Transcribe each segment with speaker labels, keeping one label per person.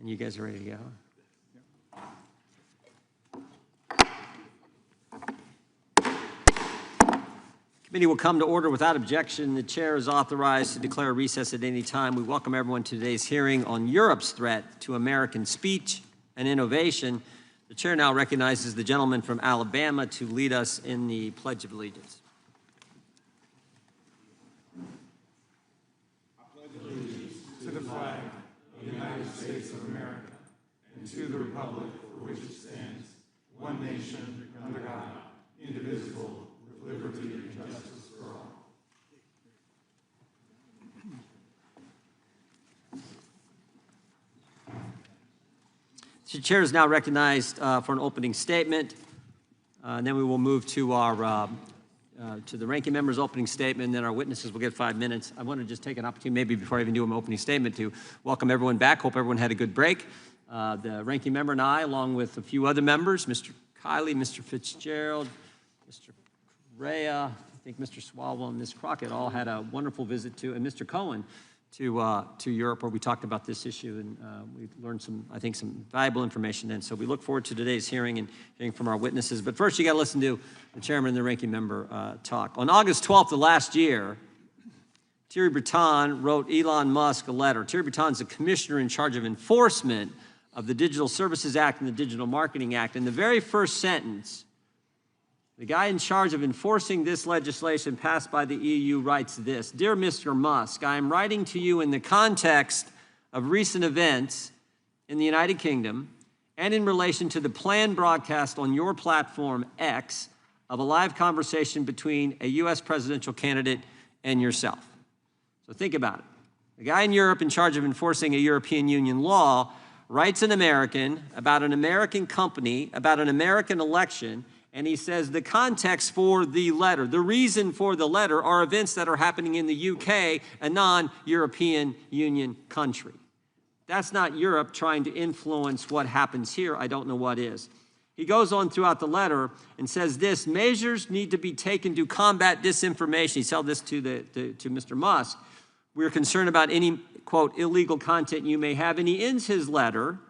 Speaker 1: And you guys are ready to go? Committee will come to order without objection. The chair is authorized to declare recess at any time. We welcome everyone to today's hearing on Europe's threat to American speech and innovation. The chair now recognizes the gentleman from Alabama to lead us in the Pledge of Allegiance.
Speaker 2: I pledge allegiance to the flag of the United States of America and to the republic for which it stands, one nation, under God, indivisible, with liberty and justice for all.
Speaker 1: The chair is now recognized for an opening statement. And then we will move to our to the ranking member's opening statement, and then our witnesses will get 5 minutes. I want to just take an opportunity, maybe before I even do an opening statement, to welcome everyone back. Hope everyone had a good break. The ranking member and I, along with a few other members, Mr. Kiley, Mr. Fitzgerald, Mr. Correa, I think Mr. Swalwell and Ms. Crockett all had a wonderful visit to, and Mr. Cohen, to Europe, where we talked about this issue, and we learned some, I think, some valuable information then. So we look forward to today's hearing and hearing from our witnesses. But first, you got to listen to the chairman and the ranking member talk. On August 12th of last year, Thierry Breton wrote Elon Musk a letter. Thierry Breton is the commissioner in charge of enforcement of the Digital Services Act and the Digital Marketing Act. In the very first sentence, the guy in charge of enforcing this legislation passed by the EU writes this: "Dear Mr. Musk, I am writing to you in the context of recent events in the United Kingdom and in relation to the planned broadcast on your platform X of a live conversation between a US presidential candidate and yourself." So think about it. The guy in Europe in charge of enforcing a European Union law writes an American about an American company, about an American election, and he says the context for the letter, the reason for the letter, are events that are happening in the UK, a non-European Union country. That's not Europe trying to influence what happens here. I don't know what is. He goes on throughout the letter and says this: measures need to be taken to combat disinformation. He told this to Mr. Musk. We're concerned about any, quote, illegal content you may have. And he ends his letter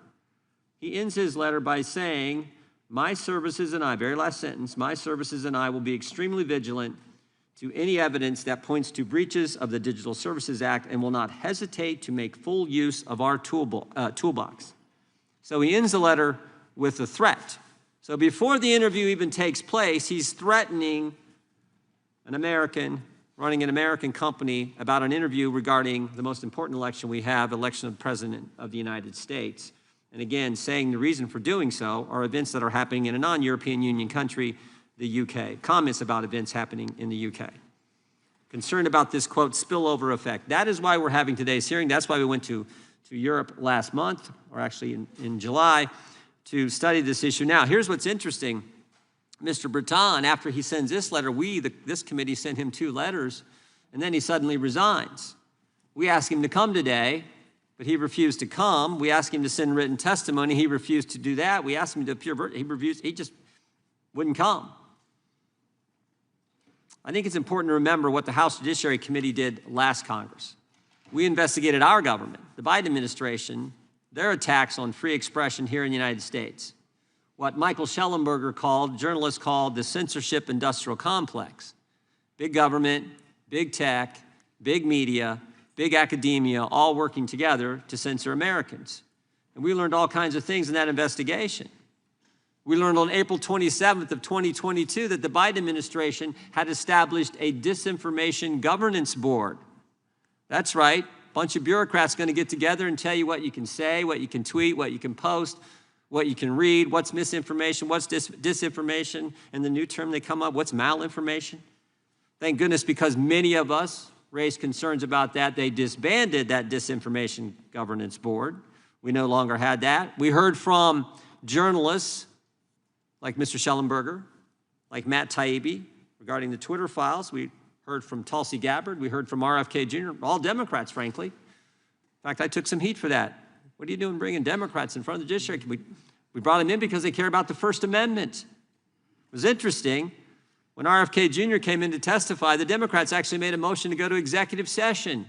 Speaker 1: by saying, "My services and I," very last sentence, "my services and I will be extremely vigilant to any evidence that points to breaches of the Digital Services Act and will not hesitate to make full use of our toolbox." So he ends the letter with a threat. So before the interview even takes place, he's threatening an American running an American company about an interview regarding the most important election we have, election of the President of the United States. And again, saying the reason for doing so are events that are happening in a non-European Union country, the UK. Comments about events happening in the UK. Concerned about this, quote, spillover effect. That is why we're having today's hearing. That's why we went to Europe last month, or actually in July, to study this issue. Now, here's what's interesting. Mr. Breton, after he sends this letter, this committee sent him 2 letters, and then he suddenly resigns. We asked him to come today, but he refused to come. We asked him to send written testimony. He refused to do that. We asked him to appear. He refused. He just wouldn't come. I think it's important to remember what the House Judiciary Committee did last Congress. We investigated our government, the Biden administration, their attacks on free expression here in the United States. What Michael Schellenberger journalists called the censorship industrial complex. Big government, big tech, big media, big academia, all working together to censor Americans. And we learned all kinds of things in that investigation. We learned on April 27th of 2022 that the Biden administration had established a disinformation governance board. That's right, a bunch of bureaucrats going to get together and tell you what you can say, what you can tweet, what you can post, what you can read, what's misinformation, what's disinformation, and the new term they come up, what's malinformation. Thank goodness, because many of us raised concerns about that, they disbanded that disinformation governance board. We no longer had that. We heard from journalists like Mr. Schellenberger, like Matt Taibbi, regarding the Twitter files. We heard from Tulsi Gabbard. We heard from RFK Jr., all Democrats, frankly. In fact, I took some heat for that. What are you doing bringing Democrats in front of the judiciary? We brought them in because they care about the First Amendment. It was interesting. When RFK Jr. came in to testify, the Democrats actually made a motion to go to executive session.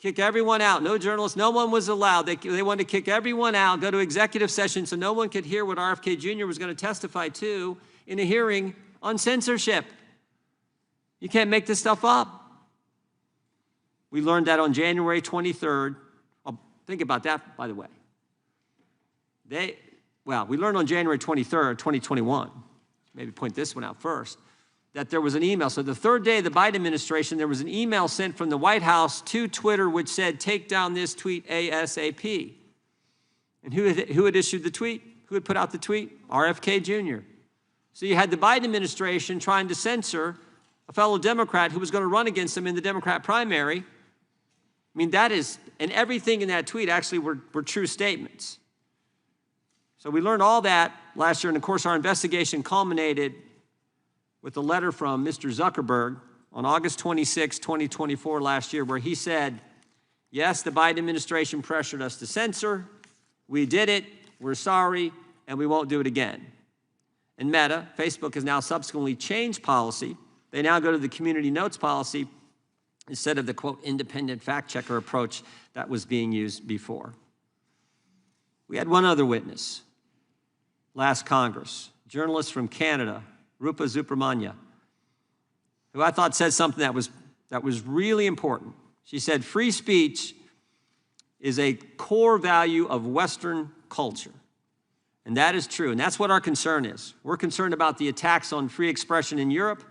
Speaker 1: Kick everyone out. No journalists, no one was allowed. They wanted to kick everyone out, go to executive session so no one could hear what RFK Jr. was going to testify to in a hearing on censorship. You can't make this stuff up. We learned that on January 23rd. Oh, think about that, by the way. We learned on January 23rd, 2021, maybe point this one out first, that there was an email. So the third day of the Biden administration, there was an email sent from the White House to Twitter which said, take down this tweet ASAP. And who had issued the tweet? Who had put out the tweet? RFK Jr. So you had the Biden administration trying to censor a fellow Democrat who was going to run against him in the Democrat primary. I mean, that is, and everything in that tweet actually were true statements. So we learned all that last year, and of course our investigation culminated with a letter from Mr. Zuckerberg on August 26, 2024 last year, where he said, yes, the Biden administration pressured us to censor, we did it, we're sorry, and we won't do it again. And Meta, Facebook, has now subsequently changed policy. They now go to the community notes policy instead of the, quote, independent fact checker approach that was being used before. We had one other witness last Congress, journalist from Canada, Rupa Subramanya, who I thought said something that was really important. She said, free speech is a core value of Western culture. And that is true, and that's what our concern is. We're concerned about the attacks on free expression in Europe,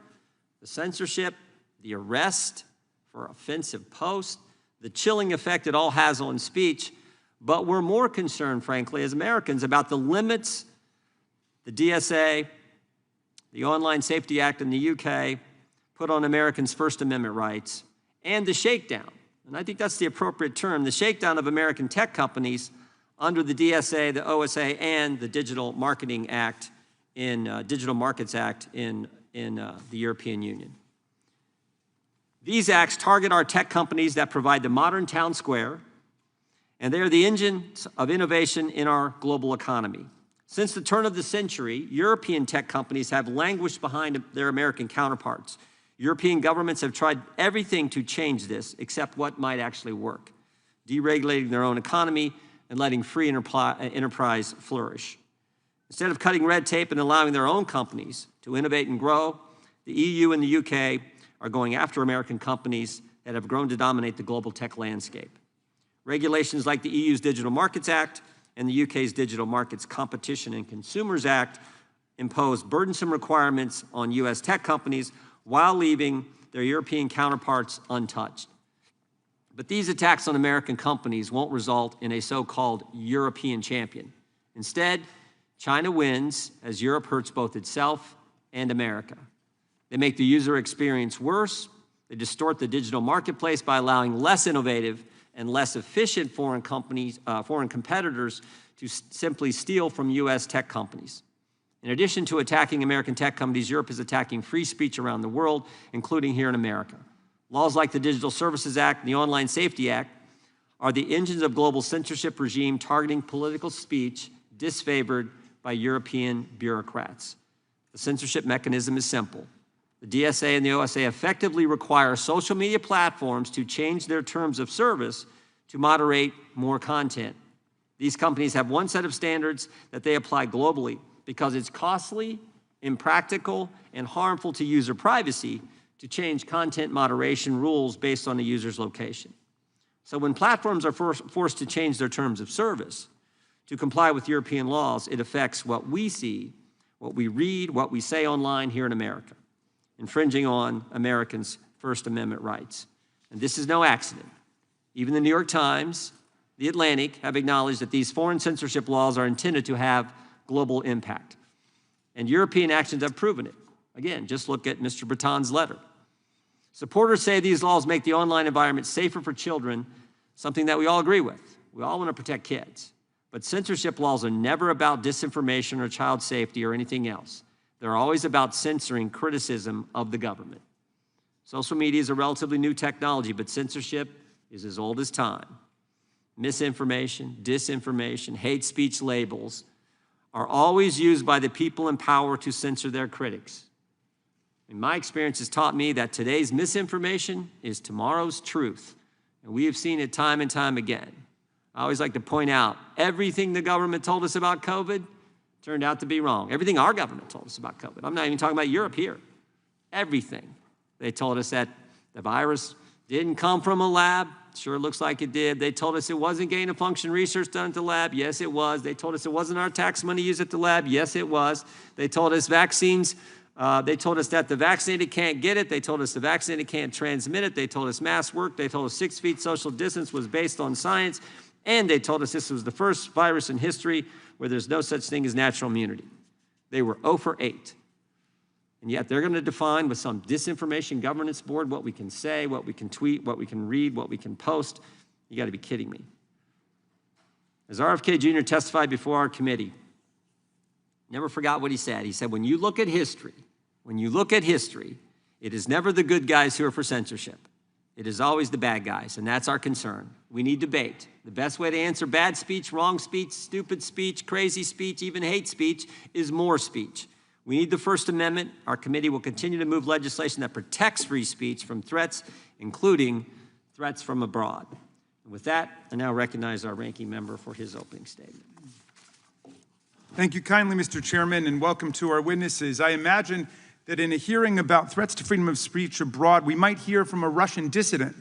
Speaker 1: the censorship, the arrest for offensive posts, the chilling effect it all has on speech, but we're more concerned, frankly, as Americans, about the limits the DSA, the Online Safety Act in the UK, put on Americans' First Amendment rights, and the shakedown, and I think that's the appropriate term, the shakedown of American tech companies under the DSA, the OSA, and the Digital Marketing Act Digital Markets Act in the European Union. These acts target our tech companies that provide the modern town square, and they are the engines of innovation in our global economy. Since the turn of the century, European tech companies have languished behind their American counterparts. European governments have tried everything to change this except what might actually work, deregulating their own economy and letting free enterprise flourish. Instead of cutting red tape and allowing their own companies to innovate and grow, the EU and the UK are going after American companies that have grown to dominate the global tech landscape. Regulations like the EU's Digital Markets Act and the UK's Digital Markets Competition and Consumers Act impose burdensome requirements on US tech companies while leaving their European counterparts untouched. But these attacks on American companies won't result in a so-called European champion. Instead, China wins as Europe hurts both itself and America. They make the user experience worse. They distort the digital marketplace by allowing less innovative and less efficient foreign competitors to simply steal from US tech companies. In addition to attacking American tech companies, Europe is attacking free speech around the world, including here in America. Laws like the Digital Services Act and the Online Safety Act are the engines of global censorship regime targeting political speech disfavored by European bureaucrats. The censorship mechanism is simple. The DSA and the OSA effectively require social media platforms to change their terms of service to moderate more content. These companies have one set of standards that they apply globally because it's costly, impractical, and harmful to user privacy to change content moderation rules based on the user's location. So when platforms are forced to change their terms of service to comply with European laws, it affects what we see, what we read, what we say online here in America, infringing on Americans' First Amendment rights. And this is no accident. Even the New York Times, The Atlantic have acknowledged that these foreign censorship laws are intended to have global impact. And European actions have proven it. Again, just look at Mr. Breton's letter. Supporters say these laws make the online environment safer for children, something that we all agree with. We all want to protect kids. But censorship laws are never about disinformation or child safety or anything else. They're always about censoring criticism of the government. Social media is a relatively new technology, but censorship is as old as time. Misinformation, disinformation, hate speech labels are always used by the people in power to censor their critics. And my experience has taught me that today's misinformation is tomorrow's truth. And we have seen it time and time again. I always like to point out, everything the government told us about COVID turned out to be wrong. Everything our government told us about COVID. I'm not even talking about Europe here. Everything. They told us that the virus didn't come from a lab. Sure looks like it did. They told us it wasn't gain-of-function research done at the lab. Yes, it was. They told us it wasn't our tax money used at the lab. Yes, it was. They told us vaccines. They told us that the vaccinated can't get it. They told us the vaccinated can't transmit it. They told us masks work. They told us 6 feet social distance was based on science. And they told us this was the first virus in history where there's no such thing as natural immunity. They were 0 for 8. And yet they're going to define with some disinformation governance board what we can say, what we can tweet, what we can read, what we can post. You got to be kidding me. As RFK Jr. testified before our committee, never forgot what he said. He said, when you look at history, it is never the good guys who are for censorship. It is always the bad guys, and that's our concern. We need debate. The best way to answer bad speech, wrong speech, stupid speech, crazy speech, even hate speech is more speech. We need the First Amendment. Our committee will continue to move legislation that protects free speech from threats, including threats from abroad. And with that, I now recognize our ranking member for his opening statement.
Speaker 2: Thank you kindly, Mr. Chairman, and welcome to our witnesses. I imagine that in a hearing about threats to freedom of speech abroad, we might hear from a Russian dissident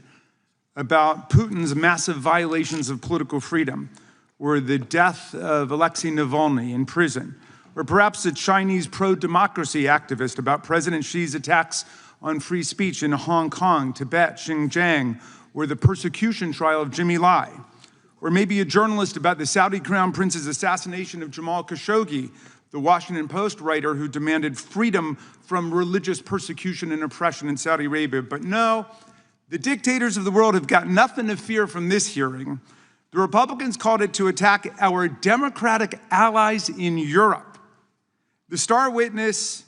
Speaker 2: about Putin's massive violations of political freedom, or the death of Alexei Navalny in prison, or perhaps a Chinese pro-democracy activist about President Xi's attacks on free speech in Hong Kong, Tibet, Xinjiang, or the persecution trial of Jimmy Lai. Or maybe a journalist about the Saudi Crown Prince's assassination of Jamal Khashoggi, the Washington Post writer who demanded freedom from religious persecution and oppression in Saudi Arabia. But no, the dictators of the world have got nothing to fear from this hearing. The Republicans called it to attack our democratic allies in Europe. The star witness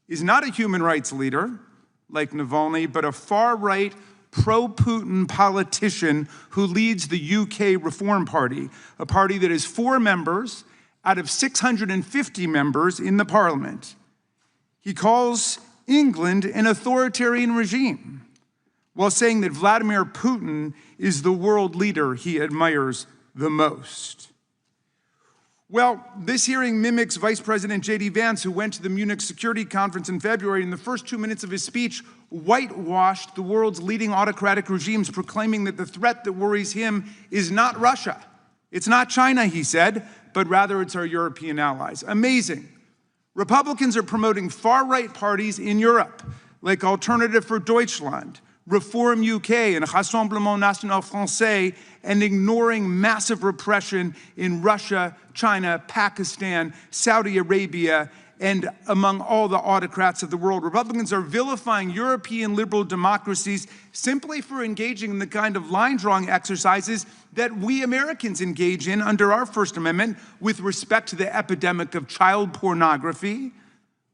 Speaker 2: is not a human rights leader like Navalny, but a far-right, pro-Putin politician who leads the UK Reform Party, a party that has 4 members out of 650 members in the parliament. He calls England an authoritarian regime, while saying that Vladimir Putin is the world leader he admires the most. Well, this hearing mimics Vice President J.D. Vance, who went to the Munich Security Conference in February. In the first 2 minutes of his speech, whitewashed the world's leading autocratic regimes, proclaiming that the threat that worries him is not Russia. It's not China, he said, but rather it's our European allies. Amazing. Republicans are promoting far-right parties in Europe, like Alternative for Deutschland, Reform UK, and Rassemblement National Français, and ignoring massive repression in Russia, China, Pakistan, Saudi Arabia, and among all the autocrats of the world. Republicans are vilifying European liberal democracies simply for engaging in the kind of line-drawing exercises that we Americans engage in under our First Amendment with respect to the epidemic of child pornography,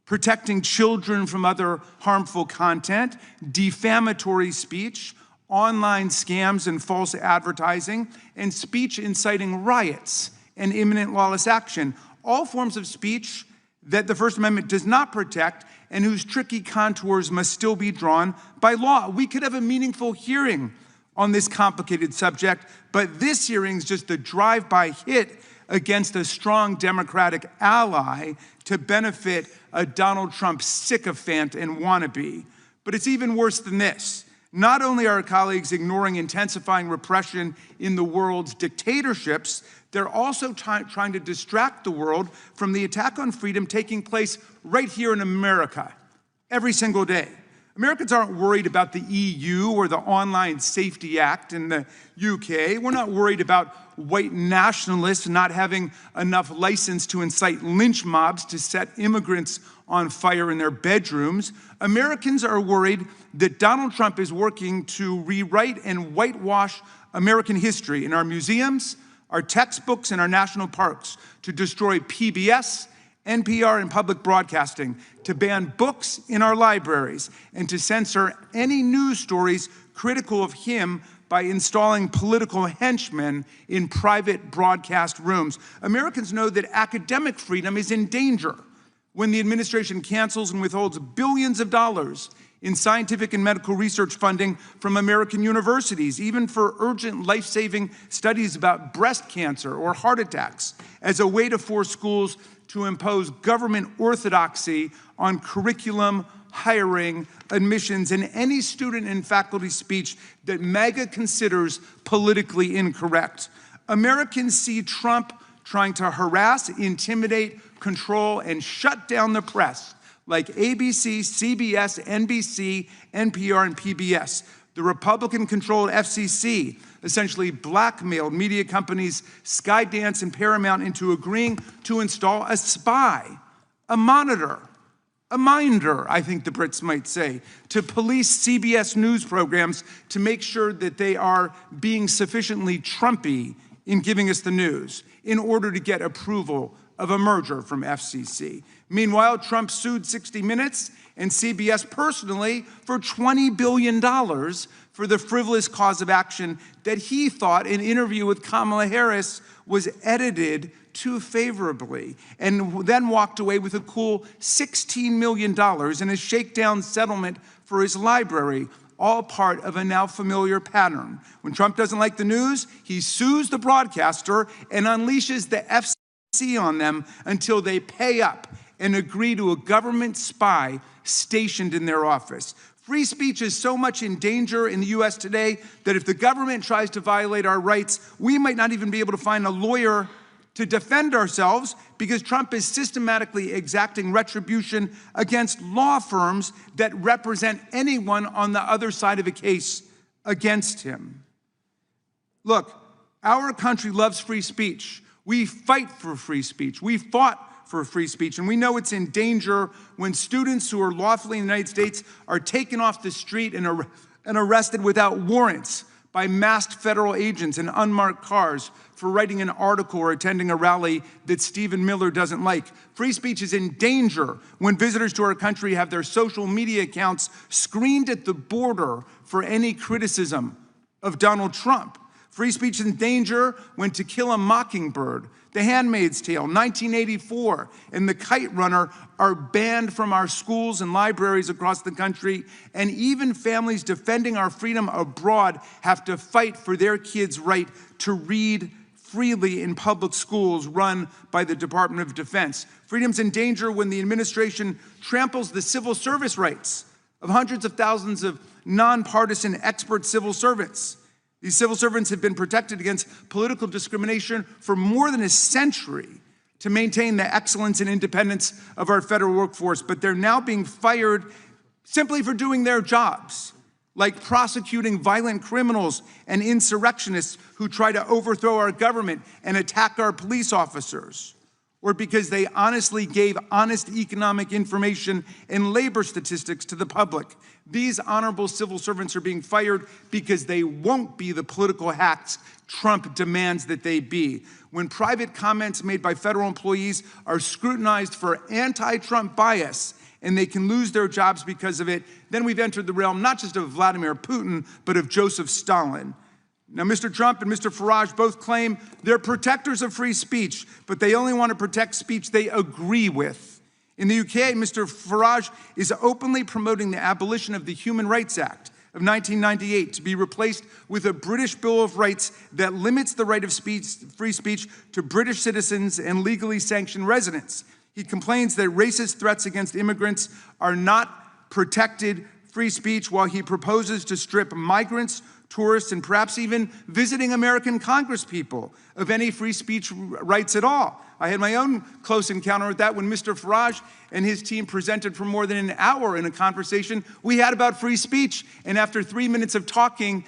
Speaker 2: protecting children from other harmful content, defamatory speech, online scams and false advertising, and speech inciting riots and imminent lawless action, all forms of speech that the First Amendment does not protect and whose tricky contours must still be drawn by law. We could have a meaningful hearing on this complicated subject, but this hearing is just a drive-by hit against a strong Democratic ally to benefit a Donald Trump sycophant and wannabe. But it's even worse than this. Not only are our colleagues ignoring intensifying repression in the world's dictatorships, they're also trying to distract the world from the attack on freedom taking place right here in America every single day. Americans aren't worried about the EU or the Online Safety Act in the UK. We're not worried about white nationalists not having enough license to incite lynch mobs to set immigrants on fire in their bedrooms. Americans are worried that Donald Trump is working to rewrite and whitewash American history in our museums, our textbooks, and our national parks, to destroy PBS, NPR, and public broadcasting, to ban books in our libraries, and to censor any news stories critical of him by installing political henchmen in private broadcast rooms. Americans know that academic freedom is in danger when the administration cancels and withholds billions of dollars in scientific and medical research funding from American universities, even for urgent life-saving studies about breast cancer or heart attacks, as a way to force schools to impose government orthodoxy on curriculum, hiring, admissions, and any student and faculty speech that MAGA considers politically incorrect. Americans see Trump trying to harass, intimidate, control, and shut down the press, like ABC, CBS, NBC, NPR, and PBS. The Republican-controlled FCC essentially blackmailed media companies Skydance and Paramount into agreeing to install a spy, a monitor, a minder, I think the Brits might say, to police CBS news programs to make sure that they are being sufficiently Trumpy in giving us the news in order to get approval of a merger from FCC. Meanwhile, Trump sued 60 Minutes and CBS personally for $20 billion for the frivolous cause of action that he thought an interview with Kamala Harris was edited too favorably, and then walked away with a cool $16 million in a shakedown settlement for his library, all part of a now familiar pattern. When Trump doesn't like the news, he sues the broadcaster and unleashes the FCC on them until they pay up and agree to a government spy stationed in their office. Free speech is so much in danger in the US today that if the government tries to violate our rights, we might not even be able to find a lawyer to defend ourselves because Trump is systematically exacting retribution against law firms that represent anyone on the other side of a case against him. Look, our country loves free speech. We fight for free speech. We fought for free speech, and we know it's in danger when students who are lawfully in the United States are taken off the street and arrested without warrants by masked federal agents in unmarked cars for writing an article or attending a rally that Stephen Miller doesn't like. Free speech is in danger when visitors to our country have their social media accounts screened at the border for any criticism of Donald Trump. Free speech is in danger when To Kill a Mockingbird, The Handmaid's Tale, 1984, and The Kite Runner are banned from our schools and libraries across the country, and even families defending our freedom abroad have to fight for their kids' right to read freely in public schools run by the Department of Defense. Freedom's in danger when the administration tramples the civil service rights of hundreds of thousands of nonpartisan expert civil servants. These civil servants have been protected against political discrimination for more than a century to maintain the excellence and independence of our federal workforce, but they're now being fired simply for doing their jobs, like prosecuting violent criminals and insurrectionists who try to overthrow our government and attack our police officers, or because they honestly gave honest economic information and labor statistics to the public. These honorable civil servants are being fired because they won't be the political hacks Trump demands that they be. When private comments made by federal employees are scrutinized for anti-Trump bias and they can lose their jobs because of it, then we've entered the realm not just of Vladimir Putin, but of Joseph Stalin. Now, Mr. Trump and Mr. Farage both claim they're protectors of free speech, but they only want to protect speech they agree with. In the UK, Mr. Farage is openly promoting the abolition of the Human Rights Act of 1998 to be replaced with a British Bill of Rights that limits the right of free speech to British citizens and legally sanctioned residents. He complains that racist threats against immigrants are not protected free speech, while he proposes to strip migrants, tourists, and perhaps even visiting American congresspeople of any free speech rights at all. I had my own close encounter with that when Mr. Farage and his team presented for more than an hour in a conversation we had about free speech. And after 3 minutes of talking,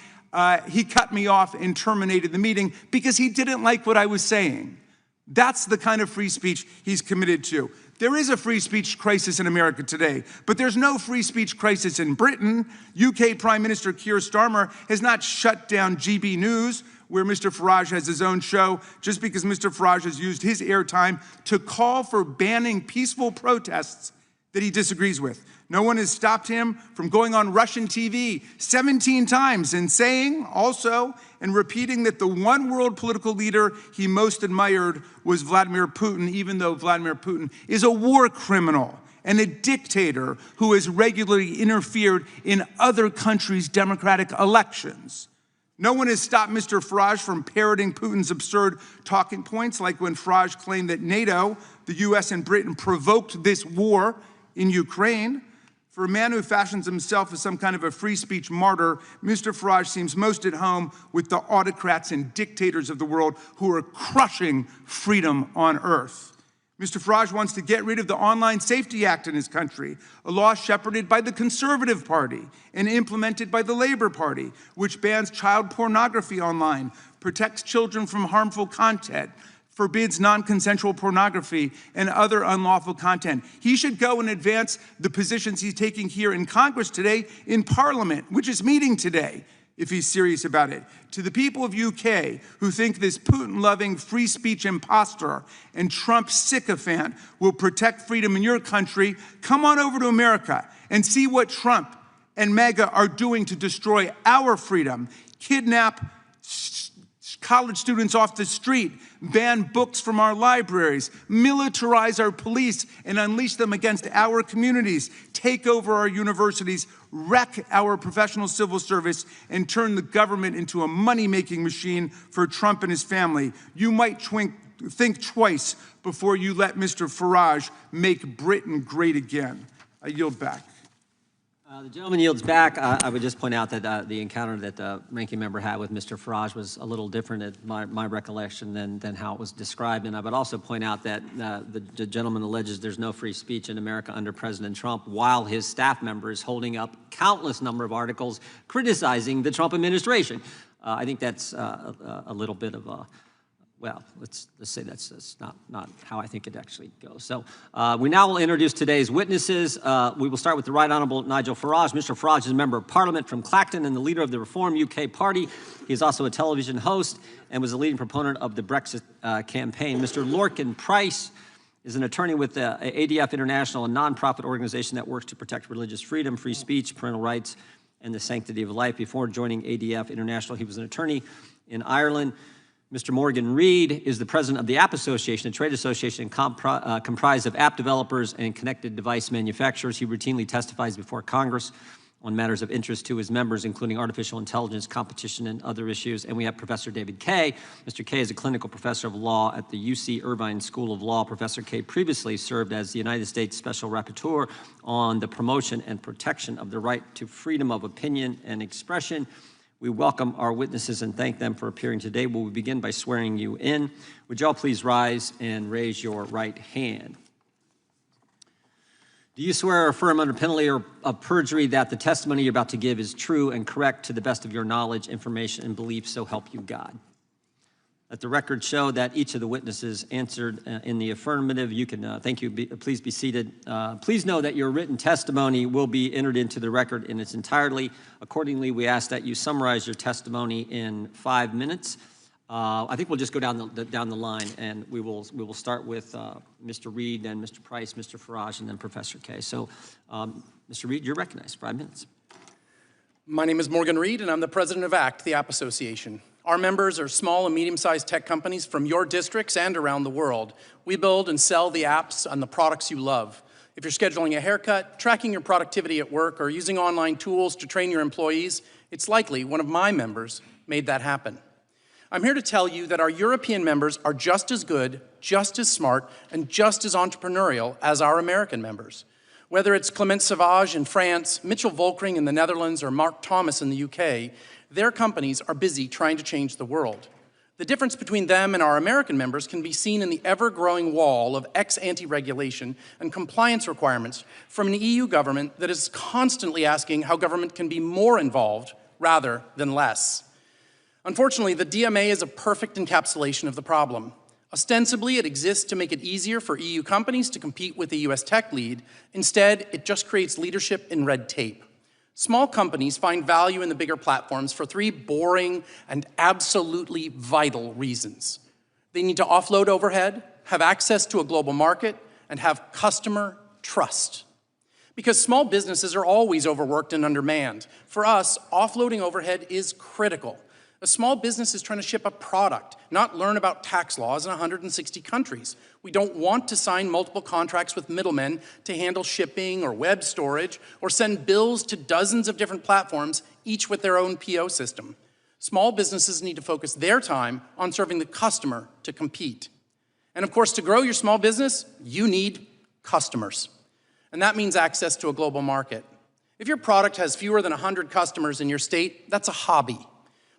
Speaker 2: he cut me off and terminated the meeting because he didn't like what I was saying. That's the kind of free speech he's committed to. There is a free speech crisis in America today, but there's no free speech crisis in Britain. UK Prime Minister Keir Starmer has not shut down GB News, where Mr. Farage has his own show, just because Mr. Farage has used his airtime to call for banning peaceful protests that he disagrees with. No one has stopped him from going on Russian TV 17 times and saying also and repeating that the one world political leader he most admired was Vladimir Putin, even though Vladimir Putin is a war criminal and a dictator who has regularly interfered in other countries' democratic elections. No one has stopped Mr. Farage from parroting Putin's absurd talking points, like when Farage claimed that NATO, the US, and Britain provoked this war in Ukraine. For a man who fashions himself as some kind of a free speech martyr, Mr. Farage seems most at home with the autocrats and dictators of the world who are crushing freedom on earth. Mr. Farage wants to get rid of the Online Safety Act in his country, a law shepherded by the Conservative Party and implemented by the Labour Party, which bans child pornography online, protects children from harmful content, forbids non-consensual pornography and other unlawful content. He should go and advance the positions he's taking here in Congress today in Parliament, which is meeting today, if he's serious about it. To the people of UK who think this Putin-loving free speech imposter and Trump sycophant will protect freedom in your country, come on over to America and see what Trump and MAGA are doing to destroy our freedom, kidnap college students off the street, ban books from our libraries, militarize our police and unleash them against our communities, take over our universities, wreck our professional civil service, and turn the government into a money-making machine for Trump and his family. You might think twice before you let Mr. Farage make Britain great again. I yield back.
Speaker 1: The gentleman yields back. I would just point out that the encounter that the ranking member had with Mr. Farage was a little different at my recollection than how it was described. And I would also point out that the gentleman alleges there's no free speech in America under President Trump, while his staff member is holding up countless number of articles criticizing the Trump administration. I think that's a little bit of a, well, let's say that's not how I think it actually goes. So we now will introduce today's witnesses. We will start with the Right Honourable Nigel Farage. Mr. Farage is a member of Parliament from Clacton and the leader of the Reform UK Party. He is also a television host and was a leading proponent of the Brexit campaign. Mr. Lorcan Price is an attorney with ADF International, a nonprofit organization that works to protect religious freedom, free speech, parental rights, and the sanctity of life. Before joining ADF International, he was an attorney in Ireland. Mr. Morgan Reed is the president of the App Association, a trade association comprised of app developers and connected device manufacturers. He routinely testifies before Congress on matters of interest to his members, including artificial intelligence, competition, and other issues. And we have Professor David Kaye. Mr. Kaye is a clinical professor of law at the UC Irvine School of Law. Professor Kaye previously served as the United States Special Rapporteur on the promotion and protection of the right to freedom of opinion and expression. We welcome our witnesses and thank them for appearing today. We'll begin by swearing you in. Would you all please rise and raise your right hand? Do you swear or affirm under penalty of perjury that the testimony you're about to give is true and correct to the best of your knowledge, information, and belief, so help you God? Let the record show that each of the witnesses answered in the affirmative. You can, thank you, please be seated. Please know that your written testimony will be entered into the record in its entirety. Accordingly, we ask that you summarize your testimony in 5 minutes. I think we'll just go down the line, and we will start with Mr. Reed, then Mr. Price, Mr. Farage, and then Professor Kaye. So, Mr. Reed, you're recognized. 5 minutes.
Speaker 3: My name is Morgan Reed, and I'm the president of ACT, the App Association. Our members are small and medium-sized tech companies from your districts and around the world. We build and sell the apps and the products you love. If you're scheduling a haircut, tracking your productivity at work, or using online tools to train your employees, it's likely one of my members made that happen. I'm here to tell you that our European members are just as good, just as smart, and just as entrepreneurial as our American members. Whether it's Clement Sauvage in France, Mitchell Volkring in the Netherlands, or Mark Thomas in the UK, their companies are busy trying to change the world. The difference between them and our American members can be seen in the ever-growing wall of ex-ante regulation and compliance requirements from an EU government that is constantly asking how government can be more involved rather than less. Unfortunately, the DMA is a perfect encapsulation of the problem. Ostensibly, it exists to make it easier for EU companies to compete with the US tech lead. Instead, it just creates leadership in red tape. Small companies find value in the bigger platforms for 3 boring and absolutely vital reasons. They need to offload overhead, have access to a global market, and have customer trust. Because small businesses are always overworked and undermanned. For us, offloading overhead is critical, A small business is trying to ship a product, not learn about tax laws in 160 countries. We don't want to sign multiple contracts with middlemen to handle shipping or web storage or send bills to dozens of different platforms, each with their own PO system. Small businesses need to focus their time on serving the customer to compete. And of course, to grow your small business, you need customers. And that means access to a global market. If your product has fewer than 100 customers in your state, that's a hobby.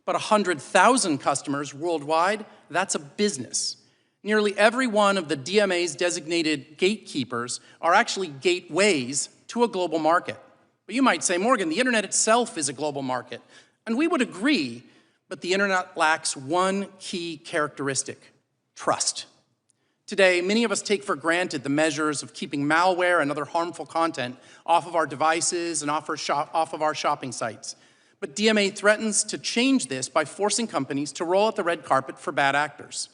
Speaker 3: But 100,000 customers worldwide, that's a business. Nearly every one of the DMA's designated gatekeepers are actually gateways to a global market. But you might say, Morgan, the internet itself is a global market. And we would agree, but the internet lacks one key characteristic: trust. Today, many of us take for granted the measures of keeping malware and other harmful content off of our devices and off of our shopping sites. But DMA threatens to change this by forcing companies to roll out the red carpet for bad actors.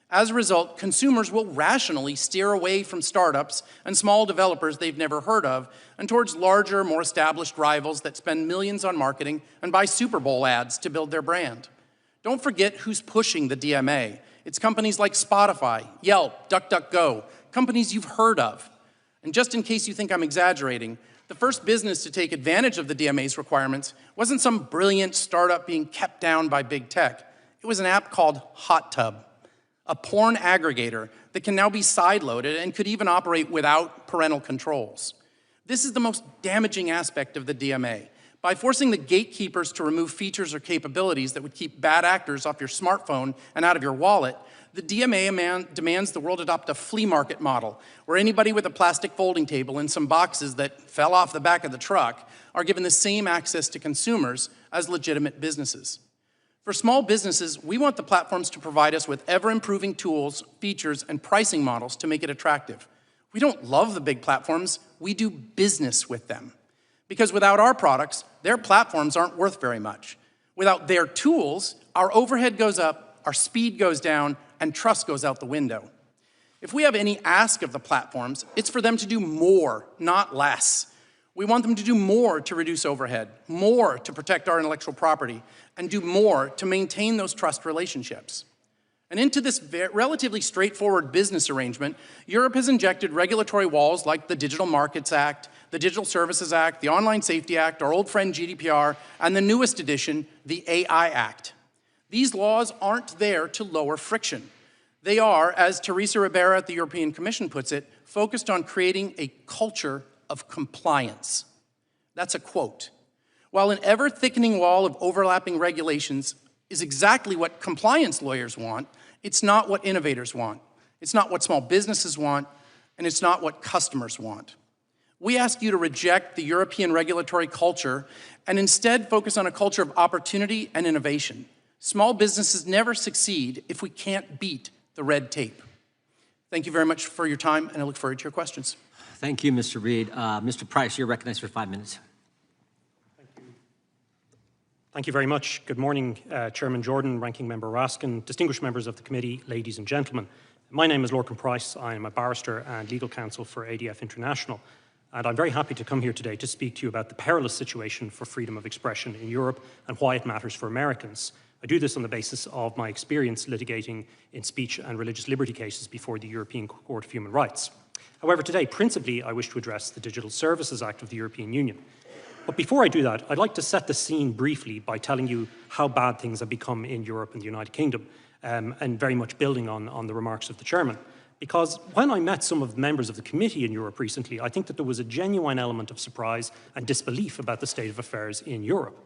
Speaker 3: As a result, consumers will rationally steer away from startups and small developers they've never heard of and towards larger, more established rivals that spend millions on marketing and buy Super Bowl ads to build their brand. Don't forget who's pushing the DMA. It's companies like Spotify, Yelp, DuckDuckGo, companies you've heard of. And just in case you think I'm exaggerating, the first business to take advantage of the DMA's requirements wasn't some brilliant startup being kept down by big tech. It was an app called Hot Tub, a porn aggregator that can now be sideloaded and could even operate without parental controls. This is the most damaging aspect of the DMA. By forcing the gatekeepers to remove features or capabilities that would keep bad actors off your smartphone and out of your wallet, the DMA demands the world adopt a flea market model, where anybody with a plastic folding table and some boxes that fell off the back of the truck are given the same access to consumers as legitimate businesses. For small businesses, we want the platforms to provide us with ever-improving tools, features, and pricing models to make it attractive. We don't love the big platforms, we do business with them. Because without our products, their platforms aren't worth very much. Without their tools, our overhead goes up, our speed goes down, and trust goes out the window. If we have any ask of the platforms, it's for them to do more, not less. We want them to do more to reduce overhead, more to protect our intellectual property, and do more to maintain those trust relationships. And into this relatively straightforward business arrangement, Europe has injected regulatory walls like the Digital Markets Act, the Digital Services Act, the Online Safety Act, our old friend GDPR, and the newest edition, the AI Act. These laws aren't there to lower friction. They are, as Teresa Ribera at the European Commission puts it, focused on creating a culture of compliance. That's a quote. While an ever-thickening wall of overlapping regulations is exactly what compliance lawyers want, it's not what innovators want. It's not what small businesses want, and it's not what customers want. We ask you to reject the European regulatory culture and instead focus on a culture of opportunity and innovation. Small businesses never succeed if we can't beat the red tape. Thank you very much for your time, and I look forward to your questions.
Speaker 1: Thank you, Mr. Reed. Mr. Price, you're recognized for 5 minutes.
Speaker 4: Thank you very much. Good morning, Chairman Jordan, Ranking Member Raskin, distinguished members of the committee, ladies and gentlemen. My name is Lorcan Price. I am a barrister and legal counsel for ADF International, and I'm very happy to come here today to speak to you about the perilous situation for freedom of expression in Europe and why it matters for Americans. I do this on the basis of my experience litigating in speech and religious liberty cases before the European Court of Human Rights. However, today, principally, I wish to address the Digital Services Act of the European Union. But before I do that, I'd like to set the scene briefly by telling you how bad things have become in Europe and the United Kingdom, and very much building on the remarks of the chairman. Because when I met some of the members of the committee in Europe recently, I think that there was a genuine element of surprise and disbelief about the state of affairs in Europe.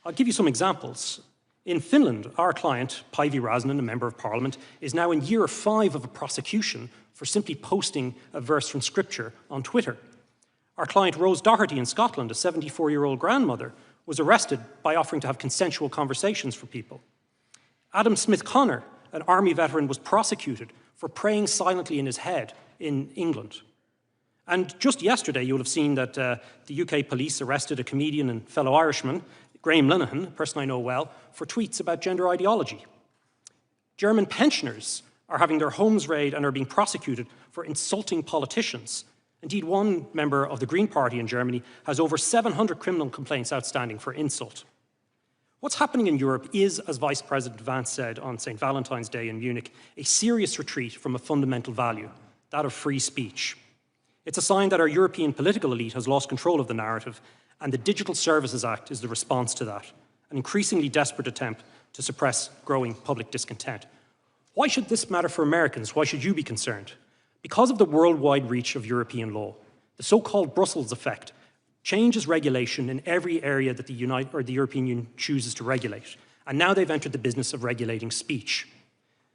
Speaker 4: I'll give you some examples. In Finland, our client, Päivi Räsänen, a member of parliament, is now in year 5 of a prosecution for simply posting a verse from scripture on Twitter. Our client Rose Doherty in Scotland, a 74-year-old grandmother, was arrested by offering to have consensual conversations for people. Adam Smith-Connor, an army veteran, was prosecuted for praying silently in his head in England. And just yesterday, you'll have seen that the UK police arrested a comedian and fellow Irishman, Graham Linehan, a person I know well, for tweets about gender ideology. German pensioners are having their homes raided and are being prosecuted for insulting politicians. Indeed, one member of the Green Party in Germany has over 700 criminal complaints outstanding for insult. What's happening in Europe is, as Vice President Vance said on St. Valentine's Day in Munich, a serious retreat from a fundamental value, that of free speech. It's a sign that our European political elite has lost control of the narrative, and the Digital Services Act is the response to that, an increasingly desperate attempt to suppress growing public discontent. Why should this matter for Americans? Why should you be concerned? Because of the worldwide reach of European law, the so-called Brussels effect changes regulation in every area that the European Union chooses to regulate. And now they've entered the business of regulating speech.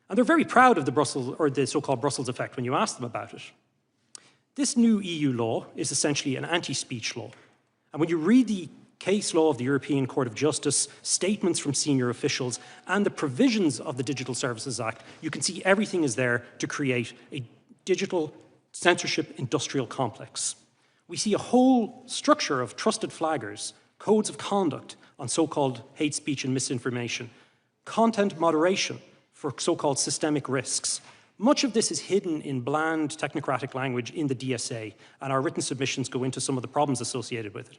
Speaker 4: And they're very proud of the so-called Brussels effect when you ask them about it. This new EU law is essentially an anti-speech law. And when you read the case law of the European Court of Justice, statements from senior officials, and the provisions of the Digital Services Act, you can see everything is there to create a digital censorship industrial complex. We see a whole structure of trusted flaggers, codes of conduct on so-called hate speech and misinformation, content moderation for so-called systemic risks. Much of this is hidden in bland technocratic language in the DSA, and our written submissions go into some of the problems associated with it.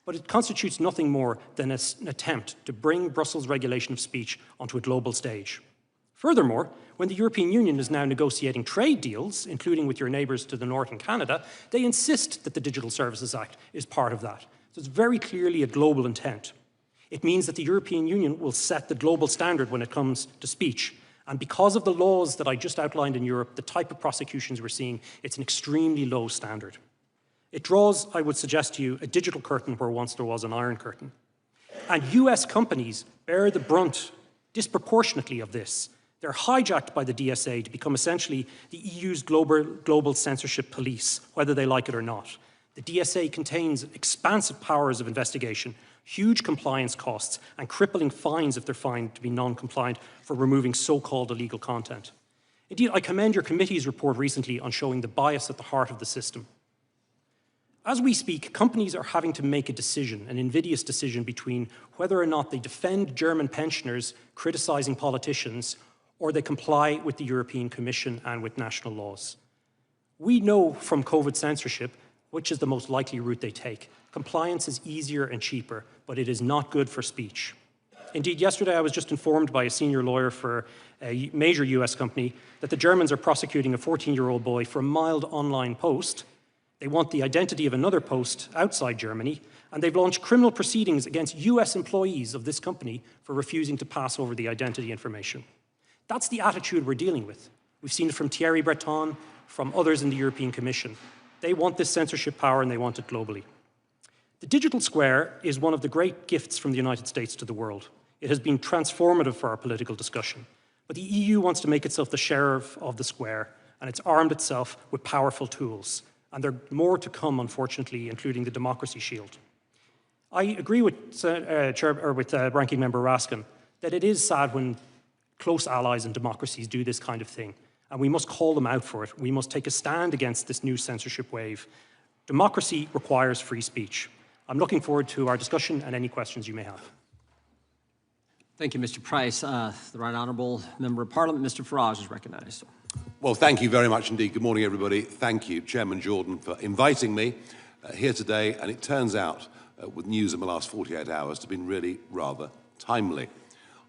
Speaker 4: But it constitutes nothing more than an attempt to bring Brussels regulation of speech onto a global stage. Furthermore, when the European Union is now negotiating trade deals, including with your neighbours to the north in Canada, they insist that the Digital Services Act is part of that. So it's very clearly a global intent. It means that the European Union will set the global standard when it comes to speech. And because of the laws that I just outlined in Europe, the type of prosecutions we're seeing, it's an extremely low standard. It draws, I would suggest to you, a digital curtain where once there was an iron curtain. And US companies bear the brunt disproportionately of this. They're hijacked by the DSA to become essentially the EU's global censorship police, whether they like it or not. The DSA contains expansive powers of investigation, huge compliance costs, and crippling fines if they're found to be non-compliant for removing so-called illegal content. Indeed, I commend your committee's report recently on showing the bias at the heart of the system. As we speak, companies are having to make a decision, an invidious decision between whether or not they defend German pensioners criticising politicians or they comply with the European Commission and with national laws. We know from COVID censorship which is the most likely route they take. Compliance is easier and cheaper, but it is not good for speech. Indeed, yesterday I was just informed by a senior lawyer for a major US company that the Germans are prosecuting a 14-year-old boy for a mild online post. They want the identity of another post outside Germany, and they've launched criminal proceedings against US employees of this company for refusing to pass over the identity information. That's the attitude we're dealing with. We've seen it from Thierry Breton, from others in the European Commission. They want this censorship power and they want it globally. The digital square is one of the great gifts from the United States to the world. It has been transformative for our political discussion. But the EU wants to make itself the sheriff of the square, and it's armed itself with powerful tools. And there are more to come, unfortunately, including the Democracy Shield. I agree with Ranking Member Raskin that it is sad when close allies and democracies do this kind of thing, and we must call them out for it. We must take a stand against this new censorship wave. Democracy requires free speech. I'm looking forward to our discussion and any questions you may have.
Speaker 1: Thank you, Mr. Price. The Right Honourable Member of Parliament, Mr. Farage, is recognised.
Speaker 5: Well, thank you very much indeed. Good morning, everybody. Thank you, Chairman Jordan, for inviting me here today. And it turns out, with news in the last 48 hours, to have been really rather timely.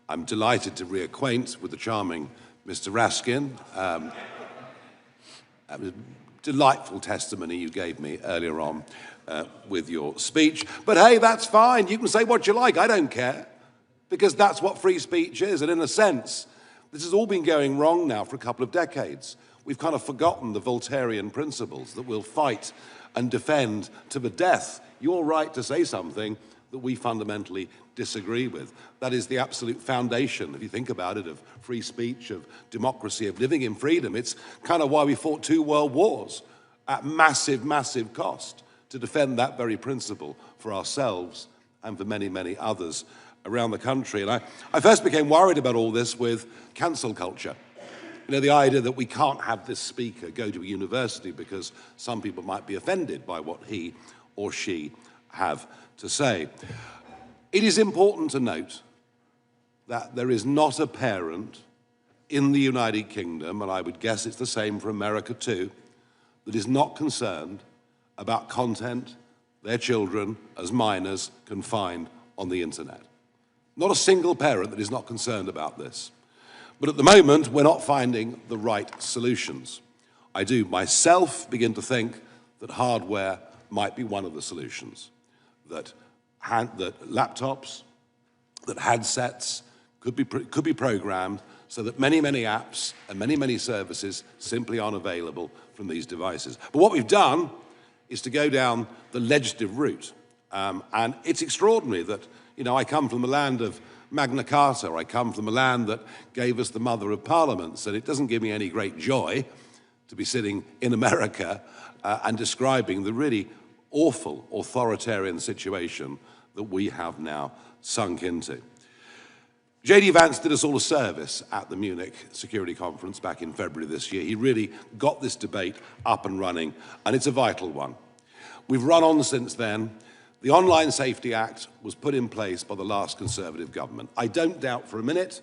Speaker 5: I'm delighted to reacquaint with the charming Mr. Raskin. That was delightful testimony you gave me earlier on with your speech. But hey, that's fine. You can say what you like. I don't care. Because that's what free speech is. And in a sense, this has all been going wrong now for a couple of decades. We've kind of forgotten the Voltairean principles that we'll fight and defend to the death your right to say something that we fundamentally disagree with. That is the absolute foundation, if you think about it, of free speech, of democracy, of living in freedom. It's kind of why we fought 2 world wars at massive, massive cost to defend that very principle for ourselves and for many, many others around the country. And I first became worried about all this with cancel culture. You know, the idea that we can't have this speaker go to a university because some people might be offended by what he or she have to say. It is important to note that there is not a parent in the United Kingdom, and I would guess it's the same for America too, that is not concerned about content their children as minors can find on the internet. Not a single parent that is not concerned about this. But at the moment, we're not finding the right solutions. I do myself begin to think that hardware might be one of the solutions, that laptops, that handsets could be programmed so that many, many apps and many, many services simply aren't available from these devices. But what we've done is to go down the legislative route. And it's extraordinary that, I come from the land of Magna Carta, I come from the land that gave us the mother of parliaments, and it doesn't give me any great joy to be sitting in America and describing the really awful authoritarian situation that we have now sunk into. J.D. Vance did us all a service at the Munich Security Conference back in February this year. He really got this debate up and running, and it's a vital one. We've run on since then. The Online Safety Act was put in place by the last Conservative government. I don't doubt for a minute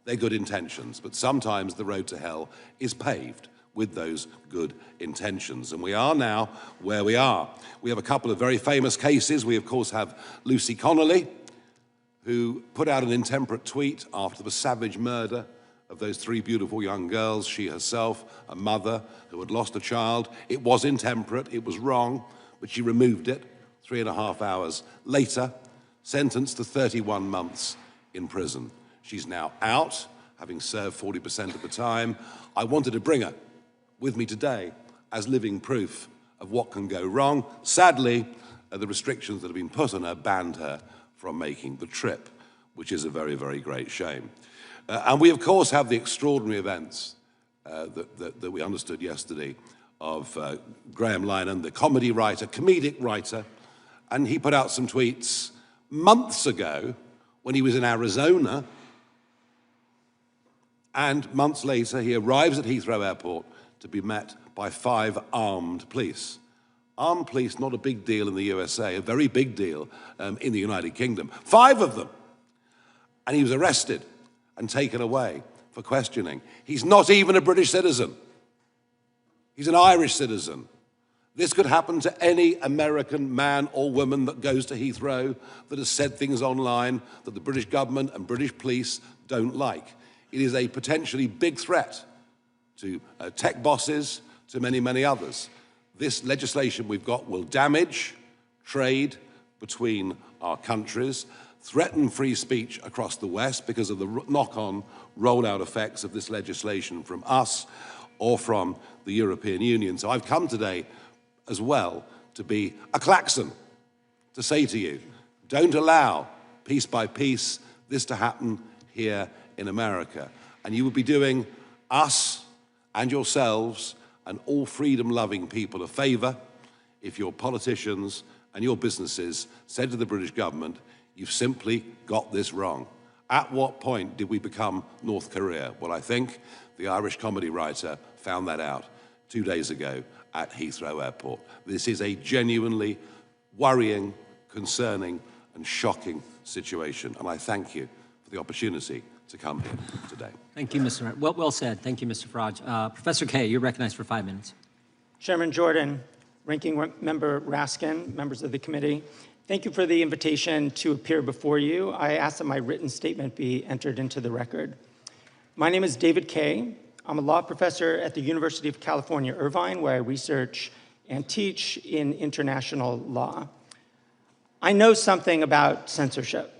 Speaker 5: they're good intentions, but sometimes the road to hell is paved with those good intentions. And we are now where we are. We have a couple of very famous cases. We, of course, have Lucy Connolly, who put out an intemperate tweet after the savage murder of those 3 beautiful young girls, she herself, a mother who had lost a child. It was intemperate, it was wrong, but she removed it 3.5 hours later, sentenced to 31 months in prison. She's now out, having served 40% of the time. I wanted to bring her with me today as living proof of what can go wrong. Sadly, the restrictions that have been put on her banned her from making the trip, which is a very, very great shame. And we, of course, have the extraordinary events that we understood yesterday of Graham Linehan, the comedic writer, and he put out some tweets months ago when he was in Arizona, and months later he arrives at Heathrow Airport to be met by 5 armed police. Armed police, not a big deal in the USA, a very big deal in the United Kingdom. 5 of them. And he was arrested and taken away for questioning. He's not even a British citizen. He's an Irish citizen. This could happen to any American man or woman that goes to Heathrow that has said things online that the British government and British police don't like. It is a potentially big threat to tech bosses, to many, many others. This legislation we've got will damage trade between our countries, threaten free speech across the West because of the knock-on rollout effects of this legislation from us or from the European Union. So I've come today as well to be a klaxon, to say to you, don't allow, piece by piece, this to happen here in America. And you would be doing us and yourselves and all freedom-loving people a favor if your politicians and your businesses said to the British government, you've simply got this wrong. At what point did we become North Korea? Well, I think the Irish comedy writer found that out 2 days ago at Heathrow Airport. This is a genuinely worrying, concerning, and shocking situation, and I thank you for the opportunity to come here today.
Speaker 1: Thank you, Mr. Farage. Well said. Thank you, Mr. Farage. Professor Kaye, you're recognized for 5 minutes.
Speaker 6: Chairman Jordan, Ranking Member Raskin, members of the committee, thank you for the invitation to appear before you. I ask that my written statement be entered into the record. My name is David Kaye. I'm a law professor at the University of California, Irvine, where I research and teach in international law. I know something about censorship.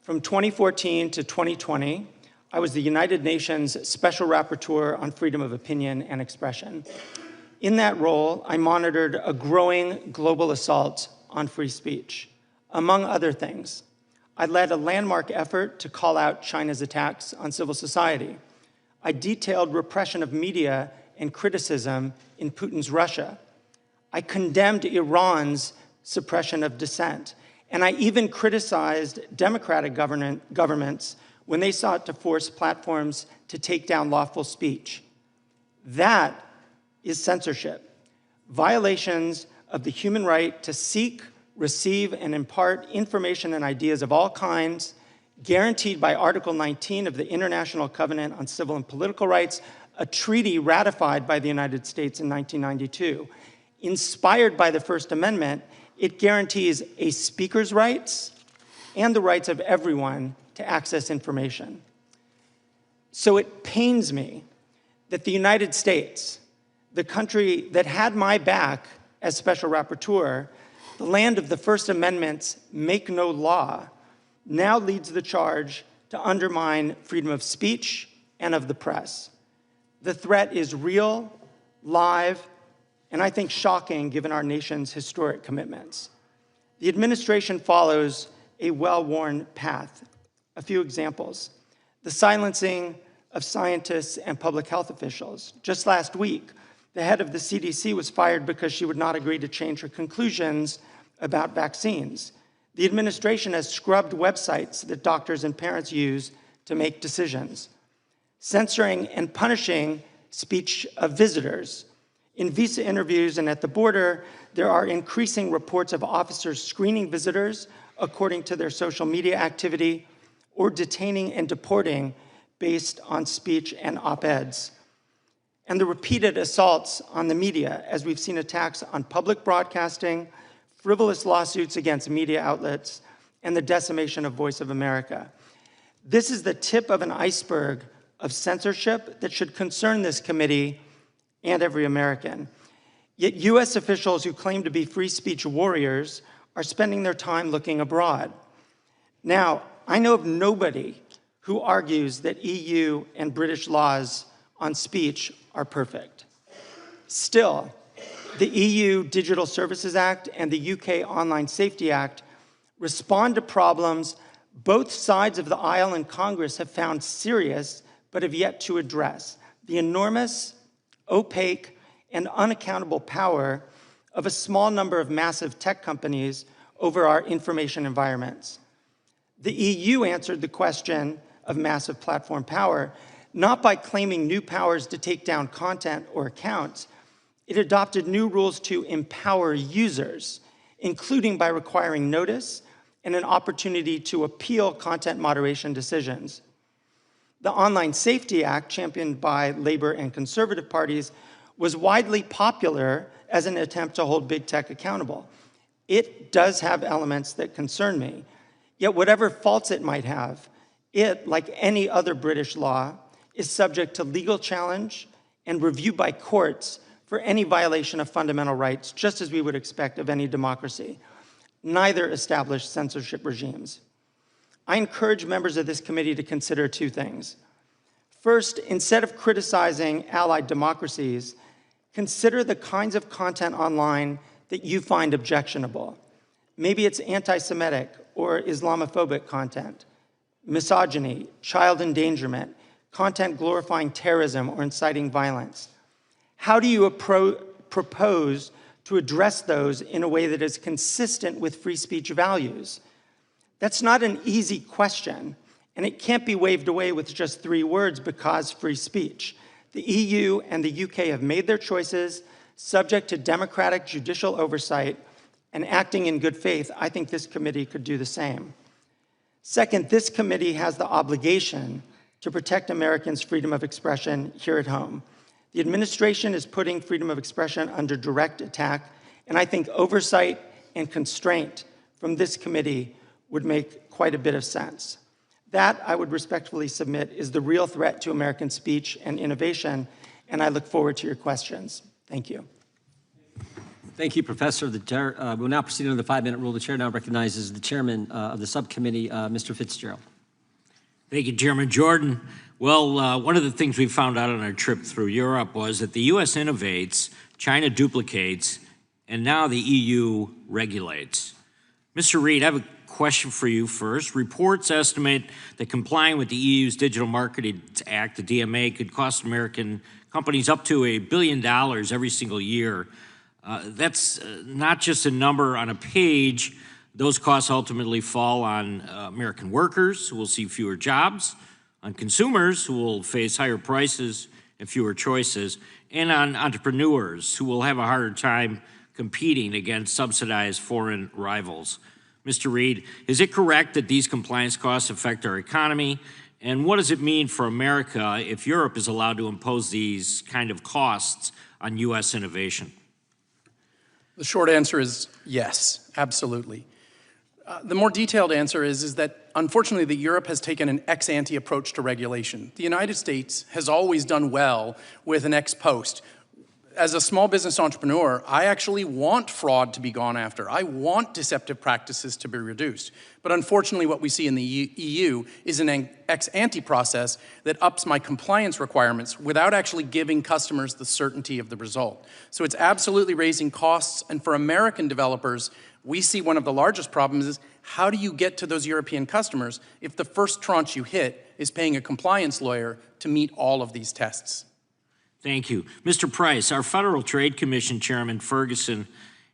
Speaker 6: From 2014 to 2020, I was the United Nations Special Rapporteur on Freedom of Opinion and Expression. In that role, I monitored a growing global assault on free speech. Among other things, I led a landmark effort to call out China's attacks on civil society. I detailed repression of media and criticism in Putin's Russia. I condemned Iran's suppression of dissent. And I even criticized democratic governments when they sought to force platforms to take down lawful speech. That is censorship. Violations of the human right to seek, receive, and impart information and ideas of all kinds, guaranteed by Article 19 of the International Covenant on Civil and Political Rights, a treaty ratified by the United States in 1992. Inspired by the First Amendment, it guarantees a speaker's rights and the rights of everyone to access information. So it pains me that the United States, the country that had my back as Special Rapporteur, the land of the First Amendment's make no law, now leads the charge to undermine freedom of speech and of the press. The threat is real, live, and I think shocking given our nation's historic commitments. The administration follows a well-worn path. A few examples. The silencing of scientists and public health officials. Just last week, the head of the CDC was fired because she would not agree to change her conclusions about vaccines. The administration has scrubbed websites that doctors and parents use to make decisions. Censoring and punishing speech of visitors. In visa interviews and at the border, there are increasing reports of officers screening visitors according to their social media activity or detaining and deporting based on speech and op-eds. And the repeated assaults on the media, as we've seen attacks on public broadcasting, frivolous lawsuits against media outlets, and the decimation of Voice of America. This is the tip of an iceberg of censorship that should concern this committee and every American. Yet US officials who claim to be free speech warriors are spending their time looking abroad. Now, I know of nobody who argues that EU and British laws on speech are perfect. Still, the EU Digital Services Act and the UK Online Safety Act respond to problems both sides of the aisle in Congress have found serious but have yet to address: the enormous, opaque, and unaccountable power of a small number of massive tech companies over our information environments. The EU answered the question of massive platform power not by claiming new powers to take down content or accounts. It adopted new rules to empower users, including by requiring notice and an opportunity to appeal content moderation decisions. The Online Safety Act, championed by Labor and conservative parties, was widely popular as an attempt to hold big tech accountable. It does have elements that concern me. Yet whatever faults it might have, it, like any other British law, is subject to legal challenge and review by courts for any violation of fundamental rights, just as we would expect of any democracy. Neither established censorship regimes. I encourage members of this committee to consider two things. First, instead of criticizing allied democracies, consider the kinds of content online that you find objectionable. Maybe it's anti-Semitic or Islamophobic content, misogyny, child endangerment, content glorifying terrorism or inciting violence. How do you propose to address those in a way that is consistent with free speech values? That's not an easy question, and it can't be waved away with just 3 words: because free speech. The EU and the UK have made their choices, subject to democratic judicial oversight, and acting in good faith. I think this committee could do the same. Second, this committee has the obligation to protect Americans' freedom of expression here at home. The administration is putting freedom of expression under direct attack, and I think oversight and constraint from this committee would make quite a bit of sense. That, I would respectfully submit, is the real threat to American speech and innovation, and I look forward to your questions. Thank you.
Speaker 1: Thank you, Professor. The chair, we'll now proceed under the 5-minute rule. The chair now recognizes the chairman of the subcommittee, Mr. Fitzgerald.
Speaker 7: Thank you, Chairman Jordan. Well, one of the things we found out on our trip through Europe was that the U.S. innovates, China duplicates, and now the EU regulates. Mr. Reid, I have a question for you first. Reports estimate that complying with the EU's Digital Markets Act, the DMA, could cost American companies up to $1 billion every single year. That's not just a number on a page. Those costs ultimately fall on American workers, who will see fewer jobs, on consumers, who will face higher prices and fewer choices, and on entrepreneurs, who will have a harder time competing against subsidized foreign rivals. Mr. Reid, is it correct that these compliance costs affect our economy? And what does it mean for America if Europe is allowed to impose these kind of costs on U.S. innovation?
Speaker 3: The short answer is yes, absolutely. The more detailed answer is that unfortunately that Europe has taken an ex-ante approach to regulation. The United States has always done well with an ex post. As a small business entrepreneur, I actually want fraud to be gone after. I want deceptive practices to be reduced. But unfortunately, what we see in the EU is an ex-ante process that ups my compliance requirements without actually giving customers the certainty of the result. So it's absolutely raising costs, and for American developers, we see one of the largest problems is how do you get to those European customers if the first tranche you hit is paying a compliance lawyer to meet all of these tests?
Speaker 7: Thank you. Mr. Price, our Federal Trade Commission Chairman Ferguson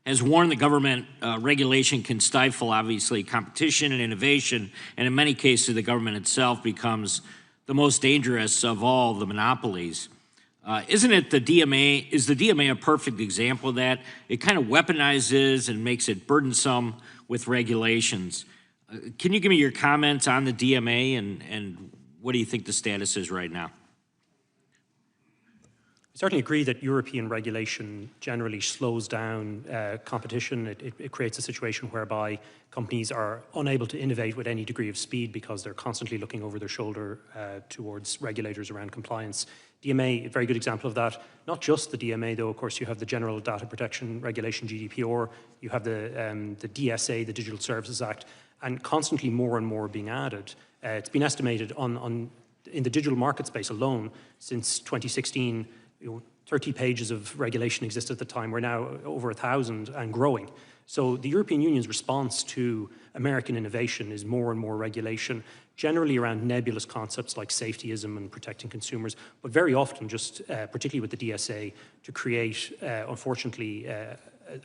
Speaker 7: has warned the government regulation can stifle, obviously, competition and innovation, and in many cases, the government itself becomes the most dangerous of all the monopolies. Isn't it the DMA, is the DMA a perfect example of that? It kind of weaponizes and makes it burdensome with regulations. Can you give me your comments on the DMA and what do you think the status is right now?
Speaker 4: I certainly agree that European regulation generally slows down competition. It creates a situation whereby companies are unable to innovate with any degree of speed because they're constantly looking over their shoulder towards regulators around compliance. DMA, a very good example of that. Not just the DMA, though. Of course, you have the General Data Protection Regulation, GDPR. You have the DSA, the Digital Services Act, and constantly more and more being added. It's been estimated in the digital market space alone since 2016. 30 pages of regulation existed at the time. We're now over 1,000 and growing. So the European Union's response to American innovation is more and more regulation, generally around nebulous concepts like safetyism and protecting consumers, but very often just, particularly with the DSA, to create, unfortunately, a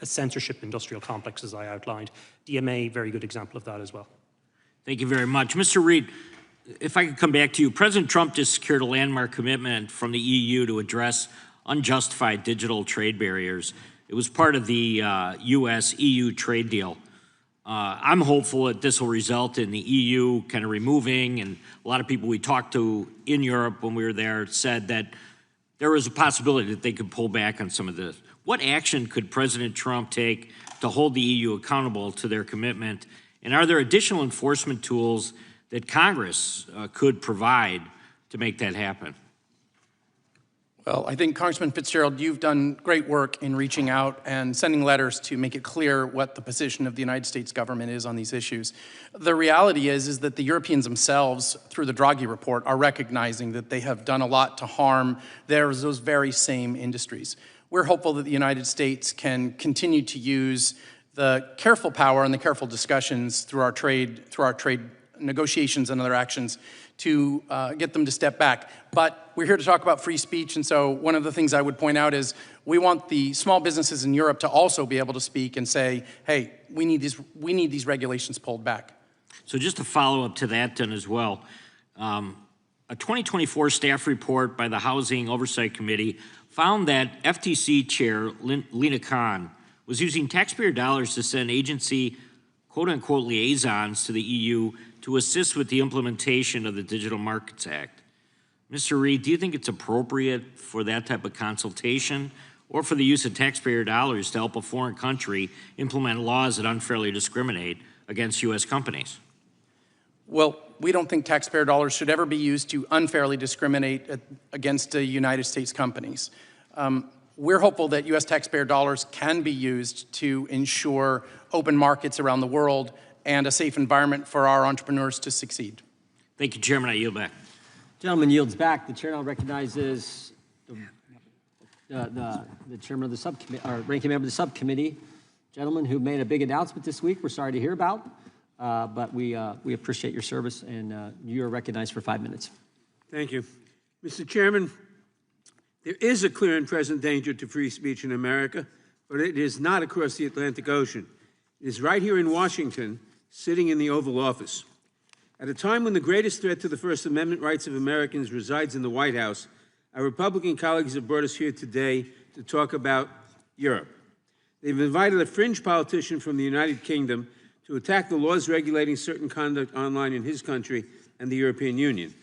Speaker 4: censorship industrial complex, as I outlined. DMA, very good example of that as well.
Speaker 7: Thank you very much. Mr. Reid, if I could come back to you, President Trump just secured a landmark commitment from the EU to address unjustified digital trade barriers. It was part of the US-EU trade deal. I'm hopeful that this will result in the EU kind of removing, and a lot of people we talked to in Europe when we were there said that there was a possibility that they could pull back on some of this. What action could President Trump take to hold the EU accountable to their commitment? And are there additional enforcement tools that Congress could provide to make that happen?
Speaker 3: Well, I think, Congressman Fitzgerald, you've done great work in reaching out and sending letters to make it clear what the position of the United States government is on these issues. The reality is that the Europeans themselves, through the Draghi report, are recognizing that they have done a lot to harm those very same industries. We're hopeful that the United States can continue to use the careful power and the careful discussions through our trade negotiations and other actions to get them to step back. But we're here to talk about free speech, and so one of the things I would point out is we want the small businesses in Europe to also be able to speak and say, hey, we need these regulations pulled back.
Speaker 7: So just to follow up to that then as well, a 2024 staff report by the Housing Oversight Committee found that FTC Chair Lina Khan was using taxpayer dollars to send agency quote-unquote liaisons to the EU to assist with the implementation of the Digital Markets Act. Mr. Reid, do you think it's appropriate for that type of consultation or for the use of taxpayer dollars to help a foreign country implement laws that unfairly discriminate against U.S. companies?
Speaker 3: Well, we don't think taxpayer dollars should ever be used to unfairly discriminate against United States companies. We're hopeful that U.S. taxpayer dollars can be used to ensure open markets around the world and a safe environment for our entrepreneurs to succeed.
Speaker 7: Thank you, Chairman. I yield back.
Speaker 1: Gentleman yields back. The chair now recognizes the chairman of the subcommittee, or ranking member of the subcommittee, gentleman who made a big announcement this week. We're sorry to hear about, but we appreciate your service, and you are recognized for 5 minutes.
Speaker 8: Thank you. Mr. Chairman, there is a clear and present danger to free speech in America, but it is not across the Atlantic Ocean. It is right here in Washington, sitting in the Oval Office. At a time when the greatest threat to the First Amendment rights of Americans resides in the White House, our Republican colleagues have brought us here today to talk about Europe. They've invited a fringe politician from the United Kingdom to attack the laws regulating certain conduct online in his country and the European Union,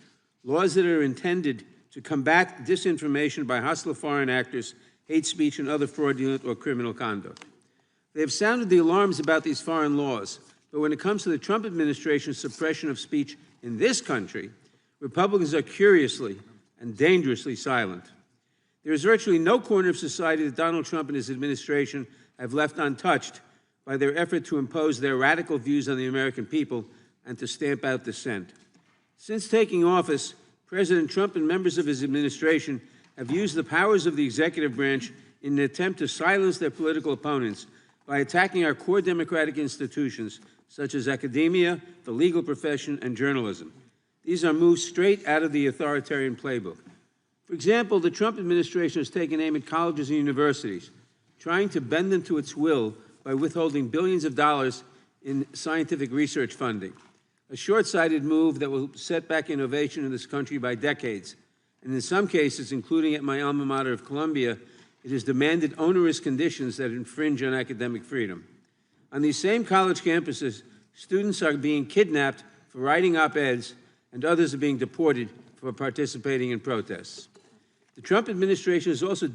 Speaker 8: laws that are intended to combat disinformation by hostile foreign actors, hate speech, and other fraudulent or criminal conduct. They have sounded the alarms about these foreign laws, But when it comes to the Trump administration's suppression of speech in this country, Republicans are curiously and dangerously silent. There is virtually no corner of society that Donald Trump and his administration have left untouched by their effort to impose their radical views on the American people and to stamp out dissent. Since taking office, President Trump and members of his administration have used the powers of the executive branch in an attempt to silence their political opponents by attacking our core democratic institutions, such as academia, the legal profession, and journalism. These are moves straight out of the authoritarian playbook. For example, the Trump administration has taken aim at colleges and universities, trying to bend them to its will by withholding billions of dollars in scientific research funding, a short-sighted move that will set back innovation in this country by decades. And in some cases, including at my alma mater of Columbia, it has demanded onerous conditions that infringe on academic freedom. On these same college campuses, students are being kidnapped for writing op-eds, and others are being deported for participating in protests. The Trump administration has also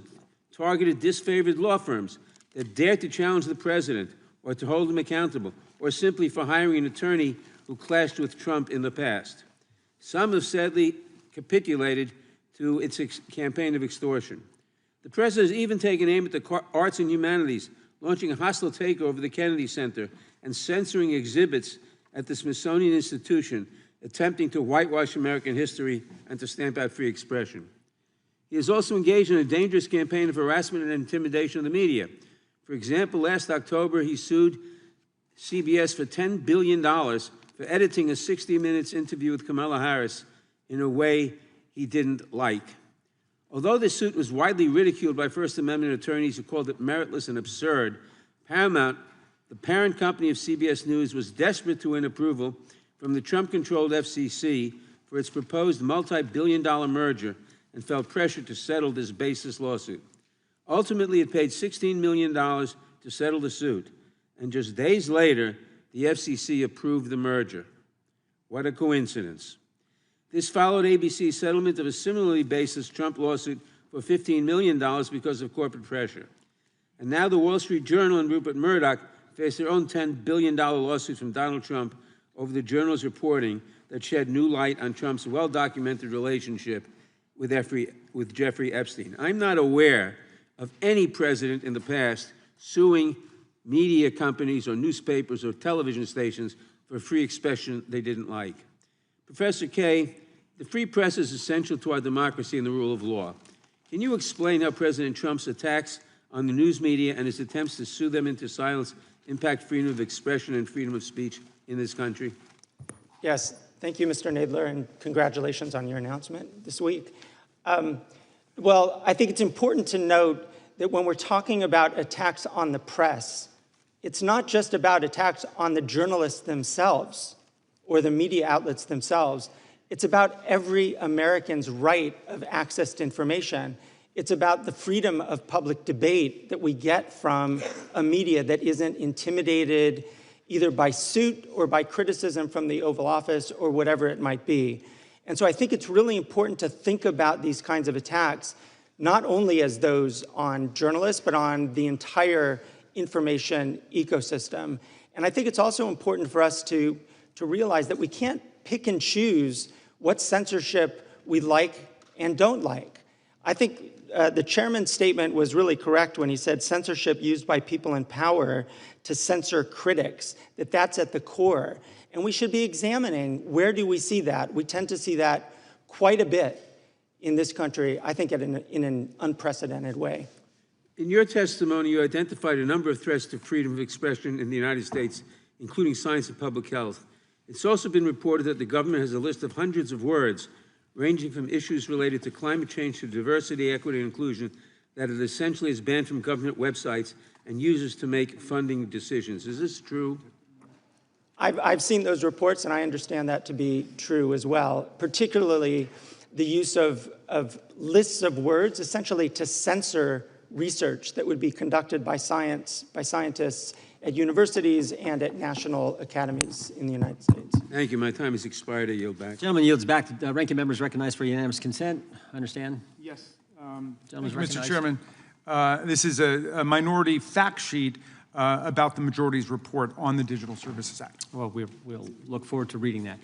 Speaker 8: targeted disfavored law firms that dare to challenge the president or to hold him accountable, or simply for hiring an attorney who clashed with Trump in the past. Some have sadly capitulated to its campaign of extortion. The president has even taken aim at the arts and humanities, launching a hostile takeover of the Kennedy Center and censoring exhibits at the Smithsonian Institution, attempting to whitewash American history and to stamp out free expression. He has also engaged in a dangerous campaign of harassment and intimidation of the media. For example, last October, he sued CBS for $10 billion for editing a 60 Minutes interview with Kamala Harris in a way he didn't like. Although this suit was widely ridiculed by First Amendment attorneys who called it meritless and absurd, Paramount, the parent company of CBS News, was desperate to win approval from the Trump-controlled FCC for its proposed multi-billion-dollar merger and felt pressure to settle this baseless lawsuit. Ultimately, it paid $16 million to settle the suit, and just days later, the FCC approved the merger. What a coincidence. This followed ABC's settlement of a similarly baseless Trump lawsuit for $15 million because of corporate pressure. And now the Wall Street Journal and Rupert Murdoch face their own $10 billion lawsuit from Donald Trump over the Journal's reporting that shed new light on Trump's well-documented relationship with Jeffrey Epstein. I'm not aware of any president in the past suing media companies or newspapers or television stations for free expression they didn't like. Professor Kaye, the free press is essential to our democracy and the rule of law. Can you explain how President Trump's attacks on the news media and his attempts to sue them into silence impact freedom of expression and freedom of speech in this country?
Speaker 6: Yes, thank you, Mr. Nadler, and congratulations on your announcement this week. Well, I think it's important to note that when we're talking about attacks on the press, it's not just about attacks on the journalists themselves or the media outlets themselves. It's about every American's right of access to information. It's about the freedom of public debate that we get from a media that isn't intimidated either by suit or by criticism from the Oval Office or whatever it might be. And so I think it's really important to think about these kinds of attacks, not only as those on journalists, but on the entire information ecosystem. And I think it's also important for us to realize that we can't pick and choose what censorship we like and don't like. I think the chairman's statement was really correct when he said censorship used by people in power to censor critics, that's at the core. And we should be examining where do we see that. We tend to see that quite a bit in this country, I think in an unprecedented way.
Speaker 8: In your testimony, you identified a number of threats to freedom of expression in the United States, including science and public health. It's also been reported that the government has a list of hundreds of words, ranging from issues related to climate change to diversity, equity, and inclusion, that it essentially is banned from government websites and uses to make funding decisions. Is this true?
Speaker 6: I've seen those reports, and I understand that to be true as well, particularly the use of lists of words, essentially to censor research that would be conducted by scientists at universities and at national academies in the United States.
Speaker 8: Thank you. My time has expired. I yield back.
Speaker 1: Gentleman yields back. The ranking member is recognized for unanimous consent. Understand?
Speaker 2: Yes.
Speaker 1: Gentleman's
Speaker 2: Thank you, Mr.
Speaker 1: recognized.
Speaker 2: Chairman. This is a minority fact sheet about the majority's report on the Digital Services Act.
Speaker 1: Well, we'll look forward to reading that.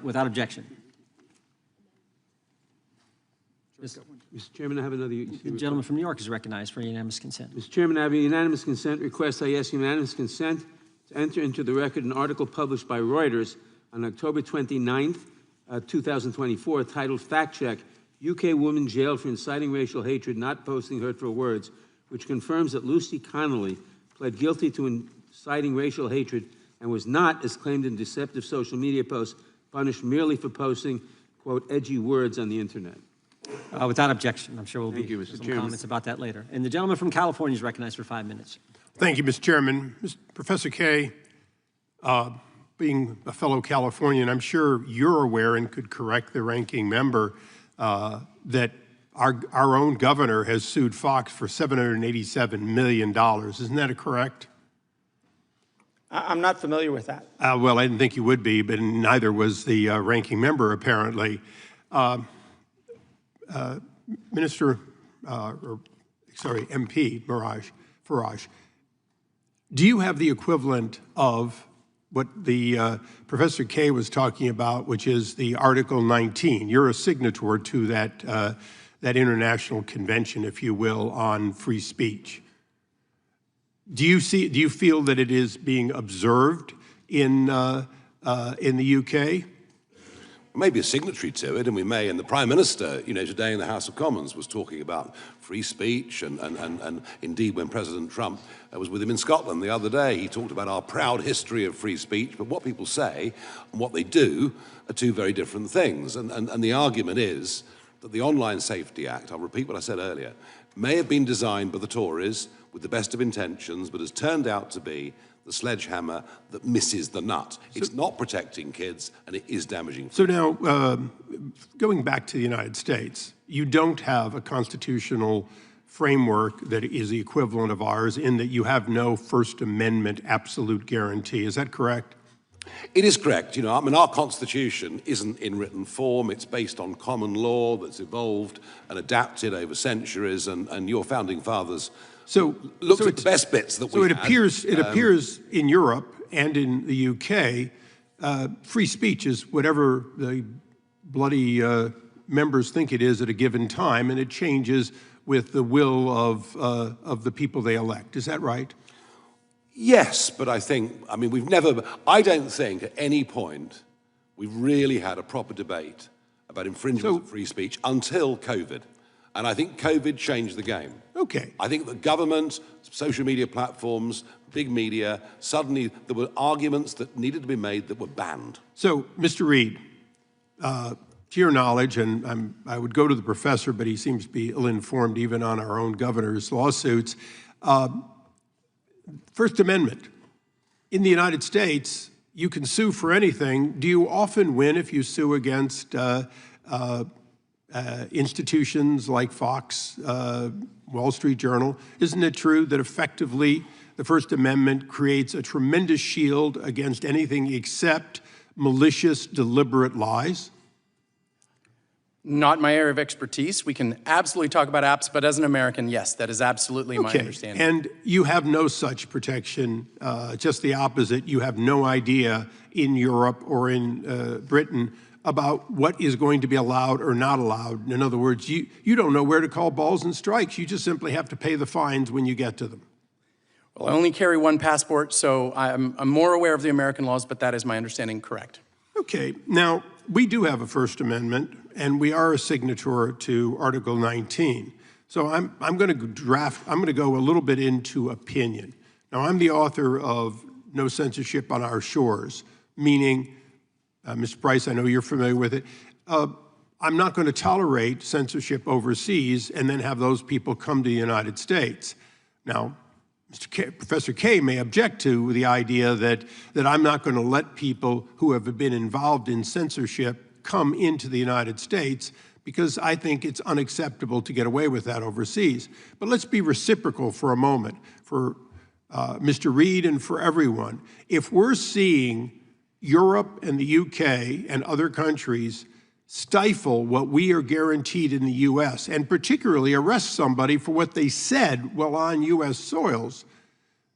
Speaker 1: Without objection.
Speaker 8: Mr. Chairman, I have another.
Speaker 1: The gentleman from New York is recognized for unanimous consent.
Speaker 8: Mr. Chairman, I have a unanimous consent request. I ask unanimous consent to enter into the record an article published by Reuters on October 29th, 2024, titled Fact Check, UK Woman Jailed for Inciting Racial Hatred, Not Posting Hurtful Words, which confirms that Lucy Connolly pled guilty to inciting racial hatred and was not, as claimed in deceptive social media posts, punished merely for posting, quote, edgy words on the internet.
Speaker 1: Without objection. I'm sure we'll
Speaker 8: Thank
Speaker 1: be
Speaker 8: you, Mr.
Speaker 1: some
Speaker 8: Chairman.
Speaker 1: comments about that later. And the gentleman from California is recognized for 5 minutes.
Speaker 9: Thank you, Mr. Chairman. Professor Kaye, being a fellow Californian, I'm sure you're aware and could correct the ranking member that our own governor has sued Fox for $787 million. Isn't that correct?
Speaker 6: I'm not familiar with that.
Speaker 9: Well, I didn't think you would be, but neither was the ranking member, apparently. MP Farage, do you have the equivalent of what the Professor Kaye was talking about, which is the Article 19? You're a signatory to that international convention, if you will, on free speech. Do you feel that it is being observed in the UK?
Speaker 5: Maybe a signatory to it, and we may. And the Prime Minister, today in the House of Commons was talking about free speech, and indeed when President Trump was with him in Scotland the other day, he talked about our proud history of free speech, but what people say and what they do are two very different things. And the argument is that the Online Safety Act, I'll repeat what I said earlier, may have been designed by the Tories with the best of intentions, but has turned out to be the sledgehammer that misses the nut. It's not protecting kids, and it is damaging.
Speaker 9: So now, going back to the United States, you don't have a constitutional framework that is the equivalent of ours in that you have no First Amendment absolute guarantee. Is that correct?
Speaker 5: It is correct. Our Constitution isn't in written form. It's based on common law that's evolved and adapted over centuries, and your founding fathers looked at the best bits that we had.
Speaker 9: So it appears in Europe and in the UK, free speech is whatever the bloody members think it is at a given time, and it changes with the will of the people they elect. Is that right?
Speaker 5: Yes, but I don't think at any point we've really had a proper debate about infringements of free speech until COVID. And I think COVID changed the game.
Speaker 9: Okay.
Speaker 5: I think the government, social media platforms, big media, suddenly there were arguments that needed to be made that were banned.
Speaker 9: So, Mr. Reed, to your knowledge, and I would go to the professor, but he seems to be ill-informed even on our own governor's lawsuits. First Amendment. In the United States, you can sue for anything. Do you often win if you sue against institutions like Fox, Wall Street Journal? Isn't it true that effectively the First Amendment creates a tremendous shield against anything except malicious, deliberate lies?
Speaker 3: Not my area of expertise. We can absolutely talk about apps, but as an American, yes, that is absolutely my understanding.
Speaker 9: And you have no such protection, just the opposite. You have no idea in Europe or in Britain about what is going to be allowed or not allowed. In other words, you don't know where to call balls and strikes. You just simply have to pay the fines when you get to them.
Speaker 3: Well, I only carry one passport, so I'm more aware of the American laws, but that is my understanding correct.
Speaker 9: Okay, now, we do have a First Amendment, and we are a signatory to Article 19. So I'm going to go a little bit into opinion. Now, I'm the author of No Censorship on Our Shores, meaning, Mr. Price, I know you're familiar with it, I'm not going to tolerate censorship overseas and then have those people come to the United States. Now, Professor Kaye may object to the idea that I'm not going to let people who have been involved in censorship come into the United States because I think it's unacceptable to get away with that overseas. But let's be reciprocal for a moment for Mr. Reed and for everyone. If we're seeing Europe and the UK and other countries stifle what we are guaranteed in the U.S., and particularly arrest somebody for what they said while on U.S. soils,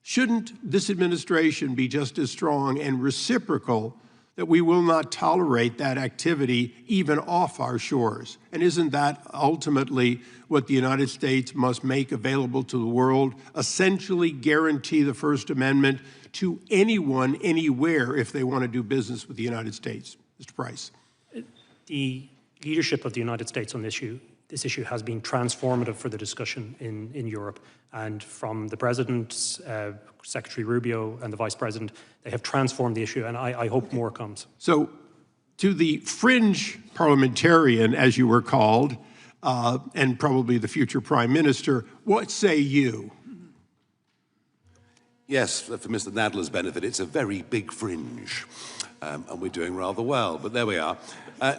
Speaker 9: Shouldn't this administration be just as strong and reciprocal that we will not tolerate that activity even off our shores? And isn't that ultimately what the United States must make available to the world, essentially guarantee the First Amendment to anyone, anywhere, if they want to do business with the United States? Mr. Price.
Speaker 4: The leadership of the United States on this issue has been transformative for the discussion in Europe. And from the President, Secretary Rubio, and the Vice President, they have transformed the issue, and I hope more comes.
Speaker 9: So, to the fringe parliamentarian, as you were called, and probably the future Prime Minister, what say you?
Speaker 5: Yes, for Mr. Nadler's benefit, it's a very big fringe, and we're doing rather well, but there we are.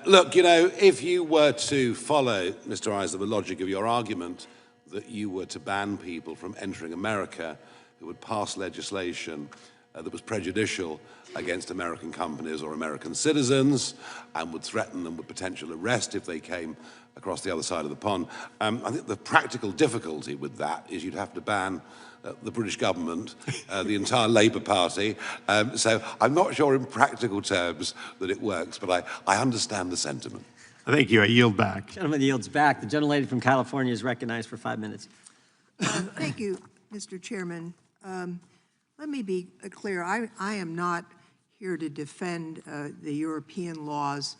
Speaker 5: Look, you know, if you were to follow, Mr. Eisler, the logic of your argument, that you were to ban people from entering America who would pass legislation that was prejudicial against American companies or American citizens and would threaten them with potential arrest if they came across the other side of the pond. I think the practical difficulty with that is you'd have to ban the British government, the entire Labour Party. So I'm not sure in practical terms that it works, but I understand the sentiment.
Speaker 9: Thank you. I yield back.
Speaker 1: Gentleman yields back. The gentlelady from California is recognized for 5 minutes.
Speaker 10: Thank you, Mr. Chairman. Let me be clear. I am not here to defend the European laws,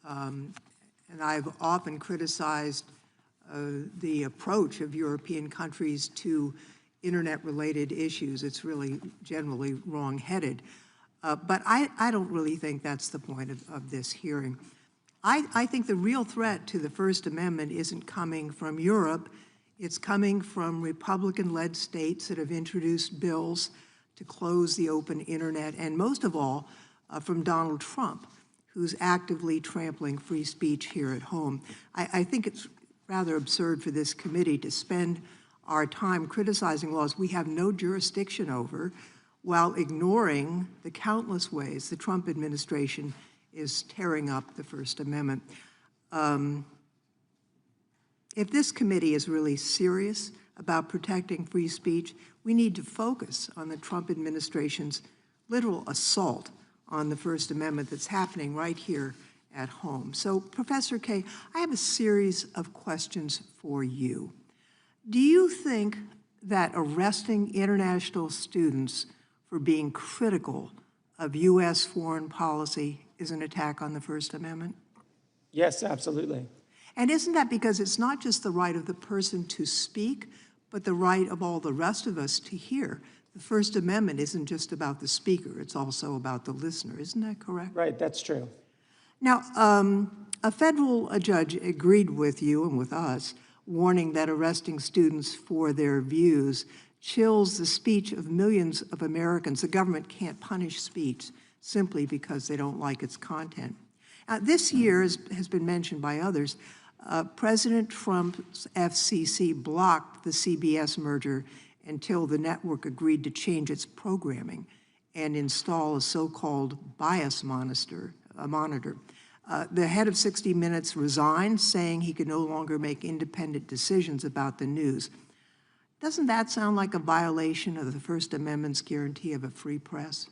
Speaker 10: and I've often criticized the approach of European countries to internet-related issues. It's really generally wrong-headed. But I don't really think that's the point of this hearing. I think the real threat to the First Amendment isn't coming from Europe. It's coming from Republican-led states that have introduced bills to close the open internet, and most of all, from Donald Trump, who's actively trampling free speech here at home. I think it's rather absurd for this committee to spend our time criticizing laws we have no jurisdiction over while ignoring the countless ways the Trump administration is tearing up the First Amendment. If this committee is really serious about protecting free speech, we need to focus on the Trump administration's literal assault on the First Amendment that's happening right here at home. So, Professor Kaye, I have a series of questions for you. Do you think that arresting international students for being critical of U.S. foreign policy is an attack on the First Amendment?
Speaker 6: Yes, absolutely.
Speaker 10: And isn't that because it's not just the right of the person to speak, but the right of all the rest of us to hear? The First Amendment isn't just about the speaker, it's also about the listener. Isn't that correct?
Speaker 6: Right, that's true.
Speaker 10: Now, a federal judge agreed with you and with us, warning that arresting students for their views chills the speech of millions of Americans. The government can't punish speech simply because they don't like its content. This year, as has been mentioned by others, President Trump's FCC blocked the CBS merger until the network agreed to change its programming and install a so-called bias monitor. The head of 60 Minutes resigned, saying he could no longer make independent decisions about the news. Doesn't that sound like a violation of the First Amendment's guarantee of a free press?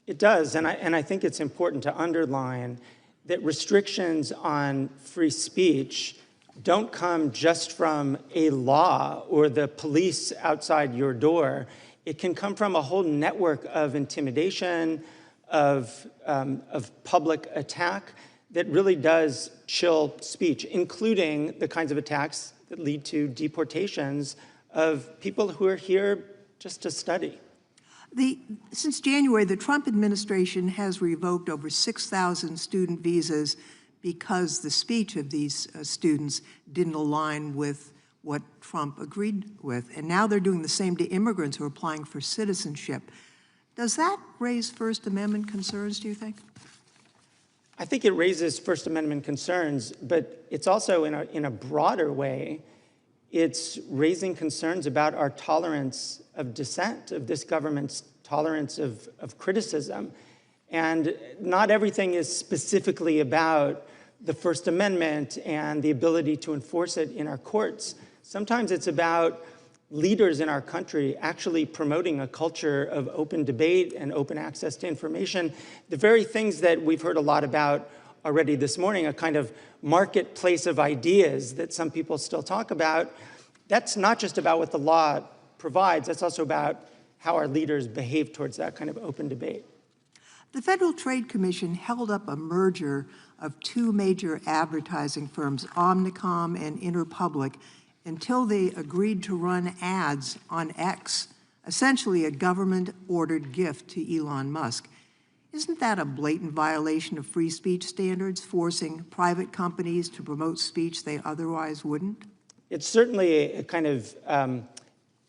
Speaker 6: It does, and I think it's important to underline that restrictions on free speech don't come just from a law or the police outside your door. It can come from a whole network of intimidation, of public attack that really does chill speech, including the kinds of attacks that lead to deportations of people who are here just to study.
Speaker 10: Since January, the Trump administration has revoked over 6,000 student visas because the speech of these students didn't align with what Trump agreed with. And now they're doing the same to immigrants who are applying for citizenship. Does that raise First Amendment concerns, do you think?
Speaker 6: I think it raises First Amendment concerns, but it's also in a broader way, it's raising concerns about our tolerance of dissent, of this government's tolerance of criticism. And not everything is specifically about the First Amendment and the ability to enforce it in our courts. Sometimes it's about leaders in our country actually promoting a culture of open debate and open access to information, the very things that we've heard a lot about already this morning, a kind of marketplace of ideas that some people still talk about, that's not just about what the law provides, that's also about how our leaders behave towards that kind of open debate.
Speaker 10: The Federal Trade Commission held up a merger of two major advertising firms, Omnicom and Interpublic, until they agreed to run ads on X, essentially a government-ordered gift to Elon Musk. Isn't that a blatant violation of free speech standards, forcing private companies to promote speech they otherwise wouldn't?
Speaker 6: It's certainly a kind of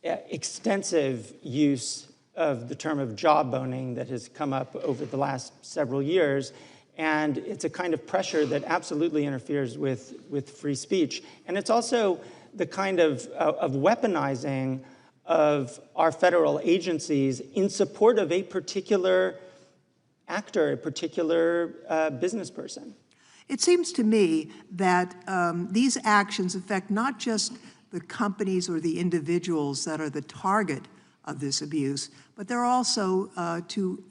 Speaker 6: extensive use of the term of jawboning that has come up over the last several years. And it's a kind of pressure that absolutely interferes with free speech. And it's also the kind of weaponizing of our federal agencies in support of a particular actor, a particular business person.
Speaker 10: It seems to me that these actions affect not just the companies or the individuals that are the target of this abuse, but they're also to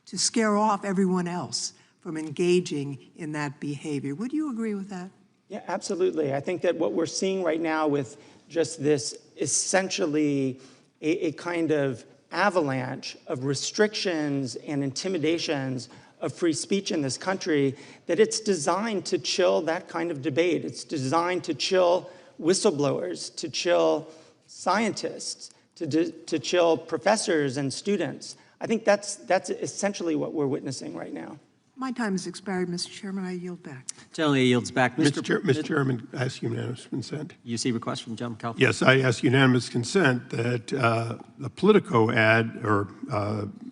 Speaker 10: scare off everyone else from engaging in that behavior. Would you agree with that?
Speaker 6: Yeah, absolutely. I think that what we're seeing right now with just this essentially a kind of avalanche of restrictions and intimidations of free speech in this country, that it's designed to chill that kind of debate. It's designed to chill whistleblowers, to chill scientists, to chill professors and students. I think that's essentially what we're witnessing right now.
Speaker 10: My time has expired, Mr. Chairman. I yield back.
Speaker 1: Generally yields back.
Speaker 9: Mr. Chairman, I ask unanimous consent.
Speaker 1: You see request from John California?
Speaker 9: Yes, I ask unanimous consent that the Politico ad or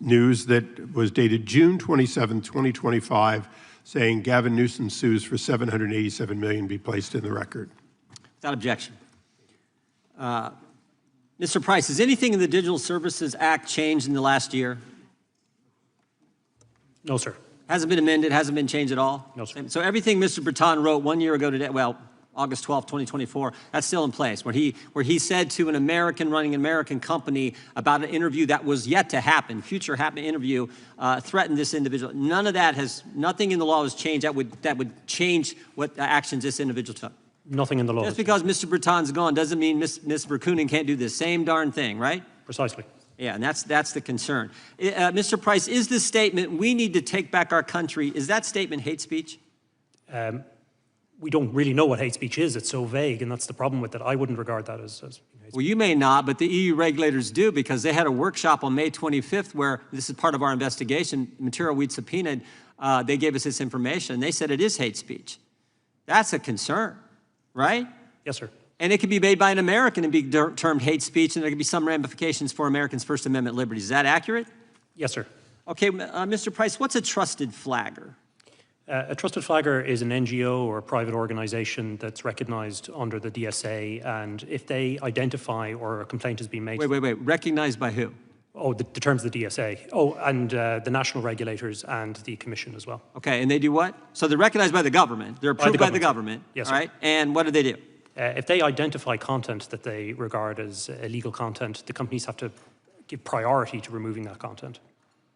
Speaker 9: news that was dated June 27, 2025, saying Gavin Newsom sues for $787 million be placed in the record.
Speaker 1: Without objection. Mr. Price, has anything in the Digital Services Act changed in the last year?
Speaker 4: No, sir.
Speaker 1: Hasn't been amended, hasn't been changed at all?
Speaker 4: No, sir.
Speaker 1: So everything Mr. Breton wrote 1 year ago today, well, August 12, 2024, that's still in place, where he said to an American running an American company about an interview that was yet to happen, future happening interview, threatened this individual. None of that nothing in the law has changed that would change what actions this individual took.
Speaker 4: Nothing in the law.
Speaker 1: Just because Mr. Breton's gone doesn't mean Ms. Verkunen can't do the same darn thing, right?
Speaker 4: Precisely.
Speaker 1: Yeah, and that's the concern. Mr. Price, is this statement, we need to take back our country, is that statement hate speech?
Speaker 4: We don't really know what hate speech is. It's so vague, and that's the problem with it. I wouldn't regard that as hate speech.
Speaker 1: Well, you may not, but the EU regulators do, because they had a workshop on May 25th where, this is part of our investigation, material we'd subpoenaed, they gave us this information, and they said it is hate speech. That's a concern, right?
Speaker 4: Yes, sir.
Speaker 1: And it could be made by an American and be termed hate speech, and there could be some ramifications for Americans' First Amendment liberties. Is that accurate?
Speaker 4: Yes, sir.
Speaker 1: Okay, Mr. Price, what's a trusted flagger?
Speaker 4: A trusted flagger is an NGO or a private organization that's recognized under the DSA, and if they identify or a complaint has been made...
Speaker 1: Wait. Recognized by who?
Speaker 4: Oh, the terms of the DSA. Oh, and the national regulators and the commission as well.
Speaker 1: Okay, and they do what? So they're recognized by the government. They're approved by the government.
Speaker 4: Yes,
Speaker 1: all right? And what do they do?
Speaker 4: If they identify content that they regard as illegal content, the companies have to give priority to removing that content.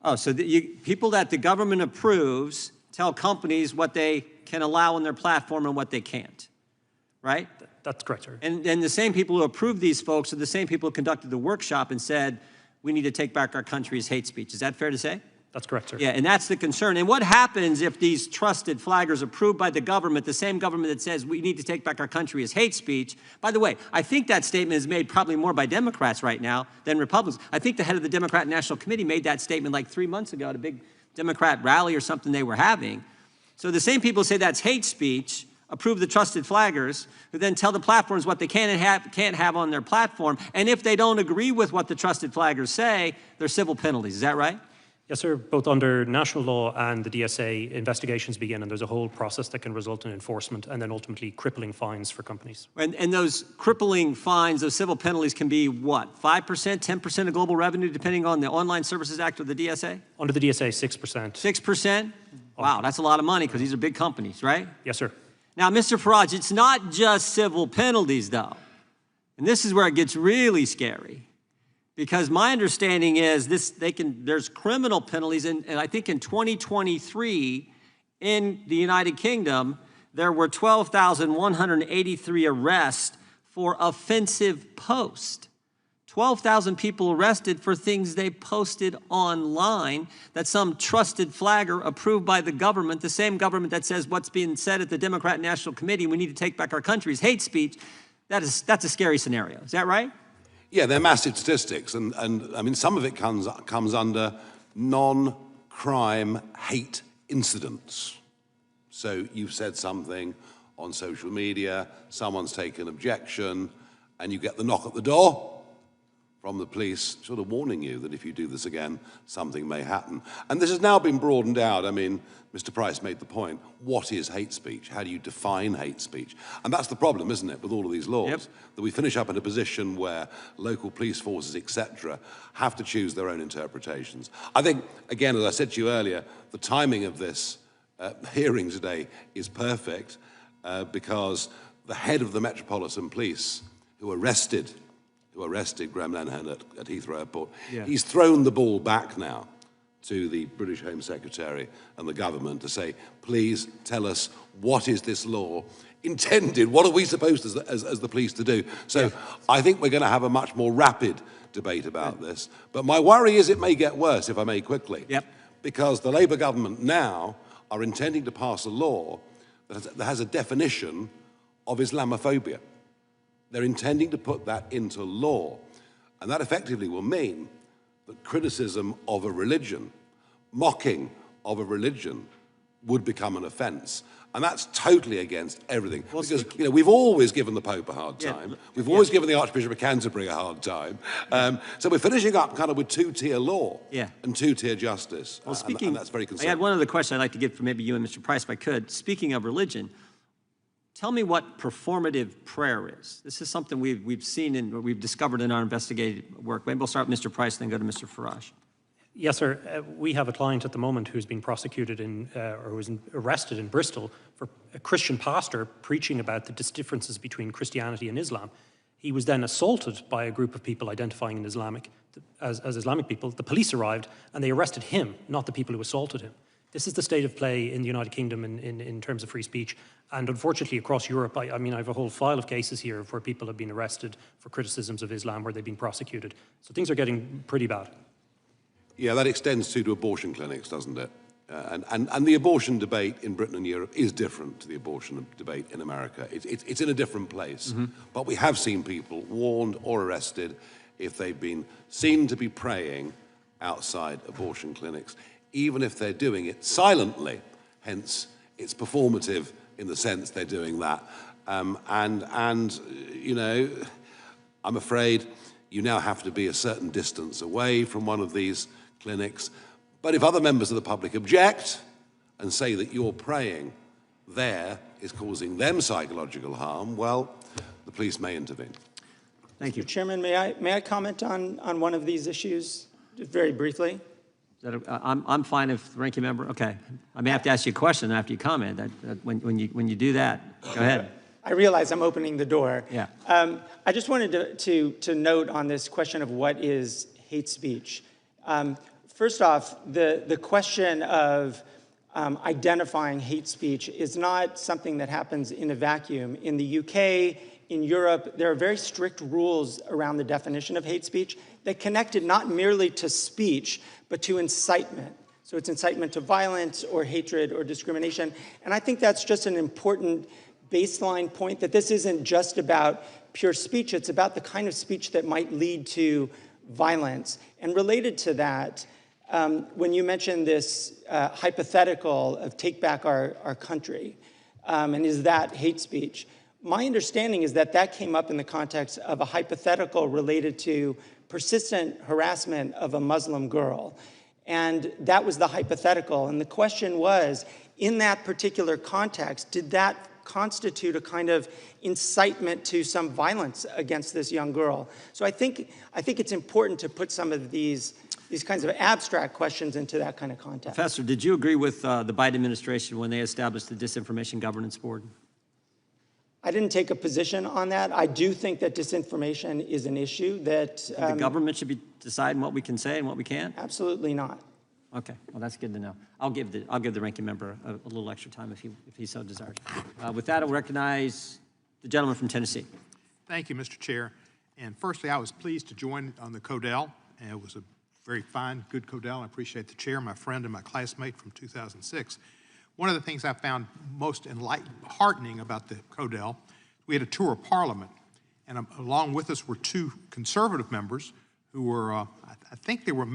Speaker 1: Oh, so people that the government approves tell companies what they can allow on their platform and what they can't, right?
Speaker 4: That's correct, sir.
Speaker 1: And the same people who approved these folks are the same people who conducted the workshop and said, we need to take back our country as hate speech. Is that fair to say?
Speaker 4: That's correct, sir.
Speaker 1: Yeah, and that's the concern. And what happens if these trusted flaggers approved by the government, the same government that says we need to take back our country as hate speech? By the way, I think that statement is made probably more by Democrats right now than Republicans. I think the head of the Democrat National Committee made that statement like 3 months ago at a big Democrat rally or something they were having. So the same people who say that's hate speech approve the trusted flaggers, who then tell the platforms what they can and can't have on their platform. And if they don't agree with what the trusted flaggers say, there's civil penalties. Is that right?
Speaker 4: Yes, sir. Both under national law and the DSA, investigations begin, and there's a whole process that can result in enforcement and then ultimately crippling fines for companies.
Speaker 1: And those crippling fines, those civil penalties can be what, 5%, 10% of global revenue, depending on the Online Services Act or the DSA?
Speaker 4: Under the DSA, 6%.
Speaker 1: 6%? Wow, that's a lot of money because these are big companies, right?
Speaker 4: Yes, sir.
Speaker 1: Now, Mr. Farage, it's not just civil penalties, though. And this is where it gets really scary. Because my understanding is there's criminal penalties, and I think in 2023 in the United Kingdom, there were 12,183 arrests for offensive posts. 12,000 people arrested for things they posted online that some trusted flagger approved by the government, the same government that says what's being said at the Democrat National Committee, we need to take back our country, is hate speech. That's a scary scenario. Is that right?
Speaker 5: Yeah, they're massive statistics, and I mean, some of it comes under non-crime hate incidents. So you've said something on social media, someone's taken objection, and you get the knock at the door from the police sort of warning you that if you do this again, something may happen. And this has now been broadened out. I mean, Mr. Price made the point, what is hate speech? How do you define hate speech? And that's the problem, isn't it, with all of these laws,
Speaker 1: Yep.
Speaker 5: that we finish up in a position where local police forces, etc., have to choose their own interpretations. I think, again, as I said to you earlier, the timing of this hearing today is perfect because the head of the Metropolitan Police, who arrested Graham Lennon at Heathrow Airport,
Speaker 1: Yeah.
Speaker 5: he's thrown the ball back now to the British Home Secretary and the government to say, please tell us, what is this law intended? What are we supposed as the police to do? So yeah. I think we're going to have a much more rapid debate about this. But my worry is it may get worse, if I may quickly.
Speaker 1: Yep.
Speaker 5: Because the Labour government now are intending to pass a law that has a definition of Islamophobia. They're intending to put that into law. And that effectively will mean that criticism of a religion, mocking of a religion, would become an offence. And that's totally against everything.
Speaker 1: Well,
Speaker 5: because we've always given the Pope a hard time.
Speaker 1: Yeah.
Speaker 5: We've always given the Archbishop of Canterbury a hard time. So we're finishing up kind of with two-tier law and two-tier justice.
Speaker 1: Well,
Speaker 5: and that's very
Speaker 1: I
Speaker 5: concerning.
Speaker 1: had one other question I'd like to get from maybe you and Mr. Price, if I could. Speaking of religion, tell me what performative prayer is. This is something we've seen and we've discovered in our investigative work. Maybe we'll start with Mr. Price, then go to Mr. Farage.
Speaker 4: Yes, sir. We have a client at the moment who's been prosecuted or was arrested in Bristol for a Christian pastor preaching about the differences between Christianity and Islam. He was then assaulted by a group of people identifying as Islamic people. The police arrived and they arrested him, not the people who assaulted him. This is the state of play in the United Kingdom in terms of free speech. And unfortunately, across Europe, I mean, I have a whole file of cases here where people have been arrested for criticisms of Islam, where they've been prosecuted. So things are getting pretty bad.
Speaker 5: Yeah, that extends to abortion clinics, doesn't it? And the abortion debate in Britain and Europe is different to the abortion debate in America. It's in a different place. Mm-hmm. But we have seen people warned or arrested if they've been seen to be praying outside abortion clinics, even if they're doing it silently. Hence, it's performative in the sense they're doing that. And you know, I'm afraid you now have to be a certain distance away from one of these clinics. But if other members of the public object and say that your praying there is causing them psychological harm, well, the police may intervene.
Speaker 1: Thank you.
Speaker 6: Mr. Chairman, may I comment on one of these issues very briefly?
Speaker 1: I'm fine if the ranking member, okay. I may have to ask you a question after you comment. When you do that, go ahead.
Speaker 6: I realize I'm opening the door.
Speaker 1: Yeah.
Speaker 6: I just wanted to note on this question of what is hate speech. First off, the question of identifying hate speech is not something that happens in a vacuum. In the UK, in Europe, there are very strict rules around the definition of hate speech that connect it not merely to speech, but to incitement. So it's incitement to violence or hatred or discrimination. And I think that's just an important baseline point, that this isn't just about pure speech, it's about the kind of speech that might lead to violence. And related to that, when you mentioned this hypothetical of take back our country, and is that hate speech? My understanding is that that came up in the context of a hypothetical related to persistent harassment of a Muslim girl. And that was the hypothetical. And the question was, in that particular context, did that constitute a kind of incitement to some violence against this young girl? So I think it's important to put some of these kinds of abstract questions into that kind of context.
Speaker 1: Professor, did you agree with the Biden administration when they established the Disinformation Governance Board?
Speaker 6: I didn't take a position on that. I do think that disinformation is an issue that...
Speaker 1: The government should be deciding what we can say and what we can't?
Speaker 6: Absolutely not.
Speaker 1: Okay, well, that's good to know. I'll give the ranking member a little extra time if he so desires. With that, I'll recognize the gentleman from Tennessee.
Speaker 11: Thank you, Mr. Chair. And firstly, I was pleased to join on the Codell, and it was a very fine, good Codell. I appreciate the chair, my friend and my classmate from 2006. One of the things I found most heartening about the Codell, we had a tour of Parliament, and along with us were two conservative members who were, I think they were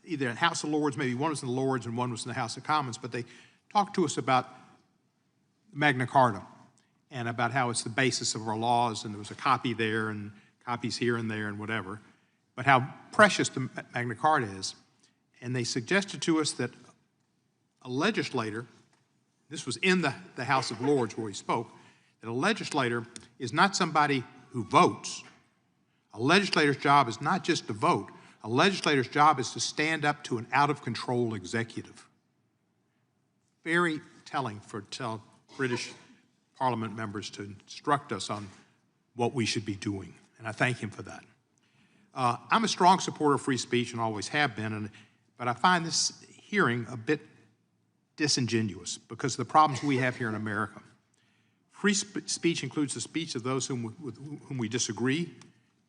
Speaker 11: either in the House of Lords, maybe one was in the Lords and one was in the House of Commons, but they talked to us about Magna Carta and about how it's the basis of our laws, and there was a copy there and copies here and there and whatever, but how precious the Magna Carta is. And they suggested to us that a legislator, this was in the House of Lords where he spoke, that a legislator is not somebody who votes. A legislator's job is not just to vote. A legislator's job is to stand up to an out-of-control executive. Very telling for British Parliament members to instruct us on what we should be doing, and I thank him for that. I'm a strong supporter of free speech and always have been, but I find this hearing a bit disingenuous because of the problems we have here in America. Free speech includes the speech of those with whom we disagree,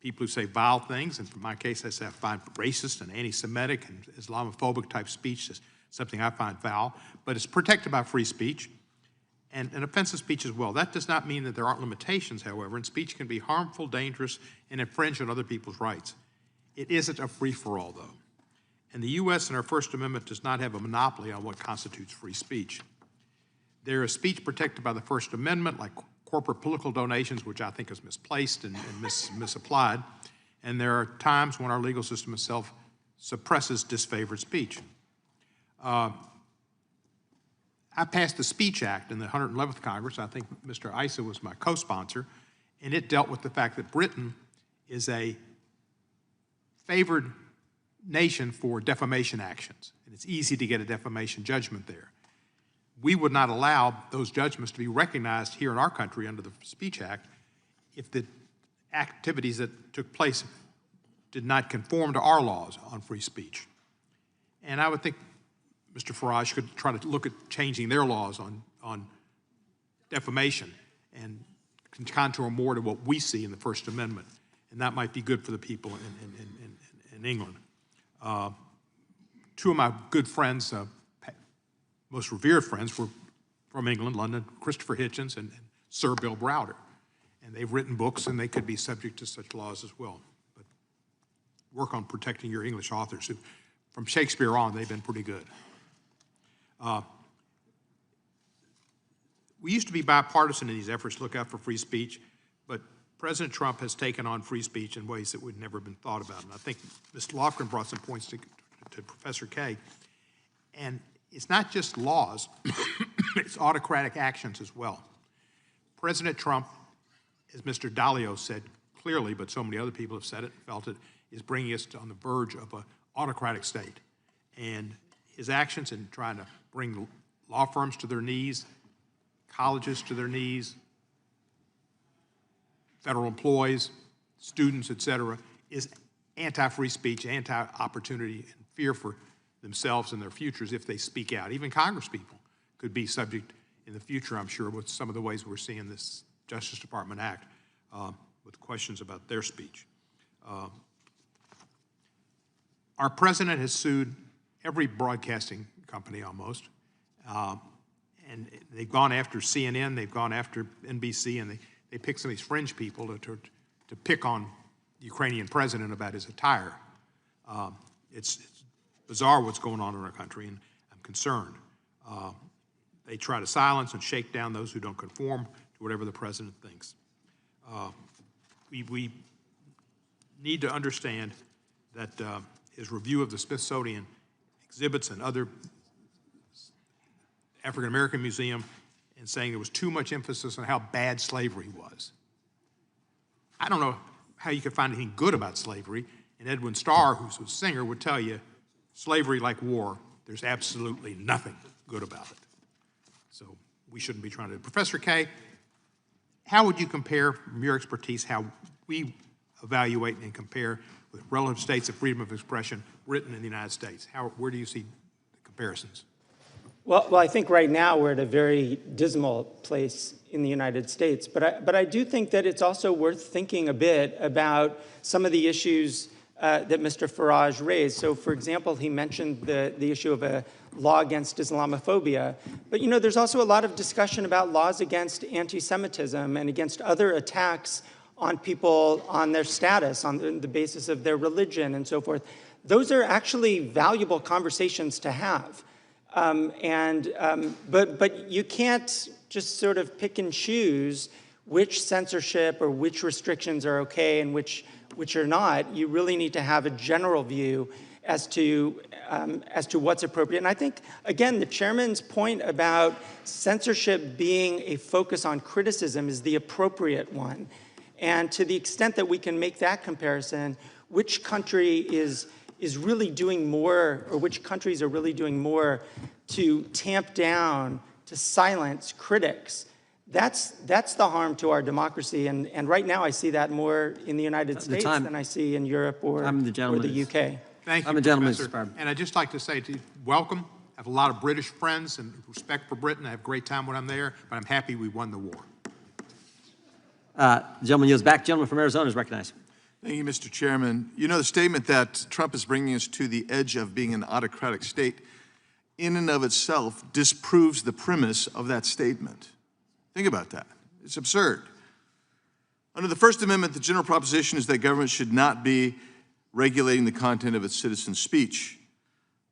Speaker 11: people who say vile things, and in my case, I say I find racist and anti-Semitic and Islamophobic type speech is something I find foul, but it's protected by free speech and offensive speech as well. That does not mean that there aren't limitations, however, and speech can be harmful, dangerous, and infringe on other people's rights. It isn't a free-for-all, though. And the U.S. in our First Amendment does not have a monopoly on what constitutes free speech. There is speech protected by the First Amendment, like corporate political donations, which I think is misplaced and misapplied. And there are times when our legal system itself suppresses disfavored speech. I passed the Speech Act in the 111th Congress. I think Mr. Issa was my co-sponsor, and it dealt with the fact that Britain is a favored nation for defamation actions, and it's easy to get a defamation judgment there. We would not allow those judgments to be recognized here in our country under the Speech Act if the activities that took place did not conform to our laws on free speech. And I would think Mr. Farage could try to look at changing their laws on defamation and contour more to what we see in the First Amendment, and that might be good for the people in England. Two of my good friends, most revered friends, were from England, London, Christopher Hitchens and Sir Bill Browder. And they've written books, and they could be subject to such laws as well. But work on protecting your English authors. From Shakespeare on, they've been pretty good. We used to be bipartisan in these efforts to look out for free speech, but President Trump has taken on free speech in ways that would never have been thought about. And I think Mr. Lofgren brought some points to Professor Kay. And it's not just laws, it's autocratic actions as well. President Trump, as Mr. Dalio said clearly, but so many other people have said it, felt it, is bringing us on the verge of an autocratic state. And his actions in trying to bring law firms to their knees, colleges to their knees, federal employees, students, et cetera, is anti-free speech, anti-opportunity, and fear for themselves and their futures if they speak out. Even Congress people could be subject in the future, I'm sure, with some of the ways we're seeing this Justice Department act with questions about their speech. Our president has sued every broadcasting company almost, and they've gone after CNN, they've gone after NBC, and they pick some of these fringe people to pick on the Ukrainian president about his attire. It's bizarre what's going on in our country, and I'm concerned. They try to silence and shake down those who don't conform to whatever the president thinks. We need to understand that his review of the Smithsonian exhibits and other African American Museum and saying there was too much emphasis on how bad slavery was. I don't know how you could find anything good about slavery, and Edwin Starr, who's a singer, would tell you slavery, like war, there's absolutely nothing good about it. So we shouldn't be trying to. Professor Kay, how would you compare, from your expertise, how we evaluate and compare with relative states of freedom of expression written in the United States? Where do you see the comparisons?
Speaker 6: Well, I think right now we're at a very dismal place in the United States, but I do think that it's also worth thinking a bit about some of the issues that Mr. Farage raised. So, for example, he mentioned the issue of a law against Islamophobia, but there's also a lot of discussion about laws against anti-Semitism and against other attacks on people on their status, on the basis of their religion and so forth. Those are actually valuable conversations to have. But you can't just sort of pick and choose which censorship or which restrictions are okay and which are not. You really need to have a general view as to what's appropriate. And I think, again, the chairman's point about censorship being a focus on criticism is the appropriate one. And to the extent that we can make that comparison, which country is really doing more, or which countries are really doing more to tamp down, to silence critics, that's the harm to our democracy. And right now I see that more in the United States than I see in Europe or the UK.
Speaker 11: Thank you,
Speaker 1: I'm a gentleman,
Speaker 11: Professor.
Speaker 1: Mr. Barber.
Speaker 11: And I'd just like to say to you, welcome. I have a lot of British friends and respect for Britain. I have a great time when I'm there, but I'm happy we won the war.
Speaker 1: The gentleman yields back. Gentleman from Arizona is recognized.
Speaker 12: Thank you, Mr. Chairman. The statement that Trump is bringing us to the edge of being an autocratic state in and of itself disproves the premise of that statement. Think about that. It's absurd. Under the First Amendment, the general proposition is that government should not be regulating the content of its citizens' speech.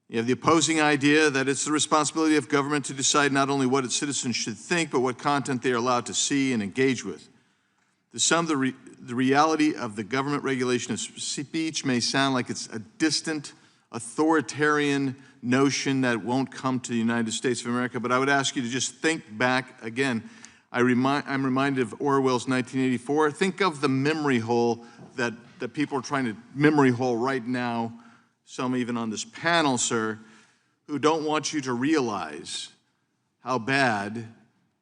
Speaker 12: You have the opposing idea that it's the responsibility of government to decide not only what its citizens should think, but what content they are allowed to see and engage with. To some, the reality of the government regulation of speech may sound like it's a distant, authoritarian notion that won't come to the United States of America, but I would ask you to just think back again. I'm reminded of Orwell's 1984. Think of the memory hole that people are trying to memory hole right now, some even on this panel, sir, who don't want you to realize how bad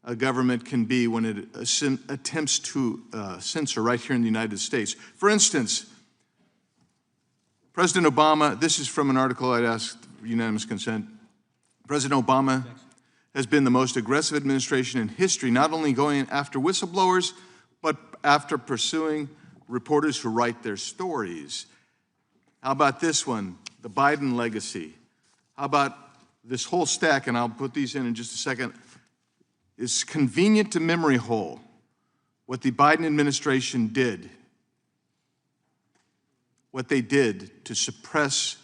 Speaker 12: a government can be when it attempts to censor right here in the United States. For instance, President Obama, this is from an article I'd asked unanimous consent. President Obama has been the most aggressive administration in history, not only going after whistleblowers, but after pursuing reporters who write their stories. How about this one, the Biden legacy? How about this whole stack, and I'll put these in just a second. It's convenient to memory hole what the Biden administration did, what they did to suppress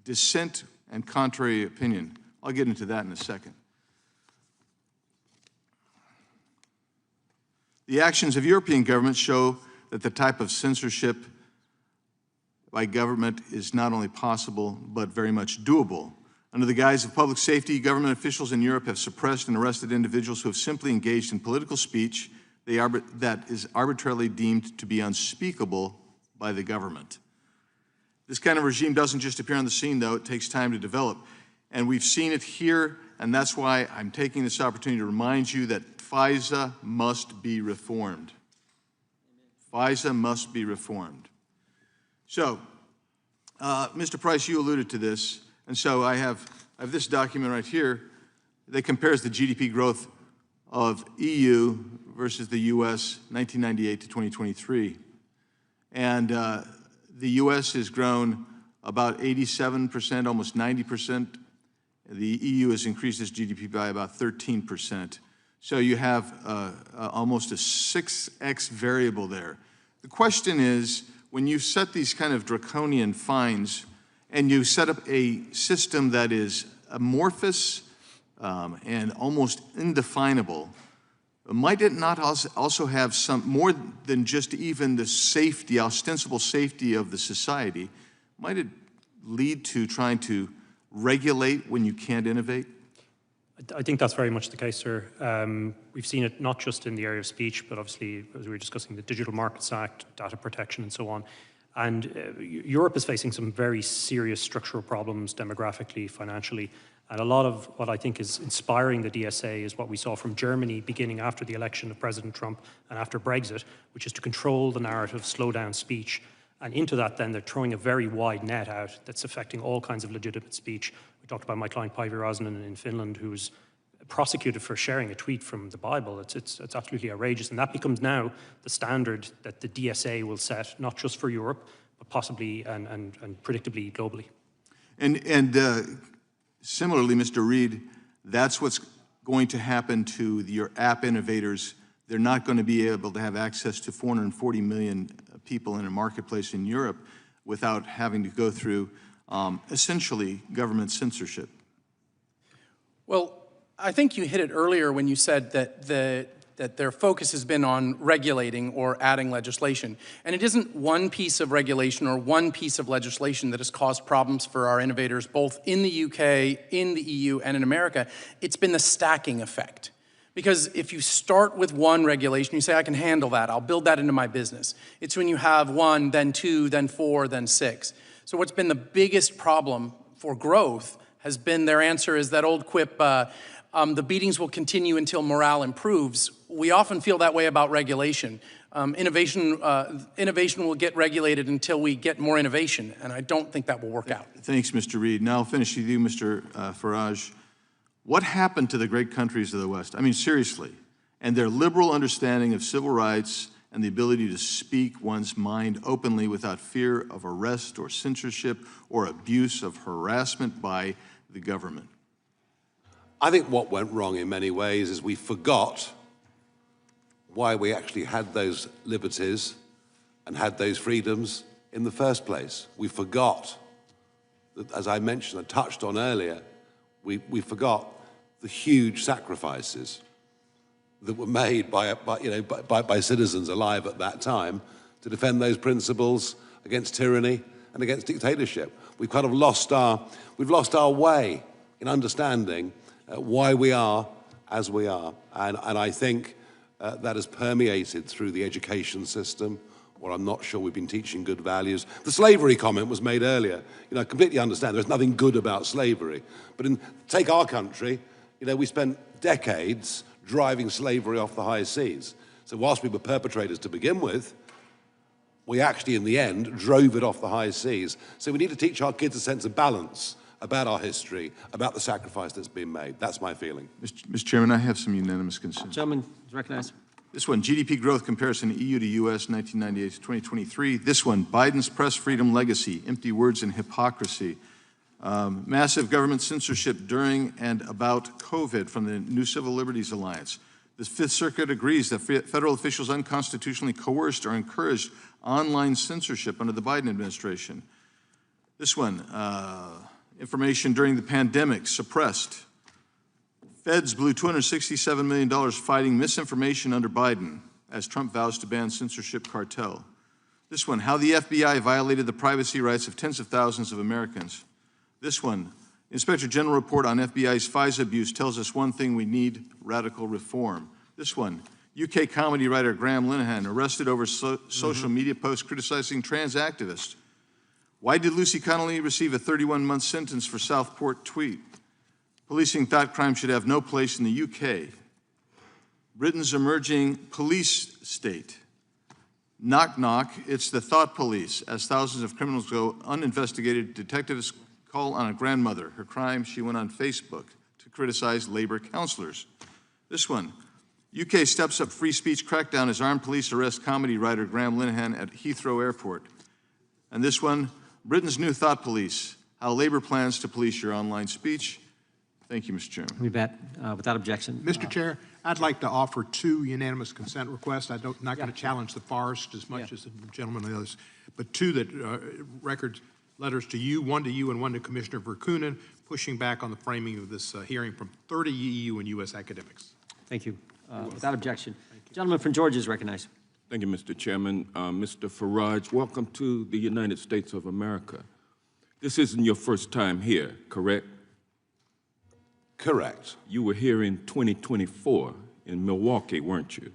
Speaker 12: dissent and contrary opinion. I'll get into that in a second. The actions of European governments show that the type of censorship by government is not only possible, but very much doable. Under the guise of public safety, government officials in Europe have suppressed and arrested individuals who have simply engaged in political speech that is arbitrarily deemed to be unspeakable by the government. This kind of regime doesn't just appear on the scene, though. It takes time to develop. And we've seen it here, and that's why I'm taking this opportunity to remind you that FISA must be reformed. FISA must be reformed. So, Mr. Price, you alluded to this, and so I have this document right here that compares the GDP growth of EU versus the US 1998 to 2023. And the US has grown about 87%, almost 90%. The EU has increased its GDP by about 13%. So you have almost a 6x variable there. The question is, when you set these kind of draconian fines and you set up a system that is amorphous and almost indefinable, might it not also have some more than just even the safety, ostensible safety of the society? Might it lead to trying to regulate when you can't innovate?
Speaker 4: I think that's very much the case, sir. We've seen it not just in the area of speech, but obviously, as we were discussing, the Digital Markets Act, data protection, and so on. And Europe is facing some very serious structural problems demographically, financially, And a lot of what I think is inspiring the DSA is what we saw from Germany beginning after the election of President Trump and after Brexit, which is to control the narrative, slow down speech. And into that, then, they're throwing a very wide net out that's affecting all kinds of legitimate speech. We talked about my client, Päivi Räsänen, in Finland, who's prosecuted for sharing a tweet from the Bible. It's absolutely outrageous. And that becomes now the standard that the DSA will set, not just for Europe, but possibly and predictably globally.
Speaker 12: And similarly, Mr. Reid, that's what's going to happen to your app innovators. They're not going to be able to have access to 440 million people in a marketplace in Europe without having to go through essentially government censorship.
Speaker 3: Well, I think you hit it earlier when you said that their focus has been on regulating or adding legislation. And it isn't one piece of regulation or one piece of legislation that has caused problems for our innovators, both in the UK, in the EU, and in America. It's been the stacking effect. Because if you start with one regulation, you say, I can handle that, I'll build that into my business. It's when you have one, then two, then four, then six. So what's been the biggest problem for growth has been their answer is that old quip, the beatings will continue until morale improves. We often feel that way about regulation. Innovation will get regulated until we get more innovation, and I don't think that will work out.
Speaker 12: Thanks, Mr. Reid. Now I'll finish with you, Mr. Farage. What happened to the great countries of the West? I mean, seriously, and their liberal understanding of civil rights and the ability to speak one's mind openly without fear of arrest or censorship or abuse of harassment by the government?
Speaker 5: I think what went wrong in many ways is we forgot why we actually had those liberties and had those freedoms in the first place. We forgot that, as I mentioned and touched on earlier, we forgot the huge sacrifices that were made by citizens alive at that time to defend those principles against tyranny and against dictatorship. We've kind of lost our way in understanding why we are as we are. And I think that has permeated through the education system, where I'm not sure we've been teaching good values. The slavery comment was made earlier. I completely understand there's nothing good about slavery. But take our country, we spent decades driving slavery off the high seas. So whilst we were perpetrators to begin with, we actually, in the end, drove it off the high seas. So we need to teach our kids a sense of balance about our history, about the sacrifice that's been made. That's my feeling.
Speaker 12: Mr. Chairman, I have some unanimous consent.
Speaker 1: Gentleman is recognized.
Speaker 12: This one, GDP growth comparison, EU to US, 1998 to 2023. This one, Biden's press freedom legacy, empty words and hypocrisy. Massive government censorship during and about COVID from the New Civil Liberties Alliance. The Fifth Circuit agrees that federal officials unconstitutionally coerced or encouraged online censorship under the Biden administration. This one, information during the pandemic suppressed. Feds blew $267 million fighting misinformation under Biden as Trump vows to ban censorship cartel. This one, how the FBI violated the privacy rights of tens of thousands of Americans. This one, Inspector General report on FBI's FISA abuse tells us one thing: we need radical reform. This one, UK comedy writer Graham Linehan arrested over social media posts criticizing trans activists. Why did Lucy Connolly receive a 31-month sentence for Southport tweet? Policing thought crime should have no place in the UK. Britain's emerging police state. Knock, knock, it's the thought police. As thousands of criminals go uninvestigated, detectives call on a grandmother. Her crime, she went on Facebook to criticize labor counselors. This one, UK steps up free speech crackdown as armed police arrest comedy writer Graham Linehan at Heathrow Airport. And this one, Britain's new thought police, how Labor plans to police your online speech. Thank you, Mr. Chairman.
Speaker 1: You bet. Without objection.
Speaker 11: Mr. Chair, I'd like to offer two unanimous consent requests. I'm not going to challenge the forest as much as the gentleman and the others, but two that record letters to you, one to you and one to Commissioner Verkunen, pushing back on the framing of this hearing from 30 EU and US academics.
Speaker 1: Thank you. Without objection. Gentleman from Georgia is recognized.
Speaker 13: Thank you, Mr. Chairman. Mr. Farage, welcome to the United States of America. This isn't your first time here, correct?
Speaker 5: Correct.
Speaker 13: You were here in 2024 in Milwaukee, weren't you?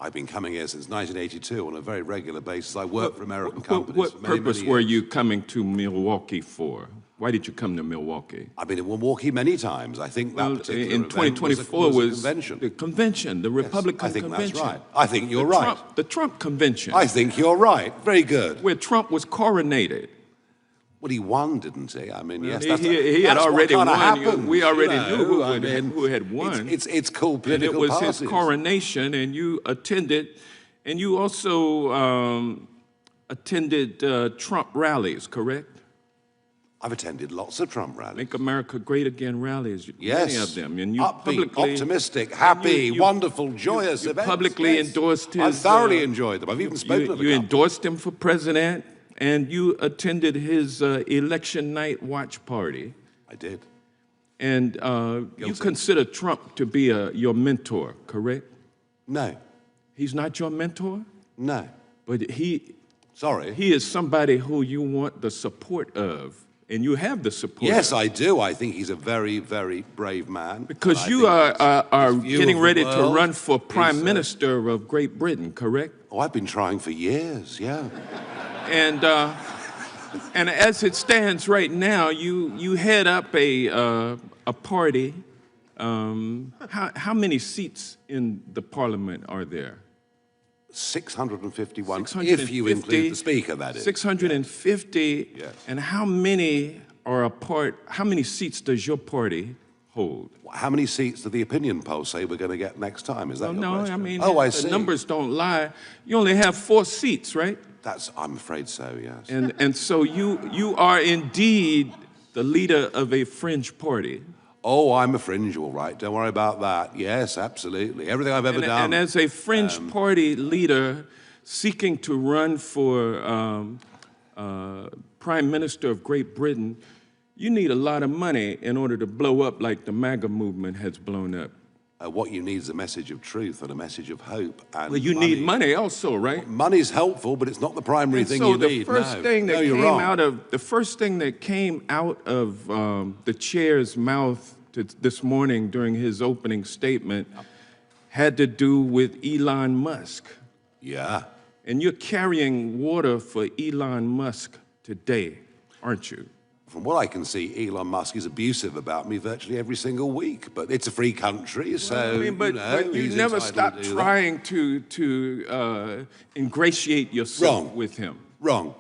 Speaker 5: I've been coming here since 1982 on a very regular basis. I work for American companies
Speaker 13: What
Speaker 5: for many,
Speaker 13: purpose
Speaker 5: many
Speaker 13: were
Speaker 5: years.
Speaker 13: you coming to Milwaukee for? Why did you come to Milwaukee?
Speaker 5: I've been in Milwaukee many times. I think that particular
Speaker 13: in
Speaker 5: event
Speaker 13: 2024
Speaker 5: was a
Speaker 13: was
Speaker 5: convention.
Speaker 13: the convention, the Republican
Speaker 5: I think
Speaker 13: convention.
Speaker 5: that's right. I think you're right.
Speaker 13: The Trump convention.
Speaker 5: I think you're right. Very good.
Speaker 13: Where Trump was coronated.
Speaker 5: Well, he won, didn't he? I mean,
Speaker 13: Well,
Speaker 5: yes,
Speaker 13: he had already won.
Speaker 5: Happens,
Speaker 13: we already knew
Speaker 5: who
Speaker 13: had won.
Speaker 5: It's called
Speaker 13: and
Speaker 5: political
Speaker 13: it was
Speaker 5: parties.
Speaker 13: his coronation, and you attended, and you also attended Trump rallies, correct?
Speaker 5: I've attended lots of Trump rallies.
Speaker 13: Make America Great Again rallies,
Speaker 5: Yes.
Speaker 13: many of them. And you
Speaker 5: Upbeat,
Speaker 13: publicly,
Speaker 5: optimistic, happy,
Speaker 13: you-
Speaker 5: wonderful, joyous
Speaker 13: you
Speaker 5: events.
Speaker 13: publicly
Speaker 5: yes.
Speaker 13: endorsed his...
Speaker 5: I've thoroughly enjoyed them. I've even spoken to the
Speaker 13: You
Speaker 5: couple.
Speaker 13: endorsed him for president, and you attended his election night watch party.
Speaker 5: I did.
Speaker 13: And you consider Trump to be your mentor, correct?
Speaker 5: No.
Speaker 13: He's not your mentor?
Speaker 5: No.
Speaker 13: But he is somebody who you want the support of, and you have the support.
Speaker 5: Yes,
Speaker 13: of.
Speaker 5: I do. I think he's a very, very brave man.
Speaker 13: Because
Speaker 5: And
Speaker 13: you
Speaker 5: I think
Speaker 13: are
Speaker 5: his view
Speaker 13: getting
Speaker 5: of the
Speaker 13: ready to
Speaker 5: world
Speaker 13: run for Prime
Speaker 5: is,
Speaker 13: Minister of Great Britain, correct?
Speaker 5: Oh, I've been trying for years, yeah.
Speaker 13: And as it stands right now, you head up a party. How many seats in the Parliament are there?
Speaker 5: 651, if you include the Speaker, that is.
Speaker 13: 650.
Speaker 5: Yes.
Speaker 13: And how many are a part? How many seats does your party hold?
Speaker 5: How many seats do the opinion polls say we're going to get next time? Is that your
Speaker 13: No,
Speaker 5: question?
Speaker 13: I mean,
Speaker 5: I
Speaker 13: the
Speaker 5: see.
Speaker 13: numbers don't lie. You only have 4 seats, right?
Speaker 5: I'm afraid so, yes.
Speaker 13: And so you are indeed the leader of a fringe party.
Speaker 5: Oh, I'm a fringe, all right. Don't worry about that. Yes, absolutely. Everything I've ever done.
Speaker 13: And as a fringe party leader seeking to run for Prime Minister of Great Britain, you need a lot of money in order to blow up like the MAGA movement has blown up.
Speaker 5: What you need is a message of truth and a message of hope. And
Speaker 13: Well, you need money also, right?
Speaker 5: Money's helpful, but it's not the primary thing you need.
Speaker 13: So the first thing that came out of the chair's mouth this morning during his opening statement had to do with Elon Musk.
Speaker 5: Yeah.
Speaker 13: And you're carrying water for Elon Musk today, aren't you?
Speaker 5: From what I can see, Elon Musk is abusive about me virtually every single week. But it's a free country, so
Speaker 13: Well, I mean, but you
Speaker 5: he's
Speaker 13: never
Speaker 5: entitled
Speaker 13: stopped
Speaker 5: to do
Speaker 13: trying to ingratiate yourself with him.
Speaker 5: Wrong.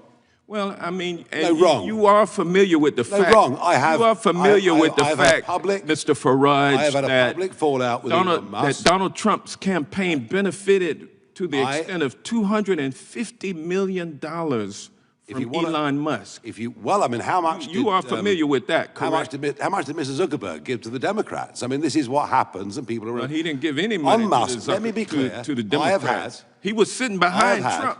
Speaker 13: Well, I mean,
Speaker 5: wrong.
Speaker 13: You are familiar with the fact.
Speaker 5: Wrong. I have.
Speaker 13: You are familiar with the
Speaker 5: I've
Speaker 13: fact,
Speaker 5: had
Speaker 13: Mr. Farage,
Speaker 5: I have had a public fallout with Elon Musk.
Speaker 13: that Donald Trump's campaign benefited to the extent of $250 million from Elon Musk.
Speaker 5: Well, I mean, how much?
Speaker 13: You are familiar with that, correct?
Speaker 5: How much did Mr. Zuckerberg give to the Democrats? I mean, this is what happens, and people are.
Speaker 13: Well, he didn't give any money
Speaker 5: on Musk.
Speaker 13: to,
Speaker 5: Let me be clear.
Speaker 13: to the
Speaker 5: I have
Speaker 13: Democrats.
Speaker 5: had.
Speaker 13: He was sitting behind Trump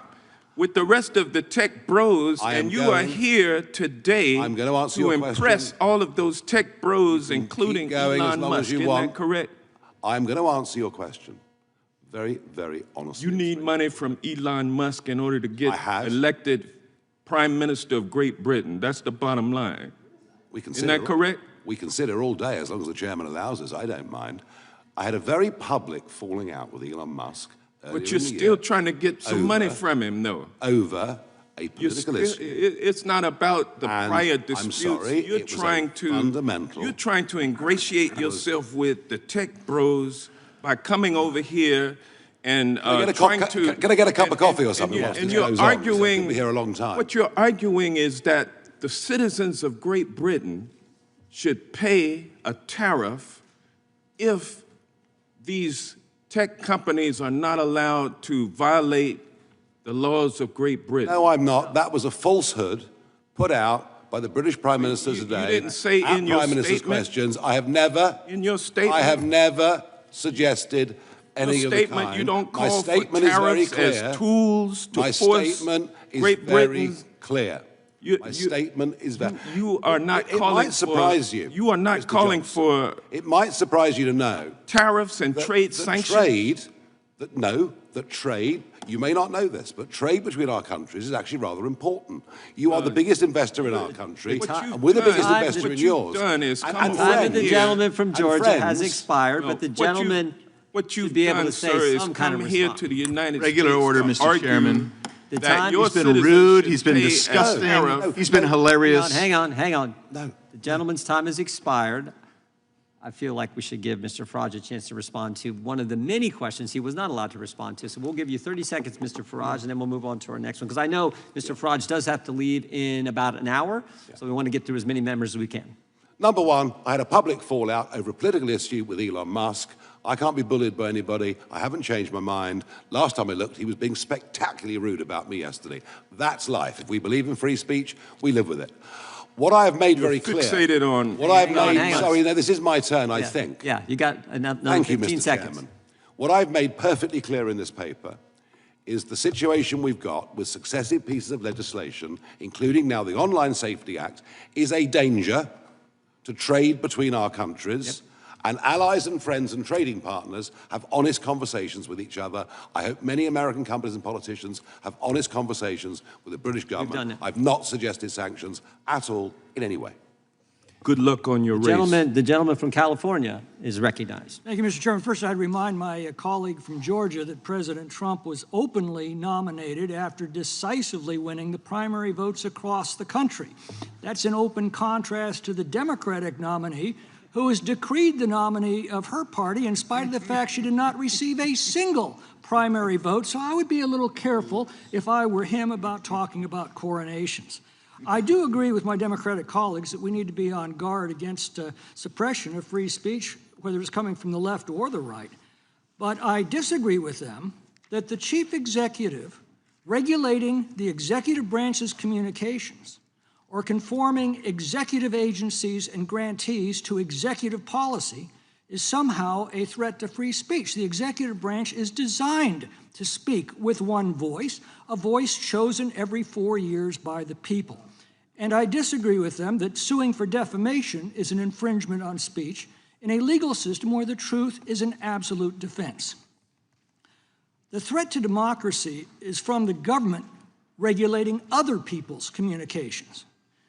Speaker 13: with the rest of the tech bros, and you are here today
Speaker 5: I'm going to answer your
Speaker 13: impress all of those tech bros, including
Speaker 5: going as
Speaker 13: Elon
Speaker 5: long as
Speaker 13: Musk.
Speaker 5: you
Speaker 13: Isn't
Speaker 5: want.
Speaker 13: that correct?
Speaker 5: I'm going to answer your question very, very honestly.
Speaker 13: You need money from Elon Musk in order to get elected Prime Minister of Great Britain. That's the bottom line. Isn't that correct?
Speaker 5: We consider all day, as long as the chairman allows us. I don't mind. I had a very public falling out with Elon Musk.
Speaker 13: But you're still trying to get some money from him, though.
Speaker 5: Over a political issue.
Speaker 13: It's not about the prior disputes.
Speaker 5: I'm sorry,
Speaker 13: You're trying to ingratiate yourself with the tech bros by coming over here and trying to.
Speaker 5: Can I get a cup of coffee or something?
Speaker 13: And you're arguing.
Speaker 5: Be here a long time.
Speaker 13: What you're arguing is that the citizens of Great Britain should pay a tariff if these tech companies are not allowed to violate the laws of Great Britain.
Speaker 5: No, I'm not. That was a falsehood put out by the British Prime Minister today.
Speaker 13: You didn't say in your
Speaker 5: Prime Minister's
Speaker 13: statement.
Speaker 5: questions. I have never.
Speaker 13: In your statement.
Speaker 5: I have never suggested any of the kind.
Speaker 13: You don't
Speaker 5: My
Speaker 13: call for
Speaker 5: statement is very
Speaker 13: tariffs
Speaker 5: clear.
Speaker 13: as tools to
Speaker 5: My
Speaker 13: force
Speaker 5: statement is
Speaker 13: Great
Speaker 5: very
Speaker 13: Britain.
Speaker 5: clear. My statement is very.
Speaker 13: You are not
Speaker 5: it
Speaker 13: calling
Speaker 5: might surprise
Speaker 13: for,
Speaker 5: you.
Speaker 13: You are not
Speaker 5: Mr.
Speaker 13: calling
Speaker 5: Johnson.
Speaker 13: for.
Speaker 5: It might surprise you to know
Speaker 13: tariffs and trade sanctions.
Speaker 5: Trade. You may not know this, but trade between our countries is actually rather important. You are the biggest investor in our country, and we're the biggest investor in yours.
Speaker 13: Done is
Speaker 5: and
Speaker 1: time of the gentleman from Georgia has expired, but the gentleman
Speaker 13: what you've
Speaker 1: should be able
Speaker 13: done,
Speaker 1: to say
Speaker 13: sir,
Speaker 1: some
Speaker 13: is
Speaker 1: kind of
Speaker 13: come here
Speaker 1: response.
Speaker 13: to the United
Speaker 12: Regular
Speaker 13: States
Speaker 12: order,
Speaker 13: to
Speaker 12: Mr.
Speaker 13: argue
Speaker 12: Chairman.
Speaker 1: The
Speaker 13: that
Speaker 1: time-
Speaker 13: your
Speaker 12: He's been
Speaker 13: citizens
Speaker 12: rude,
Speaker 13: should
Speaker 12: he's been
Speaker 13: pay a
Speaker 12: disgusting,
Speaker 13: tariff.
Speaker 12: he's been hilarious.
Speaker 1: Hang on. The gentleman's time has expired. I feel like we should give Mr. Farage a chance to respond to one of the many questions he was not allowed to respond to. So we'll give you 30 seconds, Mr. Farage, and then we'll move on to our next one. Because I know Mr. Farage does have to leave in about an hour, so we want to get through as many members as we can.
Speaker 5: Number one, I had a public fallout over a political issue with Elon Musk. I can't be bullied by anybody. I haven't changed my mind. Last time I looked, he was being spectacularly rude about me yesterday. That's life. If we believe in free speech, we live with it. What I have made very clear.
Speaker 13: Fixated on.
Speaker 5: What I have
Speaker 1: Hang
Speaker 5: made.
Speaker 1: on.
Speaker 5: Sorry, no, this is my turn, I think.
Speaker 1: Yeah, you got another
Speaker 5: Thank you,
Speaker 1: 15
Speaker 5: Mr.
Speaker 1: seconds.
Speaker 5: Chairman. What I've made perfectly clear in this paper is the situation we've got with successive pieces of legislation, including now the Online Safety Act, is a danger to trade between our countries. And allies and friends and trading partners have honest conversations with each other. I hope many American companies and politicians have honest conversations with the British government.
Speaker 1: done it.
Speaker 5: I've not suggested sanctions at all in any way.
Speaker 13: Good luck on your race.
Speaker 1: The gentleman from California is recognized.
Speaker 14: Thank you, Mr. Chairman. First, I'd remind my colleague from Georgia that President Trump was openly nominated after decisively winning the primary votes across the country. That's in open contrast to the Democratic nominee, who has decreed the nominee of her party in spite of the fact she did not receive a single primary vote. So I would be a little careful if I were him about talking about coronations. I do agree with my Democratic colleagues that we need to be on guard against suppression of free speech, whether it's coming from the left or the right. But I disagree with them that the chief executive regulating the executive branch's communications or conforming executive agencies and grantees to executive policy is somehow a threat to free speech. The executive branch is designed to speak with one voice, a voice chosen every 4 years by the people. And I disagree with them that suing for defamation is an infringement on speech in a legal system where the truth is an absolute defense. The threat to democracy is from the government regulating other people's communications.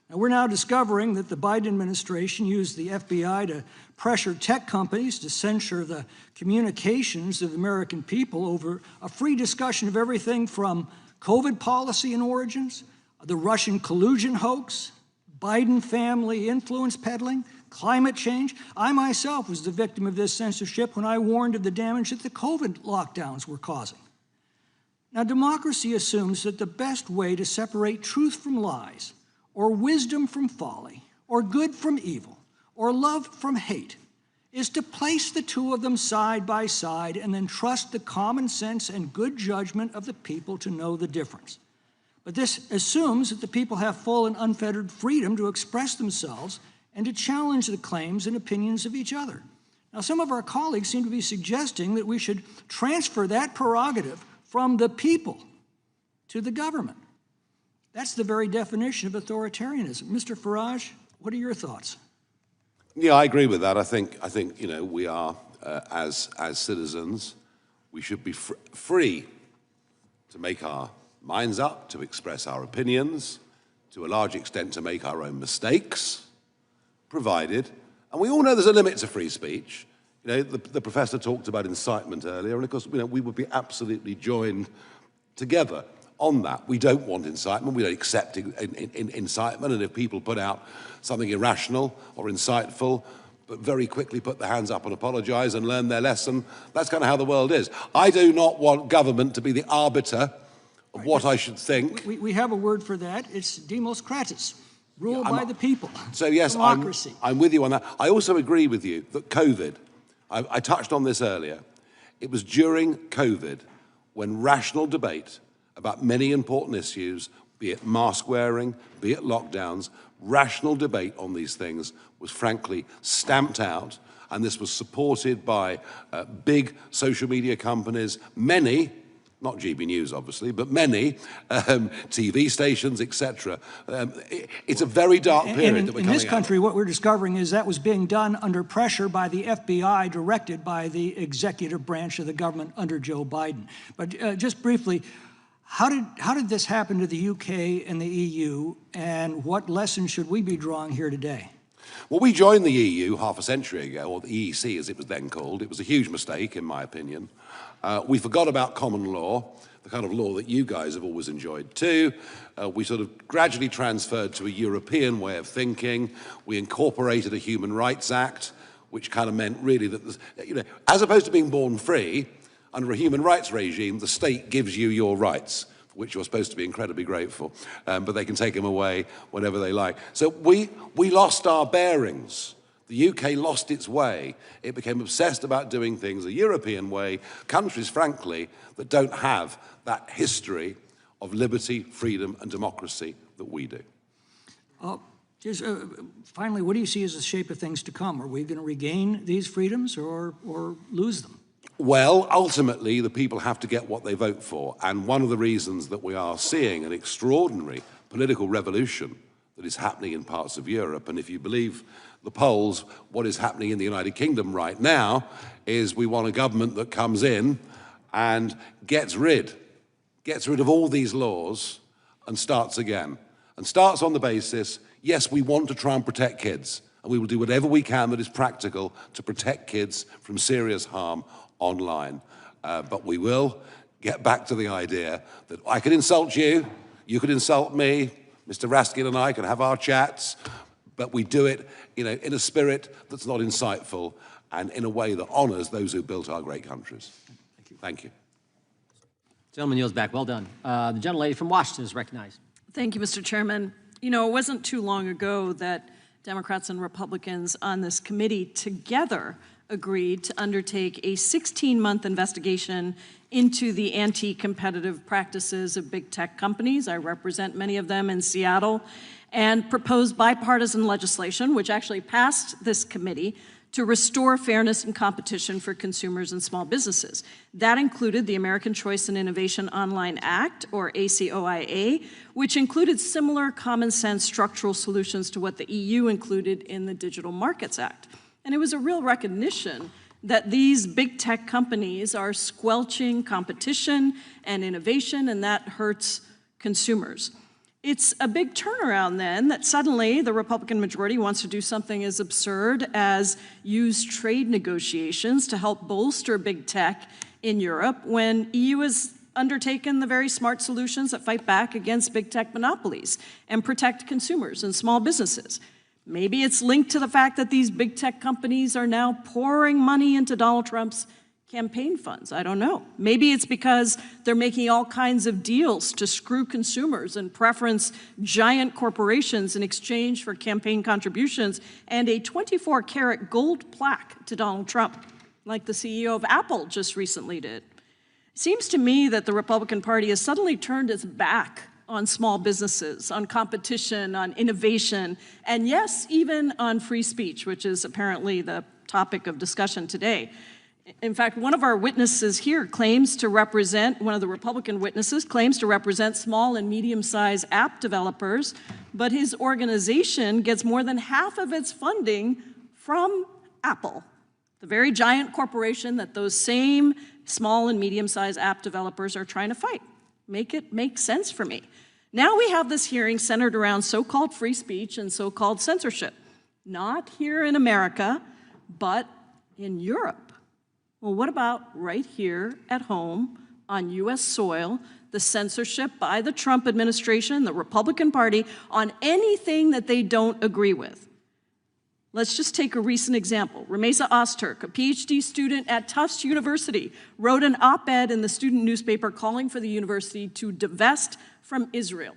Speaker 14: Now, we're now discovering that the Biden administration used the FBI to pressure tech companies to censor the communications of the American people over a free discussion of everything from COVID policy and origins, the Russian collusion hoax, Biden family influence peddling, climate change. I myself was the victim of this censorship when I warned of the damage that the COVID lockdowns were causing. Now, democracy assumes that the best way to separate truth from lies, or wisdom from folly, or good from evil, or love from hate, is to place the two of them side by side and then trust the common sense and good judgment of the people to know the difference. But this assumes that the people have full and unfettered freedom to express themselves and to challenge the claims and opinions of each other. Now, some of our colleagues seem to be suggesting that we should transfer that prerogative from the people to the government. That's the very definition of authoritarianism. Mr. Farage, what are your thoughts?
Speaker 5: Yeah, I agree with that. I think you know, we are, as citizens, we should be free to make our minds up, to express our opinions, to a large extent to make our own mistakes, provided, and we all know there's a limit to free speech. You know, the professor talked about incitement earlier, and of course, you know, we would be absolutely joined together on that. We don't want incitement, we don't accept incitement, and if people put out something irrational or insightful, but very quickly put their hands up and apologize and learn their lesson, that's kind of how the world is. I do not want government to be the arbiter of what I should think.
Speaker 14: We have a word for that. It's demos kratis, rule by the people.
Speaker 5: So yes,
Speaker 14: democracy.
Speaker 5: I'm with you on that. I also agree with you that COVID, I touched on this earlier, it was during COVID when rational debate about many important issues, be it mask wearing, be it lockdowns, rational debate on these things was frankly stamped out, and this was supported by big social media companies, many, not GB News obviously, but many TV stations, etc. It's a very dark period that we're coming out of.
Speaker 14: In this country, what we're discovering is that was being done under pressure by the FBI, directed by the executive branch of the government under Joe Biden. But just briefly, how did this happen to the UK and the EU, and what lessons should we be drawing here today?
Speaker 5: Well, we joined the EU half a century ago, or the EEC as it was then called. It was a huge mistake, in my opinion. We forgot about common law. the kind of law that you guys have always enjoyed too. We sort of gradually transferred to a European way of thinking. We incorporated a Human Rights Act, which kind of meant really that, as opposed to being born free, under a human rights regime, the state gives you your rights, for which you're supposed to be incredibly grateful, but they can take them away whenever they like. So we lost our bearings. The UK lost its way. It became obsessed about doing things a European way, countries, frankly, that don't have that history of liberty, freedom, and democracy that we do.
Speaker 14: Finally, what do you see as the shape of things to come? Are we going to regain these freedoms or lose them?
Speaker 5: Well, ultimately, the people have to get what they vote for. And one of the reasons that we are seeing an extraordinary political revolution that is happening in parts of Europe, and if you believe the polls, what is happening in the United Kingdom right now is we want a government that comes in and gets rid of all these laws and starts again. And starts on the basis, yes, we want to try and protect kids, and we will do whatever we can that is practical to protect kids from serious harm online. But we will get back to the idea that I can insult you, you could insult me, Mr. Raskin and I can have our chats, but we do it, in a spirit that's not insightful and in a way that honors those who built our great countries. Thank you. Thank you.
Speaker 1: Gentleman yields back. Well done. The gentlelady from Washington is recognized.
Speaker 15: Thank you, Mr. Chairman. It wasn't too long ago that Democrats and Republicans on this committee together agreed to undertake a 16-month investigation into the anti-competitive practices of big tech companies. I represent many of them in Seattle, and proposed bipartisan legislation, which actually passed this committee, to restore fairness and competition for consumers and small businesses. That included the American Choice and Innovation Online Act, or ACOIA, which included similar common sense structural solutions to what the EU included in the Digital Markets Act. And it was a real recognition that these big tech companies are squelching competition and innovation, and that hurts consumers. It's a big turnaround then that suddenly the Republican majority wants to do something as absurd as use trade negotiations to help bolster big tech in Europe when EU has undertaken the very smart solutions that fight back against big tech monopolies and protect consumers and small businesses. Maybe it's linked to the fact that these big tech companies are now pouring money into Donald Trump's campaign funds. I don't know. Maybe it's because they're making all kinds of deals to screw consumers and preference giant corporations in exchange for campaign contributions and a 24-karat gold plaque to Donald Trump, like the CEO of Apple just recently did. It seems to me that the Republican Party has suddenly turned its back on small businesses, on competition, on innovation, and yes, even on free speech, which is apparently the topic of discussion today. In fact, one of our witnesses here claims to represent, one of the Republican witnesses claims to represent small and medium-sized app developers, but his organization gets more than half of its funding from Apple, the very giant corporation that those same small and medium-sized app developers are trying to fight. Make it make sense for me. Now we have this hearing centered around so-called free speech and so-called censorship, not here in America, but in Europe. Well, what about right here at home on US soil, the censorship by the Trump administration, the Republican Party, on anything that they don't agree with? Let's just take a recent example. Ramesa Ozturk, a PhD student at Tufts University, wrote an op-ed in the student newspaper calling for the university to divest from Israel.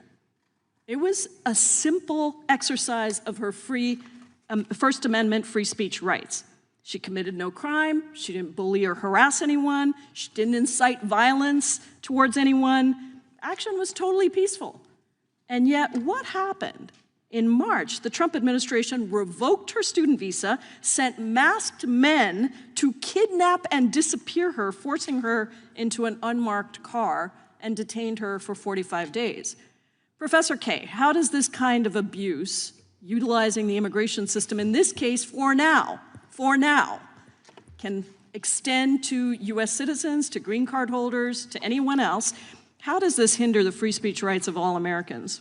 Speaker 15: It was a simple exercise of her First Amendment free speech rights. She committed no crime, she didn't bully or harass anyone, she didn't incite violence towards anyone. Action was totally peaceful. And yet, what happened? In March, the Trump administration revoked her student visa, sent masked men to kidnap and disappear her, forcing her into an unmarked car, and detained her for 45 days. Professor Kaye, how does this kind of abuse, utilizing the immigration system, in this case for now, can extend to US citizens, to green card holders, to anyone else? How does this hinder the free speech rights of all Americans?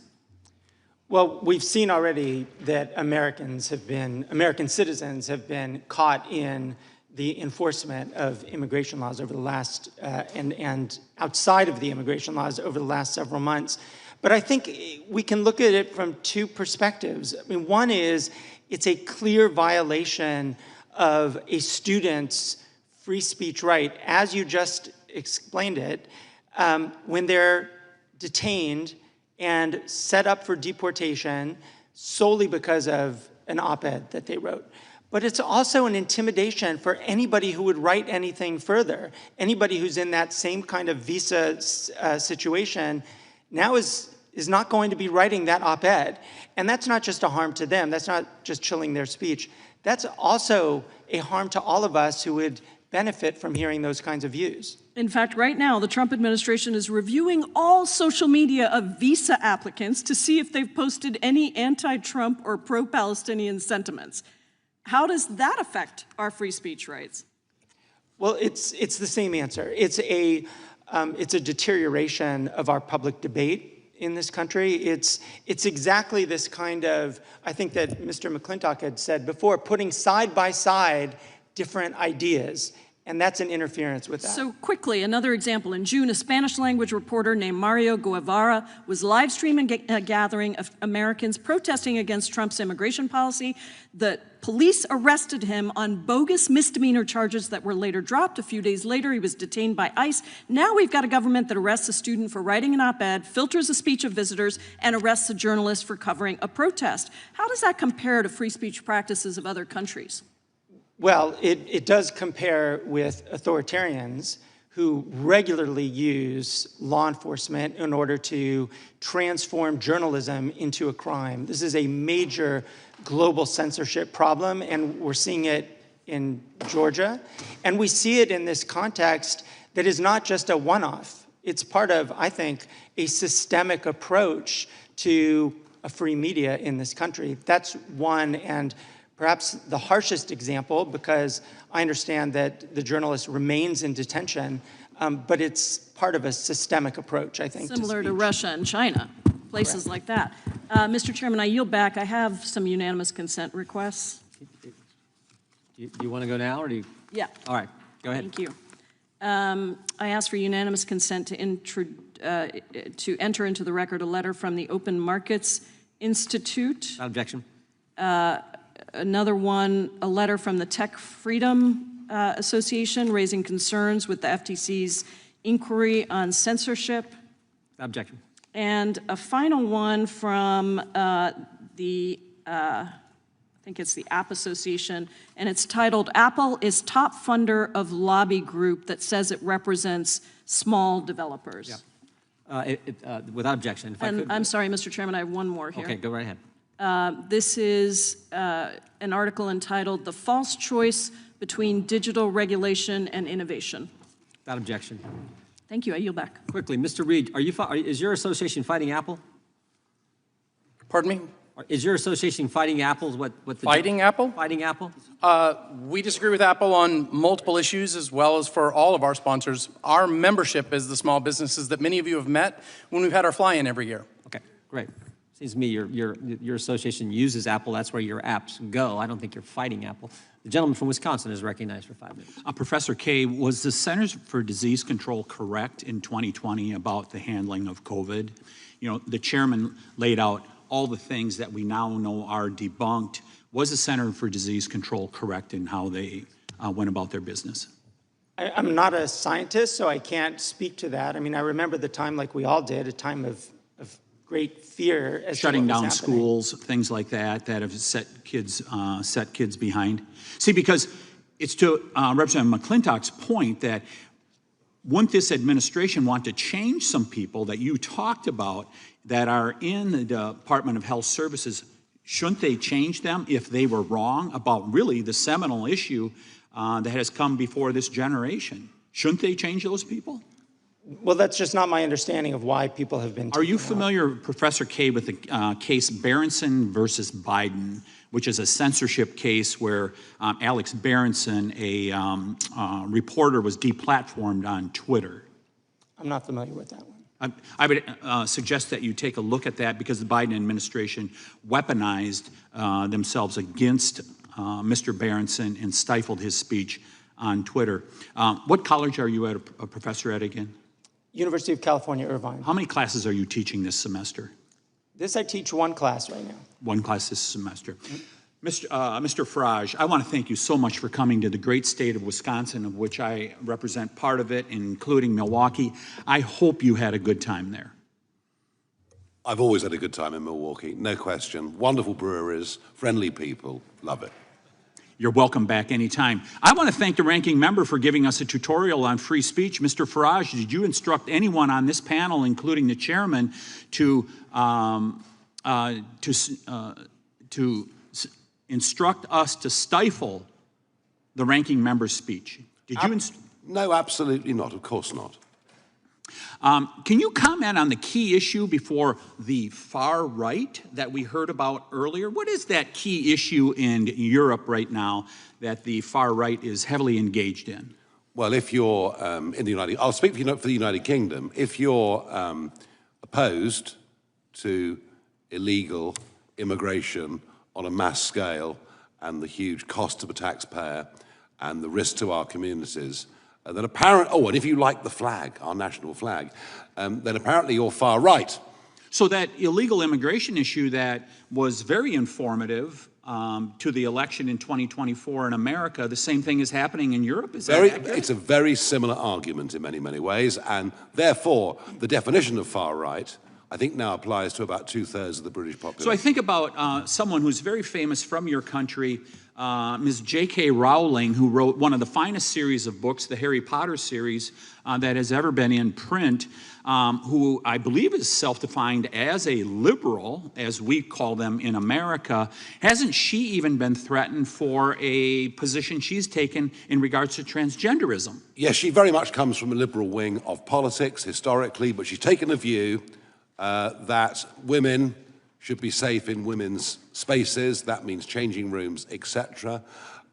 Speaker 6: Well, we've seen already that American citizens have been caught in the enforcement of immigration laws over the last, and outside of the immigration laws over the last several months. But I think we can look at it from two perspectives. I mean, one is it's a clear violation of a student's free speech right, as you just explained it, when they're detained and set up for deportation solely because of an op-ed that they wrote. But it's also an intimidation for anybody who would write anything further. Anybody who's in that same kind of visa situation now is not going to be writing that op-ed. And that's not just a harm to them. That's not just chilling their speech. That's also a harm to all of us who would benefit from hearing those kinds of views.
Speaker 15: In fact, right now, the Trump administration is reviewing all social media of visa applicants to see if they've posted any anti-Trump or pro-Palestinian sentiments. How does that affect our free speech rights?
Speaker 6: Well, it's the same answer. It's a deterioration of our public debate in this country. It's exactly this kind of, I think that Mr. McClintock had said before, putting side by side different ideas, and that's an interference with that.
Speaker 15: So quickly, another example. In June, a Spanish-language reporter named Mario Guevara was live streaming a gathering of Americans protesting against Trump's immigration policy. The police arrested him on bogus misdemeanor charges that were later dropped. A few days later, he was detained by ICE. Now we've got a government that arrests a student for writing an op-ed, filters the speech of visitors, and arrests a journalist for covering a protest. How does that compare to free speech practices of other countries?
Speaker 6: Well, it does compare with authoritarians who regularly use law enforcement in order to transform journalism into a crime. This is a major global censorship problem, and we're seeing it in Georgia. And we see it in this context that is not just a one-off. It's part of, I think, a systemic approach to a free media in this country. That's one, and perhaps the harshest example, because I understand that the journalist remains in detention, but it's part of a systemic approach, I think.
Speaker 15: Similar to Russia and China, places like that. Mr. Chairman, I yield back. I have some unanimous consent requests.
Speaker 1: Do you want to go now, or do you?
Speaker 15: Yeah.
Speaker 1: All right, go ahead.
Speaker 15: Thank you. I ask for unanimous consent to enter into the record a letter from the Open Markets Institute.
Speaker 1: Without objection.
Speaker 15: Another one, a letter from the Tech Freedom Association raising concerns with the FTC's inquiry on censorship.
Speaker 1: Without objection.
Speaker 15: And a final one from I think it's the App Association, and it's titled, Apple is top funder of lobby group that says it represents small developers.
Speaker 1: Yeah. Without objection. If I could.
Speaker 15: I'm sorry, Mr. Chairman, I have one more here.
Speaker 1: Okay, go right ahead.
Speaker 15: This is an article entitled, The False Choice Between Digital Regulation and Innovation.
Speaker 1: Without objection.
Speaker 15: Thank you, I yield back.
Speaker 1: Quickly, Mr. Reed, is your association fighting Apple?
Speaker 3: Pardon me?
Speaker 1: Is your association fighting Apple?
Speaker 3: Fighting Apple?
Speaker 1: Fighting Apple?
Speaker 3: We disagree with Apple on multiple issues, as well as for all of our sponsors. Our membership is the small businesses that many of you have met when we've had our fly-in every year.
Speaker 1: Okay, great. Seems to me your association uses Apple. That's where your apps go. I don't think you're fighting Apple. The gentleman from Wisconsin is recognized for 5 minutes.
Speaker 16: Professor Kaye, was the Centers for Disease Control correct in 2020 about the handling of COVID? You know, the chairman laid out all the things that we now know are debunked. Was the Center for Disease Control correct in how they went about their business?
Speaker 6: I'm not a scientist, so I can't speak to that. I mean, I remember the time, like we all did, a time of great fear as
Speaker 16: shutting
Speaker 6: to what
Speaker 16: down
Speaker 6: was happening.
Speaker 16: schools, things like that have set kids behind. See, because it's to Representative McClintock's point that wouldn't this administration want to change some people that you talked about that are in the Department of Health Services? Shouldn't they change them if they were wrong about really the seminal issue that has come before this generation? Shouldn't they change those people?
Speaker 6: Well, that's just not my understanding of why people have been.
Speaker 16: Are you familiar, Professor Kaye, with the case Berenson versus Biden, which is a censorship case where Alex Berenson, a reporter, was deplatformed on Twitter?
Speaker 6: I'm not familiar with that one.
Speaker 16: I would suggest that you take a look at that because the Biden administration weaponized themselves against Mr. Berenson and stifled his speech on Twitter. What college are you a professor at again?
Speaker 6: University of California, Irvine.
Speaker 16: How many classes are you teaching this semester?
Speaker 6: This I teach one class right now.
Speaker 16: One class this semester. Mr. Farage, I want to thank you so much for coming to the great state of Wisconsin, of which I represent part of it, including Milwaukee. I hope you had a good time there.
Speaker 5: I've always had a good time in Milwaukee, no question. Wonderful breweries, friendly people, love it.
Speaker 16: You're welcome back anytime. I want to thank the ranking member for giving us a tutorial on free speech. Mr. Farage, did you instruct anyone on this panel, including the chairman, to instruct us to stifle the ranking member's speech? Did you?
Speaker 5: No, absolutely not. Of course not.
Speaker 16: Can you comment on the key issue before the far right that we heard about earlier? What is that key issue in Europe right now that the far right is heavily engaged in?
Speaker 5: Well, if you're in the United, I'll speak for the United Kingdom. If you're opposed to illegal immigration on a mass scale and the huge cost to the taxpayer and the risk to our communities, then and if you like the flag, our national flag, then apparently you're far right.
Speaker 16: So that illegal immigration issue that was very informative to the election in 2024 in America, the same thing is happening in Europe? Is that accurate?
Speaker 5: It's a very similar argument in many, many ways, and therefore the definition of far right, I think, now applies to about 2/3 of the British population.
Speaker 16: So I think about someone who's very famous from your country, Ms. J.K. Rowling, who wrote one of the finest series of books, the Harry Potter series, that has ever been in print, who I believe is self-defined as a liberal, as we call them in America. Hasn't she even been threatened for a position she's taken in regards to transgenderism?
Speaker 5: Yes, she very much comes from a liberal wing of politics historically, but she's taken a view that women should be safe in women's spaces. That means changing rooms, etc.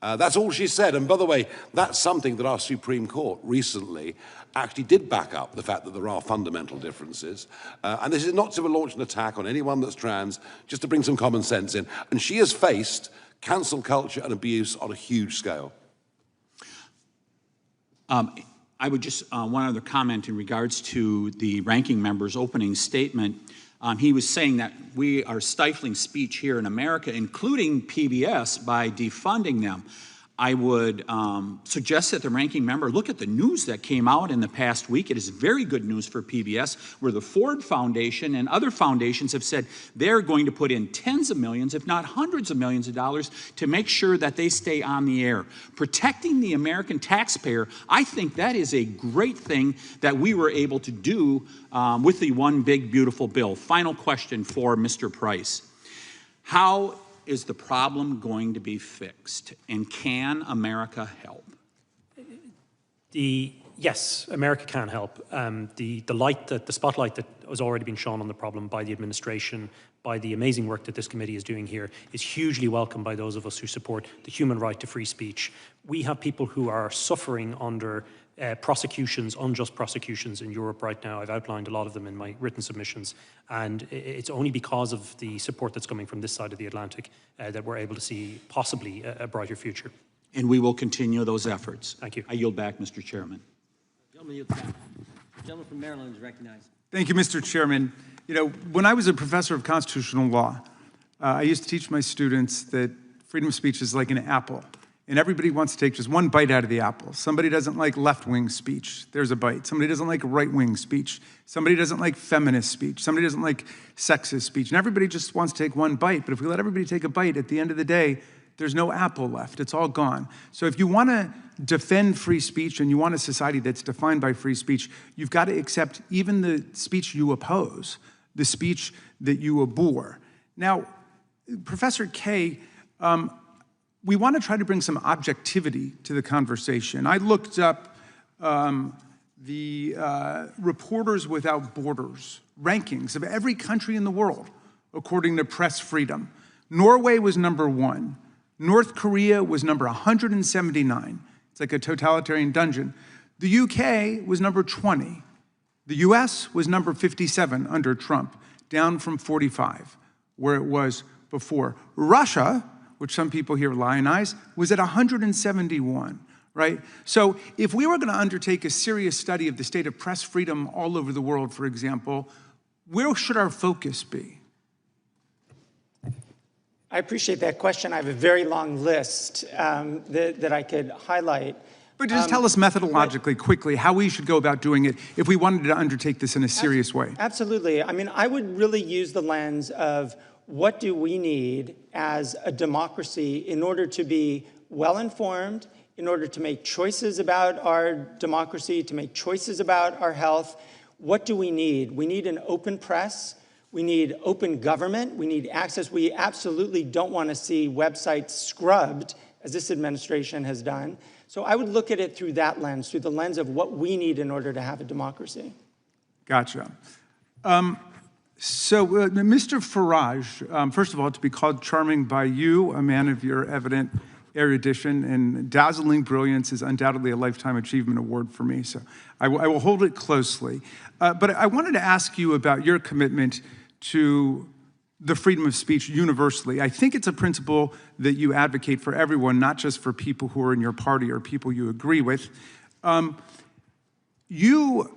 Speaker 5: That's all she said. And by the way, that's something that our Supreme Court recently actually did back up, the fact that there are fundamental differences. And this is not to launch an attack on anyone that's trans, just to bring some common sense in. And she has faced cancel culture and abuse on a huge scale.
Speaker 16: I would just, one other comment in regards to the ranking member's opening statement. He was saying that we are stifling speech here in America, including PBS, by defunding them. I would suggest that the ranking member look at the news that came out in the past week. It is very good news for PBS, where the Ford Foundation and other foundations have said they're going to put in tens of millions, if not hundreds of millions of dollars, to make sure that they stay on the air. Protecting the American taxpayer, I think that is a great thing that we were able to do with the One Big Beautiful Bill. Final question for Mr. Price. How is the problem going to be fixed, and can America help?
Speaker 4: Yes, America can help. The spotlight that has already been shone on the problem by the administration, by the amazing work that this committee is doing here, is hugely welcome by those of us who support the human right to free speech. We have people who are suffering under prosecutions, unjust prosecutions in Europe right now. I've outlined a lot of them in my written submissions, and it's only because of the support that's coming from this side of the Atlantic that we're able to see possibly a brighter future.
Speaker 16: And we will continue those efforts.
Speaker 4: Thank you.
Speaker 16: I yield back, Mr. Chairman.
Speaker 1: The gentleman from Maryland is recognized.
Speaker 2: Thank you, Mr. Chairman. You know, when I was a professor of constitutional law, I used to teach my students that freedom of speech is like an apple. And everybody wants to take just one bite out of the apple. Somebody doesn't like left-wing speech. There's a bite. Somebody doesn't like right-wing speech. Somebody doesn't like feminist speech. Somebody doesn't like sexist speech. And everybody just wants to take one bite. But if we let everybody take a bite, at the end of the day, there's no apple left. It's all gone. So if you want to defend free speech and you want a society that's defined by free speech, you've got to accept even the speech you oppose, the speech that you abhor. Now, Professor Kaye, we want to try to bring some objectivity to the conversation. I looked up the Reporters Without Borders rankings of every country in the world, according to press freedom. Norway was #1. North Korea was number 179. It's like a totalitarian dungeon. The UK was number 20. The US was number 57 under Trump, down from 45, where it was before. Russia, which some people here lionize, was at 171.
Speaker 17: right? So if we were going to undertake a serious study of the state of press freedom all over the world, for example, where should our focus be?
Speaker 6: I appreciate that question. I have a very long list that I could highlight.
Speaker 17: But just tell us methodologically, quickly, how we should go about doing it if we wanted to undertake this in a serious way.
Speaker 6: Absolutely. I mean, I would really use the lens of what do we need as a democracy in order to be well-informed, in order to make choices about our democracy, to make choices about our health. What do we need? We need an open press. We need open government. We need access. We absolutely don't want to see websites scrubbed, as this administration has done. So I would look at it through that lens, through the lens of what we need in order to have a democracy.
Speaker 17: Gotcha. Mr. Farage, first of all, to be called charming by you, a man of your evident erudition and dazzling brilliance, is undoubtedly a Lifetime Achievement Award for me, so I will hold it closely. But I wanted to ask you about your commitment to the freedom of speech universally. I think it's a principle that you advocate for everyone, not just for people who are in your party or people you agree with. You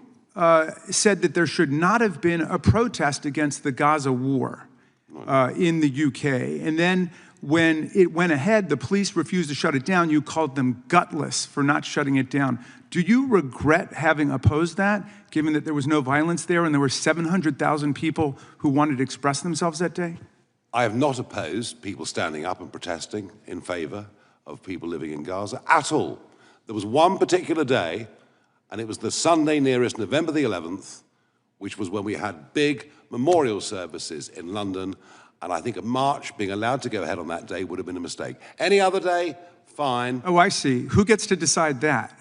Speaker 17: said that there should not have been a protest against the Gaza war in the UK. And then when it went ahead, the police refused to shut it down. You called them gutless for not shutting it down. Do you regret having opposed that, given that there was no violence there and there were 700,000 people who wanted to express themselves that day?
Speaker 5: I have not opposed people standing up and protesting in favor of people living in Gaza at all. There was one particular day, and it was the Sunday nearest November the 11th, which was when we had big memorial services in London, and I think a march being allowed to go ahead on that day would have been a mistake. Any other day, fine.
Speaker 17: Oh, I see. Who gets to decide that?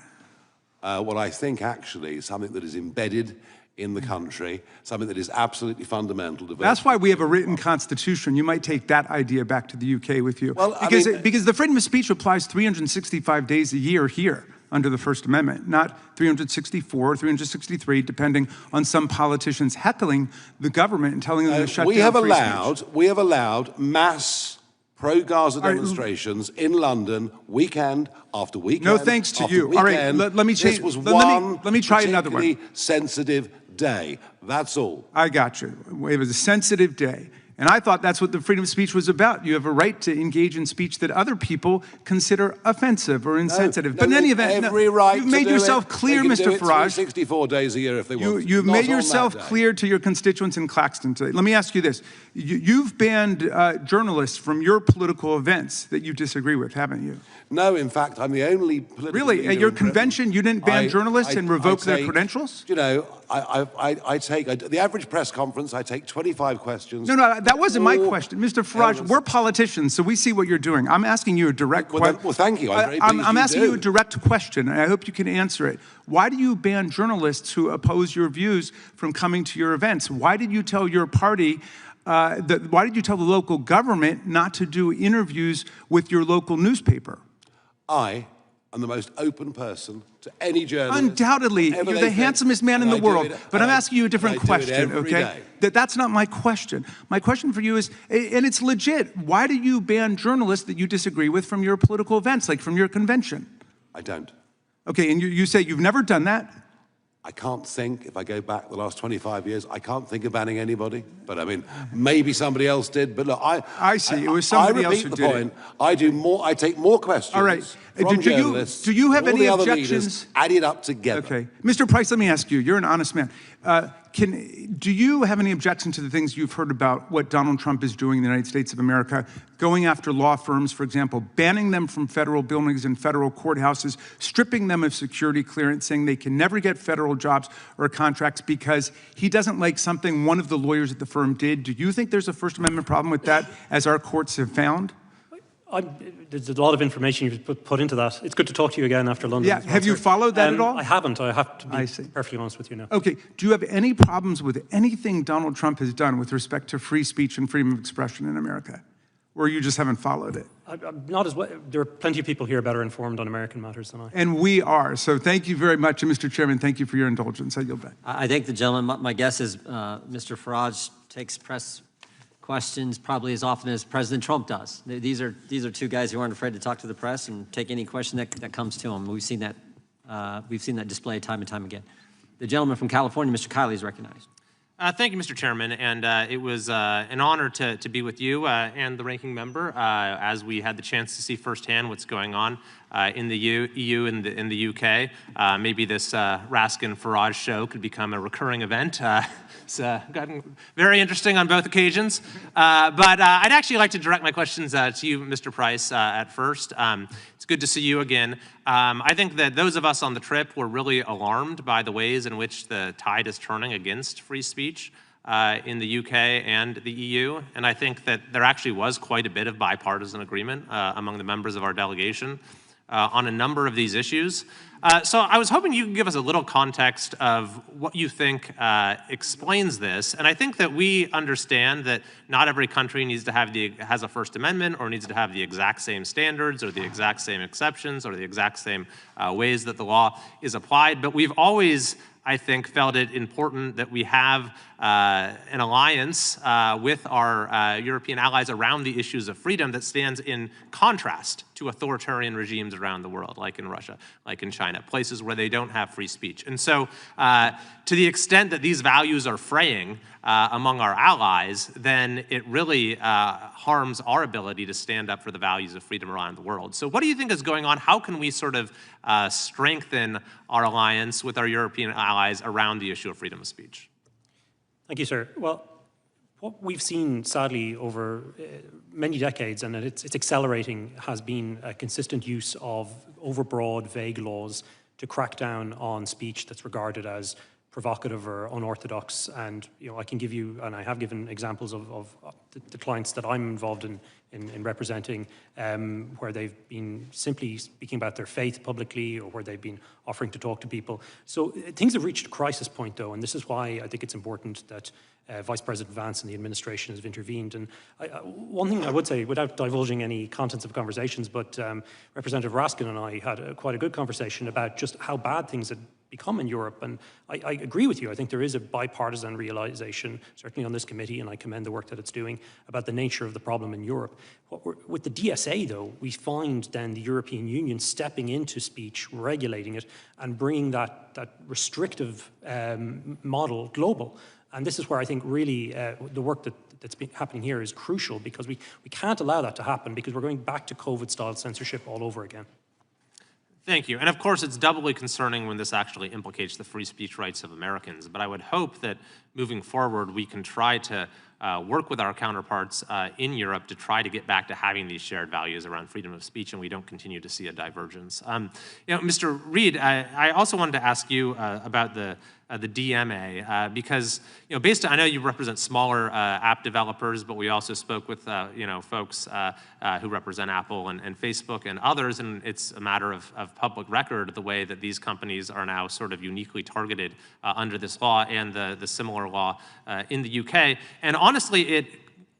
Speaker 5: What I think actually is something that is embedded in the country, something that is absolutely fundamental to.
Speaker 17: That's why we have a written constitution. You might take that idea back to the UK with you.
Speaker 5: Well,
Speaker 17: because the freedom of speech applies 365 days a year here under the First Amendment, not 364 or 363, depending on some politicians heckling the government and telling them to shut down free speech.
Speaker 5: We have allowed mass pro-Gaza demonstrations in London weekend after weekend.
Speaker 17: No thanks to you.
Speaker 5: Weekend.
Speaker 17: All right, let me change.
Speaker 5: This was
Speaker 17: let me try another one.
Speaker 5: particularly sensitive day. That's all.
Speaker 17: I got you. It was a sensitive day. And I thought that's what the freedom of speech was about. You have a right to engage in speech that other people consider offensive or insensitive. But in any event, you've made yourself clear, Mr. Farage.
Speaker 5: 364 days a year if they want.
Speaker 17: You've made yourself clear to your constituents in Claxton today. Let me ask you this. You've banned journalists from your political events that you disagree with, haven't you?
Speaker 5: No, in fact, I'm the only political
Speaker 17: Really?
Speaker 5: leader
Speaker 17: At your
Speaker 5: in Britain.
Speaker 17: convention, you didn't ban journalists and revoke their credentials?
Speaker 5: You know, I take the average press conference, I take 25 questions.
Speaker 17: No, that wasn't my question. Mr. Farage, we're politicians, so we see what you're doing. I'm asking you a direct question.
Speaker 5: Well, thank you. I'm very pleased
Speaker 17: I'm asking you
Speaker 5: do.
Speaker 17: a direct question, and I hope you can answer it. Why do you ban journalists who oppose your views from coming to your events? Why did you tell your party, why did you tell the local government not to do interviews with your local newspaper?
Speaker 5: I am the most open person to any journalist.
Speaker 17: Undoubtedly, you're the handsomest man in the world. But I'm asking you a different question, okay? That's not my question. My question for you is, and it's legit, why do you ban journalists that you disagree with from your political events, like from your convention?
Speaker 5: I don't.
Speaker 17: Okay, and you say you've never done that?
Speaker 5: I can't think, if I go back the last 25 years, I can't think of banning anybody. But I mean, maybe somebody else did. But look,
Speaker 17: I see. It was somebody else who did it.
Speaker 5: I repeat the point. I do more. I take more questions.
Speaker 17: All right.
Speaker 5: From journalists.
Speaker 17: Do you have
Speaker 5: all
Speaker 17: any
Speaker 5: the other
Speaker 17: objections?
Speaker 5: leaders added up together.
Speaker 17: Okay, Mr. Price, let me ask you. You're an honest man. Do you have any objection to the things you've heard about what Donald Trump is doing in the United States of America, going after law firms, for example, banning them from federal buildings and federal courthouses, stripping them of security clearance, saying they can never get federal jobs or contracts because he doesn't like something one of the lawyers at the firm did? Do you think there's a First Amendment problem with that, as our courts have found?
Speaker 4: There's a lot of information you've put into that. It's good to talk to you again after London.
Speaker 17: Yeah, have you followed that at all?
Speaker 4: I haven't. I have to be perfectly honest with you now.
Speaker 17: Okay, do you have any problems with anything Donald Trump has done with respect to free speech and freedom of expression in America? Or you just haven't followed it?
Speaker 4: I'm not as well. There are plenty of people here better informed on American matters than I.
Speaker 17: And we are. So thank you very much. And Mr. Chairman, thank you for your indulgence. I yield back.
Speaker 1: I think the gentleman, my guess is Mr. Farage takes press questions probably as often as President Trump does. These are two guys who aren't afraid to talk to the press and take any question that comes to them. We've seen that display time and time again. The gentleman from California, Mr. Kiley, is recognized.
Speaker 18: Thank you, Mr. Chairman, and it was an honor to be with you and the ranking member as we had the chance to see firsthand what's going on in the EU and in the UK. Maybe this Raskin Farage show could become a recurring event. It's gotten very interesting on both occasions. But I'd actually like to direct my questions to you, Mr. Price, at first. It's good to see you again. I think that those of us on the trip were really alarmed by the ways in which the tide is turning against free speech in the UK and the EU. And I think that there actually was quite a bit of bipartisan agreement among the members of our delegation on a number of these issues. So I was hoping you could give us a little context of what you think explains this. And I think that we understand that not every country needs to have has a First Amendment or needs to have the exact same standards or the exact same exceptions or the exact same ways that the law is applied. But we've always, I think, felt it important that we have an alliance with our European allies around the issues of freedom that stands in contrast to authoritarian regimes around the world, like in Russia, like in China, places where they don't have free speech. And so to the extent that these values are fraying among our allies, then it really harms our ability to stand up for the values of freedom around the world. So what do you think is going on? How can we sort of strengthen our alliance with our European allies around the issue of freedom of speech?
Speaker 4: Thank you, sir. Well, what we've seen, sadly, over many decades, and it's accelerating, has been a consistent use of overbroad, vague laws to crack down on speech that's regarded as provocative or unorthodox. And I can give you, and I have given examples of the clients that I'm involved in representing, where they've been simply speaking about their faith publicly or where they've been offering to talk to people. So things have reached a crisis point, though, and this is why I think it's important that Vice President Vance and the administration have intervened. And one thing I would say, without divulging any contents of conversations, but Representative Raskin and I had quite a good conversation about just how bad things had become in Europe. And I agree with you. I think there is a bipartisan realization, certainly on this committee, and I commend the work that it's doing, about the nature of the problem in Europe. With the DSA, though, we find then the European Union stepping into speech, regulating it, and bringing that restrictive model global. And this is where I think really the work that's been happening here is crucial, because we can't allow that to happen, because we're going back to COVID-style censorship all over again.
Speaker 18: Thank you. And of course, it's doubly concerning when this actually implicates the free speech rights of Americans. But I would hope that moving forward, we can try to work with our counterparts in Europe to try to get back to having these shared values around freedom of speech, and we don't continue to see a divergence. Mr. Reed, I also wanted to ask you about the DMA, because based on, I know you represent smaller app developers, but we also spoke with folks who represent Apple and Facebook and others, and it's a matter of public record the way that these companies are now sort of uniquely targeted under this law and the similar law in the UK. And honestly, it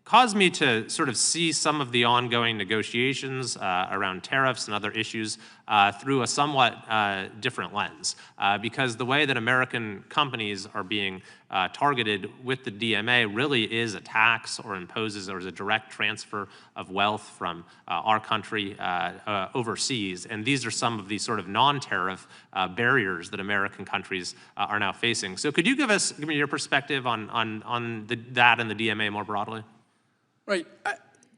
Speaker 18: caused me to sort of see some of the ongoing negotiations around tariffs and other issues through a somewhat different lens, because the way that American companies are being targeted with the DMA really is a tax or imposes or is a direct transfer of wealth from our country overseas. And these are some of the sort of non-tariff barriers that American countries are now facing. So could you give me your perspective on that and the DMA more broadly?
Speaker 3: Right.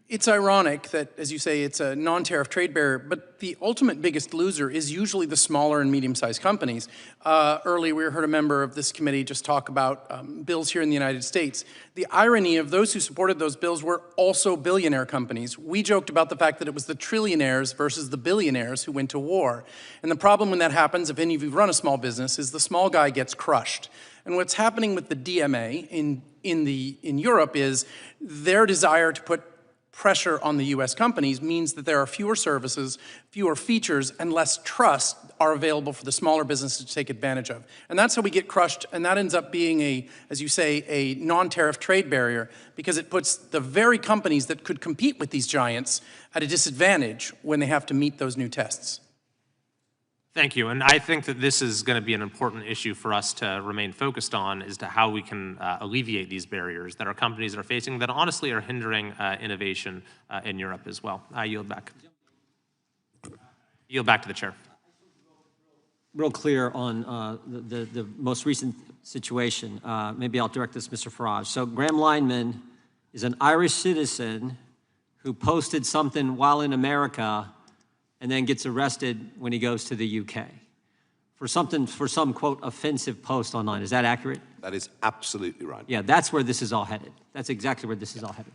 Speaker 3: It's ironic that, as you say, it's a non-tariff trade barrier, but the ultimate biggest loser is usually the smaller and medium-sized companies. Earlier, we heard a member of this committee just talk about bills here in the United States. The irony of those who supported those bills were also billionaire companies. We joked about the fact that it was the trillionaires versus the billionaires who went to war. And the problem when that happens, if any of you run a small business, is the small guy gets crushed. And what's happening with the DMA in Europe is their desire to put pressure on the US companies means that there are fewer services, fewer features, and less trust are available for the smaller businesses to take advantage of. And that's how we get crushed, and that ends up being as you say, a non-tariff trade barrier, because it puts the very companies that could compete with these giants at a disadvantage when they have to meet those new tests.
Speaker 18: Thank you. And I think that this is going to be an important issue for us to remain focused on as to how we can alleviate these barriers that our companies are facing that honestly are hindering innovation in Europe as well. I yield back. Yield back to the chair.
Speaker 1: Real clear on the most recent situation. Maybe I'll direct this, Mr. Farage. So Graham Lineman is an Irish citizen who posted something while in America and then gets arrested when he goes to the UK for some, quote, offensive post online. Is that accurate?
Speaker 5: That is absolutely right.
Speaker 1: Yeah, that's where this is all headed. That's exactly where this is all headed.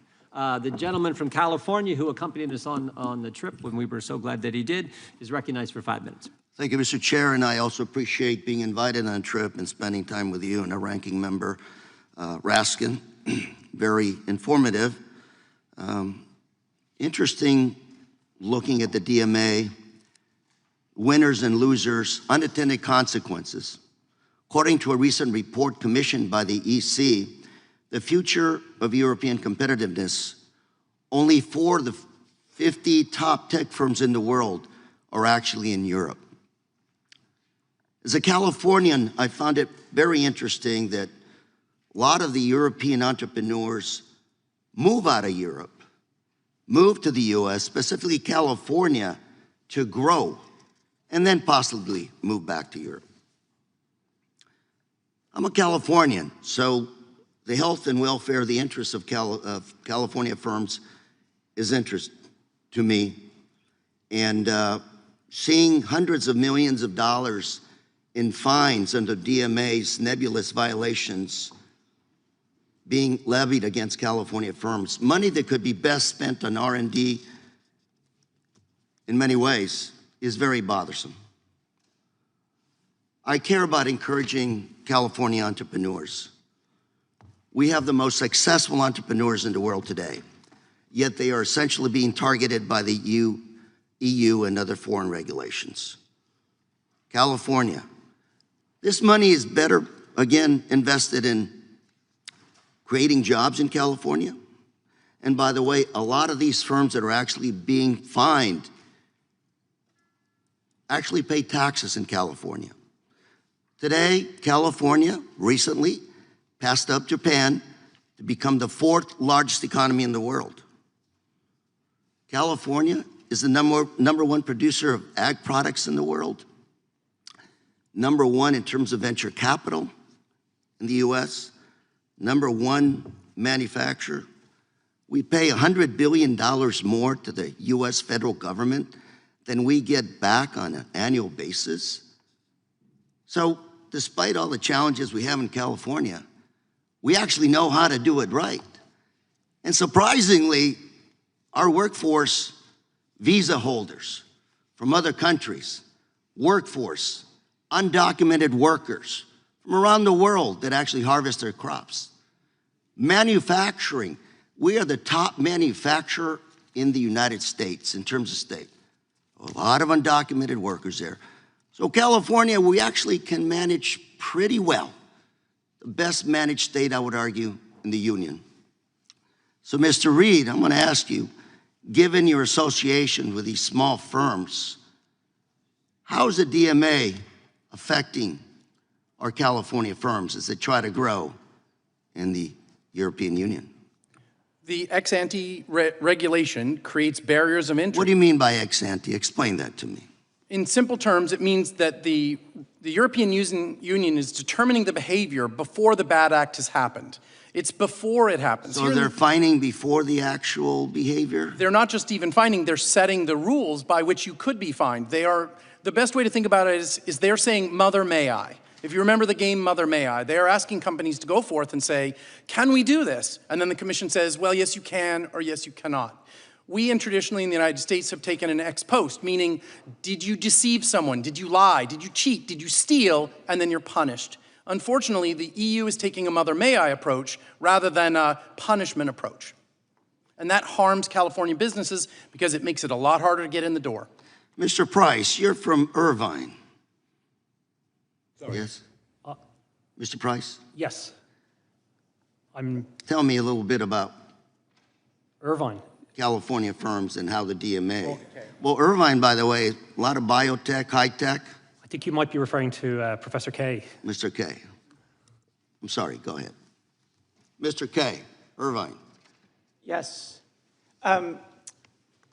Speaker 1: The gentleman from California who accompanied us on the trip when we were so glad that he did is recognized for 5 minutes.
Speaker 19: Thank you, Mr. Chair, and I also appreciate being invited on a trip and spending time with you and our ranking member, Raskin. Very informative. Interesting looking at the DMA, winners and losers, unintended consequences. According to a recent report commissioned by the EC, the future of European competitiveness, only 4 of the 50 top tech firms in the world are actually in Europe. As a Californian, I found it very interesting that a lot of the European entrepreneurs move out of Europe, move to the US, specifically California, to grow, and then possibly move back to Europe. I'm a Californian, so the health and welfare, the interests of California firms is interest to me. And seeing hundreds of millions of dollars in fines under DMA's nebulous violations being levied against California firms, money that could be best spent on R&D in many ways, is very bothersome. I care about encouraging California entrepreneurs. We have the most successful entrepreneurs in the world today, yet they are essentially being targeted by the EU and other foreign regulations. California, this money is better, again, invested in creating jobs in California. And by the way, a lot of these firms that are actually being fined actually pay taxes in California. Today, California recently passed up Japan to become the 4th largest economy in the world. California is the number 1 producer of ag products in the world, number 1 in terms of venture capital in the US, number 1 manufacturer. We pay $100 billion more to the US federal government than we get back on an annual basis. So despite all the challenges we have in California, we actually know how to do it right. And surprisingly, our workforce, visa holders from other countries, workforce, undocumented workers from around the world that actually harvest their crops. Manufacturing, we are the top manufacturer in the United States in terms of state. A lot of undocumented workers there. So California, we actually can manage pretty well. The best managed state, I would argue, in the union. So Mr. Reed, I'm gonna ask you, given your association with these small firms, how is the DMA affecting our California firms as they try to grow in the European Union?
Speaker 3: The ex-ante regulation creates barriers of entry.
Speaker 19: What do you mean by ex-ante? Explain that to me.
Speaker 3: In simple terms, it means that the European Union is determining the behavior before the bad act has happened. It's before it happens.
Speaker 19: So they're fining before the actual behavior?
Speaker 3: They're not just even fining, they're setting the rules by which you could be fined. The best way to think about it is they're saying, mother may I. If you remember the game Mother May I, they are asking companies to go forth and say, can we do this? And then the commission says, well, yes, you can, or yes, you cannot. We traditionally in the United States have taken an ex post, meaning, did you deceive someone? Did you lie? Did you cheat? Did you steal? And then you're punished. Unfortunately, the EU is taking a Mother May I approach rather than a punishment approach. And that harms California businesses because it makes it a lot harder to get in the door.
Speaker 19: Mr. Price, you're from Irvine.
Speaker 4: Sorry.
Speaker 19: Yes? Mr. Price?
Speaker 4: Yes.
Speaker 19: Tell me a little bit about
Speaker 4: Irvine.
Speaker 19: California firms and how the DMA. Okay. Well, Irvine, by the way, a lot of biotech, high tech.
Speaker 4: think you might be referring to Professor Kay.
Speaker 19: Mr. Kay. I'm sorry, go ahead. Mr. Kay, Irvine.
Speaker 6: Yes.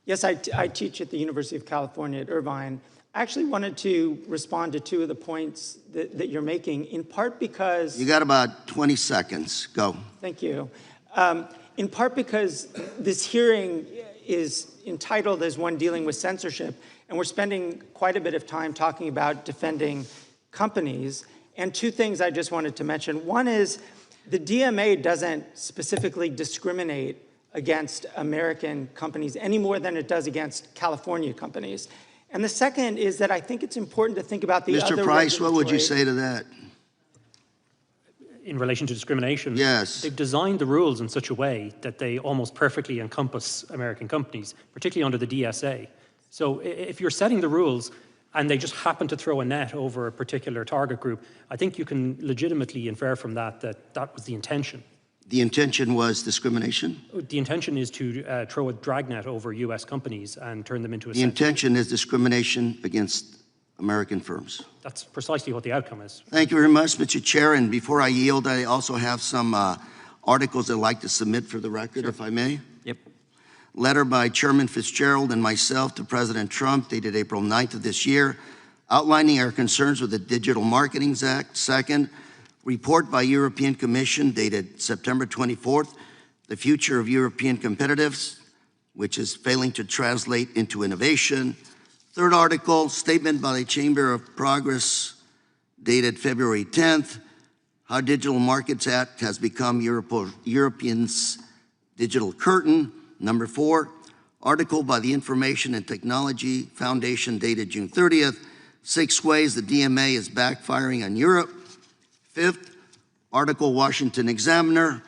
Speaker 6: Yes, I teach at the University of California at Irvine. I actually wanted to respond to two of the points that you're making, in part because...
Speaker 19: You got about 20 seconds. Go.
Speaker 6: Thank you. In part because this hearing is entitled as one dealing with censorship, and we're spending quite a bit of time talking about defending companies. And two things I just wanted to mention. One is the DMA doesn't specifically discriminate against American companies any more than it does against California companies. And the second is that I think it's important to think about the other...
Speaker 19: Mr. Price, what would you say to that?
Speaker 4: In relation to discrimination,
Speaker 19: yes,
Speaker 4: they've designed the rules in such a way that they almost perfectly encompass American companies, particularly under the DSA. So if you're setting the rules and they just happen to throw a net over a particular target group, I think you can legitimately infer from that that that was the intention.
Speaker 19: The intention was discrimination?
Speaker 4: The intention is to throw a dragnet over U.S. companies and turn them into a...
Speaker 19: The intention is discrimination against American firms.
Speaker 4: That's precisely what the outcome is.
Speaker 19: Thank you very much, Mr. Chair. And before I yield, I also have some articles I'd like to submit for the record, if I may.
Speaker 1: Yep.
Speaker 19: Letter by Chairman Fitzgerald and myself to President Trump, dated April 9th of this year, outlining our concerns with the Digital Marketing Act. Second, report by European Commission, dated September 24th, the future of European competitiveness, which is failing to translate into innovation. Third article, statement by the Chamber of Progress, dated February 10th, how Digital Markets Act has become Europeans' digital curtain. Number 4, article by the Information and Technology Foundation, dated June 30th, 6 ways the DMA is backfiring on Europe. 5th, article Washington Examiner,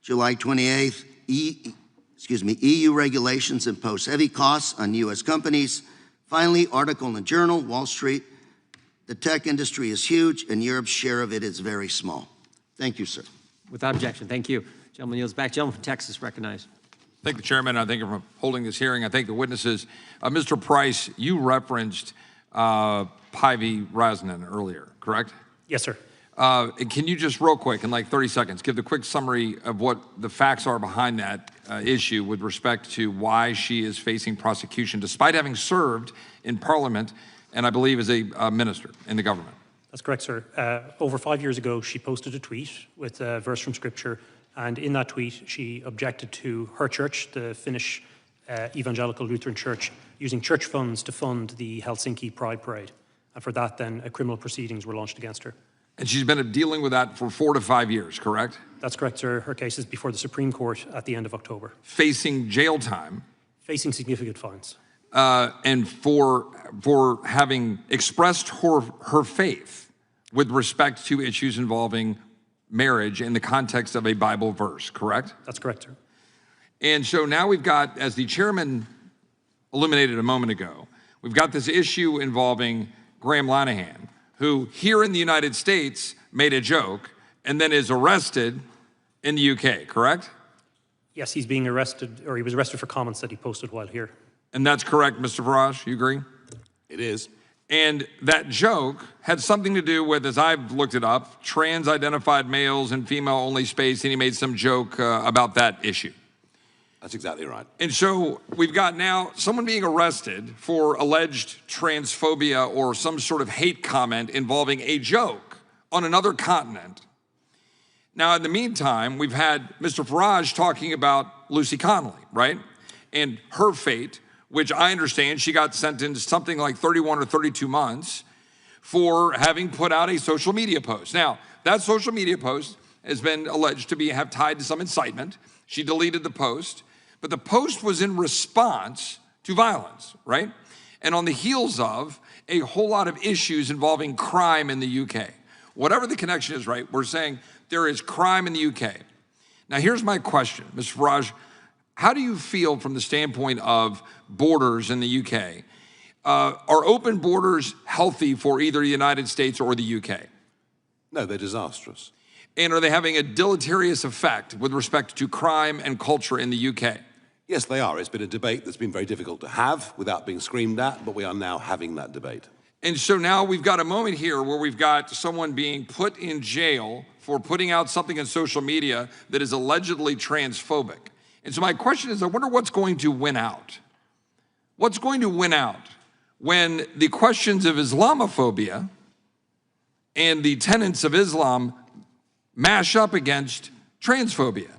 Speaker 19: July 28th, EU regulations impose heavy costs on U.S. companies. Finally, article in the Journal, Wall Street, the tech industry is huge and Europe's share of it is very small. Thank you, sir.
Speaker 1: Without objection, thank you. Gentleman yields back. Gentleman from Texas, recognized.
Speaker 20: Thank the chairman. I thank you for holding this hearing. I thank the witnesses. Mr. Price, you referenced Päivi Räsänen earlier, correct?
Speaker 4: Yes, sir.
Speaker 20: Can you just real quick, in like 30 seconds, give the quick summary of what the facts are behind that issue with respect to why she is facing prosecution despite having served in Parliament and I believe as a minister in the government?
Speaker 4: That's correct, sir. Over 5 years ago, she posted a tweet with a verse from Scripture, and in that tweet, she objected to her church, the Finnish Evangelical Lutheran Church, using church funds to fund the Helsinki Pride Parade. And for that, then, criminal proceedings were launched against her.
Speaker 20: And she's been dealing with that for 4 to 5 years, correct?
Speaker 4: That's correct, sir. Her case is before the Supreme Court at the end of October.
Speaker 20: Facing jail time.
Speaker 4: Facing significant fines.
Speaker 20: And for having expressed her faith with respect to issues involving marriage in the context of a Bible verse, correct?
Speaker 4: That's correct, sir.
Speaker 20: And so now we've got, as the chairman illuminated a moment ago, we've got this issue involving Graham Linehan, who here in the United States made a joke and then is arrested in the UK, correct?
Speaker 4: Yes, he's being arrested, or he was arrested for comments that he posted while here.
Speaker 20: And that's correct, Mr. Farage, you agree?
Speaker 5: It is.
Speaker 20: And that joke had something to do with, as I've looked it up, trans-identified males and female-only space, and he made some joke about that issue.
Speaker 5: That's exactly right.
Speaker 20: And so we've got now someone being arrested for alleged transphobia or some sort of hate comment involving a joke on another continent. Now, in the meantime, we've had Mr. Farage talking about Lucy Connolly, right? And her fate, which I understand she got sentenced something like 31 or 32 months for having put out a social media post. Now, that social media post has been alleged to have tied to some incitement. She deleted the post. But the post was in response to violence, right? And on the heels of a whole lot of issues involving crime in the UK. Whatever the connection is, right? We're saying there is crime in the UK. Now, here's my question, Mr. Farage. How do you feel from the standpoint of borders in the UK? Are open borders healthy for either the United States or the UK?
Speaker 5: No, they're disastrous.
Speaker 20: And are they having a deleterious effect with respect to crime and culture in the UK?
Speaker 5: Yes, they are. It's been a debate that's been very difficult to have without being screamed at, but we are now having that debate.
Speaker 20: And so now we've got a moment here where we've got someone being put in jail for putting out something on social media that is allegedly transphobic. And so my question is, I wonder what's going to win out? What's going to win out when the questions of Islamophobia and the tenets of Islam mash up against transphobia?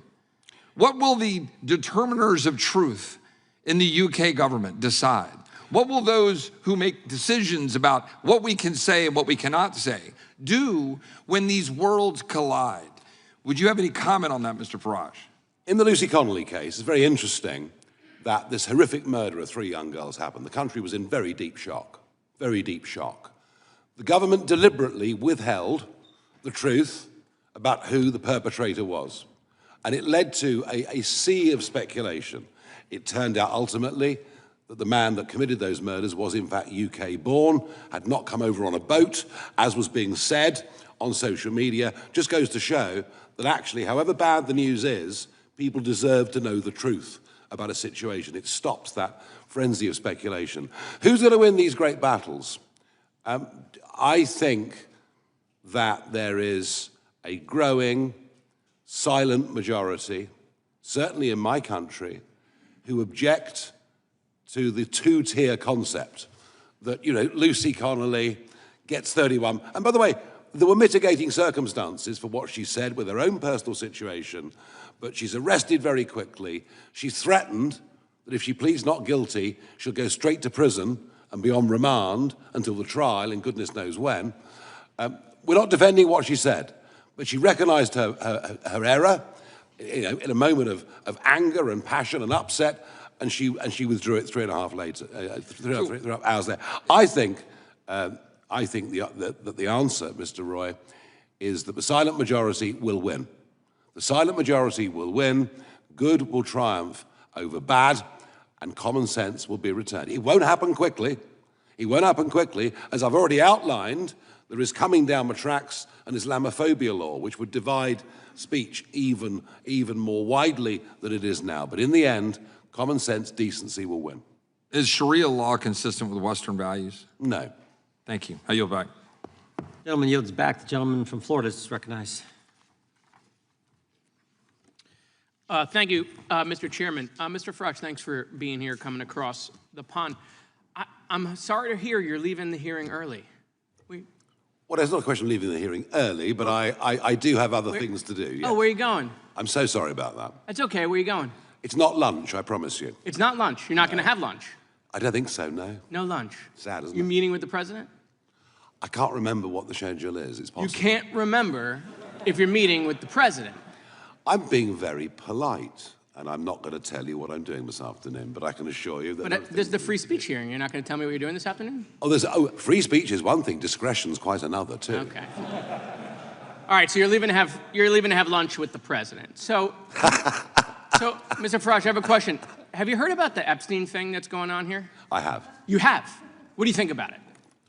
Speaker 20: What will the determiners of truth in the UK government decide? What will those who make decisions about what we can say and what we cannot say do when these worlds collide? Would you have any comment on that, Mr. Farage?
Speaker 5: In the Lucy Connolly case, it's very interesting that this horrific murder of 3 young girls happened. The country was in very deep shock, very deep shock. The government deliberately withheld the truth about who the perpetrator was. And it led to a sea of speculation. It turned out ultimately that the man that committed those murders was in fact UK-born, had not come over on a boat, as was being said on social media. Just goes to show that actually, however bad the news is, people deserve to know the truth about a situation. It stops that frenzy of speculation. Who's going to win these great battles? I think that there is a growing, silent majority, certainly in my country, who object to the two-tier concept that, you know, Lucy Connolly gets 31. And by the way, there were mitigating circumstances for what she said with her own personal situation, but she's arrested very quickly. She's threatened that if she pleads not guilty, she'll go straight to prison and be on remand until the trial, and goodness knows when. We're not defending what she said, but she recognized her error, you know, in a moment of anger and passion and upset, and she withdrew it 3.5 hours later. I think that the answer, Mr. Roy, is that the silent majority will win. The silent majority will win, good will triumph over bad, and common sense will be returned. It won't happen quickly. It won't happen quickly. As I've already outlined, there is coming down the tracks an Islamophobia law, which would divide speech even more widely than it is now. But in the end, common sense, decency will win.
Speaker 20: Is Sharia law consistent with Western values?
Speaker 5: No.
Speaker 20: Thank you. I yield back.
Speaker 1: Gentleman yields back. The gentleman from Florida is recognized.
Speaker 21: Thank you, Mr. Chairman. Mr. Farage, thanks for being here, coming across the pond. I'm sorry to hear you're leaving the hearing early.
Speaker 5: Well, there's not a question of leaving the hearing early, but I do have other things to do. Yes.
Speaker 21: Oh, where are you going?
Speaker 5: I'm so sorry about that.
Speaker 21: That's okay. Where are you going?
Speaker 5: It's not lunch, I promise you.
Speaker 21: It's not lunch. You're not going to have lunch.
Speaker 5: I don't think so, no.
Speaker 21: No lunch.
Speaker 5: Sad, isn't
Speaker 21: You're
Speaker 5: it?
Speaker 21: meeting with the president?
Speaker 5: I can't remember what the schedule is. It's possible.
Speaker 21: You can't remember if you're meeting with the president.
Speaker 5: I'm being very polite, and I'm not going to tell you what I'm doing this afternoon, but I can assure you that...
Speaker 21: But there's the free speech hearing. You're not going to tell me what you're doing this afternoon?
Speaker 5: Free speech is one thing, discretion's quite another, too.
Speaker 21: Okay. All right, so you're leaving to have lunch with the president. So, Mr. Farage, I have a question. Have you heard about the Epstein thing that's going on here?
Speaker 5: I have.
Speaker 21: You have? What do you think about it?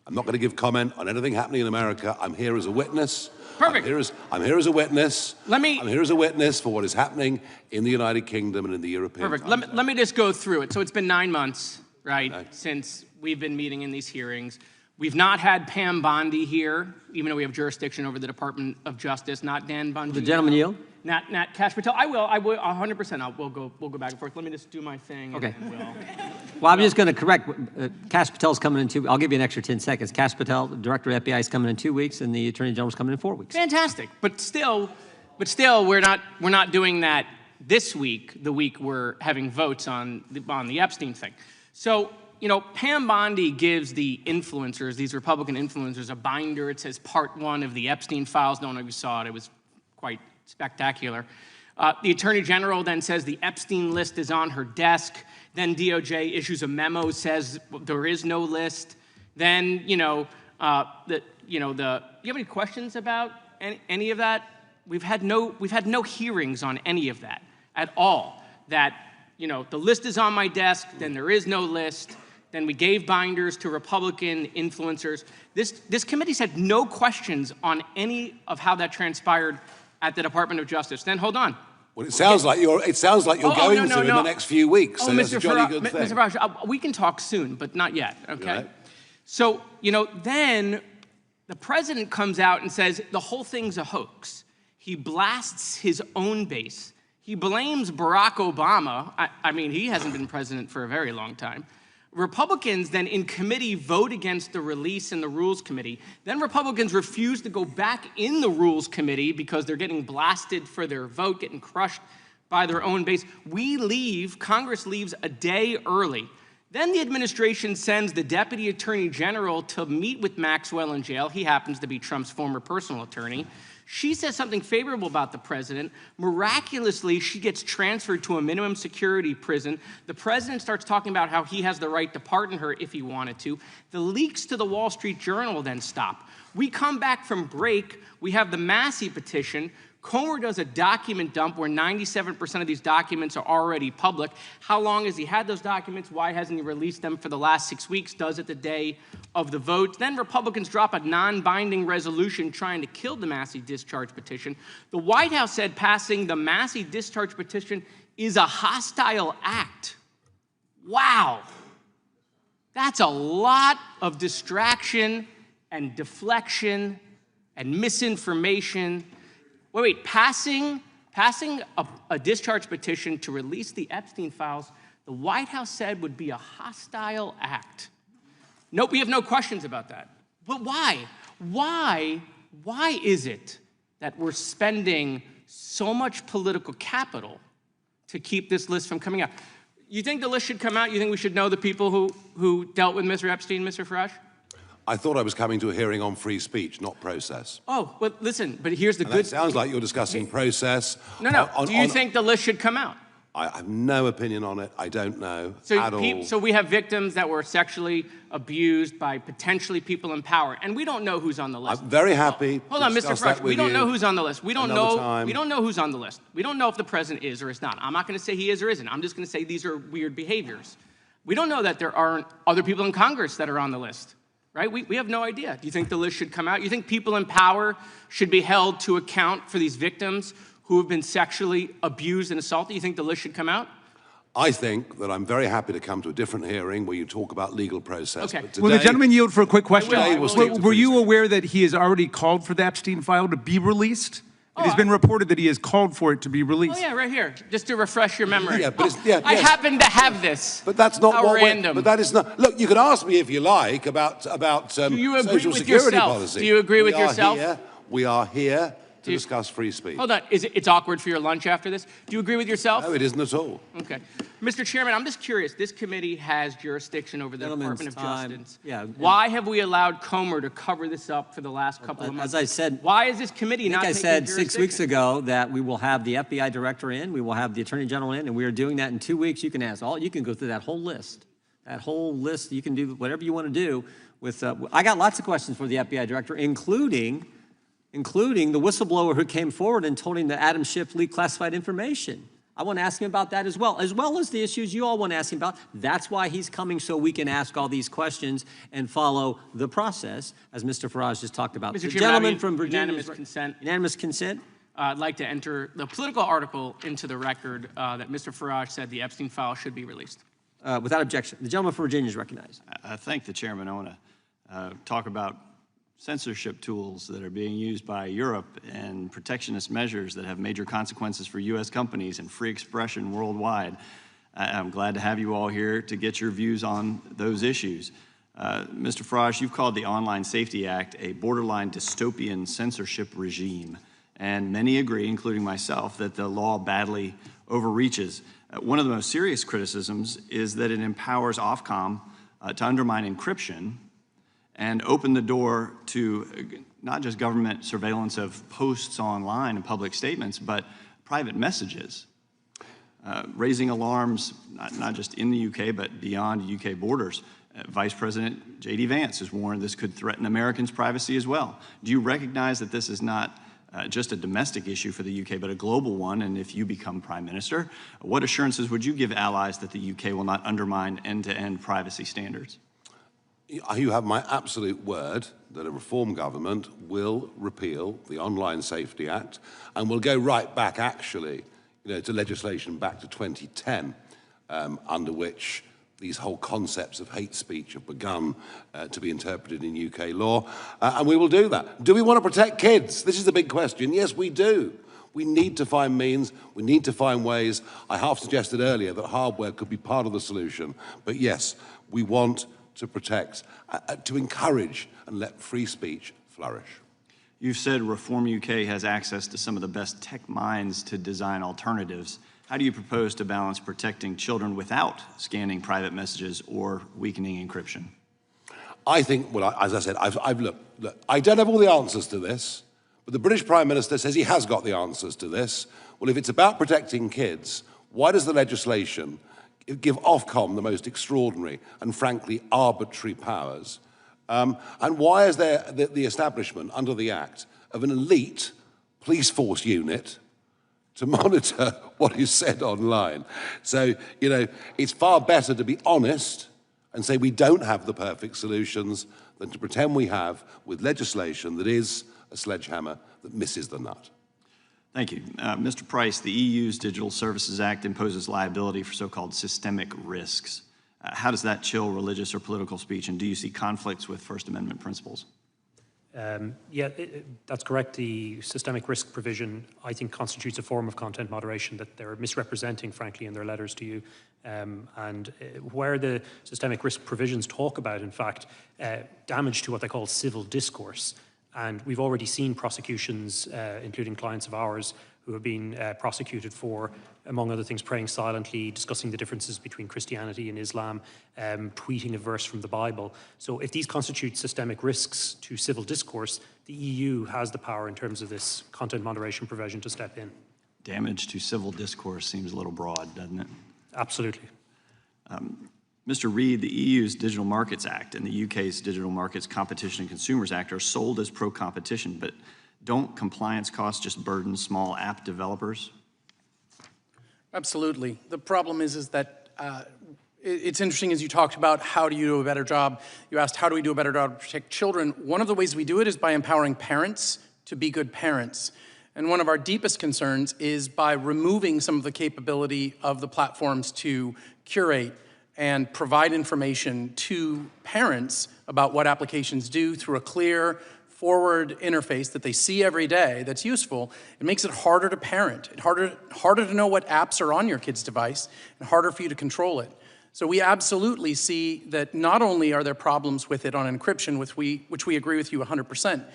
Speaker 5: I'm not going to give comment on anything happening in America. I'm here as a witness.
Speaker 21: Perfect.
Speaker 5: I'm here as a witness.
Speaker 21: I'm
Speaker 5: here as a witness for what is happening in the United Kingdom and in the European
Speaker 21: Perfect.
Speaker 5: continent.
Speaker 21: Let me just go through it. So it's been 9 months, right, since we've been meeting in these hearings. We've not had Pam Bondi here, even though we have jurisdiction over the Department of Justice, not Dan Bondi.
Speaker 1: The gentleman yield?
Speaker 21: Not Kash Patel. I will 100%. We'll go back and forth. Let me just do my thing.
Speaker 1: Okay. Well, I'm just going to correct. Kash Patel's coming in I'll give you an extra 10 seconds. Kash Patel, the director of FBI, is coming in 2 weeks, and the Attorney General's coming in 4 weeks.
Speaker 21: Fantastic. But still, we're not doing that this week, the week we're having votes on the Epstein thing. So, you know, Pam Bondi gives the influencers, these Republican influencers, a binder. It says Part 1 of the Epstein files. Don't know if you saw it. It was quite spectacular. The Attorney General then says the Epstein list is on her desk. Then DOJ issues a memo, says there is no list. Then, you have any questions about any of that? We've had no hearings on any of that at all. That, the list is on my desk, then there is no list. Then we gave binders to Republican influencers. This committee's had no questions on any of how that transpired at the Department of Justice. Then hold on.
Speaker 5: Well, it sounds like you're going to in the next few weeks. So that's a jolly good thing.
Speaker 21: Mr. Farage, we can talk soon, but not yet. Okay.
Speaker 5: Right.
Speaker 21: So, then the president comes out and says the whole thing's a hoax. He blasts his own base. He blames Barack Obama. I mean, he hasn't been president for a very long time. Republicans then in committee vote against the release in the Rules Committee. Then Republicans refuse to go back in the Rules Committee because they're getting blasted for their vote, getting crushed by their own base. Congress leaves a day early. Then the administration sends the Deputy Attorney General to meet with Maxwell in jail. He happens to be Trump's former personal attorney. She says something favorable about the president. Miraculously, she gets transferred to a minimum security prison. The president starts talking about how he has the right to pardon her if he wanted to. The leaks to the Wall Street Journal then stop. We come back from break. We have the Massey petition. Comer does a document dump where 97% of these documents are already public. How long has he had those documents? Why hasn't he released them for the last 6 weeks? Does it the day of the vote. Then Republicans drop a non-binding resolution trying to kill the Massey discharge petition. The White House said passing the Massey discharge petition is a hostile act. Wow. That's a lot of distraction and deflection and misinformation. Wait, passing a discharge petition to release the Epstein files, the White House said would be a hostile act. Nope, we have no questions about that. But why? Why is it that we're spending so much political capital to keep this list from coming out? You think the list should come out? You think we should know the people who dealt with Mr. Epstein, Mr. Farage?
Speaker 5: I thought I was coming to a hearing on free speech, not process.
Speaker 21: Oh, well, listen, but here's the
Speaker 5: And
Speaker 21: good...
Speaker 5: It sounds like you're discussing process.
Speaker 21: No. Do you think the list should come out?
Speaker 5: I have no opinion on it. I don't know at all.
Speaker 21: So we have victims that were sexually abused by potentially people in power, and we don't know who's on the list.
Speaker 5: I'm very happy.
Speaker 21: Hold on, Mr. Farage. We don't know who's on the list. We don't know.
Speaker 5: Time.
Speaker 21: We don't know who's on the list. We don't know if the president is or is not. I'm not going to say he is or isn't. I'm just going to say these are weird behaviors. We don't know that there aren't other people in Congress that are on the list. Right? We have no idea. Do you think the list should come out? You think people in power should be held to account for these victims who have been sexually abused and assaulted? You think the list should come out?
Speaker 5: I think that I'm very happy to come to a different hearing where you talk about legal process.
Speaker 21: Okay.
Speaker 5: But today,
Speaker 17: Will the gentleman yield for a quick question?
Speaker 5: Were
Speaker 17: you aware that he has already called for the Epstein file to be released? It has been reported that he has called for it to be released.
Speaker 21: Oh, yeah, right here, just to refresh your memory.
Speaker 5: I
Speaker 21: happen to have this.
Speaker 5: But that's not
Speaker 21: How
Speaker 5: what
Speaker 21: random.
Speaker 5: But that is not. Look, you can ask me if you like about
Speaker 21: Do you agree
Speaker 5: social
Speaker 21: with
Speaker 5: security
Speaker 21: yourself?
Speaker 5: policy.
Speaker 21: Do you agree with yourself?
Speaker 5: We are here to discuss free speech.
Speaker 21: Hold on, it's awkward for your lunch after this? Do you agree with yourself?
Speaker 5: No, it isn't at all.
Speaker 21: Okay. Mr. Chairman, I'm just curious. This committee has jurisdiction over the Department of Justice.
Speaker 1: Yeah.
Speaker 21: Why have we allowed Comer to cover this up for the last couple of months?
Speaker 1: As I said,
Speaker 21: why is this committee not taking
Speaker 1: said 6 weeks
Speaker 21: jurisdiction?
Speaker 1: ago that we will have the FBI director in, we will have the attorney general in, and we are doing that in 2 weeks. You can you can go through that whole list. That whole list, you can do whatever you want to do with. I got lots of questions for the FBI director, including the whistleblower who came forward and told him that Adam Schiff leaked classified information. I want to ask him about that as well as the issues you all want to ask him about. That's why he's coming, so we can ask all these questions and follow the process, as Mr. Farage just talked about.
Speaker 21: Mr.
Speaker 1: The
Speaker 21: Chairman,
Speaker 1: gentleman from Virginia.
Speaker 21: unanimous consent.
Speaker 1: Unanimous consent?
Speaker 21: I'd like to enter the political article into the record that Mr. Farage said the Epstein file should be released.
Speaker 1: Without objection. The gentleman from Virginia is recognized.
Speaker 7: I thank the chairman. I want to talk about censorship tools that are being used by Europe and protectionist measures that have major consequences for U.S. companies and free expression worldwide. I'm glad to have you all here to get your views on those issues. Mr. Farage, you've called the Online Safety Act a borderline dystopian censorship regime, and many agree, including myself, that the law badly overreaches. One of the most serious criticisms is that it empowers Ofcom to undermine encryption and open the door to not just government surveillance of posts online and public statements, but private messages, raising alarms not just in the UK, but beyond UK borders. Vice President J.D. Vance has warned this could threaten Americans' privacy as well. Do you recognize that this is not just a domestic issue for the UK, but a global one? And if you become Prime Minister, what assurances would you give allies that the UK will not undermine end-to-end privacy standards?
Speaker 5: You have my absolute word that a reform government will repeal the Online Safety Act and will go right back, actually, to legislation back to 2010, under which these whole concepts of hate speech have begun to be interpreted in UK law, and we will do that. Do we want to protect kids? This is the big question. Yes, we do. We need to find means, we need to find ways. I half suggested earlier that hardware could be part of the solution, but yes, we want to protect, to encourage and let free speech flourish.
Speaker 7: You've said Reform UK has access to some of the best tech minds to design alternatives. How do you propose to balance protecting children without scanning private messages or weakening encryption?
Speaker 5: I think, well, as I said, look, I don't have all the answers to this, but the British Prime Minister says he has got the answers to this. Well, if it's about protecting kids, why does the legislation give Ofcom the most extraordinary and frankly arbitrary powers? And why is there the establishment under the Act of an elite police force unit to monitor what is said online? So, you know, it's far better to be honest and say we don't have the perfect solutions than to pretend we have with legislation that is a sledgehammer that misses the nut.
Speaker 7: Thank you. Mr. Price, the EU's Digital Services Act imposes liability for so-called systemic risks. How does that chill religious or political speech, and do you see conflicts with First Amendment principles?
Speaker 4: Yeah, that's correct. The systemic risk provision, I think, constitutes a form of content moderation that they're misrepresenting, frankly, in their letters to you. Where the systemic risk provisions talk about, in fact, damage to what they call civil discourse, and we've already seen prosecutions, including clients of ours, who have been prosecuted for, among other things, praying silently, discussing the differences between Christianity and Islam, tweeting a verse from the Bible. So if these constitute systemic risks to civil discourse, the EU has the power in terms of this content moderation provision to step in.
Speaker 7: Damage to civil discourse seems a little broad, doesn't it?
Speaker 4: Absolutely.
Speaker 7: Mr. Reid, the EU's Digital Markets Act and the UK's Digital Markets Competition and Consumers Act are sold as pro-competition, but don't compliance costs just burden small app developers?
Speaker 3: Absolutely. The problem is that it's interesting, as you talked about, how do you do a better job? You asked, how do we do a better job to protect children? One of the ways we do it is by empowering parents to be good parents. And one of our deepest concerns is by removing some of the capability of the platforms to curate and provide information to parents about what applications do through a clear, forward interface that they see every day that's useful. It makes it harder to parent, harder to know what apps are on your kid's device, and harder for you to control it. So we absolutely see that not only are there problems with it on encryption, which we agree with you 100%,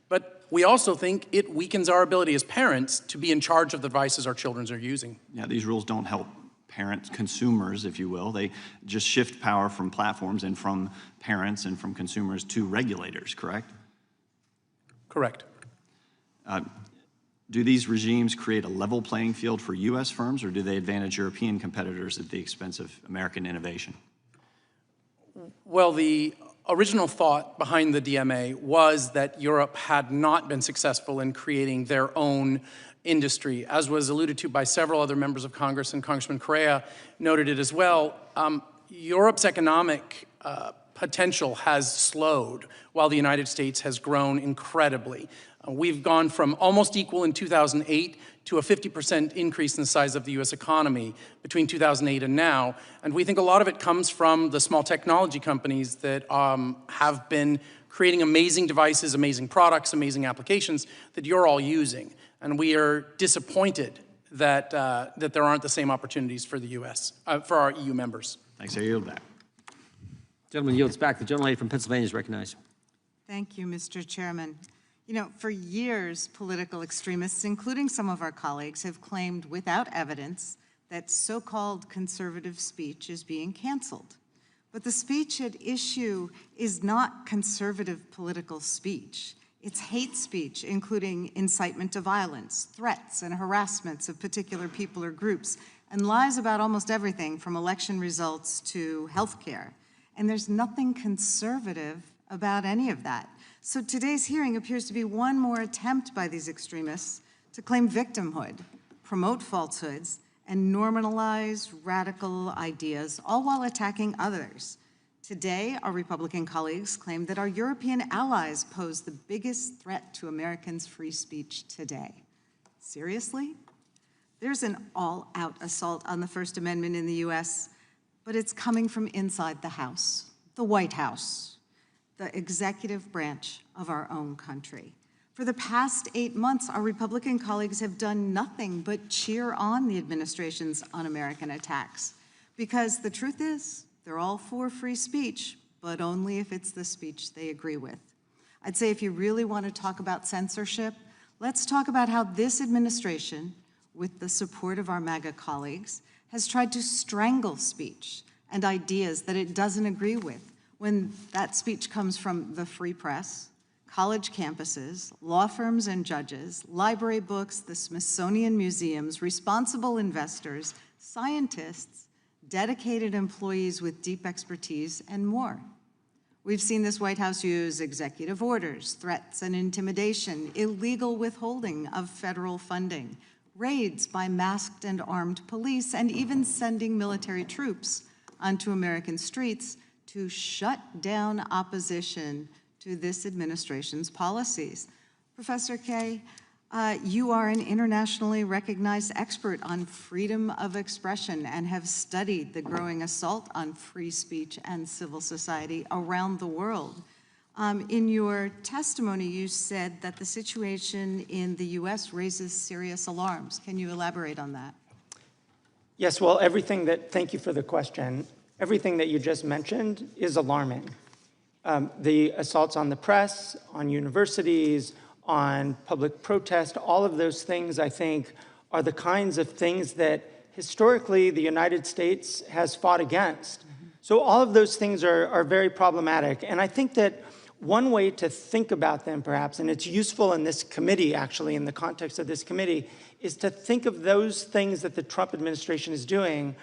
Speaker 3: but we also think it weakens our ability as parents to be in charge of the devices our children are using.
Speaker 7: Yeah, these rules don't help parents, consumers, if you will. They just shift power from platforms and from parents and from consumers to regulators, correct?
Speaker 3: Correct.
Speaker 7: Do these regimes create a level playing field for U.S. firms, or do they advantage European competitors at the expense of American innovation?
Speaker 3: Well, the original thought behind the DMA was that Europe had not been successful in creating their own industry, as was alluded to by several other members of Congress, and Congressman Correa noted it as well. Europe's economic potential has slowed while the United States has grown incredibly. We've gone from almost equal in 2008 to a 50% increase in the size of the US economy between 2008 and now. And we think a lot of it comes from the small technology companies that have been creating amazing devices, amazing products, amazing applications that you're all using. And we are disappointed that, that there aren't the same opportunities for the US, for our EU members.
Speaker 7: Thanks, I yield back.
Speaker 1: Gentleman yields back. The gentlelady from Pennsylvania is recognized.
Speaker 8: Thank you, Mr. Chairman. You know, for years, political extremists, including some of our colleagues, have claimed without evidence that so-called conservative speech is being canceled. But the speech at issue is not conservative political speech. It's hate speech, including incitement to violence, threats and harassments of particular people or groups, and lies about almost everything from election results to health care. And there's nothing conservative about any of that. So today's hearing appears to be one more attempt by these extremists to claim victimhood, promote falsehoods, and normalize radical ideas, all while attacking others. Today, our Republican colleagues claim that our European allies pose the biggest threat to Americans' free speech today. Seriously? There's an all-out assault on the First Amendment in the US. but it's coming from inside the House, the White House, the executive branch of our own country. For the past 8 months, our Republican colleagues have done nothing but cheer on the administration's un-American attacks. Because the truth is, they're all for free speech, but only if it's the speech they agree with. I'd say if you really want to talk about censorship, let's talk about how this administration, with the support of our MAGA colleagues, has tried to strangle speech and ideas that it doesn't agree with when that speech comes from the free press, college campuses, law firms and judges, library books, the Smithsonian museums, responsible investors, scientists, dedicated employees with deep expertise, and more. We've seen this White House use executive orders, threats and intimidation, illegal withholding of federal funding, raids by masked and armed police, and even sending military troops onto American streets to shut down opposition to this administration's policies. Professor Kaye, you are an internationally recognized expert on freedom of expression and have studied the growing assault on free speech and civil society around the world. In your testimony, you said that the situation in the US raises serious alarms. Can you elaborate on that?
Speaker 6: Yes, well, thank you for the question. Everything that you just mentioned is alarming. The assaults on the press, on universities, on public protest, all of those things, I think, are the kinds of things that historically the United States has fought against. So all of those things are very problematic. And I think that one way to think about them, perhaps, and it's useful in this committee, actually, in the context of this committee, is to think of those things that the Trump administration is doing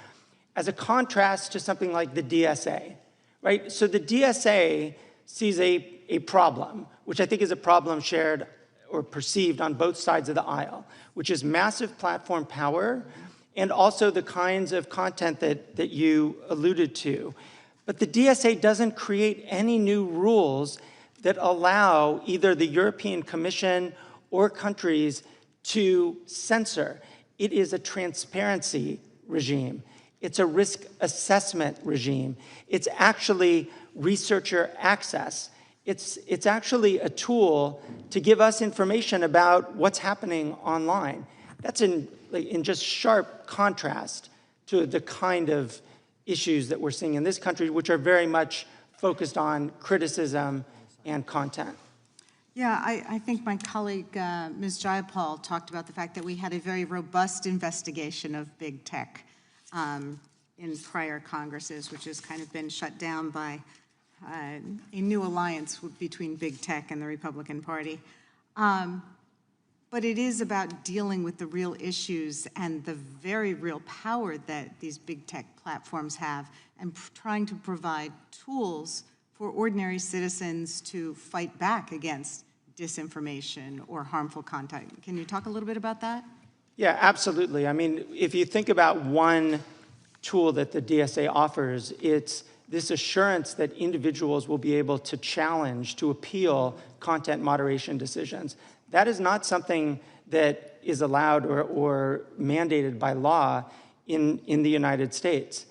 Speaker 6: as a contrast to something like the DSA, right? So the DSA sees a problem, which I think is a problem shared or perceived on both sides of the aisle, which is massive platform power and also the kinds of content that you alluded to. But the DSA doesn't create any new rules that allow either the European Commission or countries to censor. It is a transparency regime. It's a risk assessment regime. It's actually researcher access. It's actually a tool to give us information about what's happening online. That's in just sharp contrast to the kind of issues that we're seeing in this country, which are very much focused on criticism and content.
Speaker 8: Yeah, I think my colleague, Ms. Jayapal, talked about the fact that we had a very robust investigation of big tech in prior Congresses, which has kind of been shut down by a new alliance between big tech and the Republican Party. But it is about dealing with the real issues and the very real power that these big tech platforms have and trying to provide tools for ordinary citizens to fight back against disinformation or harmful content. Can you talk a little bit about that?
Speaker 6: Yeah, absolutely. I mean, if you think about one tool that the DSA offers, it's this assurance that individuals will be able to challenge, to appeal content moderation decisions. That is not something that is allowed or mandated by law in the United States.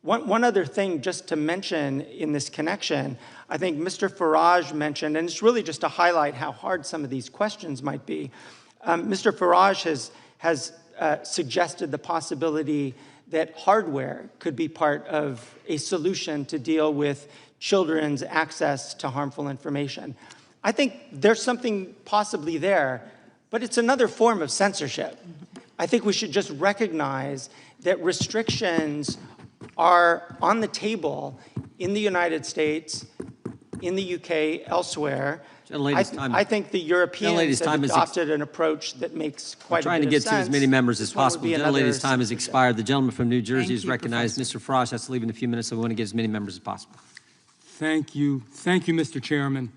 Speaker 6: One other thing just to mention in this connection, I think Mr. Farage mentioned, and it's really just to highlight how hard some of these questions might be. Mr. Farage has suggested the possibility that hardware could be part of a solution to deal with children's access to harmful information. I think there's something possibly there, but it's another form of censorship. I think we should just recognize that restrictions are on the table in the United States, in the UK, elsewhere. I think the Europeans have adopted an approach that makes quite a bit of sense.
Speaker 1: Trying to get to as many members as possible. The gentlelady's time has expired. The gentleman from New Jersey is recognized. Mr. Frost has to leave in a few minutes, so we want to get as many members as possible.
Speaker 14: Thank you. Thank you, Mr. Chairman.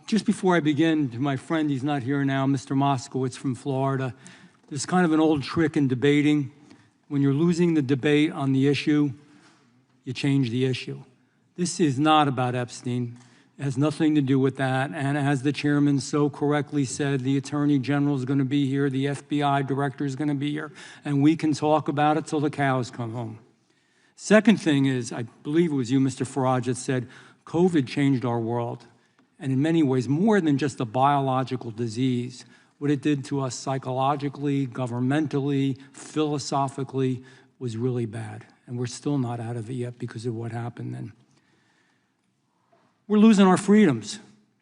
Speaker 14: Just before I begin, to my friend, he's not here now, Mr. Moskowitz from Florida, there's kind of an old trick in debating. When you're losing the debate on the issue, you change the issue. This is not about Epstein. It has nothing to do with that. And as the chairman so correctly said, the Attorney General is going to be here, the FBI Director is going to be here, and we can talk about it till the cows come home. Second thing is, I believe it was you, Mr. Farage, that said COVID changed our world, and in many ways more than just a biological disease. What it did to us psychologically, governmentally, philosophically was really bad, and we're still not out of it yet because of what happened then. We're losing our freedoms.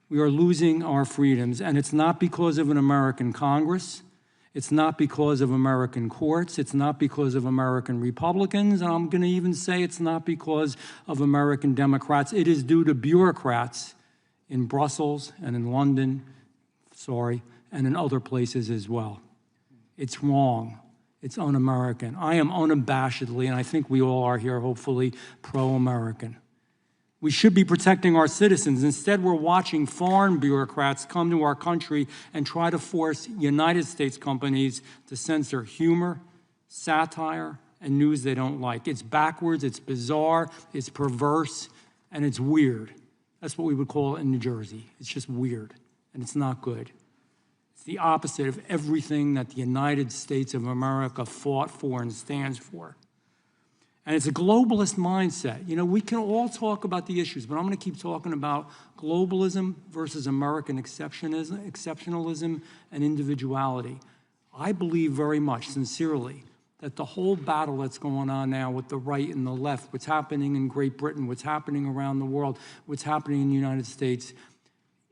Speaker 14: We are losing our freedoms, and it's not because of an American Congress. It's not because of American courts. It's not because of American Republicans. And I'm going to even say it's not because of American Democrats. It is due to bureaucrats in Brussels and in London, and in other places as well. It's wrong. It's un-American. I am unabashedly, and I think we all are here, hopefully, pro-American. We should be protecting our citizens. Instead, we're watching foreign bureaucrats come to our country and try to force United States companies to censor humor, satire, and news they don't like. It's backwards, it's bizarre, it's perverse, and it's weird. That's what we would call it in New Jersey. It's just weird, and it's not good. It's the opposite of everything that the United States of America fought for and stands for. And it's a globalist mindset. You know, we can all talk about the issues, but I'm going to keep talking about globalism versus American exceptionalism and individuality. I believe very much, sincerely, that the whole battle that's going on now with the right and the left, what's happening in Great Britain, what's happening around the world, what's happening in the United States,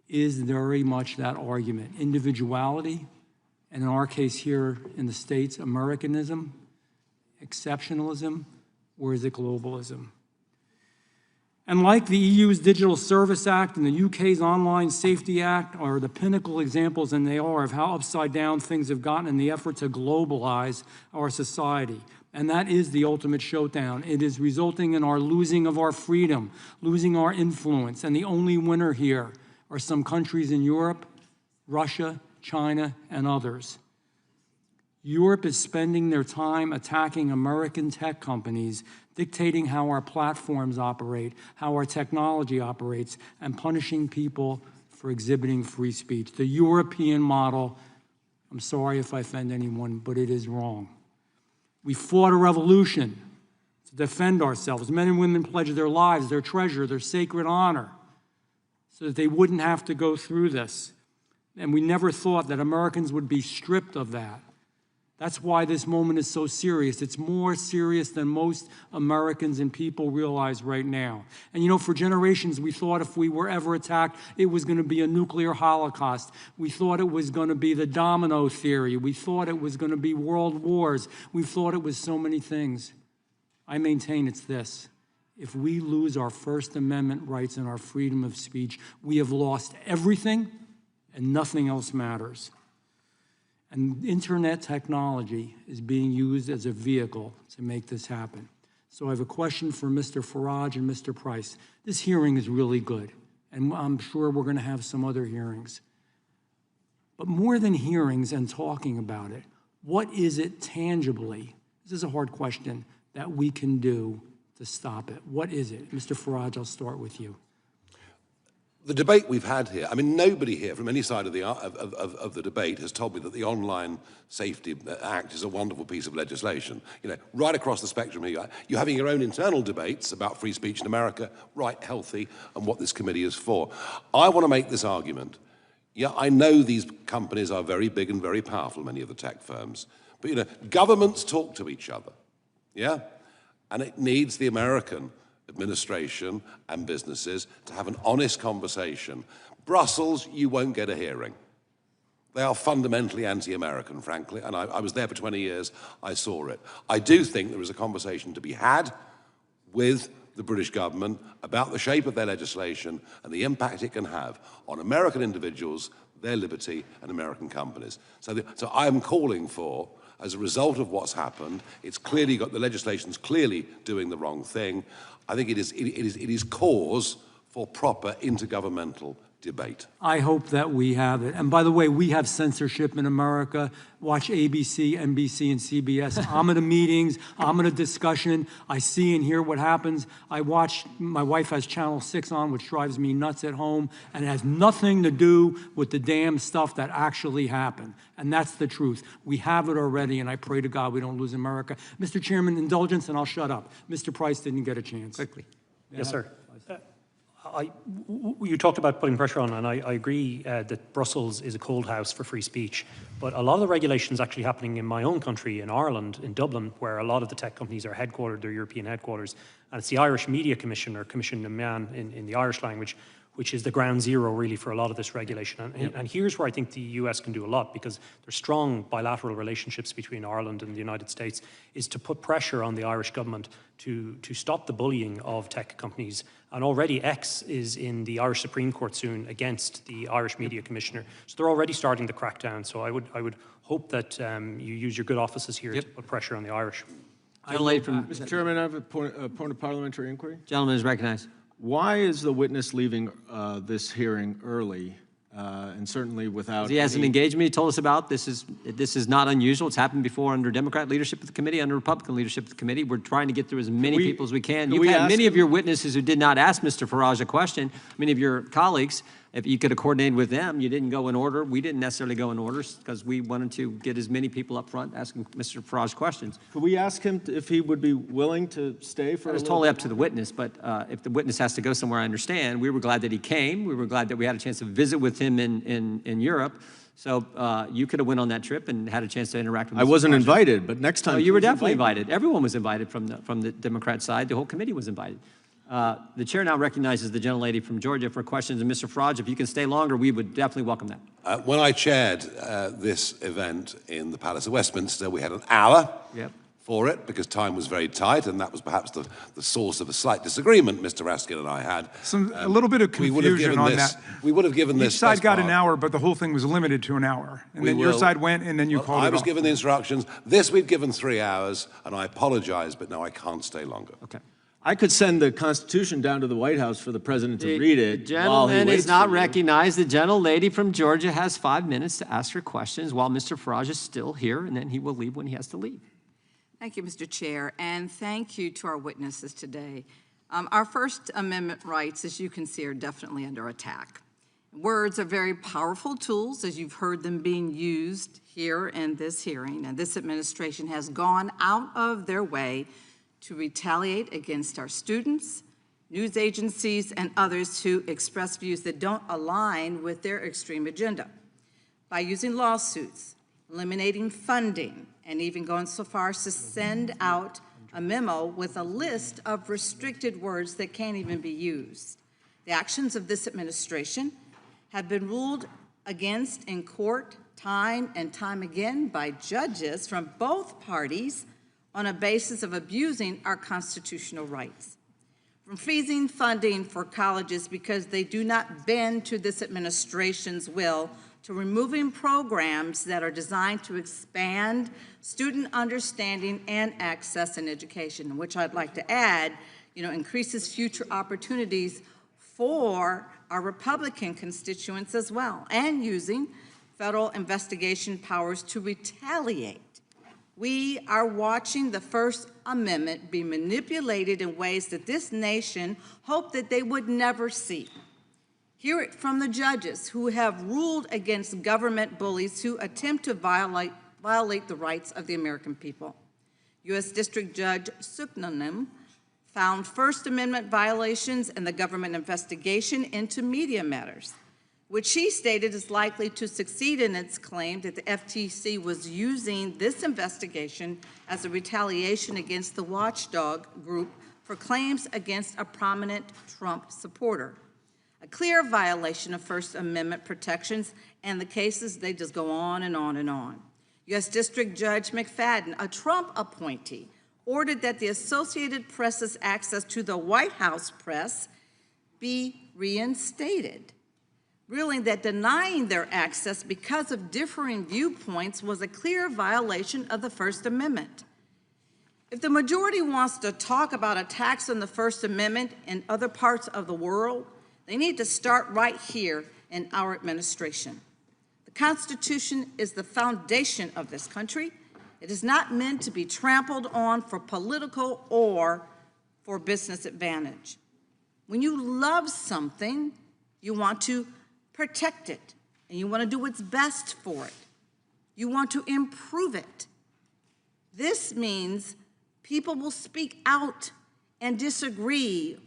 Speaker 14: is very much that argument. Individuality, and in our case here in the States, Americanism, exceptionalism, or is it globalism? And like the EU's Digital Service Act and the UK's Online Safety Act are the pinnacle examples, and they are, of how upside down things have gotten in the effort to globalize our society. And that is the ultimate showdown. It is resulting in our losing of our freedom, losing our influence, and the only winner here are some countries in Europe, Russia, China, and others. Europe is spending their time attacking American tech companies, dictating how our platforms operate, how our technology operates, and punishing people for exhibiting free speech. The European model, I'm sorry if I offend anyone, but it is wrong. We fought a revolution to defend ourselves. Men and women pledged their lives, their treasure, their sacred honor, so that they wouldn't have to go through this. And we never thought that Americans would be stripped of that. That's why this moment is so serious. It's more serious than most Americans and people realize right now. And you know, for generations, we thought if we were ever attacked, it was going to be a nuclear holocaust. We thought it was going to be the domino theory. We thought it was going to be world wars. We thought it was so many things. I maintain it's this. If we lose our First Amendment rights and our freedom of speech, we have lost everything and nothing else matters. And internet technology is being used as a vehicle to make this happen. So I have a question for Mr. Farage and Mr. Price. This hearing is really good, and I'm sure we're going to have some other hearings. But more than hearings and talking about it, what is it tangibly, this is a hard question, that we can do to stop it? What is it? Mr. Farage, I'll start with you.
Speaker 5: The debate we've had here, I mean, nobody here from any side of the debate has told me that the Online Safety Act is a wonderful piece of legislation. You know, right across the spectrum here, you're having your own internal debates about free speech in America, right, healthy, and what this committee is for. I want to make this argument. Yeah, I know these companies are very big and very powerful, many of the tech firms, but, you know, governments talk to each other, yeah? And it needs the American administration and businesses to have an honest conversation. Brussels, you won't get a hearing. They are fundamentally anti-American, frankly, and I was there for 20 years. I saw it. I do think there is a conversation to be had with the British government about the shape of their legislation and the impact it can have on American individuals, their liberty, and American companies. So I am calling for, as a result of what's happened, it's clearly got, the legislation's clearly doing the wrong thing. I think it is cause for proper intergovernmental debate.
Speaker 14: I hope that we have it. And by the way, we have censorship in America. Watch ABC, NBC, and CBS. I'm at the meetings. I'm at a discussion. I see and hear what happens. I watch, my wife has Channel 6 on, which drives me nuts at home, and it has nothing to do with the damn stuff that actually happened. And that's the truth. We have it already, and I pray to God we don't lose America. Mr. Chairman, indulgence, and I'll shut up. Mr. Price didn't get a chance.
Speaker 1: Quickly.
Speaker 4: Yes, sir. You talked about putting pressure on, and I agree that Brussels is a cold house for free speech. But a lot of the regulations actually happening in my own country, in Ireland, in Dublin, where a lot of the tech companies are headquartered, their European headquarters. And it's the Irish Media Commission, or Commission de Man in the Irish language, which is the ground zero really for a lot of this regulation. And here's where I think the US can do a lot, because there's strong bilateral relationships between Ireland and the United States, is to put pressure on the Irish government to stop the bullying of tech companies. And already X is in the Irish Supreme Court soon against the Irish Media Commissioner. So they're already starting the crackdown. So I would hope that you use your good offices here to put pressure on the Irish.
Speaker 10: Mr. Chairman, I have a point of parliamentary inquiry.
Speaker 1: Gentleman is recognized.
Speaker 10: Why is the witness leaving this hearing early, and certainly without?
Speaker 1: He has an engagement he told us about. This is not unusual. It's happened before under Democrat leadership of the committee, under Republican leadership of the committee. We're trying to get through as many people as we can. You've had many of your witnesses who did not ask Mr. Farage a question. Many of your colleagues, if you could have coordinated with them, you didn't go in order. We didn't necessarily go in order because we wanted to get as many people up front asking Mr. Farage questions.
Speaker 10: Could we ask him if he would be willing to stay for a little bit?
Speaker 1: It's totally up to the witness, but if the witness has to go somewhere, I understand. We were glad that he came. We were glad that we had a chance to visit with him in Europe. So you could have went on that trip and had a chance to interact with him.
Speaker 10: I wasn't invited, but next time.
Speaker 1: No, you were definitely invited. Everyone was invited from the Democrat side. The whole committee was invited. The chair now recognizes the gentlelady from Georgia for questions. And Mr. Farage, if you can stay longer, we would definitely welcome that.
Speaker 5: When I chaired this event in the Palace of Westminster, we had an hour for it because time was very tight, and that was perhaps the source of a slight disagreement Mr. Raskin and I had.
Speaker 17: A little bit of confusion on that.
Speaker 5: We would have given this.
Speaker 17: Each side got an hour, but the whole thing was limited to an hour. And then your side went, and then you called it off.
Speaker 5: I was given the instructions. This we've given 3 hours, and I apologize, but no, I can't stay longer.
Speaker 1: Okay.
Speaker 10: I could send the Constitution down to the White House for the president to read it.
Speaker 1: The gentleman is not recognized. The gentlelady from Georgia has 5 minutes to ask her questions while Mr. Farage is still here, and then he will leave when he has to leave.
Speaker 22: Thank you, Mr. Chair, and thank you to our witnesses today. Our First Amendment rights, as you can see, are definitely under attack. Words are very powerful tools, as you've heard them being used here in this hearing, and this administration has gone out of their way to retaliate against our students, news agencies, and others who express views that don't align with their extreme agenda. By using lawsuits, eliminating funding, and even going so far as to send out a memo with a list of restricted words that can't even be used. The actions of this administration have been ruled against in court time and time again by judges from both parties on a basis of abusing our constitutional rights. From freezing funding for colleges because they do not bend to this administration's will, to removing programs that are designed to expand student understanding and access in education, which I'd like to add, increases future opportunities for our Republican constituents as well, and using federal investigation powers to retaliate. We are watching the First Amendment be manipulated in ways that this nation hoped that they would never see. Hear it from the judges who have ruled against government bullies who attempt to violate the rights of the American people. U.S. District Judge Cyprus1Click found First Amendment violations in the government investigation into media matters, which she stated is likely to succeed in its claim that the FTC was using this investigation as a retaliation against the watchdog group for claims against a prominent Trump supporter. A clear violation of First Amendment protections, and the cases, they just go on and on and on. U.S. District Judge McFadden, a Trump appointee, ordered that the Associated Press's access to the White House press be reinstated, ruling that denying their access because of differing viewpoints was a clear violation of the First Amendment. If the majority wants to talk about attacks on the First Amendment in other parts of the world, They need to start right here in our administration. The Constitution is the foundation of this country. It is not meant to be trampled on for political or for business advantage. When you love something, you want to protect it, and you want to do what's best for it. You want to improve it. This means people will speak out and disagree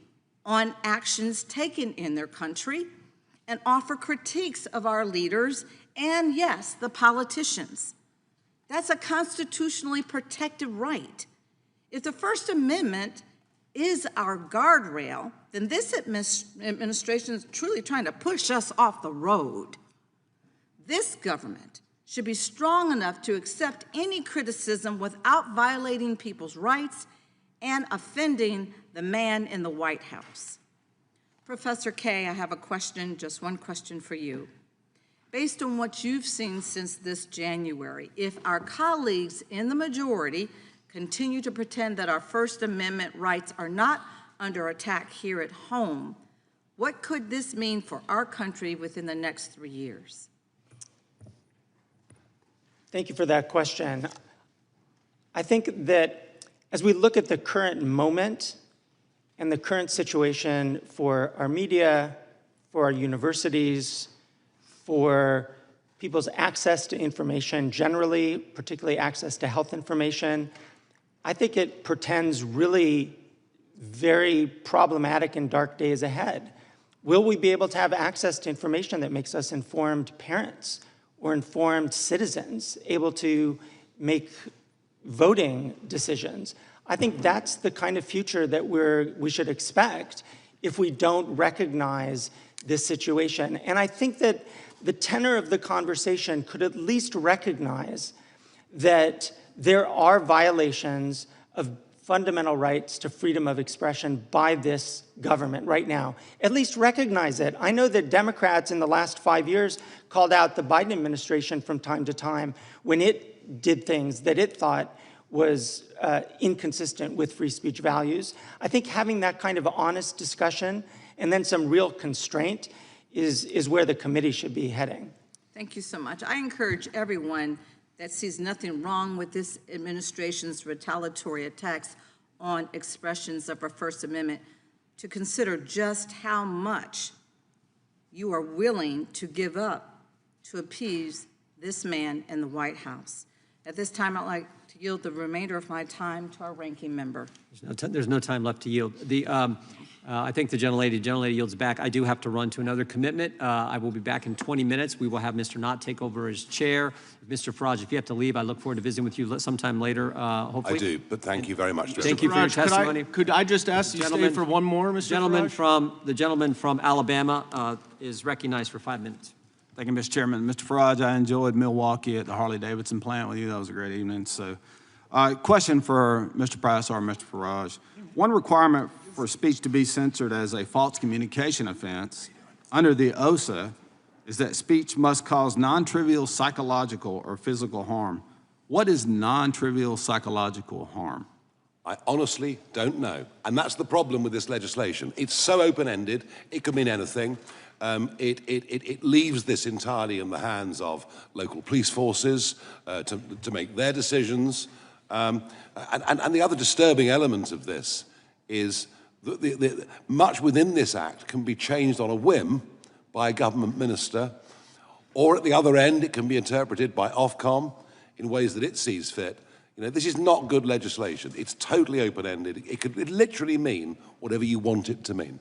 Speaker 22: on actions taken in their country and offer critiques of our leaders and, yes, the politicians. That's a constitutionally protected right. If the First Amendment is our guardrail, then this administration is truly trying to push us off the road. This government should be strong enough to accept any criticism without violating people's rights and offending the man in the White House. Professor Kay, I have a question, just one question for you. Based on what you've seen since this January, if our colleagues in the majority continue to pretend that our First Amendment rights are not under attack here at home, what could this mean for our country within the next 3 years?
Speaker 6: Thank you for that question. I think that as we look at the current moment and the current situation for our media, for our universities, for people's access to information generally, particularly access to health information, I think it portends really very problematic and dark days ahead. Will we be able to have access to information that makes us informed parents or informed citizens, able to make voting decisions? I think that's the kind of future that we should expect if we don't recognize this situation. And I think that the tenor of the conversation could at least recognize that there are violations of fundamental rights to freedom of expression by this government right now. At least recognize it. I know that Democrats in the last 5 years called out the Biden administration from time to time when it did things that it thought was inconsistent with free speech values. I think having that kind of honest discussion and then some real constraint is where the committee should be heading.
Speaker 22: Thank you so much. I encourage everyone that sees nothing wrong with this administration's retaliatory attacks on expressions of our First Amendment to consider just how much you are willing to give up to appease this man in the White House. At this time, I'd like to yield the remainder of my time to our ranking member.
Speaker 1: There's no time left to yield. I think the gentlelady yields back. I do have to run to another commitment. I will be back in 20 minutes. We will have Mr. Knott take over as chair. Mr. Farage, if you have to leave, I look forward to visiting with you sometime later, hopefully.
Speaker 5: I do, but thank you very much.
Speaker 1: Thank you for your testimony.
Speaker 10: Could I just ask you to stay for one more, Mr. Farage?
Speaker 1: The gentleman from Alabama is recognized for 5 minutes.
Speaker 9: Thank you, Mr. Chairman. Mr. Farage, I enjoyed Milwaukee at the Harley-Davidson plant with you. That was a great evening. So, question for Mr. Price or Mr. Farage. One requirement for speech to be censored as a false communication offense under the OSA is that speech must cause non-trivial psychological or physical harm. What is non-trivial psychological harm?
Speaker 5: I honestly don't know. And that's the problem with this legislation. It's so open-ended, it could mean anything. It leaves this entirely in the hands of local police forces to make their decisions. And the other disturbing element of this is that much within this act can be changed on a whim by a government minister, or at the other end, it can be interpreted by Ofcom in ways that it sees fit. You know, this is not good legislation. It's totally open-ended. It could literally mean whatever you want it to mean.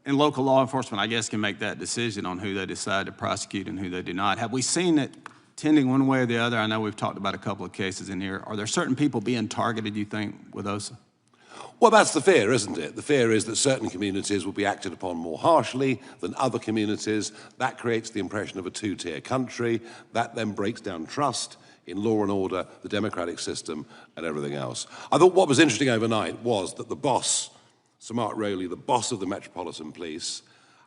Speaker 9: And local law enforcement, I guess, can make that decision on who they decide to prosecute and who they do not. Have we seen it tending one way or the other? I know we've talked about a couple of cases in here. Are there certain people being targeted, you think, with OSA?
Speaker 5: Well, that's the fear, isn't it? The fear is that certain communities will be acted upon more harshly than other communities. That creates the impression of a two-tier country. That then breaks down trust in law and order, the democratic system, and everything else. I thought what was interesting overnight was that the boss, Samart Rowley, the boss of the Metropolitan Police,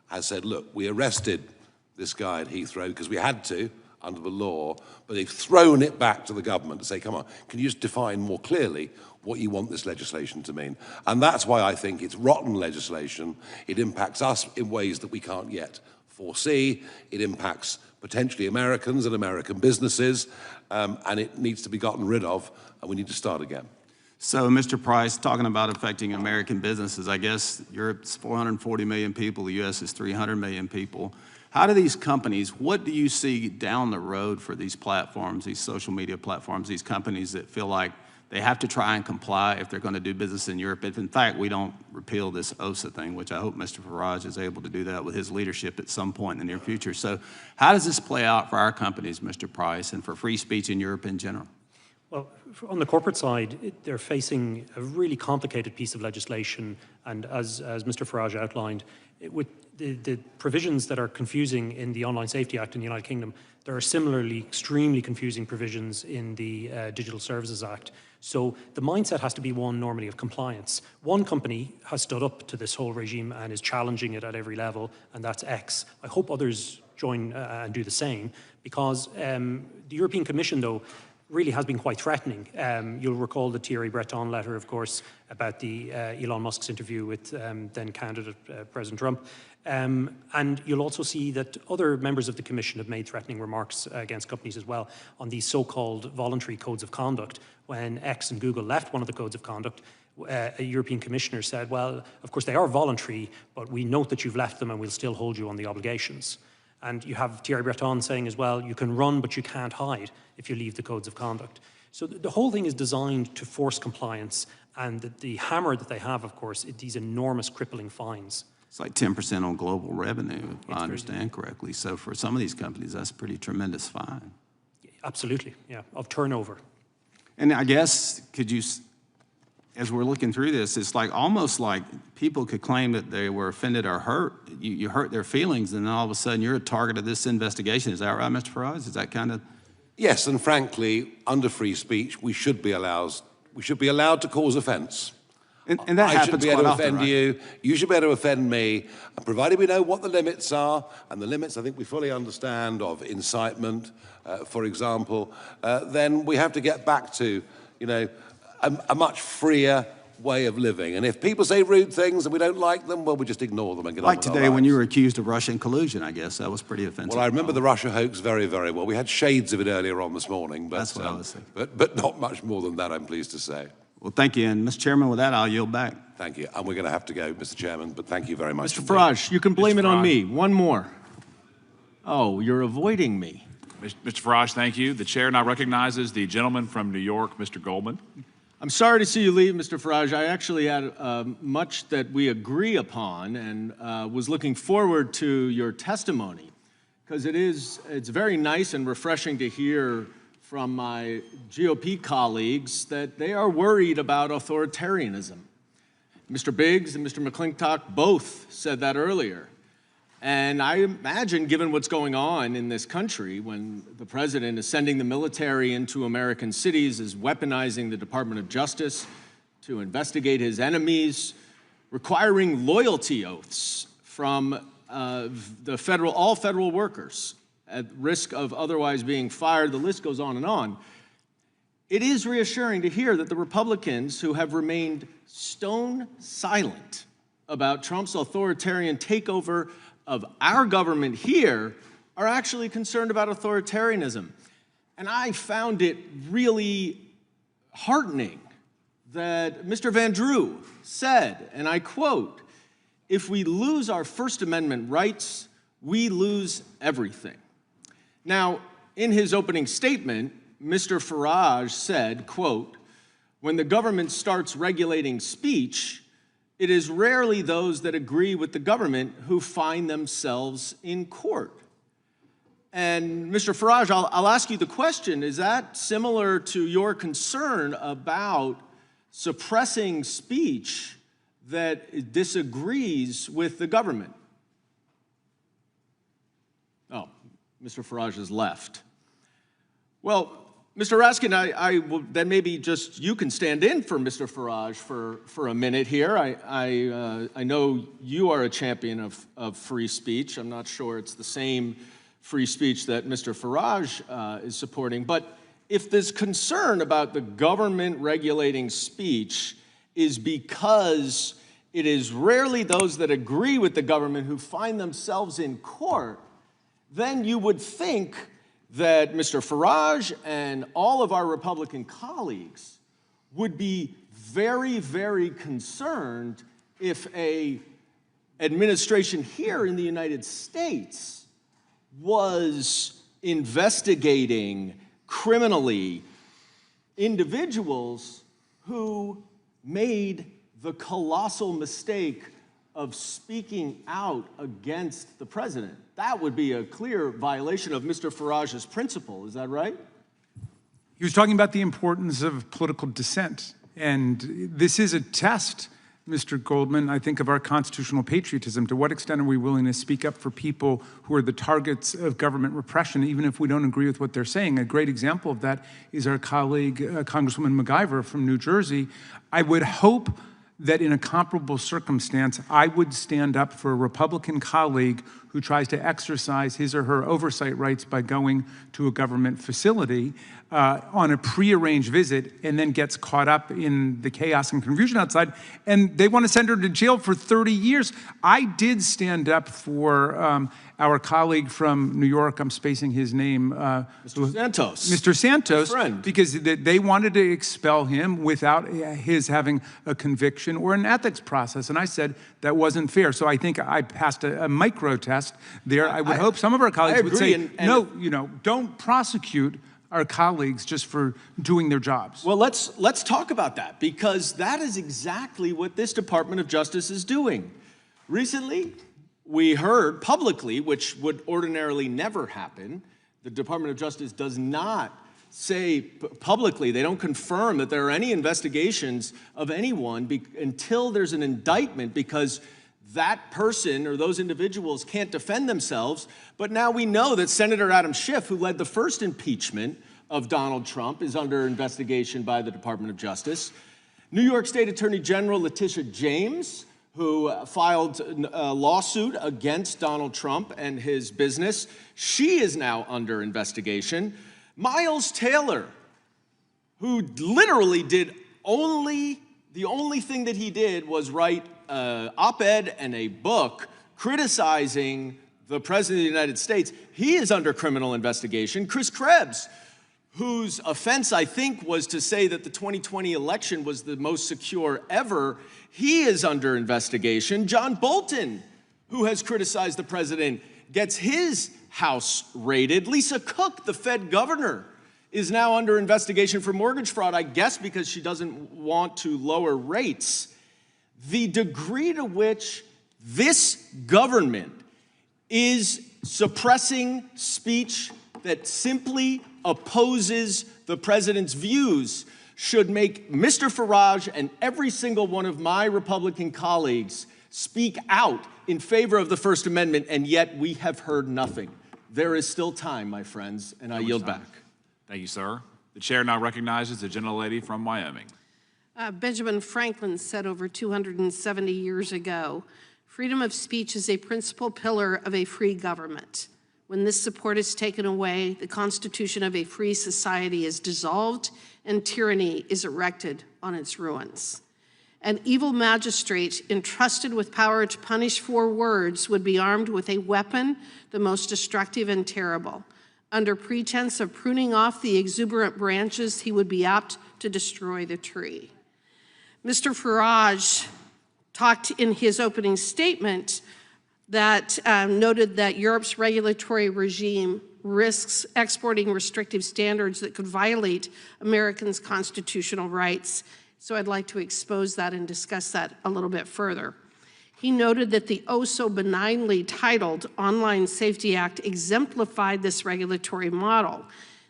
Speaker 5: has said, look, we arrested this guy at Heathrow because we had to under the law, but they've thrown it back to the government to say, come on, can you just define more clearly what you want this legislation to mean. And that's why I think it's rotten legislation. It impacts us in ways that we can't yet foresee. It impacts potentially Americans and American businesses, and it needs to be gotten rid of, and we need to start again.
Speaker 9: So, Mr. Price, talking about affecting American businesses, I guess Europe's 440 million people, the U.S. is 300 million people. How do these companies, what do you see down the road for these platforms, these social media platforms, these companies that feel like they have to try and comply if they're going to do business in Europe? If, in fact, we don't repeal this OSA thing, which I hope Mr. Farage is able to do that with his leadership at some point in the near future. So how does this play out for our companies, Mr. Price, and for free speech in Europe in general?
Speaker 4: Well, on the corporate side, they're facing a really complicated piece of legislation, and as Mr. Farage outlined, with the provisions that are confusing in the Online Safety Act in the United Kingdom, there are similarly extremely confusing provisions in the Digital Services Act. So the mindset has to be one normally of compliance. One company has stood up to this whole regime and is challenging it at every level, and that's X. I hope others join and do the same, because the European Commission, though, really has been quite threatening. You'll recall the Thierry Breton letter, of course, about the Elon Musk's interview with then candidate President Trump. And you'll also see that other members of the Commission have made threatening remarks against companies as well on these so-called voluntary codes of conduct. When X and Google left one of the codes of conduct, a European commissioner said, well, of course they are voluntary, but we note that you've left them and we'll still hold you on the obligations. And you have Thierry Breton saying as well, you can run, but you can't hide if you leave the codes of conduct. So the whole thing is designed to force compliance, and the hammer that they have, of course, is these enormous crippling fines.
Speaker 9: It's like 10% on global revenue, if I understand correctly. So for some of these companies, that's a pretty tremendous fine.
Speaker 4: Absolutely, yeah, of turnover.
Speaker 9: And I guess, could you, as we're looking through this, it's like almost like people could claim that they were offended or hurt. You hurt their feelings, and then all of a sudden you're a target of this investigation. Is that right, Mr. Farage? Is that kind of?
Speaker 5: Yes, and frankly, under free speech, we should be allowed to cause offence.
Speaker 9: And that
Speaker 5: I
Speaker 9: happens
Speaker 5: should be able
Speaker 9: quite
Speaker 5: to
Speaker 9: often,
Speaker 5: offend
Speaker 9: right?
Speaker 5: you. You should be able to offend me. And provided we know what the limits are, and the limits I think we fully understand of incitement, for example, then we have to get back to, you know, a much freer way of living. And if people say rude things and we don't like them, well, we just ignore them and get on
Speaker 9: Like
Speaker 5: with our
Speaker 9: today when
Speaker 5: lives.
Speaker 9: you were accused of Russian collusion, I guess. That was pretty offensive.
Speaker 5: Well, I remember the Russia hoax very, very well. We had shades of it earlier on this morning, but,
Speaker 9: That's what I was saying.
Speaker 5: but not much more than that, I'm pleased to say.
Speaker 9: Well, thank you. And Mr. Chairman, with that, I'll yield back.
Speaker 5: Thank you. And we're going to have to go, Mr. Chairman, but thank you very much.
Speaker 10: Mr.
Speaker 5: indeed.
Speaker 10: Farage, you can blame it on me. One more. Oh, you're avoiding me.
Speaker 11: Mr. Farage, thank you. The chair now recognizes the gentleman from New York, Mr. Goldman.
Speaker 10: I'm sorry to see you leave, Mr. Farage. I actually had much that we agree upon and was looking forward to your testimony, because it's very nice and refreshing to hear from my GOP colleagues that they are worried about authoritarianism. Mr. Biggs and Mr. McClintock both said that earlier. And I imagine, given what's going on in this country, when the president is sending the military into American cities, is weaponizing the Department of Justice to investigate his enemies, requiring loyalty oaths from all federal workers at risk of otherwise being fired, the list goes on and on. It is reassuring to hear that the Republicans, who have remained stone silent about Trump's authoritarian takeover of our government here, are actually concerned about authoritarianism. And I found it really heartening that Mr. Van Drew said, and I quote, "If we lose our First Amendment rights, we lose everything." Now, in his opening statement, Mr. Farage said, quote, "When the government starts regulating speech, it is rarely those that agree with the government who find themselves in court." And Mr. Farage, I'll ask you the question, is that similar to your concern about suppressing speech that disagrees with the government? Oh, Mr. Farage has left. Well, Mr. Raskin, I will then maybe just you can stand in for Mr. Farage for a minute here. I know you are a champion of free speech. I'm not sure it's the same free speech that Mr. Farage is supporting, but if this concern about the government regulating speech is because it is rarely those that agree with the government who find themselves in court, then you would think that Mr. Farage and all of our Republican colleagues would be very, very concerned if a administration here in the United States was investigating criminally individuals who made the colossal mistake of speaking out against the president. That would be a clear violation of Mr. Farage's principle, is that right?
Speaker 17: He was talking about the importance of political dissent. And this is a test, Mr. Goldman, I think, of our constitutional patriotism. To what extent are we willing to speak up for people who are the targets of government repression, even if we don't agree with what they're saying? A great example of that is our colleague, Congresswoman MacIver from New Jersey. I would hope that in a comparable circumstance, I would stand up for a Republican colleague who tries to exercise his or her oversight rights by going to a government facility on a prearranged visit and then gets caught up in the chaos and confusion outside, and they want to send her to jail for 30 years. I did stand up for our colleague from New York, I'm spacing his name.
Speaker 10: Mr. Santos.
Speaker 17: Mr. Santos,
Speaker 10: friend.
Speaker 17: because they wanted to expel him without his having a conviction or an ethics process, and I said that wasn't fair. So I think I passed a micro test there. I would hope some of our colleagues would say, no, don't prosecute our colleagues just for doing their jobs.
Speaker 10: Well, let's talk about that, because that is exactly what this Department of Justice is doing. Recently, we heard publicly, which would ordinarily never happen, the Department of Justice does not say publicly, they don't confirm that there are any investigations of anyone until there's an indictment, because that person or those individuals can't defend themselves. But now we know that Senator Adam Schiff, who led the first impeachment of Donald Trump, is under investigation by the Department of Justice. New York State Attorney General Letitia James, who filed a lawsuit against Donald Trump and his business, she is now under investigation. Miles Taylor, who literally did the only thing that he did was write an op-ed and a book criticizing the President of the United States, he is under criminal investigation. Chris Krebs, whose offense, I think, was to say that the 2020 election was the most secure ever, he is under investigation. John Bolton, who has criticized the president, gets his house raided. Lisa Cook, the Fed governor, is now under investigation for mortgage fraud, I guess because she doesn't want to lower rates. The degree to which this government is suppressing speech that simply opposes the president's views should make Mr. Farage and every single one of my Republican colleagues speak out in favor of the First Amendment, and yet we have heard nothing. There is still time, my friends, and I yield back.
Speaker 11: Thank you, sir. The chair now recognizes the gentlelady from Wyoming.
Speaker 12: Benjamin Franklin said over 270 years ago, freedom of speech is a principal pillar of a free government. When this support is taken away, the constitution of a free society is dissolved and tyranny is erected on its ruins. An evil magistrate entrusted with power to punish for words would be armed with a weapon the most destructive and terrible. Under pretense of pruning off the exuberant branches, he would be apt to destroy the tree. Mr. Farage talked in his opening statement that noted that Europe's regulatory regime risks exporting restrictive standards that could violate Americans' constitutional rights. So I'd like to expose that and discuss that a little bit further. He noted that the oh-so-benignly titled Online Safety Act exemplified this regulatory model.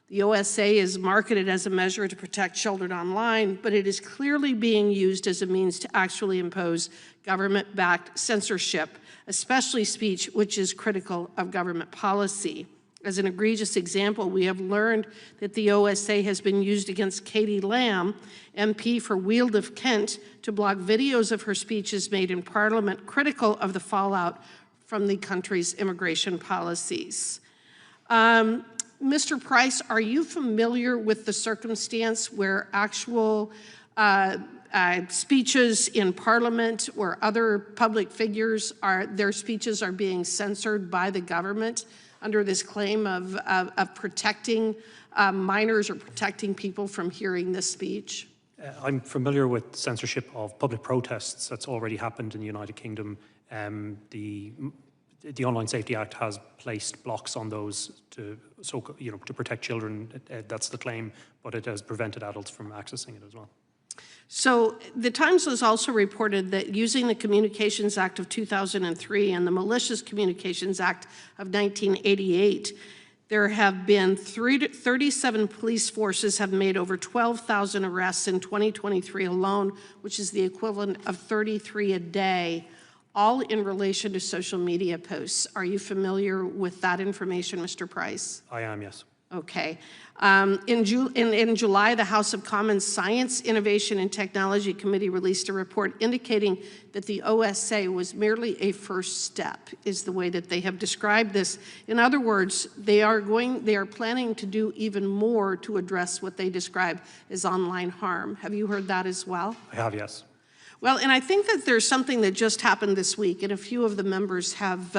Speaker 12: The OSA is marketed as a measure to protect children online, but it is clearly being used as a means to actually impose government-backed censorship, especially speech which is critical of government policy. As an egregious example, we have learned that the OSA has been used against Katie Lamb, MP for Weald of Kent, to block videos of her speeches made in Parliament critical of the fallout from the country's immigration policies. Mr. Price, are you familiar with the circumstance where actual speeches in Parliament or other public figures, their speeches are being censored by the government under this claim of protecting minors or protecting people from hearing this speech?
Speaker 4: I'm familiar with censorship of public protests. That's already happened in the United Kingdom. The Online Safety Act has placed blocks on those to protect children. That's the claim, but it has prevented adults from accessing it as well.
Speaker 12: So the Times has also reported that using the Communications Act of 2003 and the Malicious Communications Act of 1988, there have been 37 police forces have made over 12,000 arrests in 2023 alone, which is the equivalent of 33 a day, all in relation to social media posts. Are you familiar with that information, Mr. Price?
Speaker 4: I am, yes.
Speaker 12: Okay. In July, the House of Commons Science, Innovation, and Technology Committee released a report indicating that the OSA was merely a first step, is the way that they have described this. In other words, they are planning to do even more to address what they describe as online harm. Have you heard that as well?
Speaker 4: I have, yes.
Speaker 12: Well, and I think that there's something that just happened this week, and a few of the members have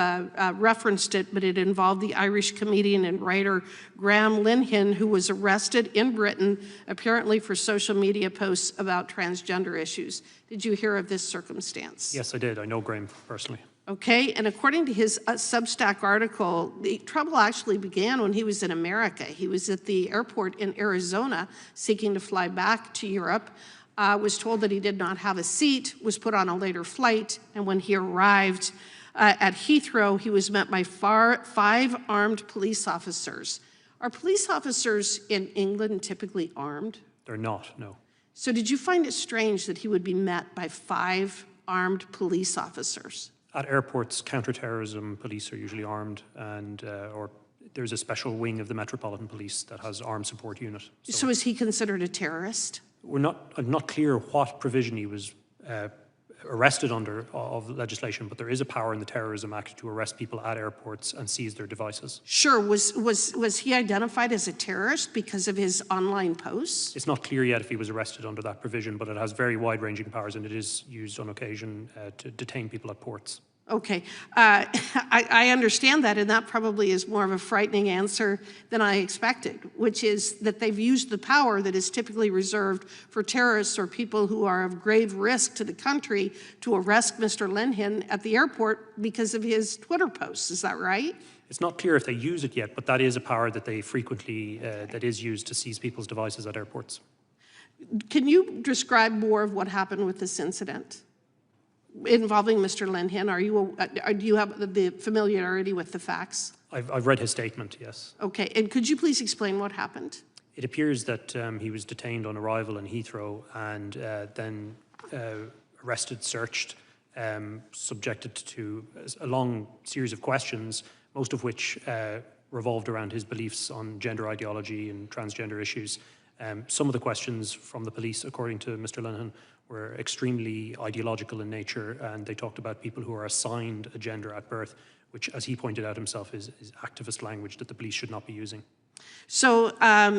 Speaker 12: referenced it, but it involved the Irish comedian and writer Graham Linehan, who was arrested in Britain, apparently for social media posts about transgender issues. Did you hear of this circumstance?
Speaker 4: Yes, I did. I know Graham personally.
Speaker 12: Okay, and according to his Substack article, the trouble actually began when he was in America. He was at the airport in Arizona seeking to fly back to Europe. Was told that he did not have a seat, was put on a later flight, and when he arrived at Heathrow, he was met by 5 armed police officers. Are police officers in England typically armed?
Speaker 4: They're not, no.
Speaker 12: So did you find it strange that he would be met by 5 armed police officers?
Speaker 4: At airports, counterterrorism police are usually armed, and or there's a special wing of the Metropolitan Police that has armed support unit.
Speaker 12: So is he considered a terrorist?
Speaker 4: I'm not clear what provision he was arrested under of legislation, but there is a power in the Terrorism Act to arrest people at airports and seize their devices.
Speaker 12: Sure. Was he identified as a terrorist because of his online posts?
Speaker 4: It's not clear yet if he was arrested under that provision, but it has very wide-ranging powers, and it is used on occasion to detain people at ports.
Speaker 12: Okay, I understand that, and that probably is more of a frightening answer than I expected, which is that they've used the power that is typically reserved for terrorists or people who are of grave risk to the country to arrest Mr. Linehan at the airport because of his Twitter posts. Is that right?
Speaker 4: It's not clear if they use it yet, but that is a power that they frequently, that is used to seize people's devices at airports.
Speaker 12: Can you describe more of what happened with this incident involving Mr. Linehan? Do you have the familiarity with the facts?
Speaker 4: I've read his statement, yes.
Speaker 12: Okay, and could you please explain what happened?
Speaker 4: It appears that he was detained on arrival in Heathrow and then arrested, searched, subjected to a long series of questions, most of which revolved around his beliefs on gender ideology and transgender issues. Some of the questions from the police, according to Mr. Linehan, were extremely ideological in nature, and they talked about people who are assigned a gender at birth, which, as he pointed out himself, is activist language that the police should not be using.
Speaker 12: So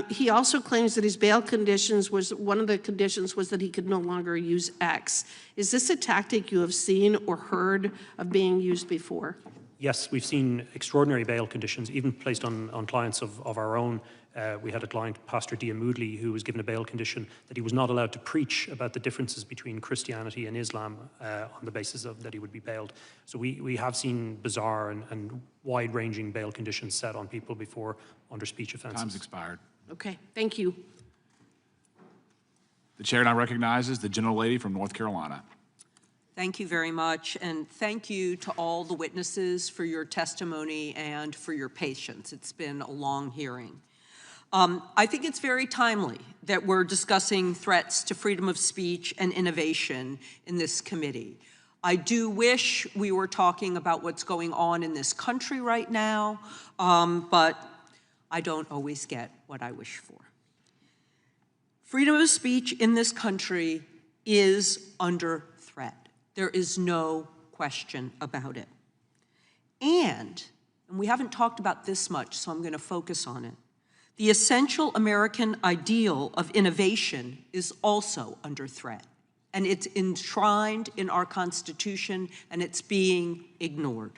Speaker 12: he also claims that his bail conditions one of the conditions was that he could no longer use X. Is this a tactic you have seen or heard of being used before?
Speaker 4: Yes, we've seen extraordinary bail conditions, even placed on clients of our own. We had a client, Pastor Dia Moodley, who was given a bail condition that he was not allowed to preach about the differences between Christianity and Islam on the basis of that he would be bailed. So we have seen bizarre and wide-ranging bail conditions set on people before under speech offenses.
Speaker 11: Time's expired.
Speaker 12: Okay, thank you.
Speaker 11: The chair now recognizes the gentlelady from North Carolina.
Speaker 13: Thank you very much, and thank you to all the witnesses for your testimony and for your patience. It's been a long hearing. I think it's very timely that we're discussing threats to freedom of speech and innovation in this committee. I do wish we were talking about what's going on in this country right now, but I don't always get what I wish for. Freedom of speech in this country is under threat. There is no question about it. And we haven't talked about this much, so I'm going to focus on it. The essential American ideal of innovation is also under threat, and it's enshrined in our Constitution, and it's being ignored.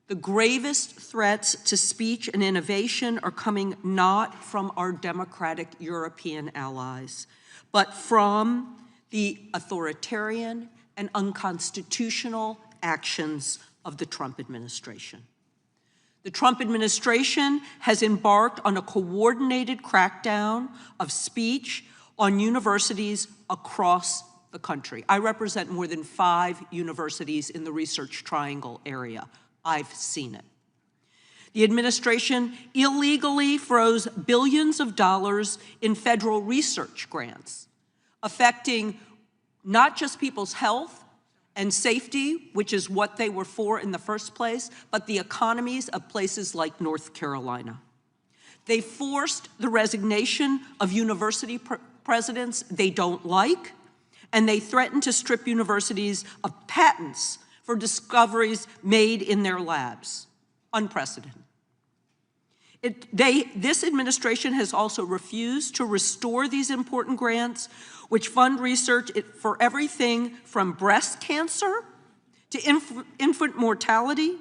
Speaker 13: The gravest threats to speech and innovation are coming not from our democratic European allies, but from the authoritarian and unconstitutional actions of the Trump administration. The Trump administration has embarked on a coordinated crackdown of speech on universities across the country. I represent more than 5 universities in the Research Triangle area. I've seen it. The administration illegally froze billions of dollars in federal research grants, affecting not just people's health and safety, which is what they were for in the first place, but the economies of places like North Carolina. They forced the resignation of university presidents they don't like, and they threatened to strip universities of patents for discoveries made in their labs. Unprecedented. This administration has also refused to restore these important grants, which fund research for everything from breast cancer to infant mortality,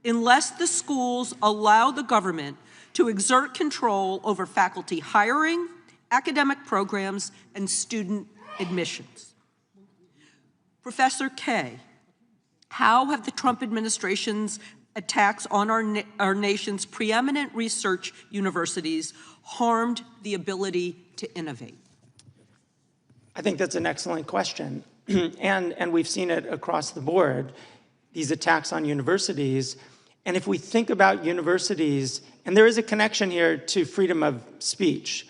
Speaker 13: unless the schools allow the government to exert control over faculty hiring, academic programs, and student admissions. Professor Kaye, how have the Trump administration's attacks on our nation's preeminent research universities harmed the ability to innovate?
Speaker 6: I think that's an excellent question. and we've seen it across the board, these attacks on universities. And if we think about universities, and there is a connection here to freedom of speech,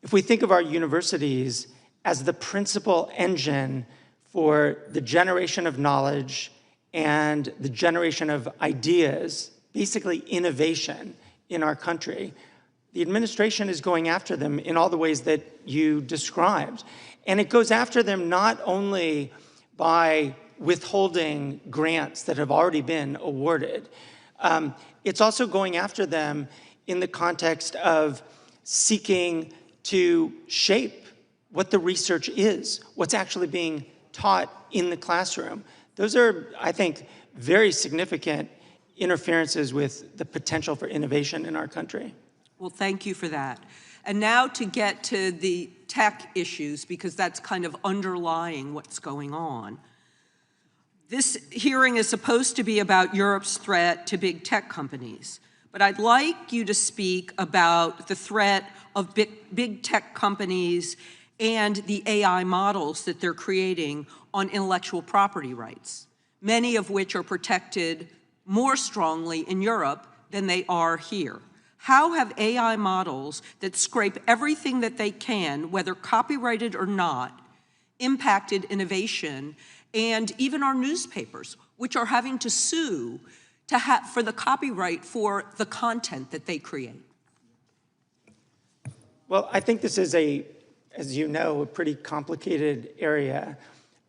Speaker 6: if we think of our universities as the principal engine for the generation of knowledge and the generation of ideas, basically innovation in our country, the administration is going after them in all the ways that you described. And it goes after them not only by withholding grants that have already been awarded, it's also going after them in the context of seeking to shape what the research is, what's actually being taught in the classroom. Those are, I think, very significant interferences with the potential for innovation in our country.
Speaker 13: Well, thank you for that. And now to get to the tech issues, because that's kind of underlying what's going on. This hearing is supposed to be about Europe's threat to big tech companies, but I'd like you to speak about the threat of big tech companies and the AI models that they're creating on intellectual property rights, many of which are protected more strongly in Europe than they are here. How have AI models that scrape everything that they can, whether copyrighted or not, impacted innovation and even our newspapers, which are having to sue for the copyright for the content that they create?
Speaker 6: Well, I think this is as you know, a pretty complicated area.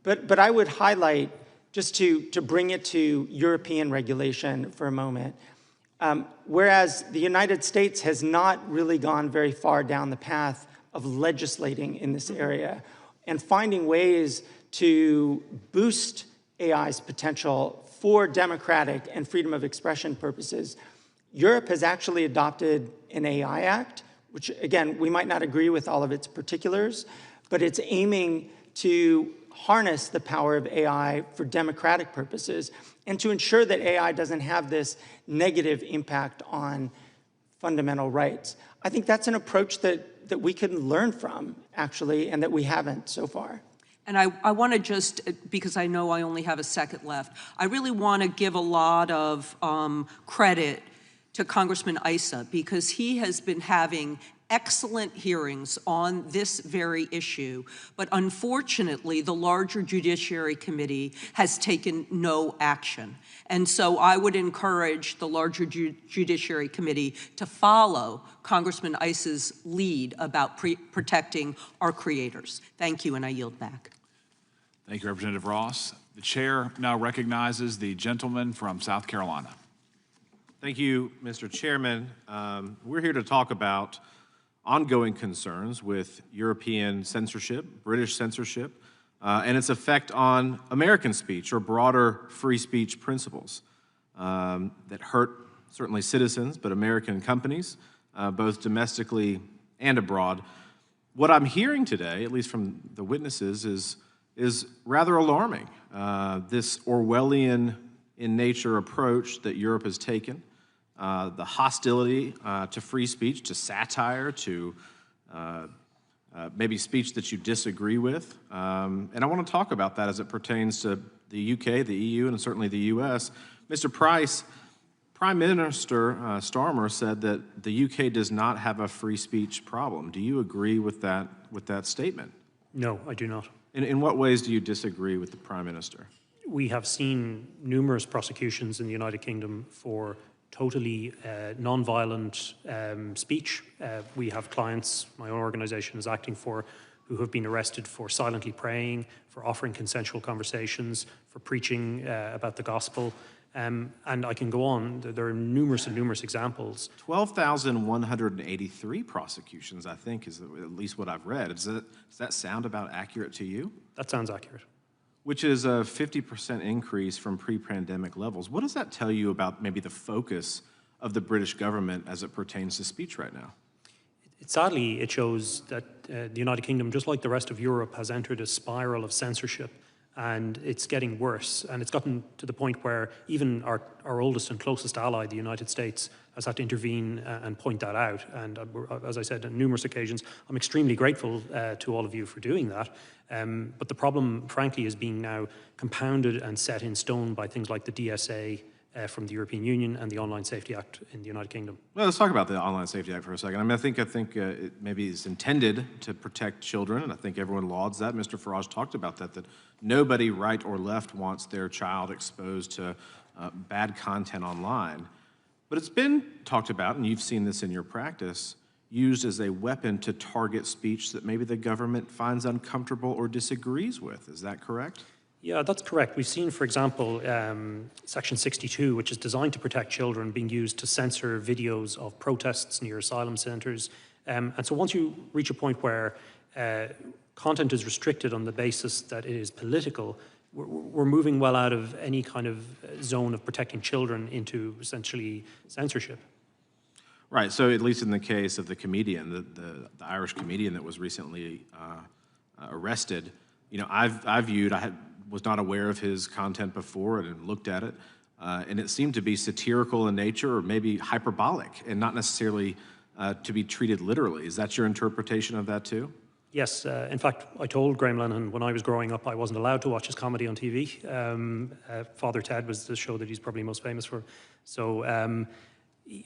Speaker 6: But I would highlight, just to bring it to European regulation for a moment, whereas the United States has not really gone very far down the path of legislating in this area and finding ways to boost AI's potential for democratic and freedom of expression purposes, Europe has actually adopted an AI Act, which, again, we might not agree with all of its particulars, but it's aiming to harness the power of AI for democratic purposes and to ensure that AI doesn't have this negative impact on fundamental rights. I think that's an approach that we can learn from, actually, and that we haven't so far.
Speaker 13: And I want to just, because I know I only have a second left, I really want to give a lot of credit to Congressman Issa, because he has been having excellent hearings on this very issue, but unfortunately, the larger Judiciary Committee has taken no action. And so I would encourage the larger Judiciary Committee to follow Congressman Issa's lead about protecting our creators. Thank you, and I yield back.
Speaker 11: Thank you, Representative Ross. The chair now recognizes the gentleman from South Carolina.
Speaker 15: Thank you, Mr. Chairman. We're here to talk about ongoing concerns with European censorship, British censorship, and its effect on American speech or broader free speech principles that hurt certainly citizens, but American companies, both domestically and abroad. What I'm hearing today, at least from the witnesses, is rather alarming. This Orwellian in nature approach that Europe has taken, the hostility to free speech, to satire, to maybe speech that you disagree with. And I want to talk about that as it pertains to the UK, the EU, and certainly the US. Mr. Price, Prime Minister Starmer said that the UK does not have a free speech problem. Do you agree with that statement?
Speaker 4: No, I do not.
Speaker 15: In what ways do you disagree with the Prime Minister?
Speaker 4: We have seen numerous prosecutions in the United Kingdom for totally non-violent speech. We have clients, my own organization is acting for, who have been arrested for silently praying, for offering consensual conversations, for preaching about the gospel. And I can go on. There are numerous and numerous examples.
Speaker 15: 12,183 prosecutions, I think, is at least what I've read. Does that sound about accurate to you?
Speaker 4: That sounds accurate.
Speaker 15: Which is a 50% increase from pre-pandemic levels. What does that tell you about maybe the focus of the British government as it pertains to speech right now?
Speaker 4: Sadly, it shows that the United Kingdom, just like the rest of Europe, has entered a spiral of censorship, and it's getting worse. And it's gotten to the point where even our oldest and closest ally, the United States, has had to intervene and point that out. And as I said on numerous occasions, I'm extremely grateful to all of you for doing that. But the problem, frankly, is being now compounded and set in stone by things like the DSA from the European Union and the Online Safety Act in the United Kingdom.
Speaker 15: Well, let's talk about the Online Safety Act for a second. I mean, I think it maybe is intended to protect children, and I think everyone lauds that. Mr. Farage talked about that nobody, right or left, wants their child exposed to bad content online. But it's been talked about, and you've seen this in your practice, used as a weapon to target speech that maybe the government finds uncomfortable or disagrees with. Is that correct?
Speaker 4: Yeah, that's correct. We've seen, for example, Section 62, which is designed to protect children, being used to censor videos of protests near asylum centres. And so once you reach a point where content is restricted on the basis that it is political, we're moving well out of any kind of zone of protecting children into essentially censorship.
Speaker 15: Right, so at least in the case of the comedian, the Irish comedian that was recently arrested, you know, I was not aware of his content before and looked at it, and it seemed to be satirical in nature or maybe hyperbolic and not necessarily to be treated literally. Is that your interpretation of that too?
Speaker 4: Yes, in fact, I told Graham Lennon when I was growing up I wasn't allowed to watch his comedy on TV. Father Ted was the show that he's probably most famous for. So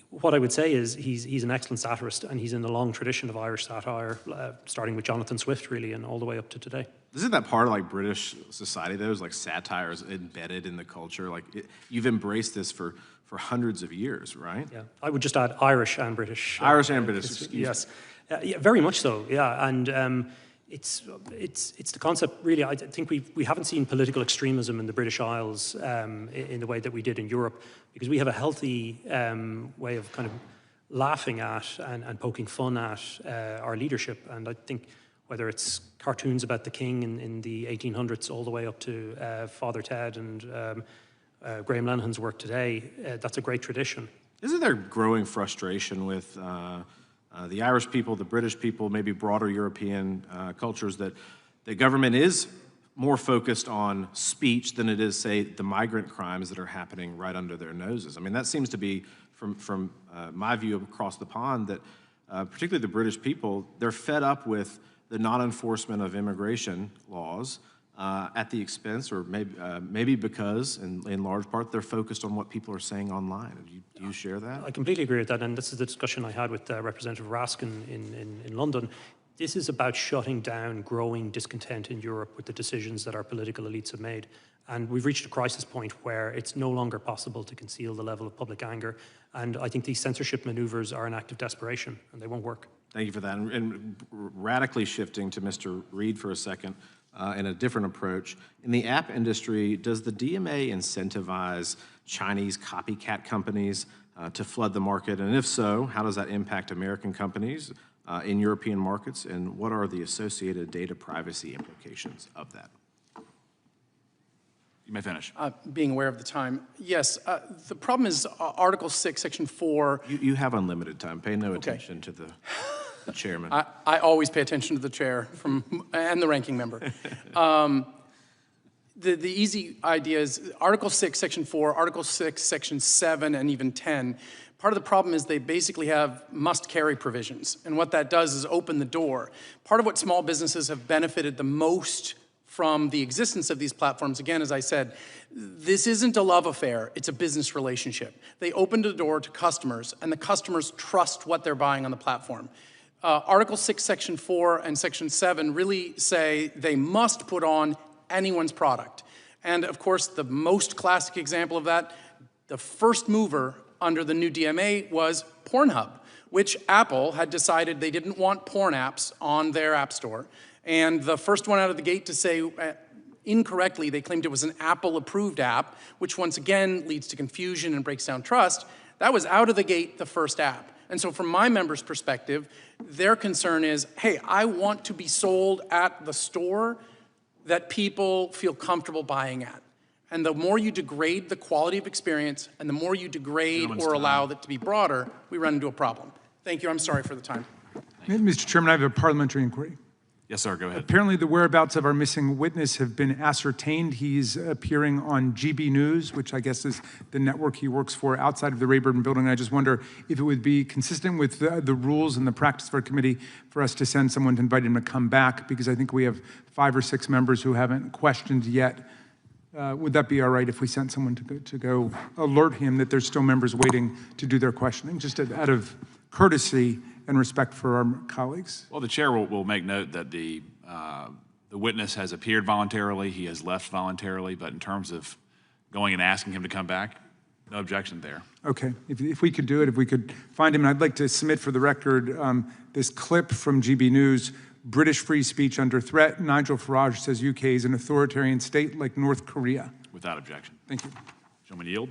Speaker 4: what I would say is he's an excellent satirist, and he's in a long tradition of Irish satire, starting with Jonathan Swift, really, and all the way up to today.
Speaker 15: Isn't that part of like British society? There's like satire is embedded in the culture. Like you've embraced this for hundreds of years, right?
Speaker 4: Yeah, I would just add Irish and British.
Speaker 15: Irish and British, excuse me.
Speaker 4: Yes, yeah, very much so. Yeah, and it's the concept. Really, I think we haven't seen political extremism in the British Isles in the way that we did in Europe, because we have a healthy way of kind of laughing at and poking fun at our leadership. And I think whether it's cartoons about the king in the 1800s all the way up to Father Ted and Graham Lenihan's work today, that's a great tradition.
Speaker 15: Isn't there growing frustration with the Irish people, the British people, maybe broader European cultures, that the government is more focused on speech than it is, say, the migrant crimes that are happening right under their noses? I mean, that seems to be, from my view across the pond, that particularly the British people, they're fed up with the non-enforcement of immigration laws at the expense, or maybe because, in large part, they're focused on what people are saying online. Do you share that?
Speaker 4: I completely agree with that, and this is the discussion I had with Representative Raskin in London. This is about shutting down growing discontent in Europe with the decisions that our political elites have made. And we've reached a crisis point where it's no longer possible to conceal the level of public anger. And I think these censorship maneuvers are an act of desperation, and they won't work.
Speaker 15: Thank you for that. And radically shifting to Mr. Reid for a second, and a different approach. In the app industry, does the DMA incentivize Chinese copycat companies to flood the market? And if so, how does that impact American companies in European markets? And what are the associated data privacy implications of that?
Speaker 11: You may finish.
Speaker 3: Being aware of the time, yes. The problem is Article 6, Section 4.
Speaker 15: You have unlimited time. Pay no attention to the chairman.
Speaker 3: I always pay attention to the chair and the ranking member. The easy idea is Article 6, Section 4, Article 6, Section 7, and even 10. Part of the problem is they basically have must-carry provisions. And what that does is open the door. Part of what small businesses have benefited the most from the existence of these platforms, again, as I said, this isn't a love affair, it's a business relationship. They opened the door to customers, and the customers trust what they're buying on the platform. Article 6, Section 4, and Section 7 really say they must put on anyone's product. And of course, the most classic example of that, the first mover under the new DMA was Pornhub, which Apple had decided they didn't want porn apps on their app store. And the first one out of the gate to say, incorrectly, they claimed it was an Apple-approved app, which once again leads to confusion and breaks down trust. That was out of the gate the first app. And so from my members' perspective, their concern is, hey, I want to be sold at the store that people feel comfortable buying at. And the more you degrade the quality of experience, and the more you degrade or allow that to be broader, we run into a problem. Thank you. I'm sorry for the time.
Speaker 17: Mr. Chairman, I have a parliamentary inquiry.
Speaker 11: Yes, sir, go ahead.
Speaker 17: Apparently the whereabouts of our missing witness have been ascertained. He's appearing on GB News, which I guess is the network he works for outside of the Rayburn building. I just wonder if it would be consistent with the rules and the practice of our committee for us to send someone to invite him to come back, because I think we have 5 or 6 members who haven't questioned yet. Would that be all right if we sent someone to go alert him that there's still members waiting to do their questioning, just out of courtesy and respect for our colleagues?
Speaker 11: Well, the chair will make note that the witness has appeared voluntarily, he has left voluntarily, but in terms of going and asking him to come back, no objection there.
Speaker 17: Okay, if we could do it, if we could find him, and I'd like to submit for the record this clip from GB News, British free speech under threat. Nigel Farage says UK is an authoritarian state like North Korea.
Speaker 11: Without objection.
Speaker 17: Thank you.
Speaker 11: Gentleman yield?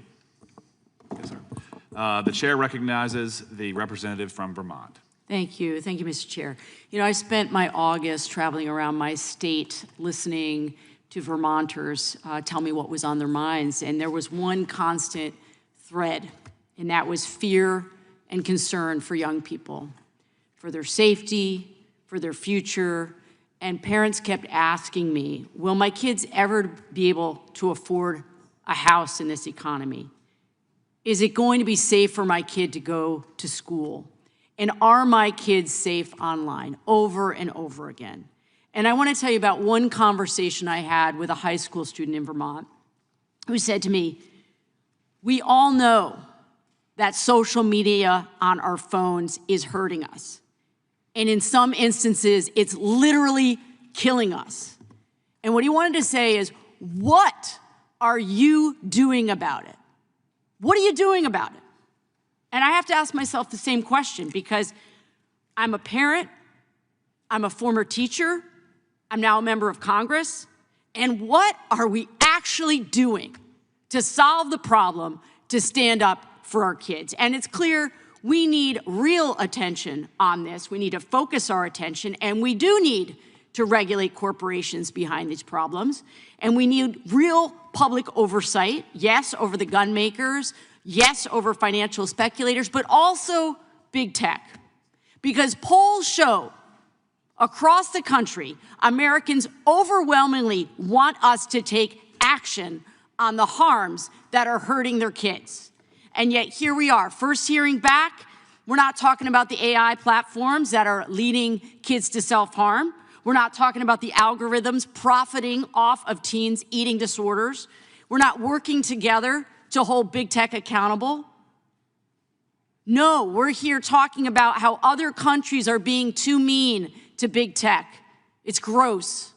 Speaker 11: Yes, sir. The chair recognizes the representative from Vermont.
Speaker 2: Thank you, Mr. Chair. You know, I spent my August traveling around my state listening to Vermonters tell me what was on their minds, and there was one constant thread, and that was fear and concern for young people, for their safety, for their future, and parents kept asking me, will my kids ever be able to afford a house in this economy? Is it going to be safe for my kid to go to school? And are my kids safe online? Over and over again. And I want to tell you about one conversation I had with a high school student in Vermont who said to me, we all know that social media on our phones is hurting us. And in some instances, it's literally killing us. And what he wanted to say is, what are you doing about it? What are you doing about it? And I have to ask myself the same question, because I'm a parent, I'm a former teacher, I'm now a member of Congress, and what are we actually doing to solve the problem, to stand up for our kids? And it's clear we need real attention on this. We need to focus our attention, and we do need to regulate corporations behind these problems. And we need real public oversight, yes, over the gun makers, yes, over financial speculators, but also big tech. Because polls show across the country, Americans overwhelmingly want us to take action on the harms that are hurting their kids. And yet here we are, first hearing back, we're not talking about the AI platforms that are leading kids to self-harm. We're not talking about the algorithms profiting off of teens' eating disorders. We're not working together to hold big tech accountable. No, we're here talking about how other countries are being too mean to big tech. It's gross.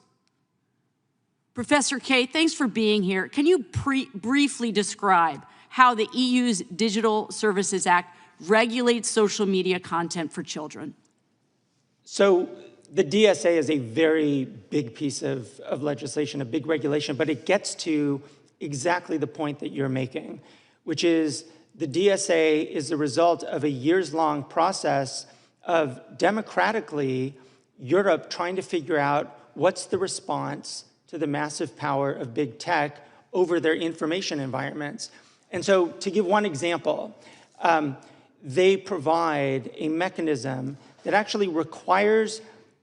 Speaker 2: Professor Kay, thanks for being here. Can you briefly describe how the EU's Digital Services Act regulates social media content for children?
Speaker 6: So the DSA is a very big piece of legislation, a big regulation, but it gets to exactly the point that you're making, which is the DSA is the result of a years-long process of democratically Europe trying to figure out what's the response to the massive power of big tech over their information environments. And so to give one example, they provide a mechanism that actually requires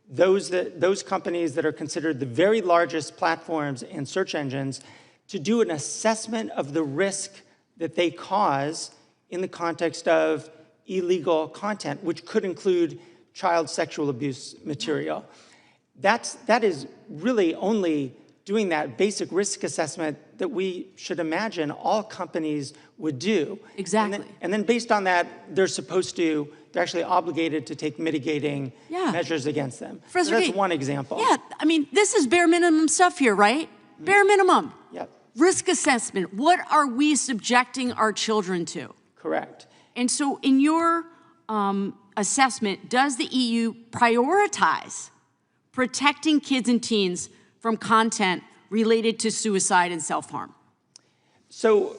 Speaker 6: those companies that are considered the very largest platforms and search engines to do an assessment of the risk that they cause in the context of illegal content, which could include child sexual abuse material. That is really only doing that basic risk assessment that we should imagine all companies would do.
Speaker 2: Exactly.
Speaker 6: And then based on that, they're actually obligated to take mitigating measures against them. So that's one example.
Speaker 2: Yeah, I mean, this is bare minimum stuff here, right? Bare minimum.
Speaker 6: Yep.
Speaker 2: Risk assessment. What are we subjecting our children to?
Speaker 6: Correct.
Speaker 2: And so in your assessment, does the EU prioritize protecting kids and teens from content related to suicide and self-harm?
Speaker 6: So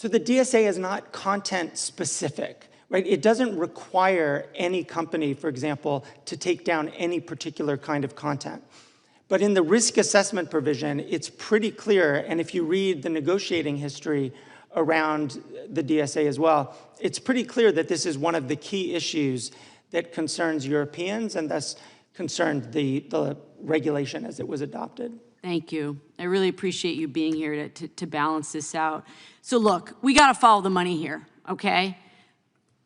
Speaker 6: the DSA is not content specific, right? It doesn't require any company, for example, to take down any particular kind of content. But in the risk assessment provision, it's pretty clear, and if you read the negotiating history around the DSA as well, it's pretty clear that this is one of the key issues that concerns Europeans and thus concerned the regulation as it was adopted.
Speaker 2: Thank you. I really appreciate you being here to balance this out. So look, we got to follow the money here, okay?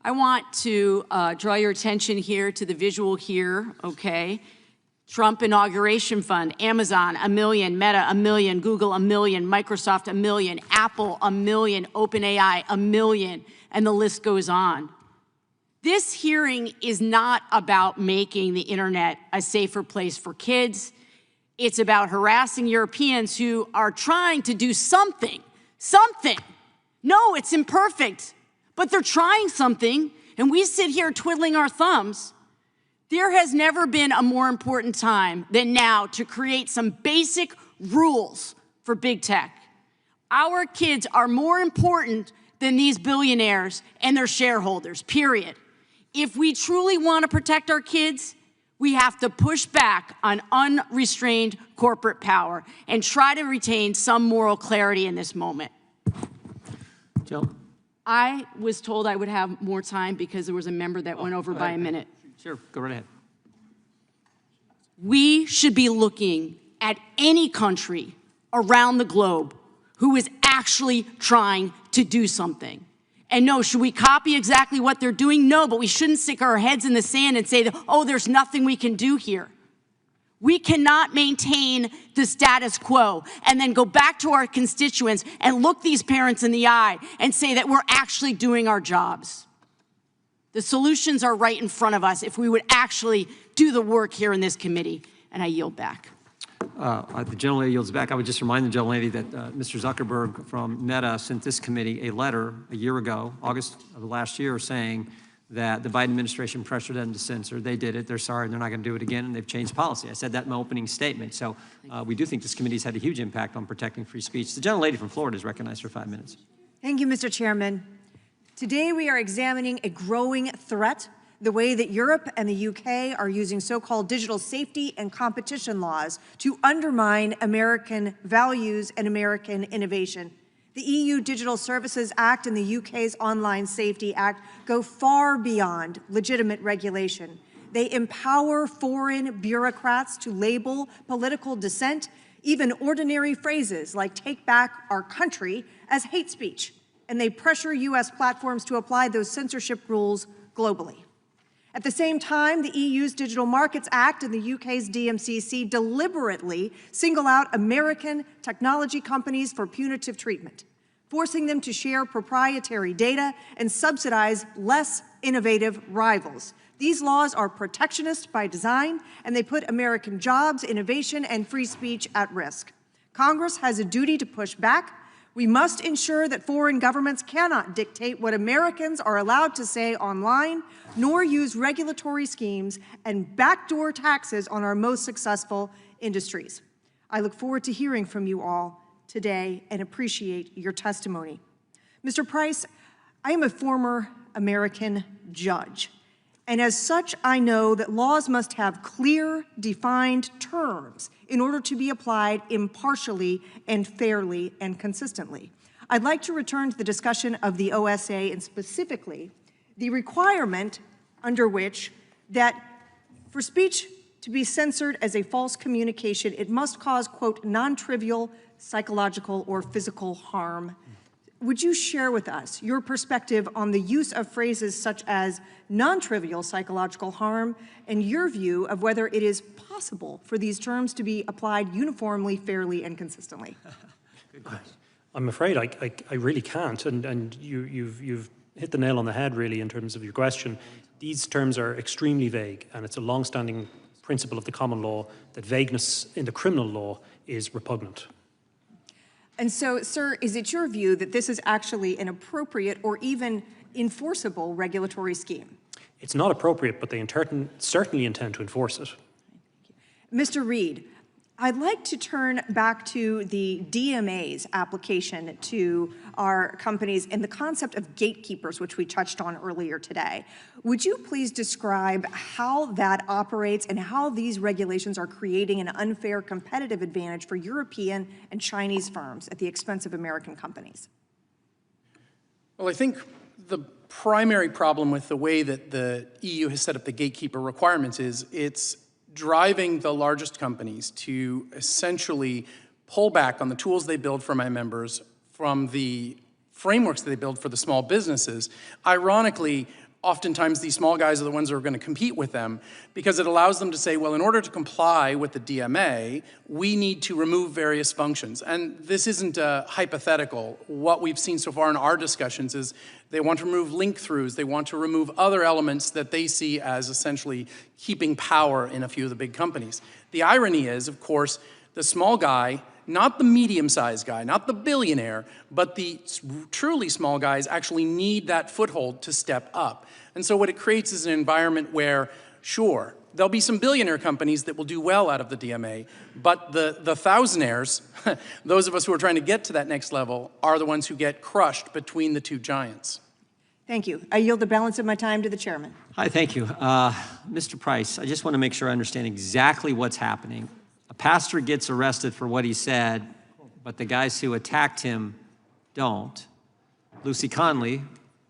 Speaker 2: I want to draw your attention here to the visual here, okay? Trump inauguration fund, Amazon, $1 million, Meta, $1 million, Google, $1 million, Microsoft, $1 million, Apple, $1 million, OpenAI, $1 million, and the list goes on. This hearing is not about making the internet a safer place for kids. It's about harassing Europeans who are trying to do something. No, it's imperfect, but they're trying something, and we sit here twiddling our thumbs. There has never been a more important time than now to create some basic rules for big tech. Our kids are more important than these billionaires and their shareholders, period. If we truly want to protect our kids, we have to push back on unrestrained corporate power and try to retain some moral clarity in this moment.
Speaker 1: Jill?
Speaker 2: I was told I would have more time because there was a member that went over by a minute.
Speaker 1: Sure, go right ahead.
Speaker 2: We should be looking at any country around the globe who is actually trying to do something. And no, should we copy exactly what they're doing? No, but we shouldn't stick our heads in the sand and say that, oh, there's nothing we can do here. We cannot maintain the status quo and then go back to our constituents and look these parents in the eye and say that we're actually doing our jobs. The solutions are right in front of us if we would actually do the work here in this committee. And I yield back.
Speaker 1: The gentlelady yields back. I would just remind the gentlelady that Mr. Zuckerberg from Meta sent this committee a letter a year ago, August of last year, saying that the Biden administration pressured them to censor. They did it. They're sorry. They're not going to do it again, and they've changed policy. I said that in my opening statement. So we do think this committee's had a huge impact on protecting free speech. The gentlelady from Florida is recognized for 5 minutes.
Speaker 16: Thank you, Mr. Chairman. Today we are examining a growing threat, the way that Europe and the UK are using so-called digital safety and competition laws to undermine American values and American innovation. The EU Digital Services Act and the UK's Online Safety Act go far beyond legitimate regulation. They empower foreign bureaucrats to label political dissent, even ordinary phrases like "take back our country," as hate speech. And they pressure US platforms to apply those censorship rules globally. At the same time, the EU's Digital Markets Act and the UK's DMCC deliberately single out American technology companies for punitive treatment, forcing them to share proprietary data and subsidize less innovative rivals. These laws are protectionist by design, and they put American jobs, innovation, and free speech at risk. Congress has a duty to push back. We must ensure that foreign governments cannot dictate what Americans are allowed to say online, nor use regulatory schemes and backdoor taxes on our most successful industries. I look forward to hearing from you all today and appreciate your testimony. Mr. Price, I am a former American judge, and as such, I know that laws must have clear, defined terms in order to be applied impartially and fairly and consistently. I'd like to return to the discussion of the OSA and specifically the requirement under which that for speech to be censored as a false communication, it must cause, quote, non-trivial psychological or physical harm. Would you share with us your perspective on the use of phrases such as non-trivial psychological harm and your view of whether it is possible for these terms to be applied uniformly, fairly, and consistently?
Speaker 1: Good question.
Speaker 4: I'm afraid I really can't, and you've hit the nail on the head, really, in terms of your question. These terms are extremely vague, and it's a long-standing principle of the common law that vagueness in the criminal law is repugnant.
Speaker 16: And so, sir, is it your view that this is actually an appropriate or even enforceable regulatory scheme?
Speaker 4: It's not appropriate, but they certainly intend to enforce it.
Speaker 16: Mr. Reed, I'd like to turn back to the DMA's application to our companies and the concept of gatekeepers, which we touched on earlier today. Would you please describe how that operates and how these regulations are creating an unfair competitive advantage for European and Chinese firms at the expense of American companies?
Speaker 3: Well, I think the primary problem with the way that the EU has set up the gatekeeper requirements is it's driving the largest companies to essentially pull back on the tools they build for my members from the frameworks that they build for the small businesses. Ironically, oftentimes these small guys are the ones who are going to compete with them because it allows them to say, well, in order to comply with the DMA, we need to remove various functions. And this isn't hypothetical. What we've seen so far in our discussions is they want to remove link-throughs. They want to remove other elements that they see as essentially keeping power in a few of the big companies. The irony is, of course, the small guy, not the medium-sized guy, not the billionaire, but the truly small guys actually need that foothold to step up. And so what it creates is an environment where, sure, there'll be some billionaire companies that will do well out of the DMA, but the thousandaires, those of us who are trying to get to that next level, are the ones who get crushed between the two giants.
Speaker 16: Thank you. I yield the balance of my time to the chairman.
Speaker 1: Hi, thank you. Mr. Price, I just want to make sure I understand exactly what's happening. A pastor gets arrested for what he said, but the guys who attacked him don't. Lucy Conley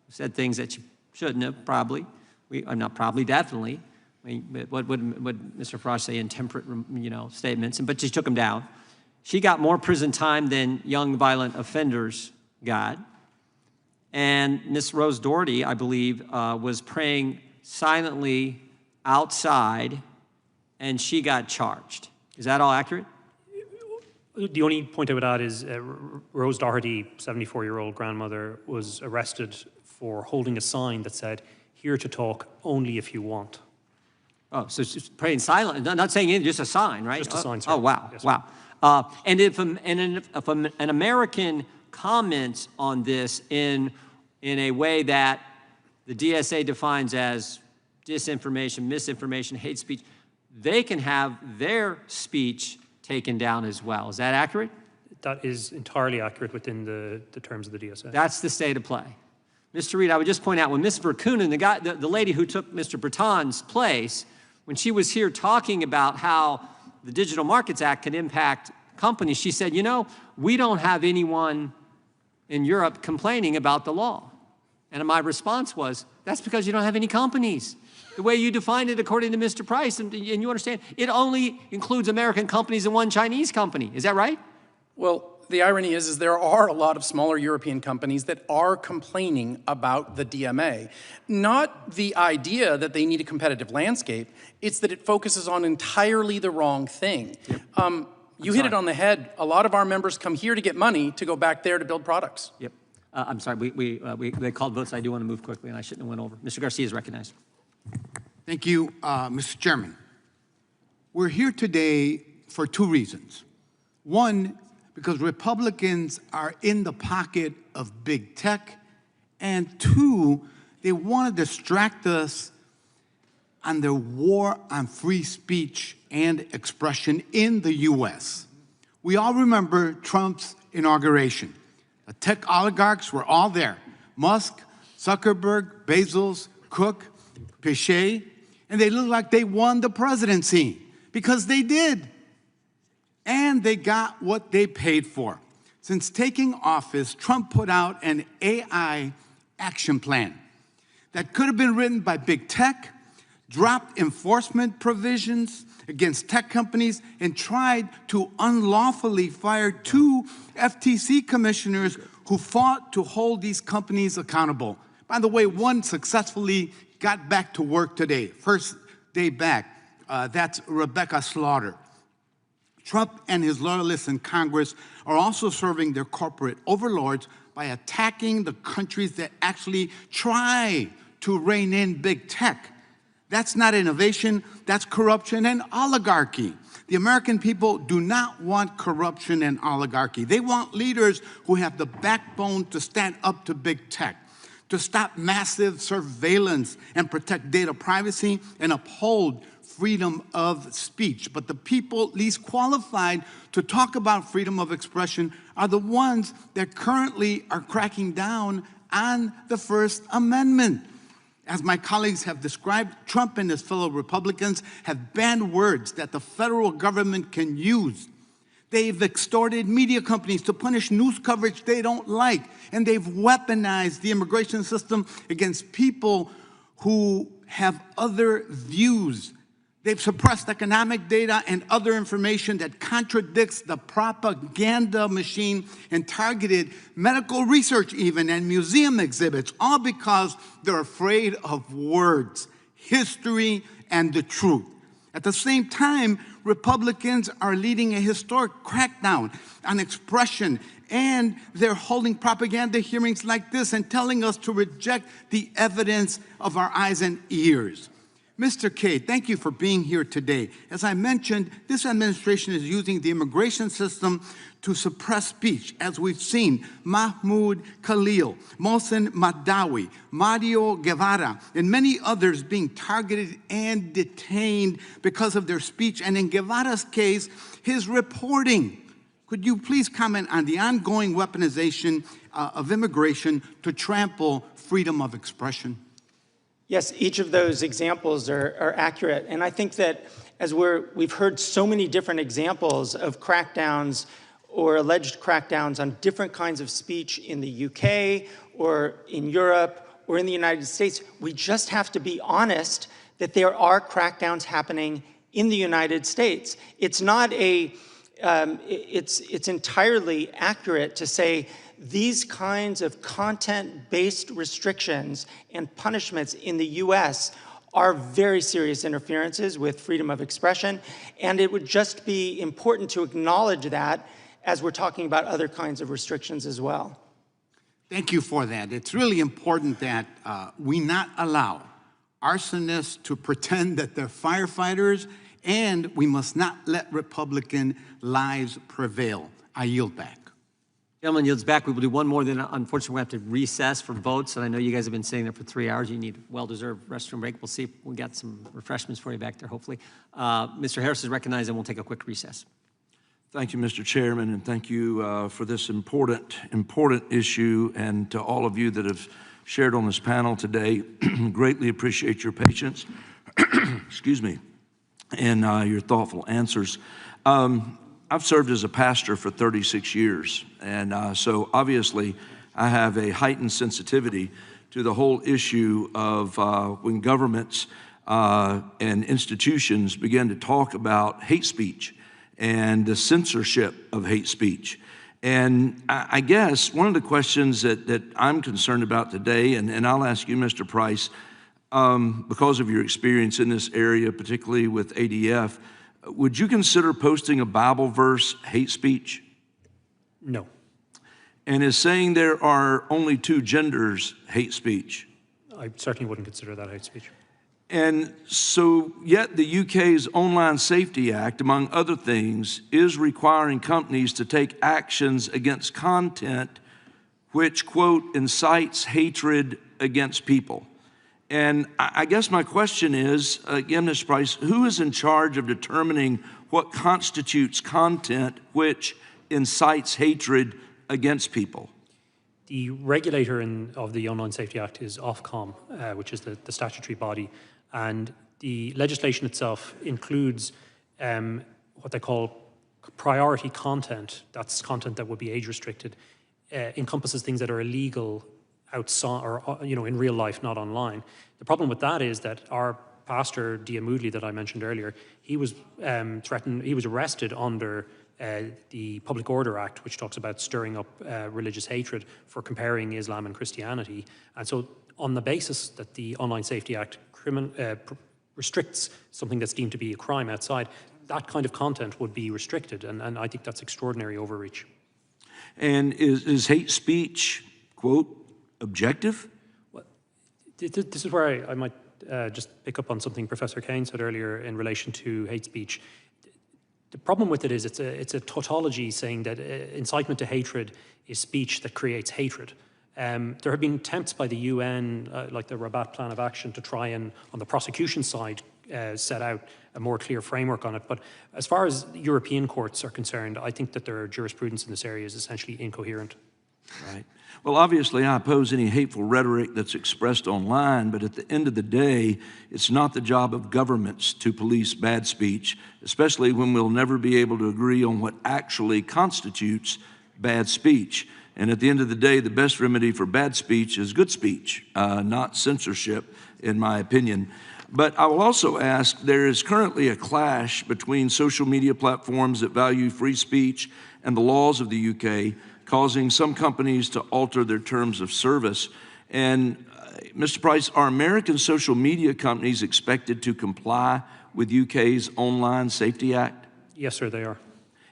Speaker 1: said things that she shouldn't have, probably. Not probably, definitely. What would Mr. Farage say? Intemperate, statements, but she took them down. She got more prison time than young violent offenders got. And Miss Rose Doherty, I believe, was praying silently outside, and she got charged. Is that all accurate?
Speaker 4: The only point I would add is Rose Doherty, 74-year-old grandmother, was arrested for holding a sign that said, "Here to talk only if you want."
Speaker 1: Oh, so she's praying silent, not saying anything, just a sign, right?
Speaker 4: Just a sign, sir.
Speaker 1: Oh, wow,
Speaker 4: Yes,
Speaker 1: wow. And if an American comments on this in a way that the DSA defines as disinformation, misinformation, hate speech, they can have their speech taken down as well. Is that accurate?
Speaker 4: That is entirely accurate within the terms of the DSA.
Speaker 1: That's the state of play. Mr. Reed, I would just point out, when Ms. Verkunen, the lady who took Mr. Breton's place, when she was here talking about how the Digital Markets Act could impact companies, she said, we don't have anyone in Europe complaining about the law. And my response was, that's because you don't have any companies. The way you defined it, according to Mr. Price, and you understand, it only includes American companies and one Chinese company. Is that right?
Speaker 3: Well, the irony is there are a lot of smaller European companies that are complaining about the DMA. Not the idea that they need a competitive landscape, it's that it focuses on entirely the wrong thing. Yep. You hit it on the head. A lot of our members come here to get money to go back there to build products.
Speaker 1: Yep. I'm sorry, they called votes. I do want to move quickly, and I shouldn't have went over. Mr. Garcia is recognized.
Speaker 18: Thank you, Mr. Chairman. We're here today for two reasons. One, because Republicans are in the pocket of big tech, and two, they want to distract us on their war on free speech and expression in the U.S. We all remember Trump's inauguration. The tech oligarchs were all there. Musk, Zuckerberg, Bezos, Cook, Pichet, and they looked like they won the presidency because they did. And they got what they paid for. Since taking office, Trump put out an AI action plan that could have been written by big tech, dropped enforcement provisions against tech companies, and tried to unlawfully fire 2 FTC commissioners who fought to hold these companies accountable. By the way, one successfully got back to work today, first day back. That's Rebecca Slaughter. Trump and his loyalists in Congress are also serving their corporate overlords by attacking the countries that actually try to rein in big tech. That's not innovation, that's corruption and oligarchy. The American people do not want corruption and oligarchy. They want leaders who have the backbone to stand up to big tech, to stop massive surveillance and protect data privacy and uphold freedom of speech. But the people least qualified to talk about freedom of expression are the ones that currently are cracking down on the First Amendment. As my colleagues have described, Trump and his fellow Republicans have banned words that the federal government can use. They've extorted media companies to punish news coverage they don't like, and they've weaponized the immigration system against people who have other views. They've suppressed economic data and other information that contradicts the propaganda machine and targeted medical research even and museum exhibits, all because they're afraid of words, history, and the truth. At the same time, Republicans are leading a historic crackdown on expression, and they're holding propaganda hearings like this and telling us to reject the evidence of our eyes and ears. Mr. Kaye, thank you for being here today. As I mentioned, this administration is using the immigration system to suppress speech, as we've seen Mahmoud Khalil, Mohsen Madawi, Mario Guevara, and many others being targeted and detained because of their speech, and in Guevara's case, his reporting. Could you please comment on the ongoing weaponization of immigration to trample freedom of expression?
Speaker 6: Yes, each of those examples are accurate. And I think that as we've heard so many different examples of crackdowns or alleged crackdowns on different kinds of speech in the UK or in Europe or in the United States, we just have to be honest that there are crackdowns happening in the United States. It's not it's entirely accurate to say these kinds of content-based restrictions and punishments in the US are very serious interferences with freedom of expression, and it would just be important to acknowledge that as we're talking about other kinds of restrictions as well.
Speaker 18: Thank you for that. It's really important that we not allow arsonists to pretend that they're firefighters, and we must not let Republican lies prevail. I yield back.
Speaker 1: Gentleman yields back. We will do one more, then unfortunately we have to recess for votes. And I know you guys have been sitting there for 3 hours. You need a well-deserved restroom break. We'll see if we got some refreshments for you back there, hopefully. Mr. Harris is recognized, and we'll take a quick recess.
Speaker 19: Thank you, Mr. Chairman, and thank you for this important issue, and to all of you that have shared on this panel today. Greatly appreciate your patience, excuse me, and your thoughtful answers. I've served as a pastor for 36 years, and so obviously I have a heightened sensitivity to the whole issue of when governments and institutions begin to talk about hate speech and the censorship of hate speech. And I guess one of the questions that I'm concerned about today, and I'll ask you, Mr. Price, because of your experience in this area, particularly with ADF, would you consider posting a Bible verse hate speech?
Speaker 4: No.
Speaker 19: And is saying there are only 2 genders hate speech?
Speaker 4: I certainly wouldn't consider that hate speech.
Speaker 19: And so, yet the UK's Online Safety Act, among other things, is requiring companies to take actions against content which, quote, incites hatred against people. And I guess my question is, again, Mr. Price, who is in charge of determining what constitutes content which incites hatred against people?
Speaker 4: The regulator of the Online Safety Act is Ofcom, which is the statutory body, and the legislation itself includes what they call priority content. That's content that would be age restricted, encompasses things that are illegal outside or in real life, not online. The problem with that is that our pastor, Dia Moodley, that I mentioned earlier, he was threatened. He was arrested under the Public Order Act, which talks about stirring up religious hatred for comparing Islam and Christianity. And so on the basis that the Online Safety Act restricts something that's deemed to be a crime outside, that kind of content would be restricted. And I think that's extraordinary overreach.
Speaker 19: And is hate speech, quote, objective?
Speaker 4: Well, this is where I might just pick up on something Professor Kane said earlier in relation to hate speech. The problem with it is it's a tautology saying that incitement to hatred is speech that creates hatred. There have been attempts by the UN, like the Rabat Plan of Action, to try and, on the prosecution side, set out a more clear framework on it. But as far as European courts are concerned, I think that their jurisprudence in this area is essentially incoherent.
Speaker 19: Right. Well, obviously, I oppose any hateful rhetoric that's expressed online, but at the end of the day, it's not the job of governments to police bad speech, especially when we'll never be able to agree on what actually constitutes bad speech. And at the end of the day, the best remedy for bad speech is good speech, not censorship, in my opinion. But I will also ask, there is currently a clash between social media platforms that value free speech and the laws of the UK, causing some companies to alter their terms of service. And Mr. Price, are American social media companies expected to comply with UK's Online Safety Act?
Speaker 4: Yes, sir, they are.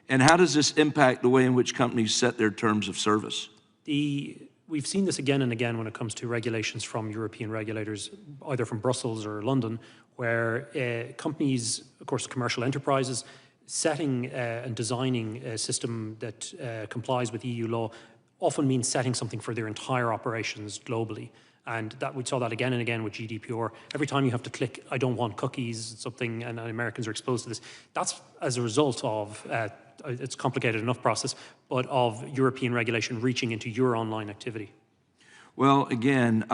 Speaker 19: And how does this impact the way in which companies set their terms of service?
Speaker 4: We've seen this again and again when it comes to regulations from European regulators, either from Brussels or London, where companies, of course, commercial enterprises, setting and designing a system that complies with EU law often means setting something for their entire operations globally. And that we saw that again and again with GDPR. Every time you have to click, I don't want cookies, something, and Americans are exposed to this. That's as a result of, it's a complicated enough process, but of European regulation reaching into your online activity.
Speaker 19: Well, again,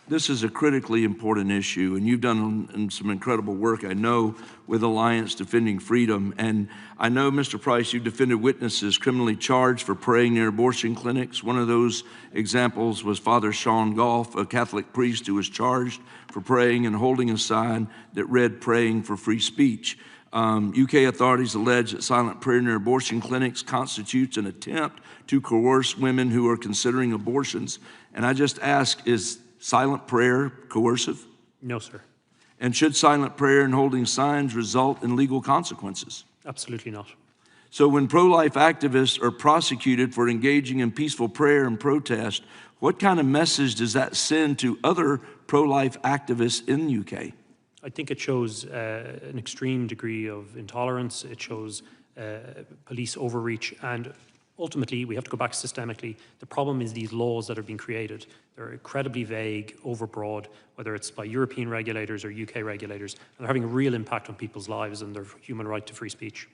Speaker 19: this is a critically important issue, and you've done some incredible work, I know, with Alliance Defending Freedom. And I know, Mr. Price, you've defended witnesses criminally charged for praying near abortion clinics. One of those examples was Father Sean Goff, a Catholic priest who was charged for praying and holding a sign that read, "Praying for Free Speech." UK authorities allege that silent prayer near abortion clinics constitutes an attempt to coerce women who are considering abortions. And I just ask, is silent prayer coercive?
Speaker 4: No, sir.
Speaker 19: And should silent prayer and holding signs result in legal consequences?
Speaker 4: Absolutely not.
Speaker 19: So when pro-life activists are prosecuted for engaging in peaceful prayer and protest, what kind of message does that send to other pro-life activists in the UK?
Speaker 4: I think it shows an extreme degree of intolerance. It shows police overreach, and ultimately, we have to go back systemically. The problem is these laws that are being created. They're incredibly vague, overbroad, whether it's by European regulators or UK regulators, and they're having a real impact on people's lives and their human right to free speech.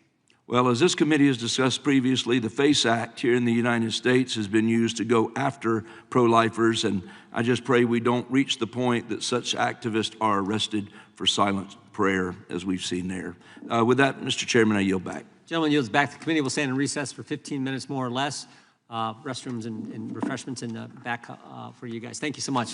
Speaker 19: Well, as this committee has discussed previously, the FACE Act here in the United States has been used to go after pro-lifers, and I just pray we don't reach the point that such activists are arrested for silent prayer, as we've seen there. With that, Mr. Chairman, I yield back.
Speaker 1: Gentleman yields back. The committee will stand in recess for 15 minutes more or less. Restrooms and refreshments in the back for you guys. Thank you so much.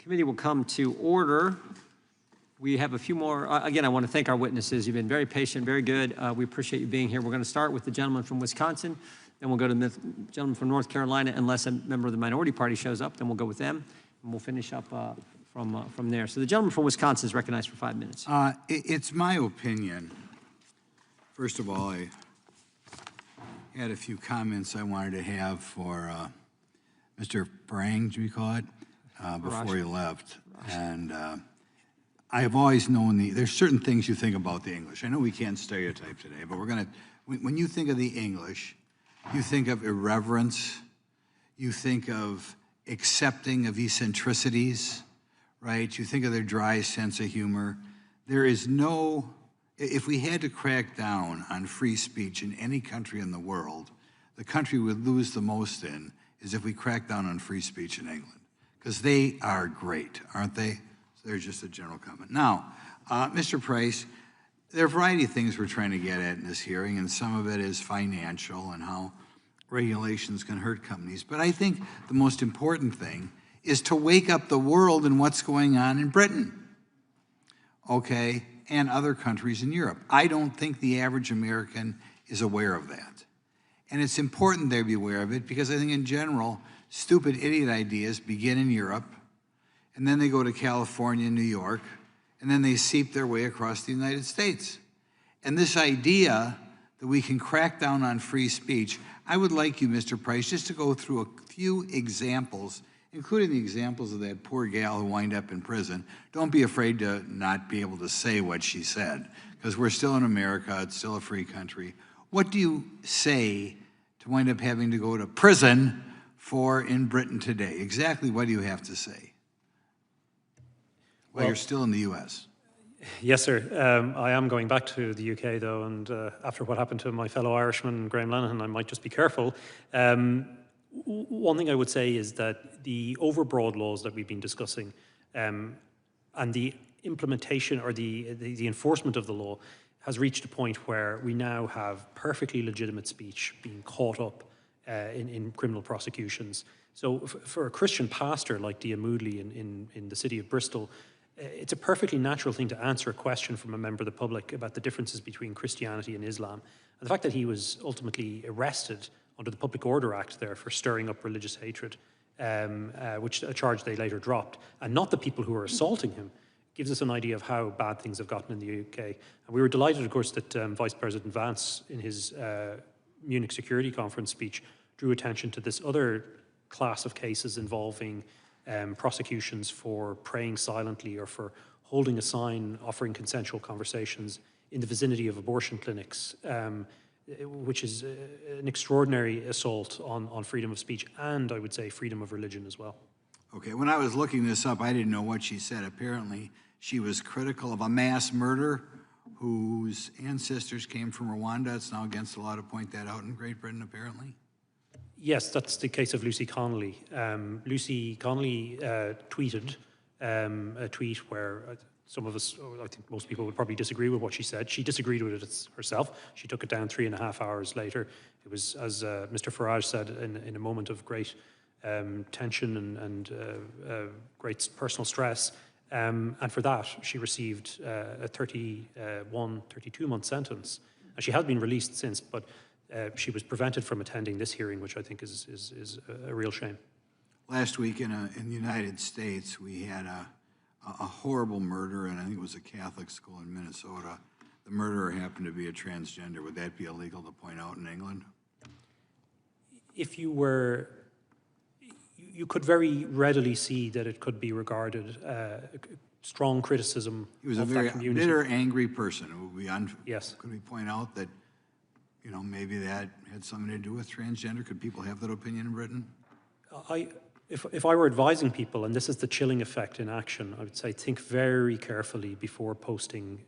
Speaker 1: Committee will come to order. We have a few more. Again, I want to thank our witnesses. You've been very patient, very good. We appreciate you being here. We're going to start with the gentleman from Wisconsin, then we'll go to the gentleman from North Carolina, unless a member of the minority party shows up, then we'll go with them, and we'll finish up from there. So the gentleman from Wisconsin is recognized for 5 minutes.
Speaker 18: It's my opinion. First of all, I had a few comments I wanted to have for Mr. Farage, do we call it, before he left. And I have always known there's certain things you think about the English. I know we can't stereotype today, but when you think of the English, you think of irreverence, you think of accepting of eccentricities, right? You think of their dry sense of humor. There is no, if we had to crack down on free speech in any country in the world, the country we'd lose the most in is if we crack down on free speech in England, because they are great, aren't they? So there's just a general comment. Now, Mr. Price, there are a variety of things we're trying to get at in this hearing, and some of it is financial and how regulations can hurt companies. But I think the most important thing is to wake up the world in what's going on in Britain, okay, and other countries in Europe. I don't think the average American is aware of that. And it's important they be aware of it because I think in general, stupid idiot ideas begin in Europe, and then they go to California and New York, and then they seep their way across the United States. And this idea that we can crack down on free speech, I would like you, Mr. Price, just to go through a few examples, including the examples of that poor gal who wound up in prison. Don't be afraid to not be able to say what she said, because we're still in America, it's still a free country. What do you say to wind up having to go to prison for in Britain today? Exactly what do you have to say? Well, you're still in the U.S.
Speaker 4: Yes, sir. I am going back to the UK, though, and after what happened to my fellow Irishman, Graham Lenihan, I might just be careful. One thing I would say is that the overbroad laws that we've been discussing and the implementation or the enforcement of the law has reached a point where we now have perfectly legitimate speech being caught up in criminal prosecutions. So for a Christian pastor like Dia Moodley in the city of Bristol, it's a perfectly natural thing to answer a question from a member of the public about the differences between Christianity and Islam. And the fact that he was ultimately arrested under the Public Order Act there for stirring up religious hatred, which a charge they later dropped, and not the people who were assaulting him, gives us an idea of how bad things have gotten in the UK. And we were delighted, of course, that Vice President Vance, in his Munich Security Conference speech, drew attention to this other class of cases involving prosecutions for praying silently or for holding a sign offering consensual conversations in the vicinity of abortion clinics, which is an extraordinary assault on freedom of speech and, I would say, freedom of religion as well.
Speaker 18: Okay, when I was looking this up, I didn't know what she said. Apparently, she was critical of a mass murder whose ancestors came from Rwanda. It's now against the law to point that out in Great Britain, apparently.
Speaker 4: Yes, that's the case of Lucy Connolly. Lucy Connolly tweeted a tweet where some of us, or I think most people would probably disagree with what she said. She disagreed with it herself. She took it down 3.5 hours later. It was, as Mr. Farage said, in a moment of great tension and great personal stress. And for that, she received a 32-month sentence. And she has been released since, but she was prevented from attending this hearing, which I think is a real shame.
Speaker 18: Last week in the United States, we had a horrible murder, and I think it was a Catholic school in Minnesota. The murderer happened to be a transgender. Would that be illegal to point out in England?
Speaker 4: If you were, you could very readily see that it could be regarded strong criticism
Speaker 18: He was a
Speaker 4: of
Speaker 18: very
Speaker 4: that community.
Speaker 18: bitter, angry person.
Speaker 4: Yes.
Speaker 18: Could we point out that, you know, maybe that had something to do with transgender? Could people have that opinion in Britain?
Speaker 4: If I were advising people, and this is the chilling effect in action, I would say think very carefully before posting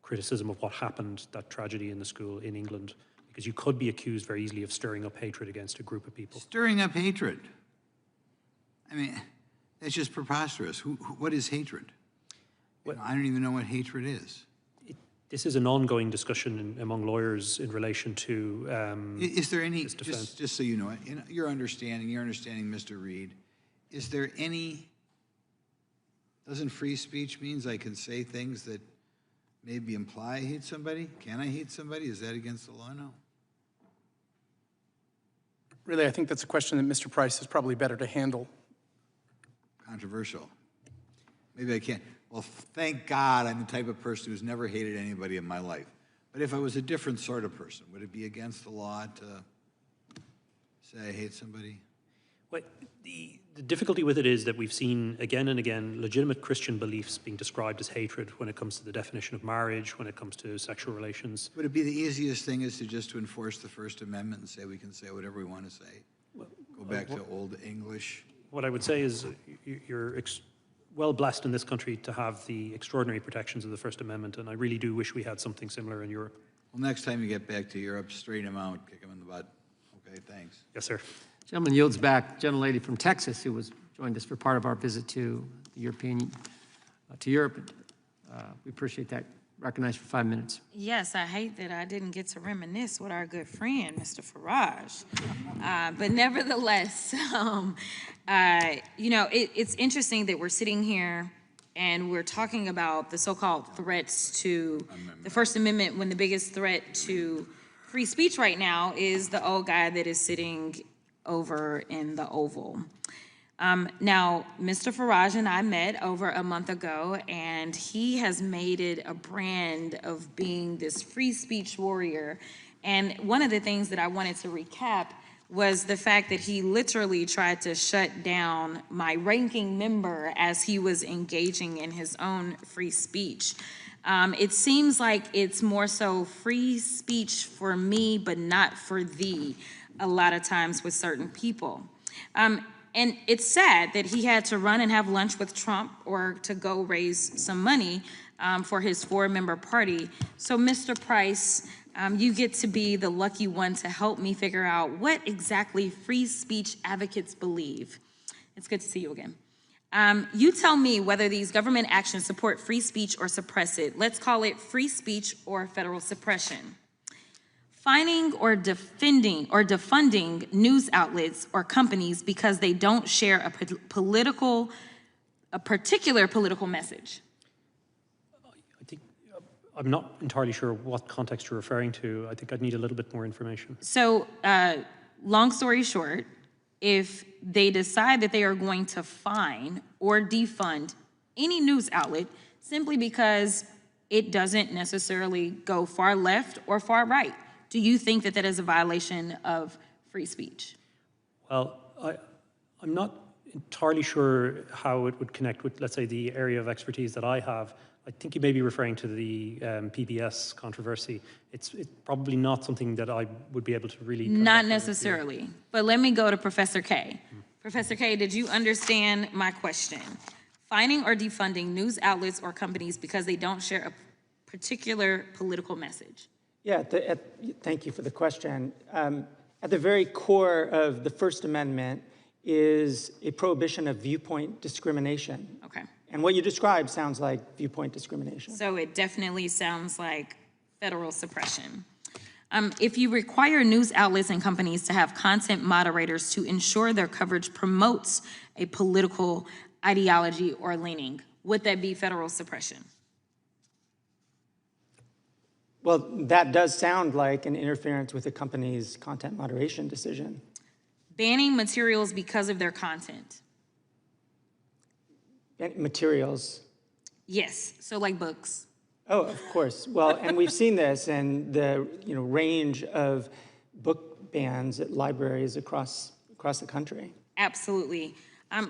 Speaker 4: criticism of what happened, that tragedy in the school in England, because you could be accused very easily of stirring up hatred against a group of people.
Speaker 18: Stirring up hatred. I mean, that's just preposterous. What is hatred? Well, I don't even know what hatred is.
Speaker 4: This is an ongoing discussion among lawyers in relation to
Speaker 18: is there any, just so you know, in your understanding, Mr. Reed, is there any
Speaker 20: Doesn't free speech means I can say things that maybe imply I hate somebody? Can I hate somebody? Is that against the law? No.
Speaker 3: Really, I think that's a question that Mr. Price is probably better to handle.
Speaker 20: Controversial. Maybe I can't. Well, thank God I'm the type of person who's never hated anybody in my life. But if I was a different sort of person, would it be against the law to say I hate somebody?
Speaker 4: Well, the difficulty with it is that we've seen again and again legitimate Christian beliefs being described as hatred when it comes to the definition of marriage, when it comes to sexual relations.
Speaker 20: Would it be the easiest thing is to enforce the First Amendment and say we can say whatever we want to say? Go back to Old English?
Speaker 4: What I would say is you're well blessed in this country to have the extraordinary protections of the First Amendment, and I really do wish we had something similar in Europe.
Speaker 20: Well, next time you get back to Europe, straighten them out, kick them in the butt. Okay, thanks.
Speaker 4: Yes, sir.
Speaker 1: Gentleman yields back. Gentlelady from Texas, who joined us for part of our visit to the to Europe. We appreciate that. Recognized for 5 minutes.
Speaker 21: Yes, I hate that I didn't get to reminisce with our good friend, Mr. Farage. But nevertheless, you know, it's interesting that we're sitting here and we're talking about the so-called threats to the First Amendment when the biggest threat to free speech right now is the old guy that is sitting over in the Oval. Now, Mr. Farage and I met over a month ago, and he has made it a brand of being this free speech warrior. And one of the things that I wanted to recap was the fact that he literally tried to shut down my ranking member as he was engaging in his own free speech. It seems like it's more so free speech for me, but not for thee, a lot of times with certain people. And it's sad that he had to run and have lunch with Trump or to go raise some money for his 4-member party. So, Mr. Price, you get to be the lucky one to help me figure out what exactly free speech advocates believe. It's good to see you again. You tell me whether these government actions support free speech or suppress it. Let's call it free speech or federal suppression. Fining or defunding news outlets or companies because they don't share a particular political message.
Speaker 4: I think I'm not entirely sure what context you're referring to. I think I'd need a little bit more information.
Speaker 21: So, long story short, if they decide that they are going to fine or defund any news outlet simply because it doesn't necessarily go far left or far right, do you think that that is a violation of free speech?
Speaker 4: Well, I'm not entirely sure how it would connect with, let's say, the area of expertise that I have. I think you may be referring to the PBS controversy. It's probably not something that I would be able to really...
Speaker 21: Not necessarily, but let me go to Professor K. Professor K, did you understand my question? Fining or defunding news outlets or companies because they don't share a particular political message?
Speaker 6: Yeah, thank you for the question. At the very core of the First Amendment is a prohibition of viewpoint discrimination.
Speaker 21: Okay.
Speaker 6: And what you described sounds like viewpoint discrimination.
Speaker 21: So it definitely sounds like federal suppression. If you require news outlets and companies to have content moderators to ensure their coverage promotes a political ideology or leaning, would that be federal suppression?
Speaker 6: Well, that does sound like an interference with a company's content moderation decision.
Speaker 21: Banning materials because of their content.
Speaker 6: Materials?
Speaker 21: Yes, so like books.
Speaker 6: Oh, of course. Well, and we've seen this in the range of book bans at libraries across the country.
Speaker 21: Absolutely.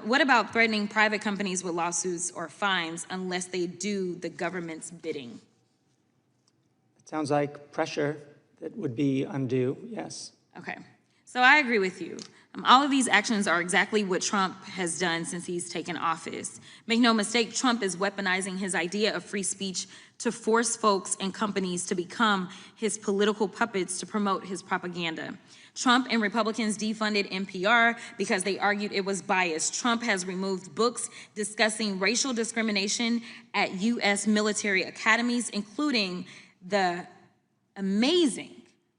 Speaker 21: What about threatening private companies with lawsuits or fines unless they do the government's bidding?
Speaker 6: Sounds like pressure that would be undue, yes.
Speaker 21: Okay, so I agree with you. All of these actions are exactly what Trump has done since he's taken office. Make no mistake, Trump is weaponizing his idea of free speech to force folks and companies to become his political puppets to promote his propaganda. Trump and Republicans defunded NPR because they argued it was biased. Trump has removed books discussing racial discrimination at US military academies, including the amazing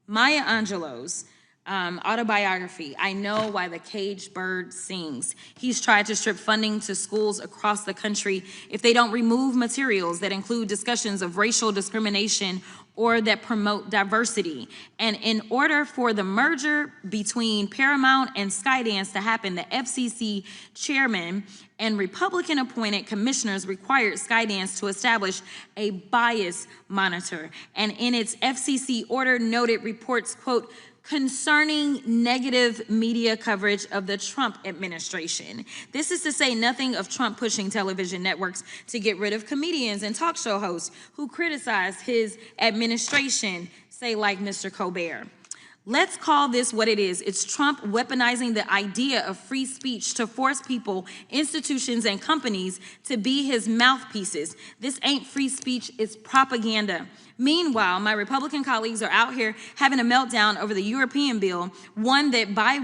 Speaker 21: Maya Angelou's Autobiography, I know why the caged bird sings. He's tried to strip funding to schools across the country if they don't remove materials that include discussions of racial discrimination or that promote diversity. And in order for the merger between Paramount and Skydance to happen, the FCC chairman and Republican-appointed commissioners required Skydance to establish a bias monitor. And in its FCC order noted reports, quote, concerning negative media coverage of the Trump administration. This is to say nothing of Trump pushing television networks to get rid of comedians and talk show hosts who criticize his administration, say like Mr. Colbert. Let's call this what it is. It's Trump weaponizing the idea of free speech to force people, institutions, and companies to be his mouthpieces. This ain't free speech, it's propaganda. Meanwhile, my Republican colleagues are out here having a meltdown over the European bill, one that, by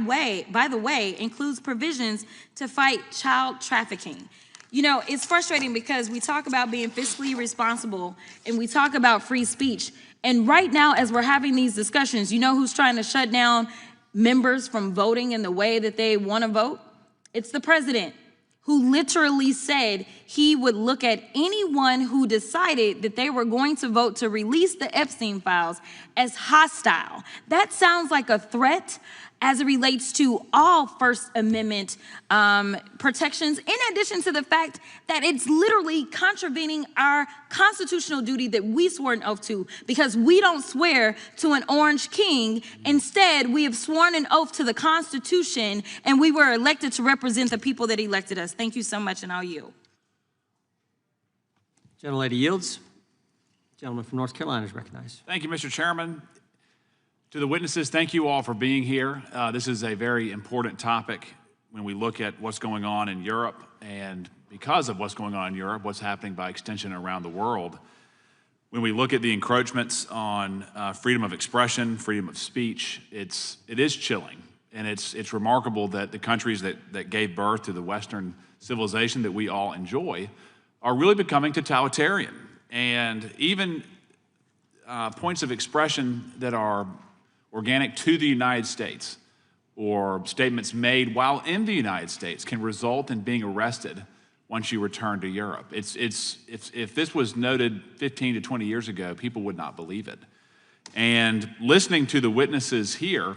Speaker 21: the way, includes provisions to fight child trafficking. You know, it's frustrating because we talk about being fiscally responsible and we talk about free speech. And right now, as we're having these discussions, you know who's trying to shut down members from voting in the way that they want to vote? It's the president, who literally said he would look at anyone who decided that they were going to vote to release the Epstein files as hostile. That sounds like a threat as it relates to all First Amendment protections, in addition to the fact that it's literally contravening our constitutional duty that we swore an oath to, because we don't swear to an orange king. Instead, we have sworn an oath to the Constitution, and we were elected to represent the people that elected us. Thank you so much, and I'll yield.
Speaker 1: Gentlelady yields. Gentleman from North Carolina is recognized.
Speaker 11: Thank you, Mr. Chairman. To the witnesses, thank you all for being here. This is a very important topic when we look at what's going on in Europe, and because of what's going on in Europe, what's happening by extension around the world. When we look at the encroachments on freedom of expression, freedom of speech, it is chilling. And it's remarkable that the countries that gave birth to the Western civilization that we all enjoy are really becoming totalitarian. And even points of expression that are organic to the United States or statements made while in the United States can result in being arrested once you return to Europe. If this was noted 15 to 20 years ago, people would not believe it. And listening to the witnesses here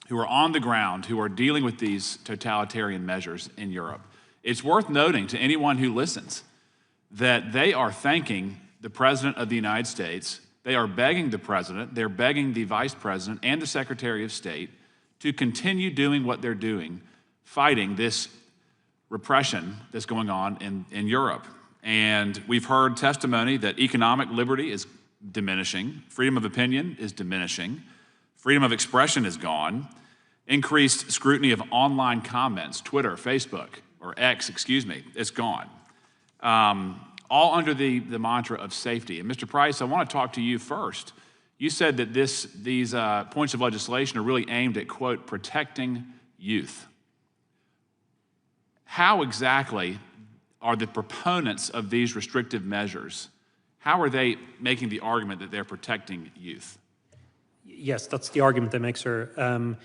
Speaker 11: who are on the ground, who are dealing with these totalitarian measures in Europe, it's worth noting to anyone who listens that they are thanking the President of the United States. They are begging the President, they're begging the Vice President and the Secretary of State to continue doing what they're doing, fighting this repression that's going on in Europe. And we've heard testimony that economic liberty is diminishing, freedom of opinion is diminishing, freedom of expression is gone, increased scrutiny of online comments, Twitter, Facebook, or X, it's gone. All under the mantra of safety. And Mr. Price, I want to talk to you first. You said that these points of legislation are really aimed at, quote, protecting youth. How exactly are the proponents of these restrictive measures, how are they making the argument that they're protecting youth?
Speaker 4: Yes, that's the argument they make, sir.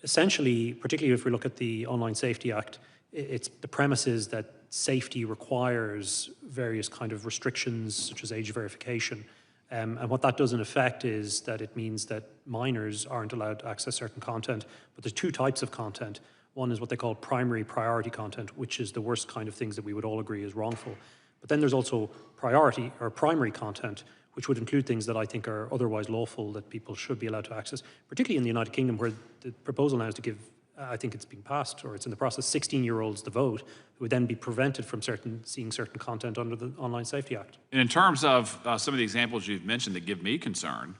Speaker 4: Essentially, particularly if we look at the Online Safety Act, the premise is that safety requires various kind of restrictions, such as age verification. And what that does in effect is that it means that minors aren't allowed to access certain content. But there's two types of content. One is what they call primary priority content, which is the worst kind of things that we would all agree is wrongful. But then there's also priority or primary content, which would include things that I think are otherwise lawful that people should be allowed to access, particularly in the United Kingdom, where the proposal now is to give, I think it's been passed, or it's in the process, 16-year-olds the vote, who would then be prevented from seeing certain content under the Online Safety Act.
Speaker 11: And in terms of some of the examples you've mentioned that give me concern,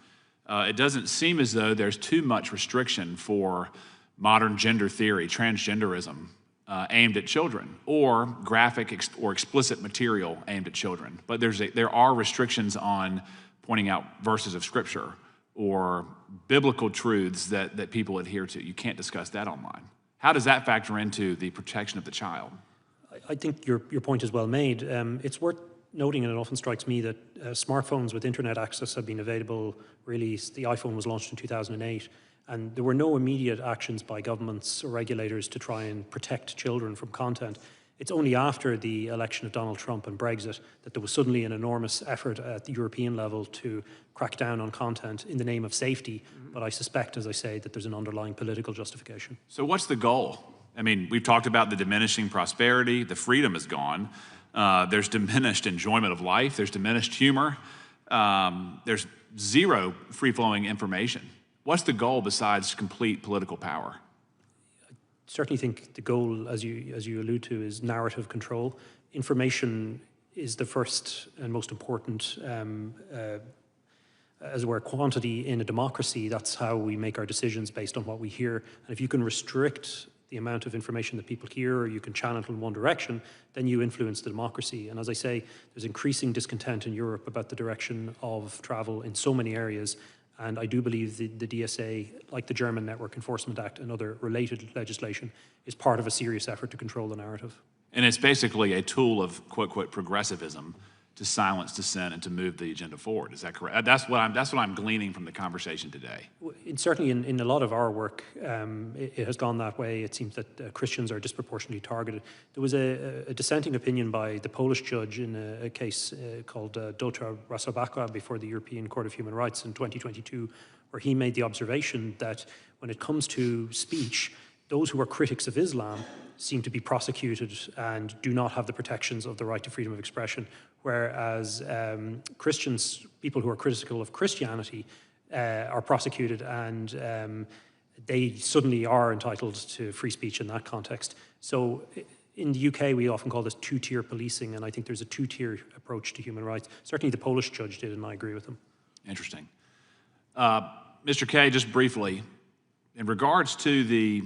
Speaker 11: it doesn't seem as though there's too much restriction for modern gender theory, transgenderism, aimed at children, or graphic or explicit material aimed at children. But there are restrictions on pointing out verses of Scripture or biblical truths that people adhere to. You can't discuss that online. How does that factor into the protection of the child?
Speaker 4: I think your point is well made. It's worth noting, and it often strikes me, that smartphones with internet access have been available, really, the iPhone was launched in 2008, And there were no immediate actions by governments or regulators to try and protect children from content. It's only after the election of Donald Trump and Brexit that there was suddenly an enormous effort at the European level to crack down on content in the name of safety. But I suspect, as I say, that there's an underlying political justification.
Speaker 11: So what's the goal? I mean, we've talked about the diminishing prosperity, the freedom is gone. There's diminished enjoyment of life, there's diminished humor, there's zero free-flowing information. What's the goal besides complete political power?
Speaker 4: Certainly think the goal, as you allude to, is narrative control. Information is the first and most important, as it were, quantity in a democracy. That's how we make our decisions based on what we hear. And if you can restrict the amount of information that people hear, or you can channel it in one direction, then you influence the democracy. And as I say, there's increasing discontent in Europe about the direction of travel in so many areas. And I do believe the DSA, like the German Network Enforcement Act and other related legislation, is part of a serious effort to control the narrative.
Speaker 11: And it's basically a tool of quote, quote, progressivism to silence dissent and to move the agenda forward. Is that correct? That's what I'm gleaning from the conversation today.
Speaker 4: Certainly in a lot of our work, it has gone that way. It seems that Christians are disproportionately targeted. There was a dissenting opinion by the Polish judge in a case called Dotra Rasobaka before the European Court of Human Rights in 2022, where he made the observation that when it comes to speech, those who are critics of Islam seem to be prosecuted and do not have the protections of the right to freedom of expression, whereas Christians, people who are critical of Christianity, are prosecuted and they suddenly are entitled to free speech in that context. So in the UK, we often call this two-tier policing, and I think there's a two-tier approach to human rights. Certainly the Polish judge did, and I agree with him.
Speaker 11: Interesting. Mr. Kay, just briefly, in regards to the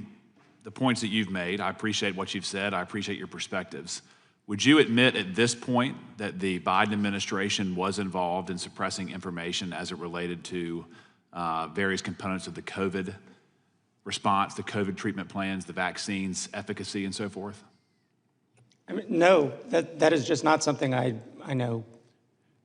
Speaker 11: points that you've made, I appreciate what you've said, I appreciate your perspectives. Would you admit at this point that the Biden administration was involved in suppressing information as it related to various components of the COVID response, the COVID treatment plans, the vaccines, efficacy, and so forth?
Speaker 6: I mean, no, that is just not something I know.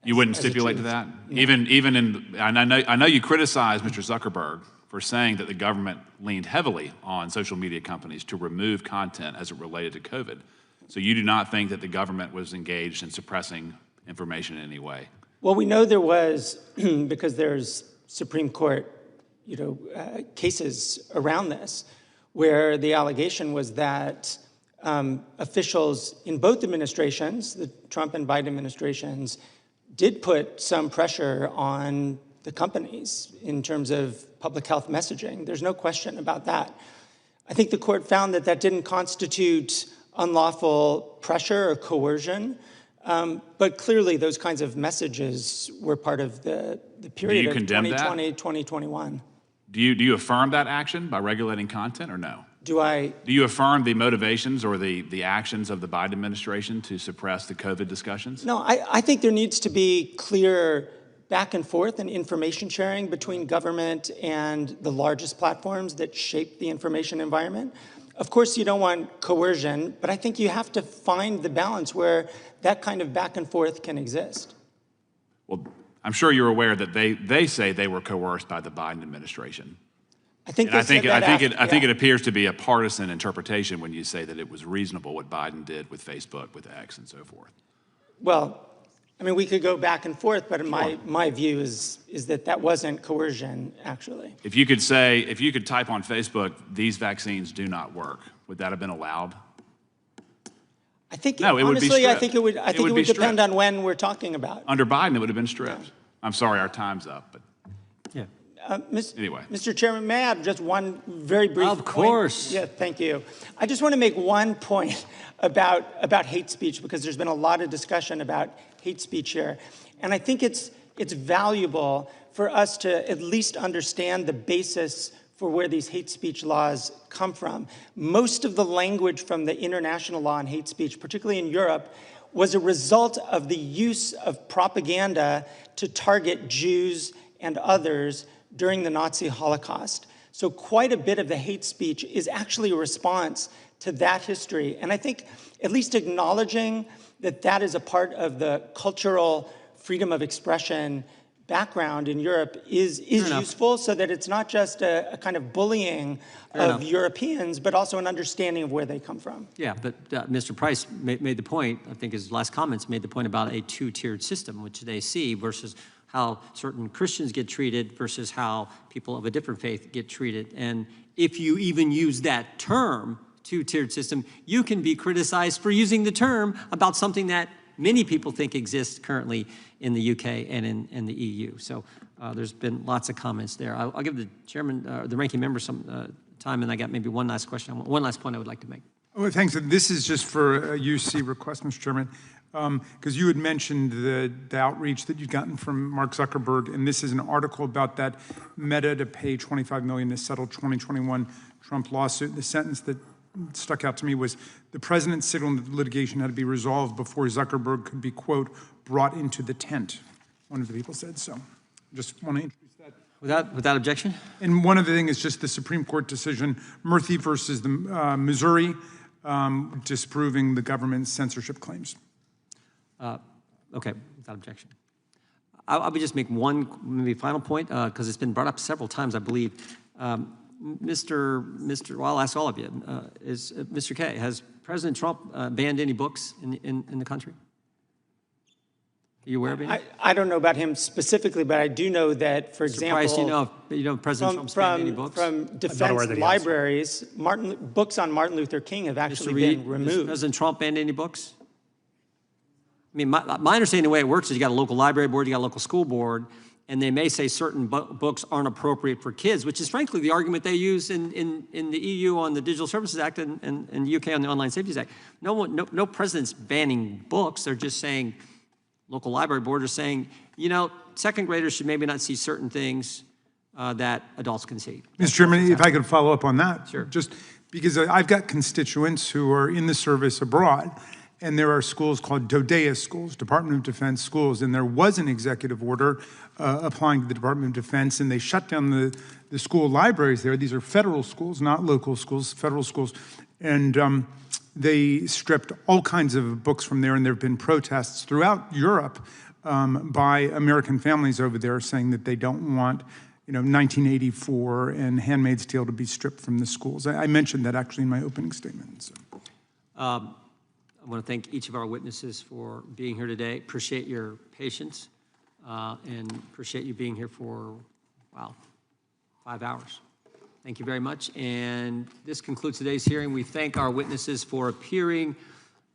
Speaker 11: You wouldn't stipulate to that? No. Even in, I know you criticize Mr. Zuckerberg for saying that the government leaned heavily on social media companies to remove content as it related to COVID. So you do not think that the government was engaged in suppressing information in any way?
Speaker 6: Well, we know there was, because there's Supreme Court, cases around this, where the allegation was that officials in both administrations, the Trump and Biden administrations, did put some pressure on the companies in terms of public health messaging. There's no question about that. I think the court found that that didn't constitute unlawful pressure or coercion, but clearly those kinds of messages were part of the period of 2020, 2021.
Speaker 11: Do you affirm that action by regulating content or no?
Speaker 6: Do
Speaker 11: you affirm the motivations or the actions of the Biden administration to suppress the COVID discussions?
Speaker 6: No, I think there needs to be clear back and forth and information sharing between government and the largest platforms that shape the information environment. Of course, you don't want coercion, but I think you have to find the balance where that kind of back and forth can exist.
Speaker 11: Well, I'm sure you're aware that they say they were coerced by the Biden administration.
Speaker 6: I think
Speaker 11: it appears to be a partisan interpretation when you say that it was reasonable what Biden did with Facebook, with X, and so forth.
Speaker 6: Well, I mean, we could go back and forth, but my view is that wasn't coercion, actually.
Speaker 11: If you could type on Facebook, "These vaccines do not work," would that have been allowed?
Speaker 6: I think,
Speaker 11: no, it would be stripped.
Speaker 6: I think it would depend on when we're talking about.
Speaker 11: Under Biden, it would have been stripped. Yeah. I'm sorry, our time's up, but.
Speaker 1: Yeah.
Speaker 11: Anyway.
Speaker 6: Mr. Chairman, may I have just one very brief point?
Speaker 1: Of course.
Speaker 6: Yeah, thank you. I just want to make one point about hate speech, because there's been a lot of discussion about hate speech here. And I think it's valuable for us to at least understand the basis for where these hate speech laws come from. Most of the language from the international law on hate speech, particularly in Europe, was a result of the use of propaganda to target Jews and others during the Nazi Holocaust. So quite a bit of the hate speech is actually a response to that history. And I think at least acknowledging that that is a part of the cultural freedom of expression background in Europe is useful, so that it's not just a kind of bullying of Europeans, but also an understanding of where they come from.
Speaker 1: Yeah, but Mr. Price made the point, I think his last comments made the point about a two-tiered system, which they see versus how certain Christians get treated versus how people of a different faith get treated. And if you even use that term, two-tiered system, you can be criticized for using the term about something that many people think exists currently in the UK and in the EU. So there's been lots of comments there. I'll give the chairman, the ranking member some time, and I got maybe one last question, one last point I would like to make.
Speaker 17: Oh, thanks. This is just for a UC request, Mr. Chairman, because you had mentioned the outreach that you'd gotten from Mark Zuckerberg, and this is an article about that Meta to pay $25 million to settle 2021 Trump lawsuit. The sentence that stuck out to me was, the president signaled that the litigation had to be resolved before Zuckerberg could be, quote, brought into the tent. One of the people said so. Just want to introduce that.
Speaker 1: Without objection?
Speaker 17: And one of the things is just the Supreme Court decision, Murthy versus the Missouri, disproving the government's censorship claims.
Speaker 1: Okay, without objection. I would just make one maybe final point, because it's been brought up several times, I believe. Well, I'll ask all of you. Mr. Kay, has President Trump banned any books in the country? Are you aware of any?
Speaker 6: I don't know about him specifically, but I do know that, for example,
Speaker 1: Price, you know President Trump's banned any books?
Speaker 6: From defense libraries, books on Martin Luther King have actually been removed.
Speaker 1: Has President Trump banned any books? I mean, my understanding of the way it works is you got a local library board, you got a local school board, and they may say certain books aren't appropriate for kids, which is frankly the argument they use in the EU on the Digital Services Act and the UK on the Online Safety Act. No president's banning books. They're just saying, local library board are saying, you know, second graders should maybe not see certain things that adults can see.
Speaker 17: Mr. Chairman, if I could follow up on that.
Speaker 1: Sure.
Speaker 17: Just because I've got constituents who are in the service abroad, and there are schools called DODEA schools, Department of Defense schools, and there was an executive order applying to the Department of Defense, and they shut down the school libraries there. These are federal schools, not local schools, federal schools. And they stripped all kinds of books from there, and there have been protests throughout Europe by American families over there saying that they don't want, 1984 and Handmaid's Tale to be stripped from the schools. I mentioned that actually in my opening statement. So.
Speaker 1: I want to thank each of our witnesses for being here today. Appreciate your patience and appreciate you being here for, 5 hours. Thank you very much. And this concludes today's hearing. We thank our witnesses for appearing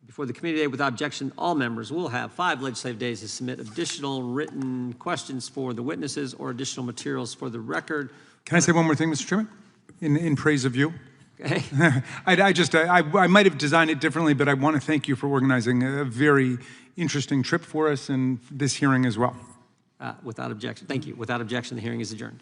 Speaker 1: before the committee today without objection. All members will have 5 legislative days to submit additional written questions for the witnesses or additional materials for the record.
Speaker 17: Can I say one more thing, Mr. Chairman, in praise of you?
Speaker 1: Okay.
Speaker 17: I might have designed it differently, but I want to thank you for organizing a very interesting trip for us and this hearing as well.
Speaker 1: Without objection. Thank you. Without objection, the hearing is adjourned.